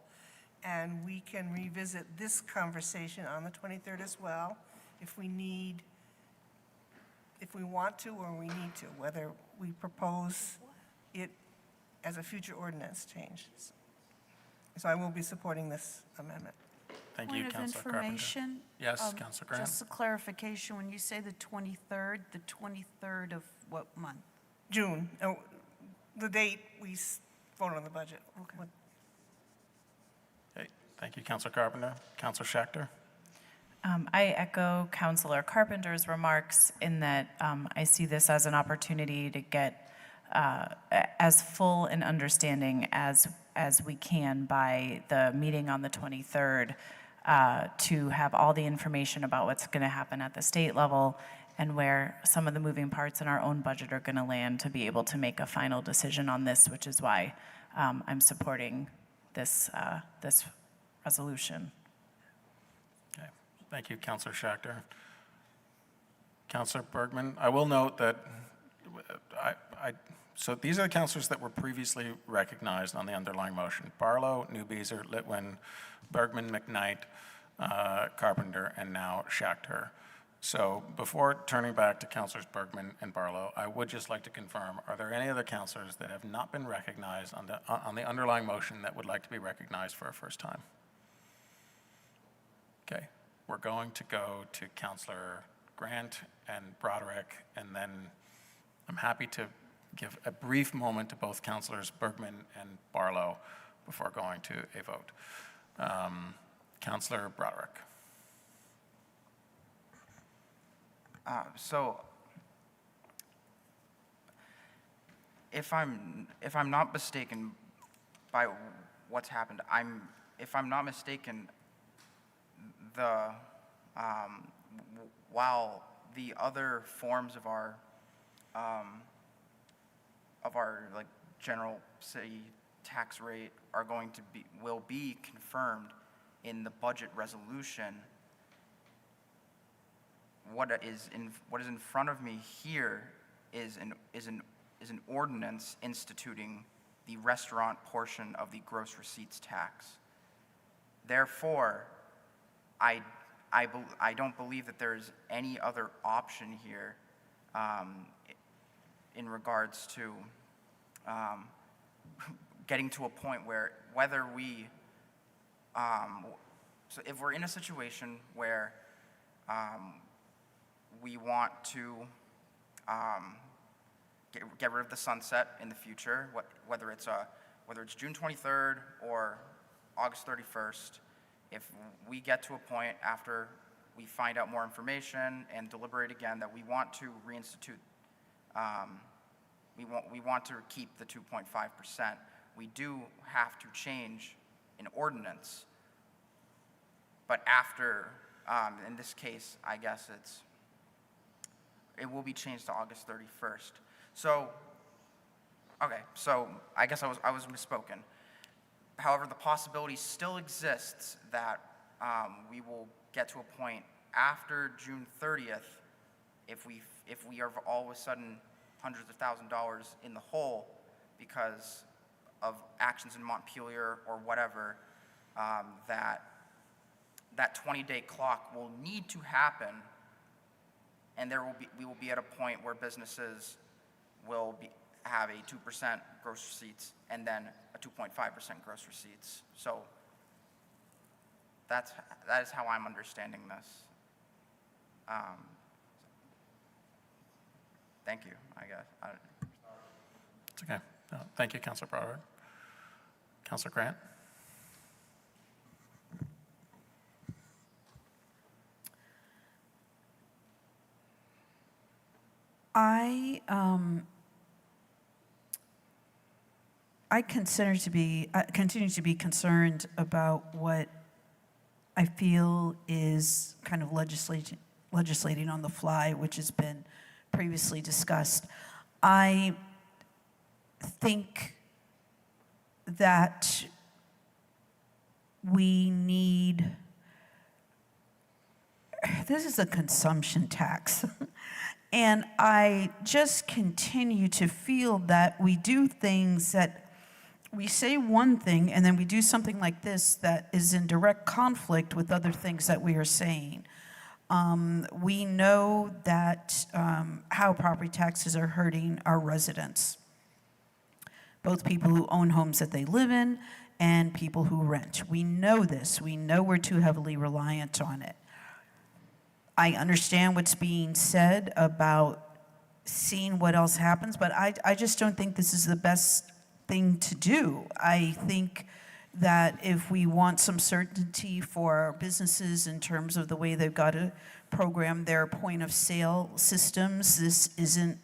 F: And we can revisit this conversation on the 23rd as well, if we need, if we want to or we need to, whether we propose it as a future ordinance change. So I will be supporting this amendment.
A: Thank you, Councilor Carpenter.
R: Point of information.
A: Yes, Councilor Graham?
R: Just a clarification, when you say the 23rd of what month?
F: June, the date we vote on the budget.
R: Okay.
A: Okay, thank you, Councilor Carpenter. Councilor Schachter?
E: I echo Councilor Carpenter's remarks in that I see this as an opportunity to get as full an understanding as we can by the meeting on the 23rd to have all the information about what's going to happen at the state level and where some of the moving parts in our own budget are going to land to be able to make a final decision on this, which is why I'm supporting this resolution.
A: Okay, thank you, Councilor Schachter. Councilor Bergman, I will note that so these are the councilors that were previously recognized on the underlying motion: Barlow, Newbeezer, Litwin, Bergman, McKnight, Carpenter, and now Schachter. So before turning back to Councilors Bergman and Barlow, I would just like to confirm, are there any other councilors that have not been recognized on the underlying motion that would like to be recognized for a first time? Okay, we're going to go to Councilor Grant and Broderick, and then I'm happy to give a brief moment to both Councilors Bergman and Barlow before going to a vote. Councilor Broderick.
U: So, if I'm not mistaken by what's happened, if I'm not mistaken, while the other forms of our like general city tax rate are will be confirmed in the budget resolution, what is in front of me here is an ordinance instituting the restaurant portion of the gross receipts tax. Therefore, I don't believe that there's any other option here in regards to getting to a point where whether we, so if we're in a situation where we want to get rid of the sunset in the future, whether it's June 23rd or August 31st, if we get to a point after we find out more information and deliberate again that we want to reinstitute, we want to keep the 2.5%, we do have to change an ordinance. But after, in this case, I guess it will be changed to August 31st. So, okay, so I guess I was misspoken. However, the possibility still exists that we will get to a point after June 30th if we are all of a sudden hundreds of $1,000s in the hole because of actions in Montpelier or whatever, that 20-day clock will need to happen, and we will be at a point where businesses will have a 2% gross receipts and then a 2.5% gross receipts. So that is how I'm understanding this. Thank you, I guess.
A: It's okay. No, thank you, Councilor Broward. Councilor Grant?
R: I continue to be concerned about what I feel is kind of legislating on the fly, which has been previously discussed. I think that we need, this is a consumption tax. And I just continue to feel that we do things that we say one thing and then we do something like this that is in direct conflict with other things that we are saying. We know that how property taxes are hurting our residents, both people who own homes that they live in and people who rent. We know this. We know we're too heavily reliant on it. I understand what's being said about seeing what else happens, but I just don't think this is the best thing to do. I think that if we want some certainty for our businesses in terms of the way they've got to program their point of sale systems, this isn't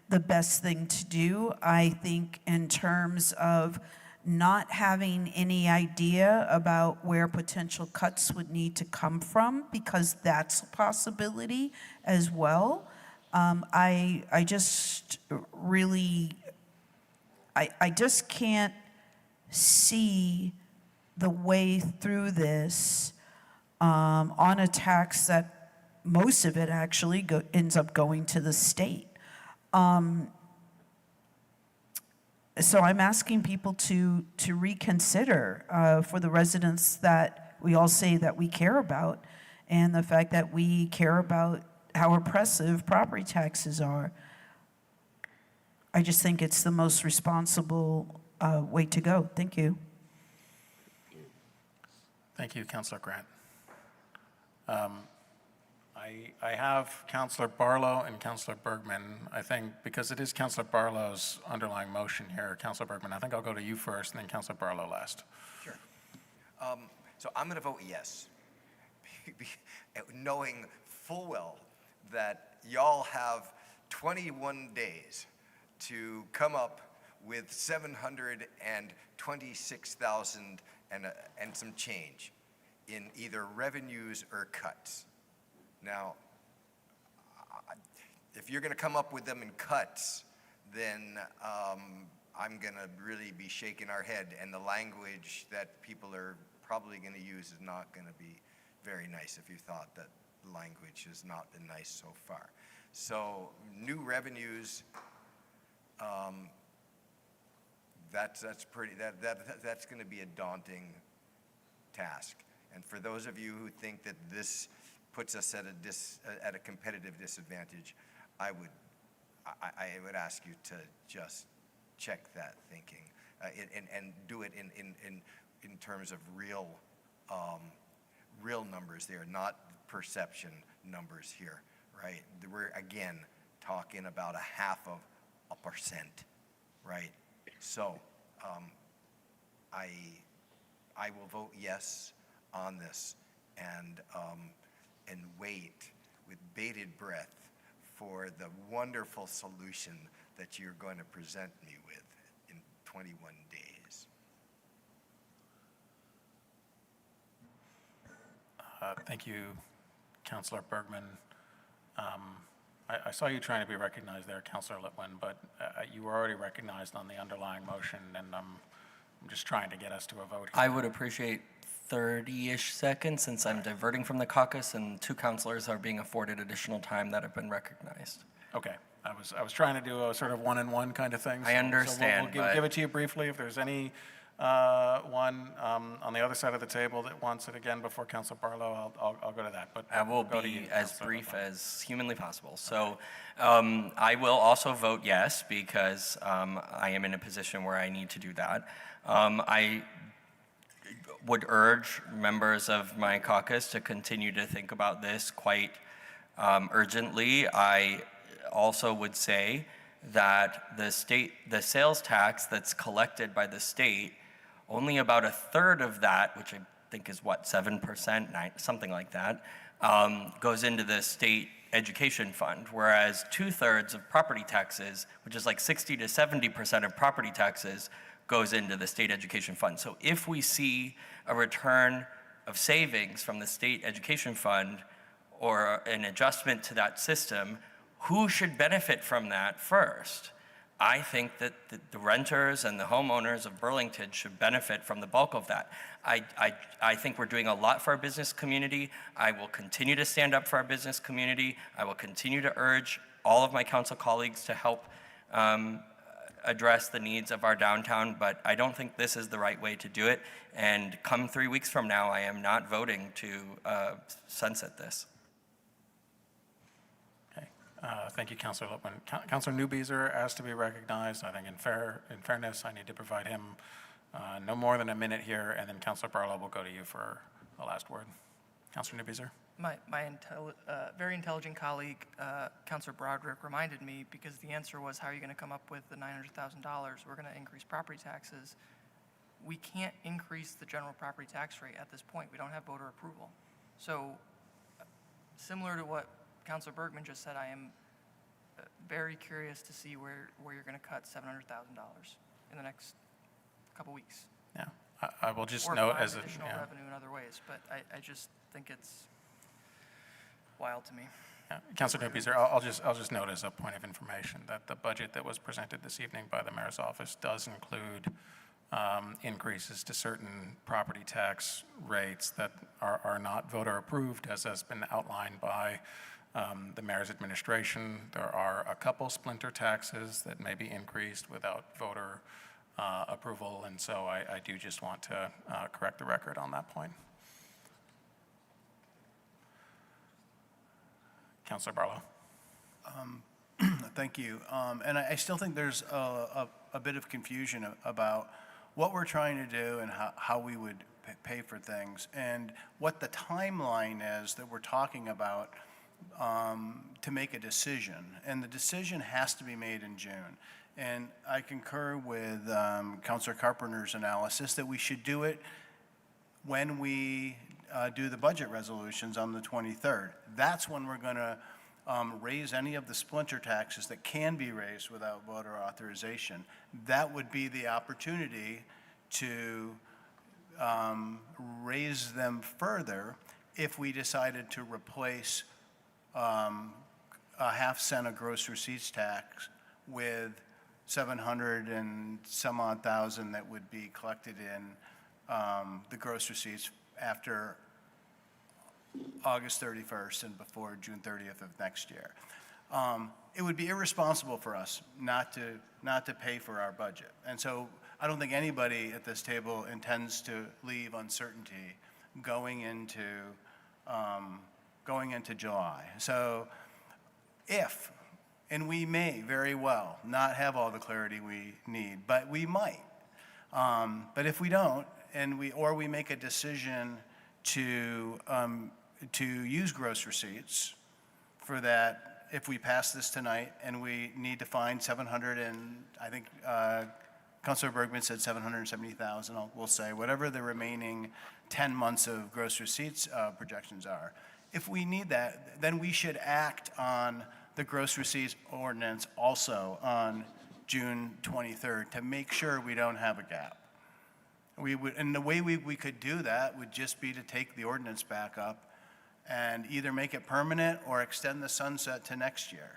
R: the best thing to do. I think in terms of not having any idea about where potential cuts would need to come from, because that's a possibility as well. I just really, I just can't see the way through this on a tax that most of it actually ends up going to the state. So I'm asking people to reconsider for the residents that we all say that we care about, and the fact that we care about how oppressive property taxes are. I just think it's the most responsible way to go. Thank you.
A: Thank you, Councilor Grant. I have Councilor Barlow and Councilor Bergman. I think because it is Councilor Barlow's underlying motion here, Councilor Bergman, I think I'll go to you first and then Councilor Barlow last.
D: Sure. So I'm going to vote yes, knowing full well that y'all have 21 days to come up with $726,000 and some change in either revenues or cuts. Now, if you're going to come up with them in cuts, then I'm going to really be shaking our head, and the language that people are probably going to use is not going to be very nice if you thought that language has not been nice so far. So new revenues, that's going to be a daunting task. And for those of you who think that this puts us at a competitive disadvantage, I would I would ask you to just check that thinking and do it in terms of real numbers there, not perception numbers here, right? We're, again, talking about 0.5%, right? So I will vote yes on this and wait with bated breath for the wonderful solution that you're going to present me with in 21 days.
A: Thank you, Councilor Bergman. I saw you trying to be recognized there, Councilor Litwin, but you were already recognized on the underlying motion, and I'm just trying to get us to a vote here.
H: I would appreciate 30-ish seconds since I'm diverting from the caucus and 2 councilors are being afforded additional time that have been recognized.
A: Okay. I was trying to do a sort of one-and-one kind of thing.
H: I understand,
A: So we'll give it to you briefly. If there's any one on the other side of the table that wants it again before Councilor Barlow, I'll go to that. But
H: I will
A: go to
H: be
A: you,
H: as
A: Councilor
H: brief
A: Litwin.
H: as humanly possible. So I will also vote yes because I am in a position where I need to do that. I would urge members of my caucus to continue to think about this quite urgently. I also would say that the sales tax that's collected by the state, only about 1/3 of that, which I think is what, 7%, something like that, goes into the state education fund, whereas 2/3 of property taxes, which is like 60 to 70% of property taxes, goes into the state education fund. So if we see a return of savings from the state education fund or an adjustment to that system, who should benefit from that first? I think that the renters and the homeowners of Burlington should benefit from the bulk of that. I think we're doing a lot for our business community. I will continue to stand up for our business community. I will continue to urge all of my council colleagues to help address the needs of our downtown, but I don't think this is the right way to do it. And come 3 weeks from now, I am not voting to sunset this.
A: Okay. Thank you, Councilor Litwin. Councilor Newbeezer asked to be recognized. I think in fairness, I need to provide him no more than a minute here, and then Councilor Barlow will go to you for the last word. Councilor Newbeezer.
I: My very intelligent colleague, Councilor Broderick, reminded me, because the answer was, how are you going to come up with the $900,000? We're going to increase property taxes. We can't increase the general property tax rate at this point. We don't have voter approval. So similar to what Councilor Bergman just said, I am very curious to see where you're going to cut $700,000 in the next couple weeks.
A: Yeah, I will just
I: or
A: note
I: find
A: as a
I: additional revenue in other ways, but I just think it's wild to me.
A: Yeah. Councilor Newbeezer, I'll just note as a point of information that the budget that was presented this evening by the mayor's office does include increases to certain property tax rates that are not voter approved, as has been outlined by the mayor's administration. There are a couple splinter taxes that may be increased without voter approval, and so I do just want to correct the record on that point. Councilor Barlow.
V: Thank you. And I still think there's a bit of confusion about what we're trying to do and how we would pay for things, and what the timeline is that we're talking about to make a decision. And the decision has to be made in June. And I concur with Councilor Carpenter's analysis that we should do it when we do the budget resolutions on the 23rd. That's when we're going to raise any of the splinter taxes that can be raised without voter authorization. That would be the opportunity to raise them further if we decided to replace a half-cent of gross receipts tax with 700 and some odd thousand that would be collected in the gross receipts after August 31st and before June 30th of next year. It would be irresponsible for us not to pay for our budget. And so I don't think anybody at this table intends to leave uncertainty going into July. So if And we may very well not have all the clarity we need, but we might. But if we don't, and we make a decision to use gross receipts for that, if we pass this tonight and we need to find 700 and I think Councilor Bergman said 770,000, we'll say, whatever the remaining 10 months of gross receipts projections are. If we need that, then we should act on the gross receipts ordinance also on June 23rd to make sure we don't have a gap. And the way we could do that would just be to take the ordinance back up and either make it permanent or extend the sunset to next year.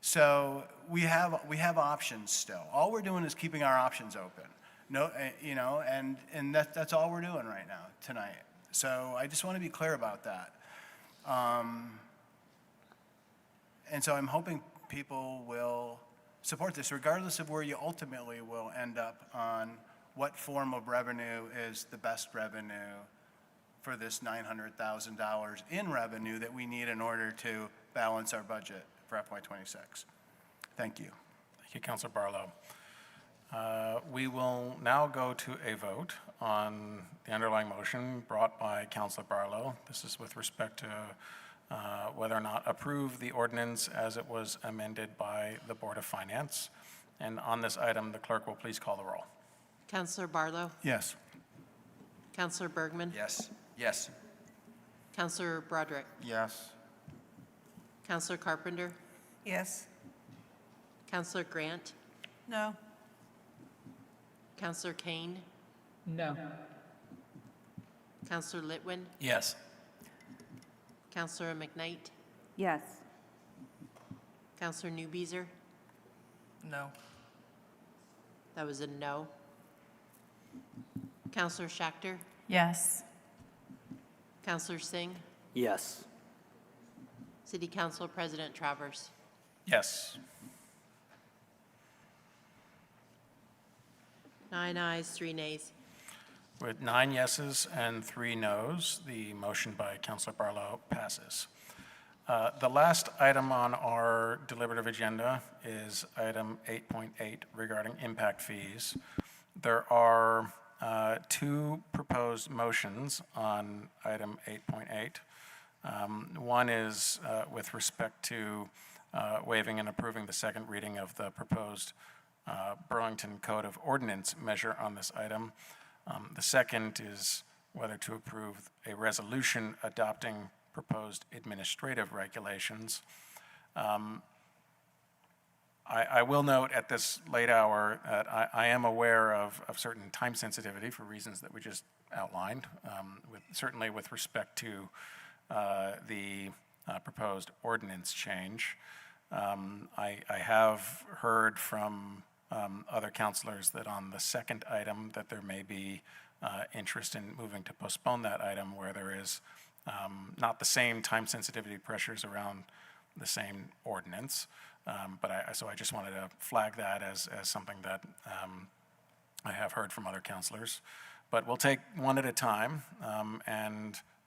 V: So we have options still. All we're doing is keeping our options open. No, you know, and that's all we're doing right now tonight. So I just want to be clear about that. And so I'm hoping people will support this, regardless of where you ultimately will end up on what form of revenue is the best revenue for this $900,000 in revenue that we need in order to balance our budget for FY26. Thank you.
A: Thank you, Councilor Barlow. We will now go to a vote on the underlying motion brought by Councilor Barlow. This is with respect to whether or not approve the ordinance as it was amended by the Board of Finance. And on this item, the clerk will please call the roll.
J: Councilor Barlow?
V: Yes.
J: Councilor Bergman?
D: Yes. Yes.
J: Councilor Broderick?
U: Yes.
J: Councilor Carpenter?
F: Yes.
J: Councilor Grant?
F: No.
J: Councilor Kane?
O: No.
J: Councilor Litwin?
H: Yes.
J: Councilor McKnight?
C: Yes.
J: Councilor Newbeezer?
I: No.
J: That was a no. Councilor Schachter?
E: Yes.
J: Councilor Singh?
T: Yes.
J: City Council President Travers?
A: Yes.
J: 9 ayes, 3 nays.
A: With 9 yeses and 3 noes, the motion by Councilor Barlow passes. The last item on our deliberative agenda is item 8.8 regarding impact fees. There are 2 proposed motions on item 8.8. One is with respect to waiving and approving the second reading of the proposed Burlington Code of Ordinance measure on this item. The second is whether to approve a resolution adopting proposed administrative regulations. I will note at this late hour that I am aware of certain time sensitivity for reasons that we just outlined, certainly with respect to the proposed ordinance change. I have heard from other councilors that on the second item that there may be interest in moving to postpone that item where there is not the same time sensitivity pressures around the same ordinance. So I just wanted to flag that as something that I have heard from other councilors. But we'll take one at a time.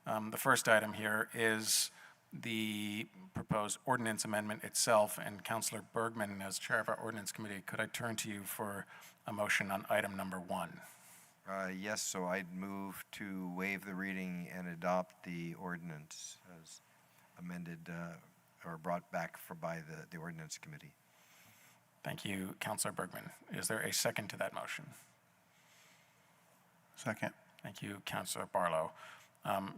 A: The first item here is the proposed ordinance amendment itself. And Councilor Bergman, as chair of our ordinance committee, could I turn to you for a motion on item number 1?
D: Yes, so I'd move to waive the reading and adopt the ordinance as amended or brought back by the ordinance committee.
A: Thank you, Councilor Bergman. Is there a second to that motion?
V: Second.
A: Thank you, Councilor Barlow.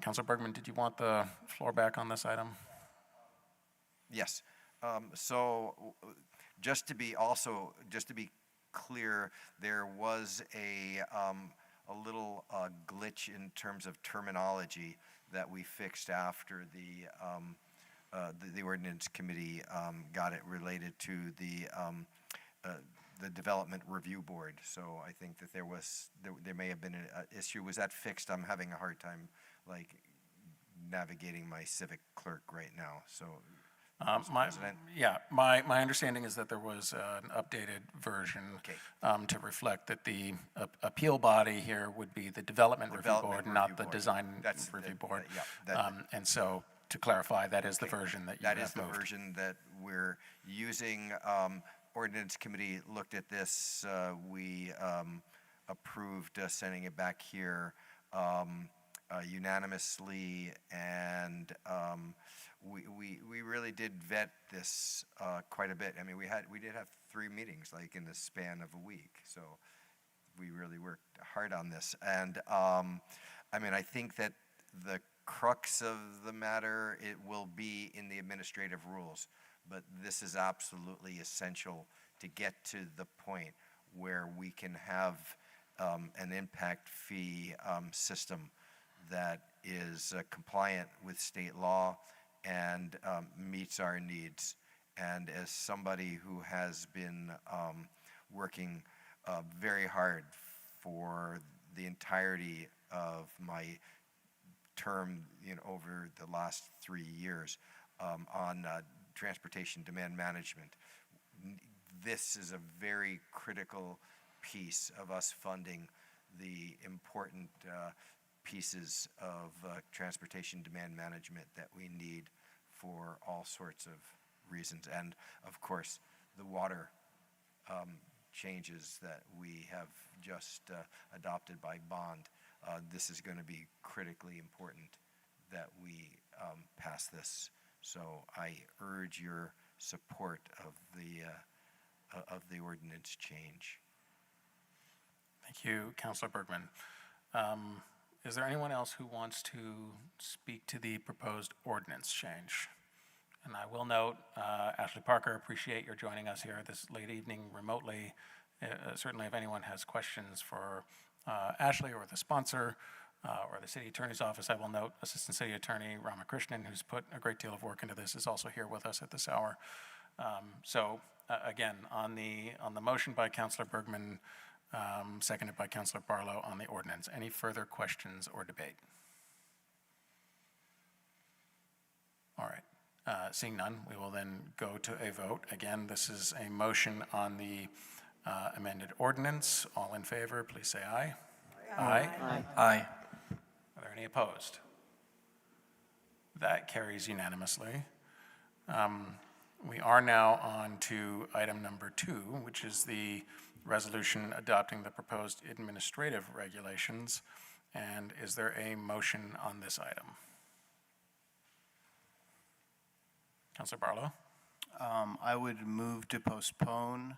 A: Councilor Bergman, did you want the floor back on this item?
D: Yes. So just to be clear, there was a little glitch in terms of terminology that we fixed after the ordinance committee got it related to the development review board. So I think that there may have been an issue. Was that fixed? I'm having a hard time navigating my civic clerk right now. So.
A: My understanding is that there was an updated version to reflect that the appeal body here would be the development review board, not the design review board. And so to clarify, that is the version that you have
D: That is the
A: moved.
D: version that we're using. Ordinance Committee looked at this. We approved sending it back here unanimously, and we really did vet this quite a bit. I mean, we did have 3 meetings, like in the span of a week, so we really worked hard on this. And I mean, I think that the crux of the matter, it will be in the administrative rules, but this is absolutely essential to get to the point where we can have an impact fee system that is compliant with state law and meets our needs. And as somebody who has been working very hard for the entirety of my term, over the last 3 years on transportation demand management, this is a very critical piece of us funding the important pieces of transportation demand management that we need for all sorts of reasons. And of course, the water changes that we have just adopted by bond. This is going to be critically important that we pass this. So I urge your support of the ordinance change.
A: Thank you, Councilor Bergman. Is there anyone else who wants to speak to the proposed ordinance change? And I will note, Ashley Parker, appreciate your joining us here this late evening remotely. Certainly if anyone has questions for Ashley or the sponsor or the city attorney's office, I will note Assistant City Attorney Ramakrishnan, who's put a great deal of work into this, is also here with us at this hour. Again, on the motion by Councilor Bergman, seconded by Councilor Barlow on the ordinance. Any further questions or debate? All right. Seeing none, we will then go to a vote. Again, this is a motion on the amended ordinance. All in favor, please say aye. Aye.
H: Aye. Aye.
A: Are there any opposed? That carries unanimously. We are now on to item number 2, which is the resolution adopting the proposed administrative regulations. And is there a motion on this item? Councilor Barlow?
V: I would move to postpone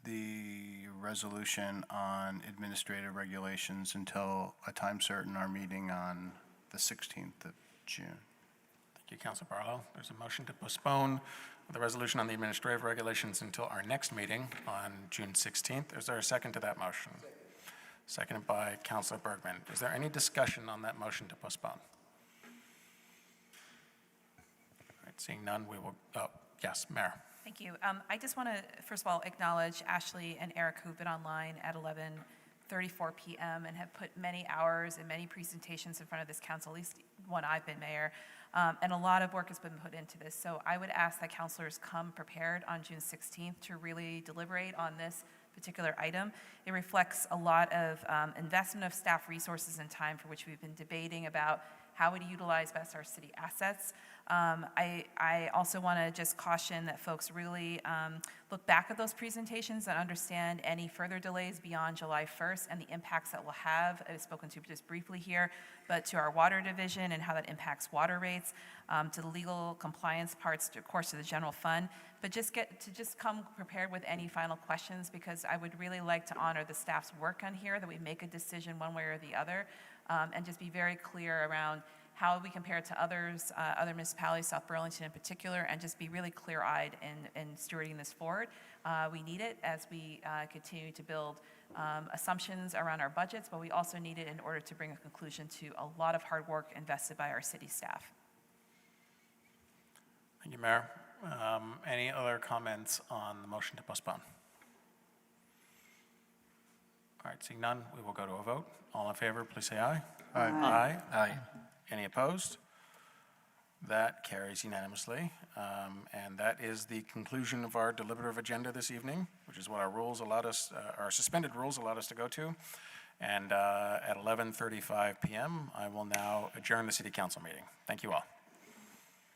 V: the resolution on administrative regulations until a time certain, our meeting on the 16th of June.
A: Thank you, Councilor Barlow. There's a motion to postpone the resolution on the administrative regulations until our next meeting on June 16th. Is there a second to that motion? Seconded by Councilor Bergman. Is there any discussion on that motion to postpone? All right, seeing none, we will, yes, Mayor.
K: Thank you. I just want to, first of all, acknowledge Ashley and Eric, who've been online at 11:34 p.m. and have put many hours and many presentations in front of this council, at least when I've been mayor. And a lot of work has been put into this. So I would ask that councilors come prepared on June 16th to really deliberate on this particular item. It reflects a lot of investment of staff resources and time for which we've been debating about how we utilize best our city assets. I also want to just caution that folks really look back at those presentations and understand any further delays beyond July 1st and the impacts that will have. I've spoken to just briefly here, but to our water division and how that impacts water rates, to the legal compliance parts, of course, to the general fund. But just come prepared with any final questions, because I would really like to honor the staff's work on here, that we make a decision one way or the other, and just be very clear around how we compare it to others, other municipalities, South Burlington in particular, and just be really clear-eyed in stewarding this forward. We need it as we continue to build assumptions around our budgets, but we also need it in order to bring a conclusion to a lot of hard work invested by our city staff.
A: Thank you, Mayor. Any other comments on the motion to postpone? All right, seeing none, we will go to a vote. All in favor, please say aye.
V: Aye.
A: Aye. Aye. Any opposed? That carries unanimously. And that is the conclusion of our deliberative agenda this evening, which is what our rules allowed us, our suspended rules allowed us to go to. And at 11:35 p.m., I will now adjourn the city council meeting. Thank you all.